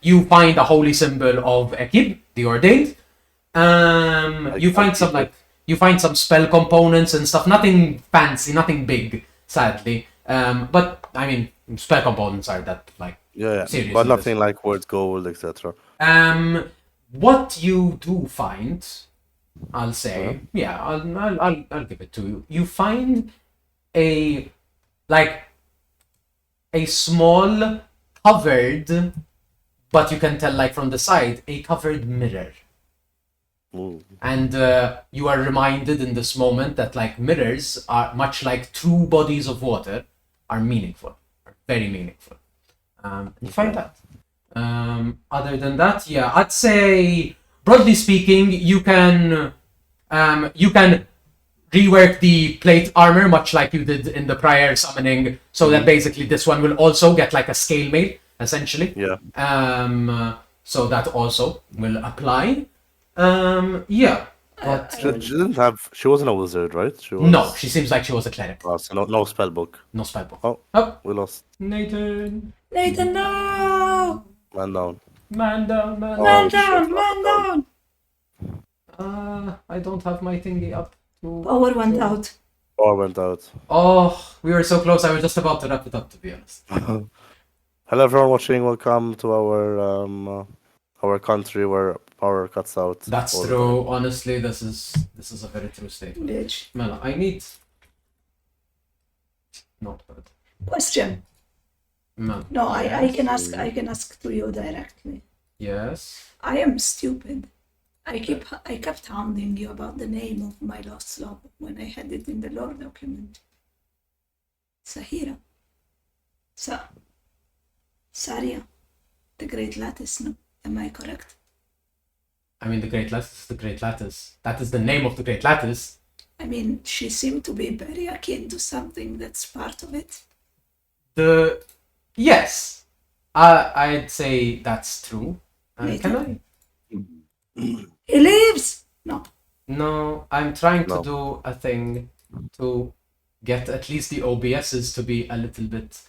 Speaker 1: You find a holy symbol of Ekib, the ordained. You find some spell components and stuff. Nothing fancy, nothing big, sadly. But I mean, spell components are that like serious.
Speaker 2: But nothing like worth gold, etc.
Speaker 1: What you do find, I'll say, I'll give it to you. You find a small covered, but you can tell like from the side, a covered mirror.
Speaker 2: Ooh.
Speaker 1: And you are reminded in this moment that like mirrors are much like true bodies of water are meaningful, are very meaningful. You find that. Other than that, yeah, I'd say broadly speaking, you can rework the plate armor much like you did in the prior summoning, so that basically this one will also get like a scale mail essentially.
Speaker 2: Yeah.
Speaker 1: So that also will apply. Yeah. But
Speaker 2: She didn't have. She wasn't a wizard, right? She was.
Speaker 1: no, she seems like she was a cleric.
Speaker 2: So no spell book.
Speaker 1: No spellbook.
Speaker 2: Oh, we lost.
Speaker 1: Nathan.
Speaker 4: Nathan, no!
Speaker 2: Man down.
Speaker 1: Man down, man
Speaker 2: Oh,
Speaker 4: Man
Speaker 2: shit,
Speaker 4: down,
Speaker 2: man
Speaker 4: man down!
Speaker 1: I don't have my thingy up.
Speaker 4: Power went out.
Speaker 2: Power went out.
Speaker 1: Oh, we were so close. I was just about to wrap it up, to be honest.
Speaker 2: Hello, everyone watching. Welcome to our country where power cuts out.
Speaker 1: That's
Speaker 2: all the
Speaker 1: true. Honestly, this is a very true statement.
Speaker 4: Bitch.
Speaker 1: Mela, I need. Not bad.
Speaker 4: Question.
Speaker 1: Mela.
Speaker 4: No, I can ask to you directly.
Speaker 1: Yes.
Speaker 4: I am stupid. I kept hounding you about the name of my lost love when I had it in the lore document. Sahira. Saria. The Great Lattice, no? Am I correct?
Speaker 1: I mean, the Great Lattice is the Great Lattice. That is the name of the Great Lattice.
Speaker 4: I mean, she seemed to be very akin to something that's part of it.
Speaker 1: Yes. I'd say that's true. Can I?
Speaker 4: He lives! No.
Speaker 1: No, I'm trying to
Speaker 2: No.
Speaker 1: do a thing to get at least the OBSs to be a little bit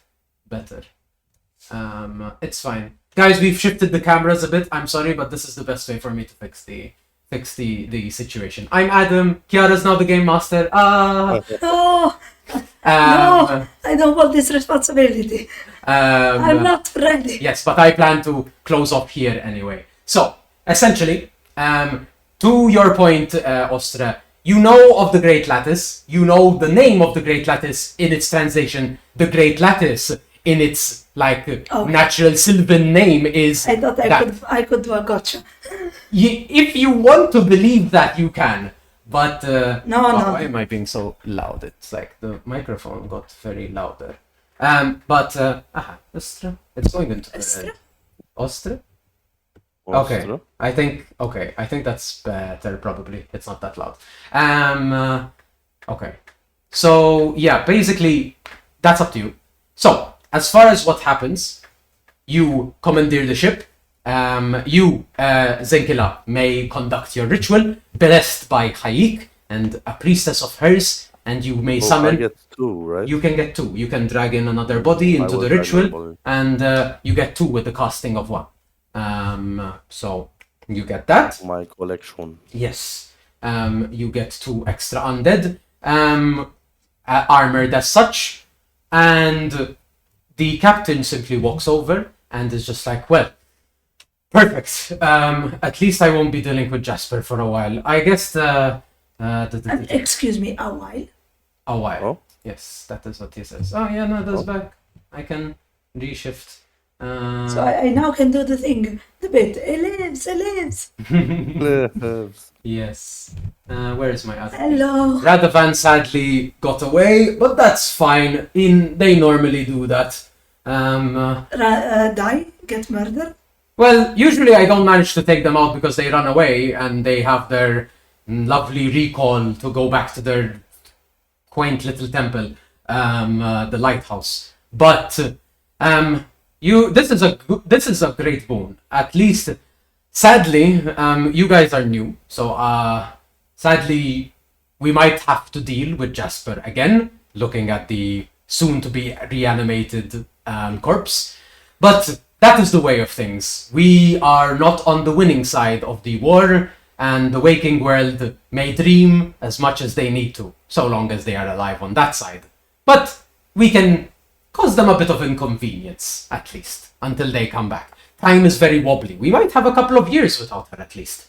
Speaker 1: better. It's fine. Guys, we've shifted the cameras a bit. I'm sorry, but this is the best way for me to fix the situation. I'm Adam. Kiara's now the game master.
Speaker 4: No! No! I don't want this responsibility. I'm not ready.
Speaker 1: Yes, but I plan to close up here anyway. So, essentially, to your point, Ostra, you know of the Great Lattice. You know the name of the Great Lattice in its translation. The Great Lattice in its natural Sylvan name is.
Speaker 4: I thought I could do a gotcha.
Speaker 1: If you want to believe that, you can. But
Speaker 4: No.
Speaker 1: why am I being so loud? It's like the microphone got very louder. Ostra. It's going into
Speaker 4: Ostra?
Speaker 1: Ostra.
Speaker 2: Ostra.
Speaker 1: Okay. I think that's better. Probably it's not that loud. Okay. So yeah, basically that's up to you. So as far as what happens, you commandeer the ship. You, Zenkila, may conduct your ritual, blessed by Hayik and a priestess of hers, and you may
Speaker 2: I
Speaker 1: summon.
Speaker 2: get 2, right?
Speaker 1: You can get 2. You can drag in another body
Speaker 2: I
Speaker 1: into
Speaker 2: will
Speaker 1: the
Speaker 2: drag
Speaker 1: ritual,
Speaker 2: another body.
Speaker 1: and you get 2 with the casting of 1. So you get that.
Speaker 2: My collection.
Speaker 1: Yes. You get 2 extra undead, armored as such, and the captain simply walks over and is just like, well, perfect. At least I won't be dealing with Jasper for a while. I guess
Speaker 4: Excuse me, a while?
Speaker 1: a while.
Speaker 2: Oh?
Speaker 1: Yes, that is what he says. Oh yeah, no, that's back. I can reshift.
Speaker 4: So I now can do the thing. The bit. He lives.
Speaker 1: Yes. Where is my other?
Speaker 4: Hello.
Speaker 1: Radovan sadly got away, but that's fine. They normally do that.
Speaker 4: Die? Get murdered?
Speaker 1: Well, usually I don't manage to take them out because they run away and they have their lovely recall to go back to their quaint little temple, the lighthouse. But this is a great boon. At least, sadly, you guys are new, so sadly we might have to deal with Jasper again, looking at the soon-to-be reanimated corpse. But that is the way of things. We are not on the winning side of the war, and the waking world may dream as much as they need to, so long as they are alive on that side. But we can cause them a bit of inconvenience, at least, until they come back. Time is very wobbly. We might have a couple of years without her, at least,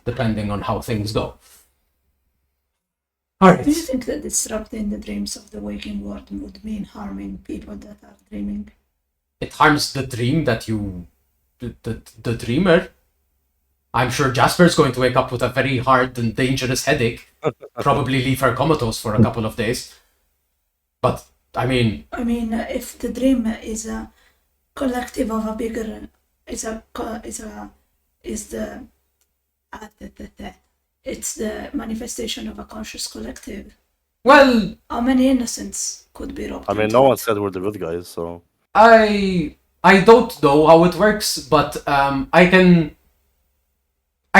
Speaker 1: depending on how things go. All
Speaker 4: Do you
Speaker 1: right.
Speaker 4: think that disrupting the dreams of the waking world would mean harming people that are dreaming?
Speaker 1: It harms the dream that you... the dreamer. I'm sure Jasper's going to wake up with a very hard and dangerous headache. Probably leave her comatose for a couple of days. But I mean,
Speaker 4: if the dream is a collective of a bigger, it's the manifestation of a conscious collective.
Speaker 1: well,
Speaker 4: How many innocents could be robbed?
Speaker 2: I mean, no one said we're the good guys, so
Speaker 1: I don't know how it works, but I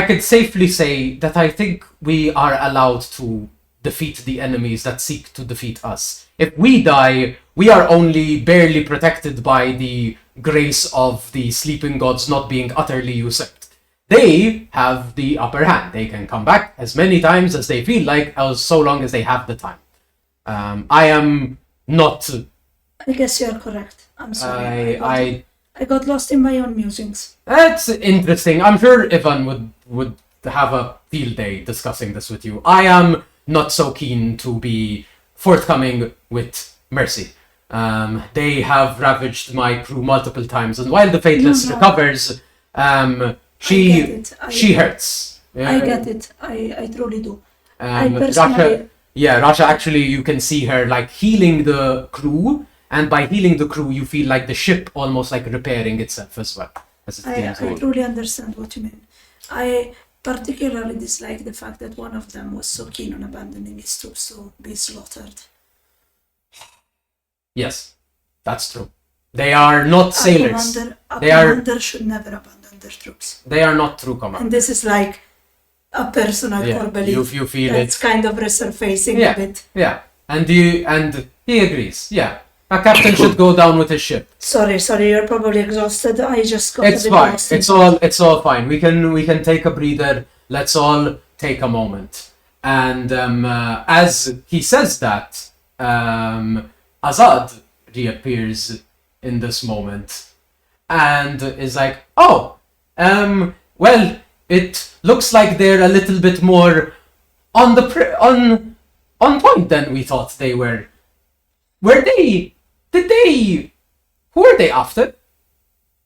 Speaker 1: could safely say that I think we are allowed to defeat the enemies that seek to defeat us. If we die, we are only barely protected by the grace of the sleeping gods not being utterly usurped. They have the upper hand. They can come back as many times as they feel like, so long as they have the time. I am not.
Speaker 4: I guess you're correct. I'm sorry.
Speaker 1: I
Speaker 4: got lost in my own musings.
Speaker 1: That's interesting. I'm sure Ivan would have a field day discussing this with you. I am not so keen to be forthcoming with mercy. They have ravaged my crew multiple times, and while the Faithless recovers, she hurts.
Speaker 4: I get it. I truly do.
Speaker 1: Rasha, actually, you can see her like healing the crew, and by healing the crew, you feel like the ship almost like repairing itself as well.
Speaker 4: I truly understand what you mean. I particularly dislike the fact that one of them was so keen on abandoning his troops to be slaughtered.
Speaker 1: Yes, that's true. They are not sailors.
Speaker 4: Commander should never abandon their troops.
Speaker 1: They are not true commanders.
Speaker 4: And this is like a personal core belief.
Speaker 1: You feel
Speaker 4: that's kind of resurfacing a bit.
Speaker 1: Yeah, and he agrees. Yeah, a captain should go down with his ship.
Speaker 4: Sorry, you're probably exhausted. I just got
Speaker 1: It's fine. It's all fine. We can take a breather. Let's all take a moment. And as he says that, Azad reappears in this moment and is like, oh, well, it looks like they're a little bit more on point than we thought they were. Who are they after?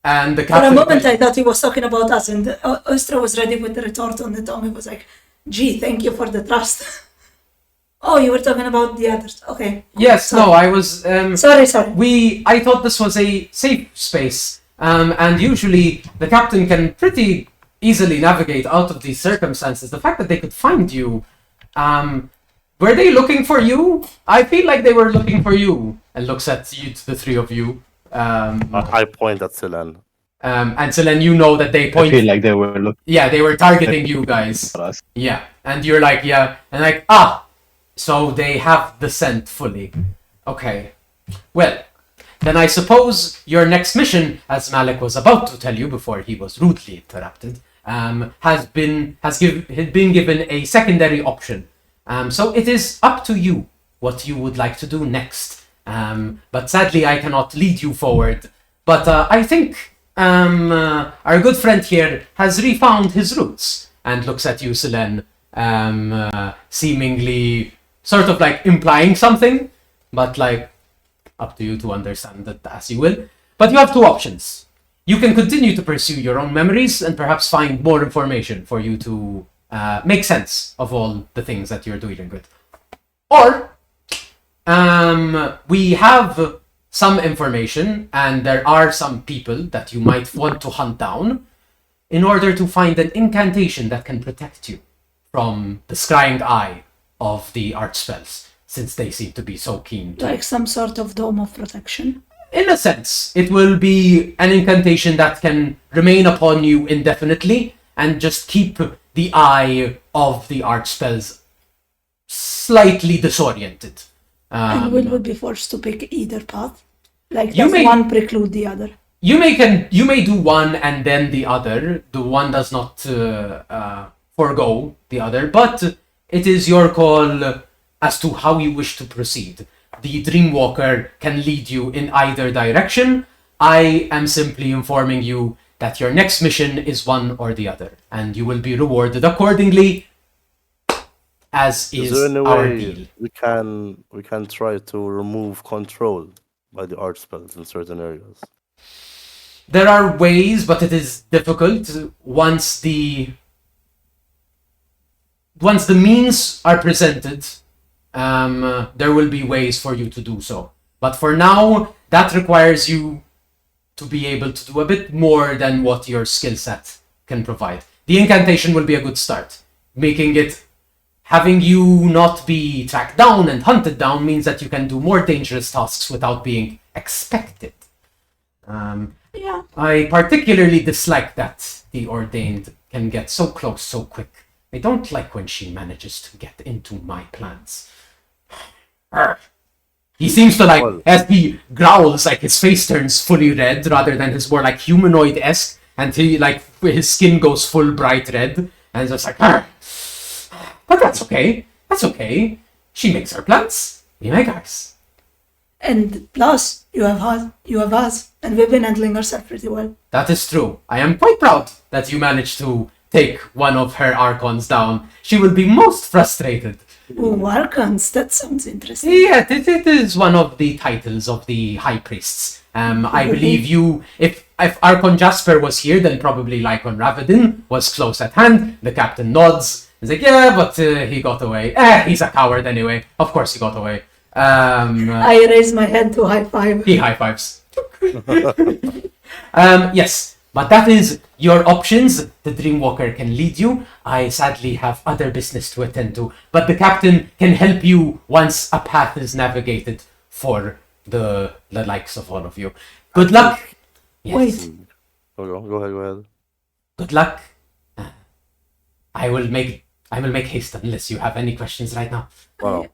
Speaker 1: And the captain...
Speaker 4: For a moment I thought he was talking about us, and Ostra was ready with the retort on the tongue. He was like, gee, thank you for the trust. Oh, you were talking about the others. Okay.
Speaker 1: Yes, sorry. No, I was...
Speaker 4: Sorry.
Speaker 1: I thought this was a safe space. And usually the captain can pretty easily navigate out of these circumstances. The fact that they could find you... were they looking for you? I feel like they were looking for you. And looks at you, the three of you.
Speaker 2: I point at Silen.
Speaker 1: And Silen, you know that they point...
Speaker 3: I feel like they were looking...
Speaker 1: Yeah, they were targeting you guys. Yeah, and you're like, yeah. And like, so they have the scent fully. Okay. Well, then I suppose your next mission, as Malik was about to tell you before he was rudely interrupted, has been given a secondary option. So it is up to you what you would like to do next. But sadly, I cannot lead you forward. But I think our good friend here has refound his roots and looks at you, Silen, seemingly sort of like implying something, but like up to you to understand that as you will. But you have two options. You can continue to pursue your own memories and perhaps find more information for you to make sense of all the things that you're dealing with. Or we have some information and there are some people that you might want to hunt down in order to find an incantation that can protect you from the scrying eye of the archspells, since they seem to be so keen to...
Speaker 4: Like some sort of dome of protection?
Speaker 1: In a sense, it will be an incantation that can remain upon you indefinitely and just keep the eye of the archspells slightly disoriented.
Speaker 4: And will we be forced to pick either path? Like, does one preclude the other?
Speaker 1: You may do one and then the other. The one does not forego the other, but it is your call as to how you wish to proceed. The Dreamwalker can lead you in either direction. I am simply informing you that your next mission is one or the other, and you will be rewarded accordingly, as is
Speaker 2: there any
Speaker 1: our
Speaker 2: way
Speaker 1: deal.
Speaker 2: we can try to remove control by the archspells in certain areas?
Speaker 1: There are ways, but it is difficult once the means are presented. There will be ways for you to do so. But for now, that requires you to be able to do a bit more than what your skill set can provide. The incantation will be a good start. Having you not be tracked down and hunted down means that you can do more dangerous tasks without being expected.
Speaker 4: Yeah.
Speaker 1: I particularly dislike that the Ordained can get so close so quick. I don't like when she manages to get into my plans. He seems to as he growls, his face turns fully red rather than his more humanoid-esque, and his skin goes full bright red, and just but that's okay. That's okay. She makes her plans. We make ours.
Speaker 4: And plus, you have us, and we've been handling ourselves pretty well.
Speaker 1: That is true. I am quite proud that you managed to take one of her Archons down. She will be most frustrated.
Speaker 4: Ooh, Archons, that sounds interesting.
Speaker 1: Yeah, it is one of the titles of the High Priests. I believe if Archon Jasper was here, then probably Lycon Ravadin was close at hand. The captain nods. He's like, yeah, but he got away. He's a coward anyway. Of course he got away.
Speaker 4: I raise my hand to high five.
Speaker 1: He high fives. Yes, but that is your options. The Dreamwalker can lead you. I sadly have other business to attend to, but the captain can help you once a path is navigated for the likes of all of you. Good luck. Yes.
Speaker 4: Wait.
Speaker 2: Go ahead.
Speaker 1: Good luck. I will make haste unless you have any questions right now.
Speaker 2: Wow.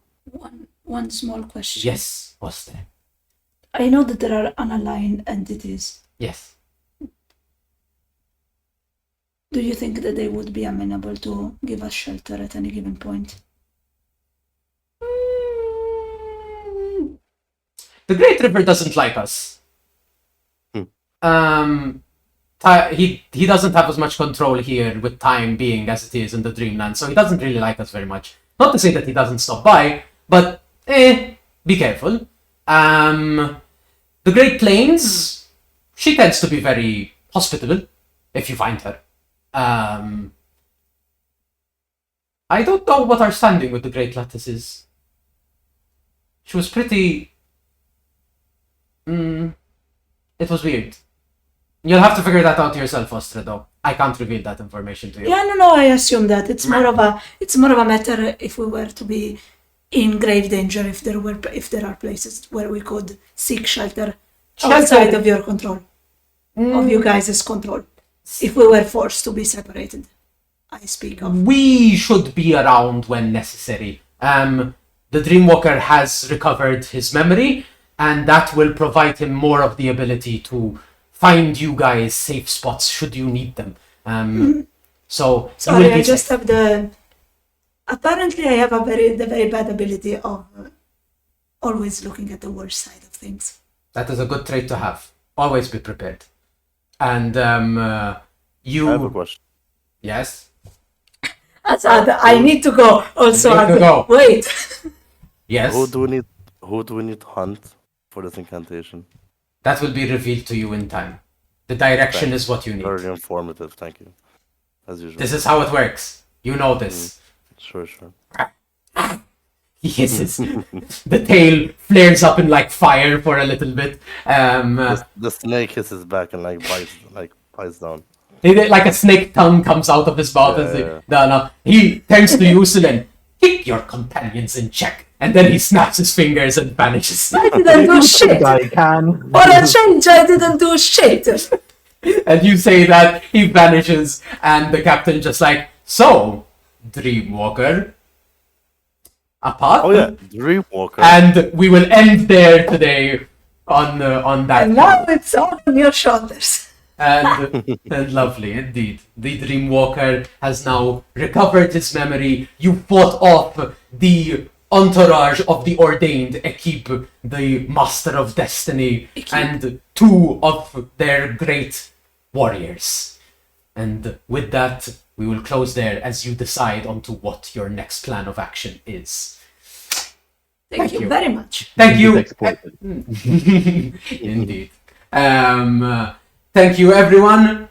Speaker 4: One small question.
Speaker 1: Yes, what's there?
Speaker 4: I know that there are unaligned entities.
Speaker 1: Yes.
Speaker 4: Do you think that they would be amenable to give us shelter at any given point?
Speaker 1: The Great River doesn't like us. He doesn't have as much control here with time being as it is in the Dreamland, so he doesn't really like us very much. Not to say that he doesn't stop by, but be careful. The Great Plains, she tends to be very hospitable, if you find her. I don't know what our standing with the Great Lattice is. She was pretty... it was weird. You'll have to figure that out yourself, Ostra, though. I can't reveal that information to you.
Speaker 4: Yeah, no, I assume that. It's more of a matter if we were to be in grave danger, if there are places where we could seek shelter outside of your control, of you guys' control. If we were forced to be separated, I speak of.
Speaker 1: We should be around when necessary. The Dreamwalker has recovered his memory, and that will provide him more of the ability to find you guys safe spots should you need them. So
Speaker 4: sorry, I just have apparently I have the very bad ability of always looking at the worst side of things.
Speaker 1: That is a good trait to have. Always be prepared. And you...
Speaker 2: I have a question.
Speaker 1: Yes?
Speaker 4: Azad, I need to go. Also,
Speaker 1: You need to go.
Speaker 4: Wait.
Speaker 1: Yes?
Speaker 2: Who do we need to hunt for this incantation?
Speaker 1: That will be revealed to you in time. The direction is what you need.
Speaker 2: Very informative, thank you. As usual.
Speaker 1: This is how it works. You know this.
Speaker 2: Sure.
Speaker 1: He hisses. The tail flares up in fire for a little bit.
Speaker 2: The snake hisses back and bites down.
Speaker 1: Like a snake tongue comes out of his mouth. He turns to you, Sulen. Keep your companions in check. And then he snaps his fingers and vanishes.
Speaker 4: I didn't do shit.
Speaker 3: I can.
Speaker 4: For a change, I didn't do shit.
Speaker 1: And you say that, he vanishes, and the captain just so, Dreamwalker, apart.
Speaker 2: Oh yeah, Dreamwalker.
Speaker 1: And we will end there today on that.
Speaker 4: And now it's all on your shoulders.
Speaker 1: And lovely indeed. The Dreamwalker has now recovered his memory. You fought off the entourage of the Ordained, Ekib, the Master of Destiny, and two of their great warriors. And with that, we will close there as you decide onto what your next plan of action is.
Speaker 4: Thank you very much.
Speaker 1: Thank you.
Speaker 3: Exported.
Speaker 1: Indeed. Thank you, everyone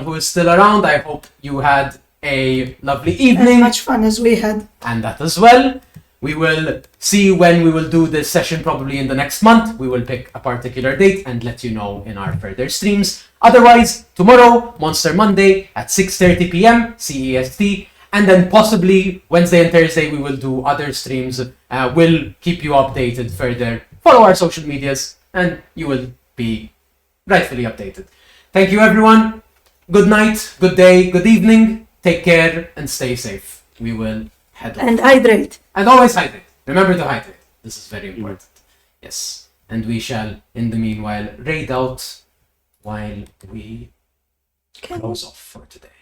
Speaker 1: who is still around. I hope you had a lovely evening.
Speaker 4: As much fun as we had.
Speaker 1: And that as well. We will see when we will do this session, probably in the next month. We will pick a particular date and let you know in our further streams. Otherwise, tomorrow, Monster Monday at 6:30 p.m. CEST, and then possibly Wednesday and Thursday we will do other streams. We'll keep you updated further. Follow our social medias and you will be rightfully updated. Thank you everyone. Good night, good day, good evening. Take care and stay safe. We will head off.
Speaker 4: And hydrate.
Speaker 1: And always hydrate. Remember to hydrate. This is very important. Yes. And we shall, in the meanwhile, raid out while we close off for today.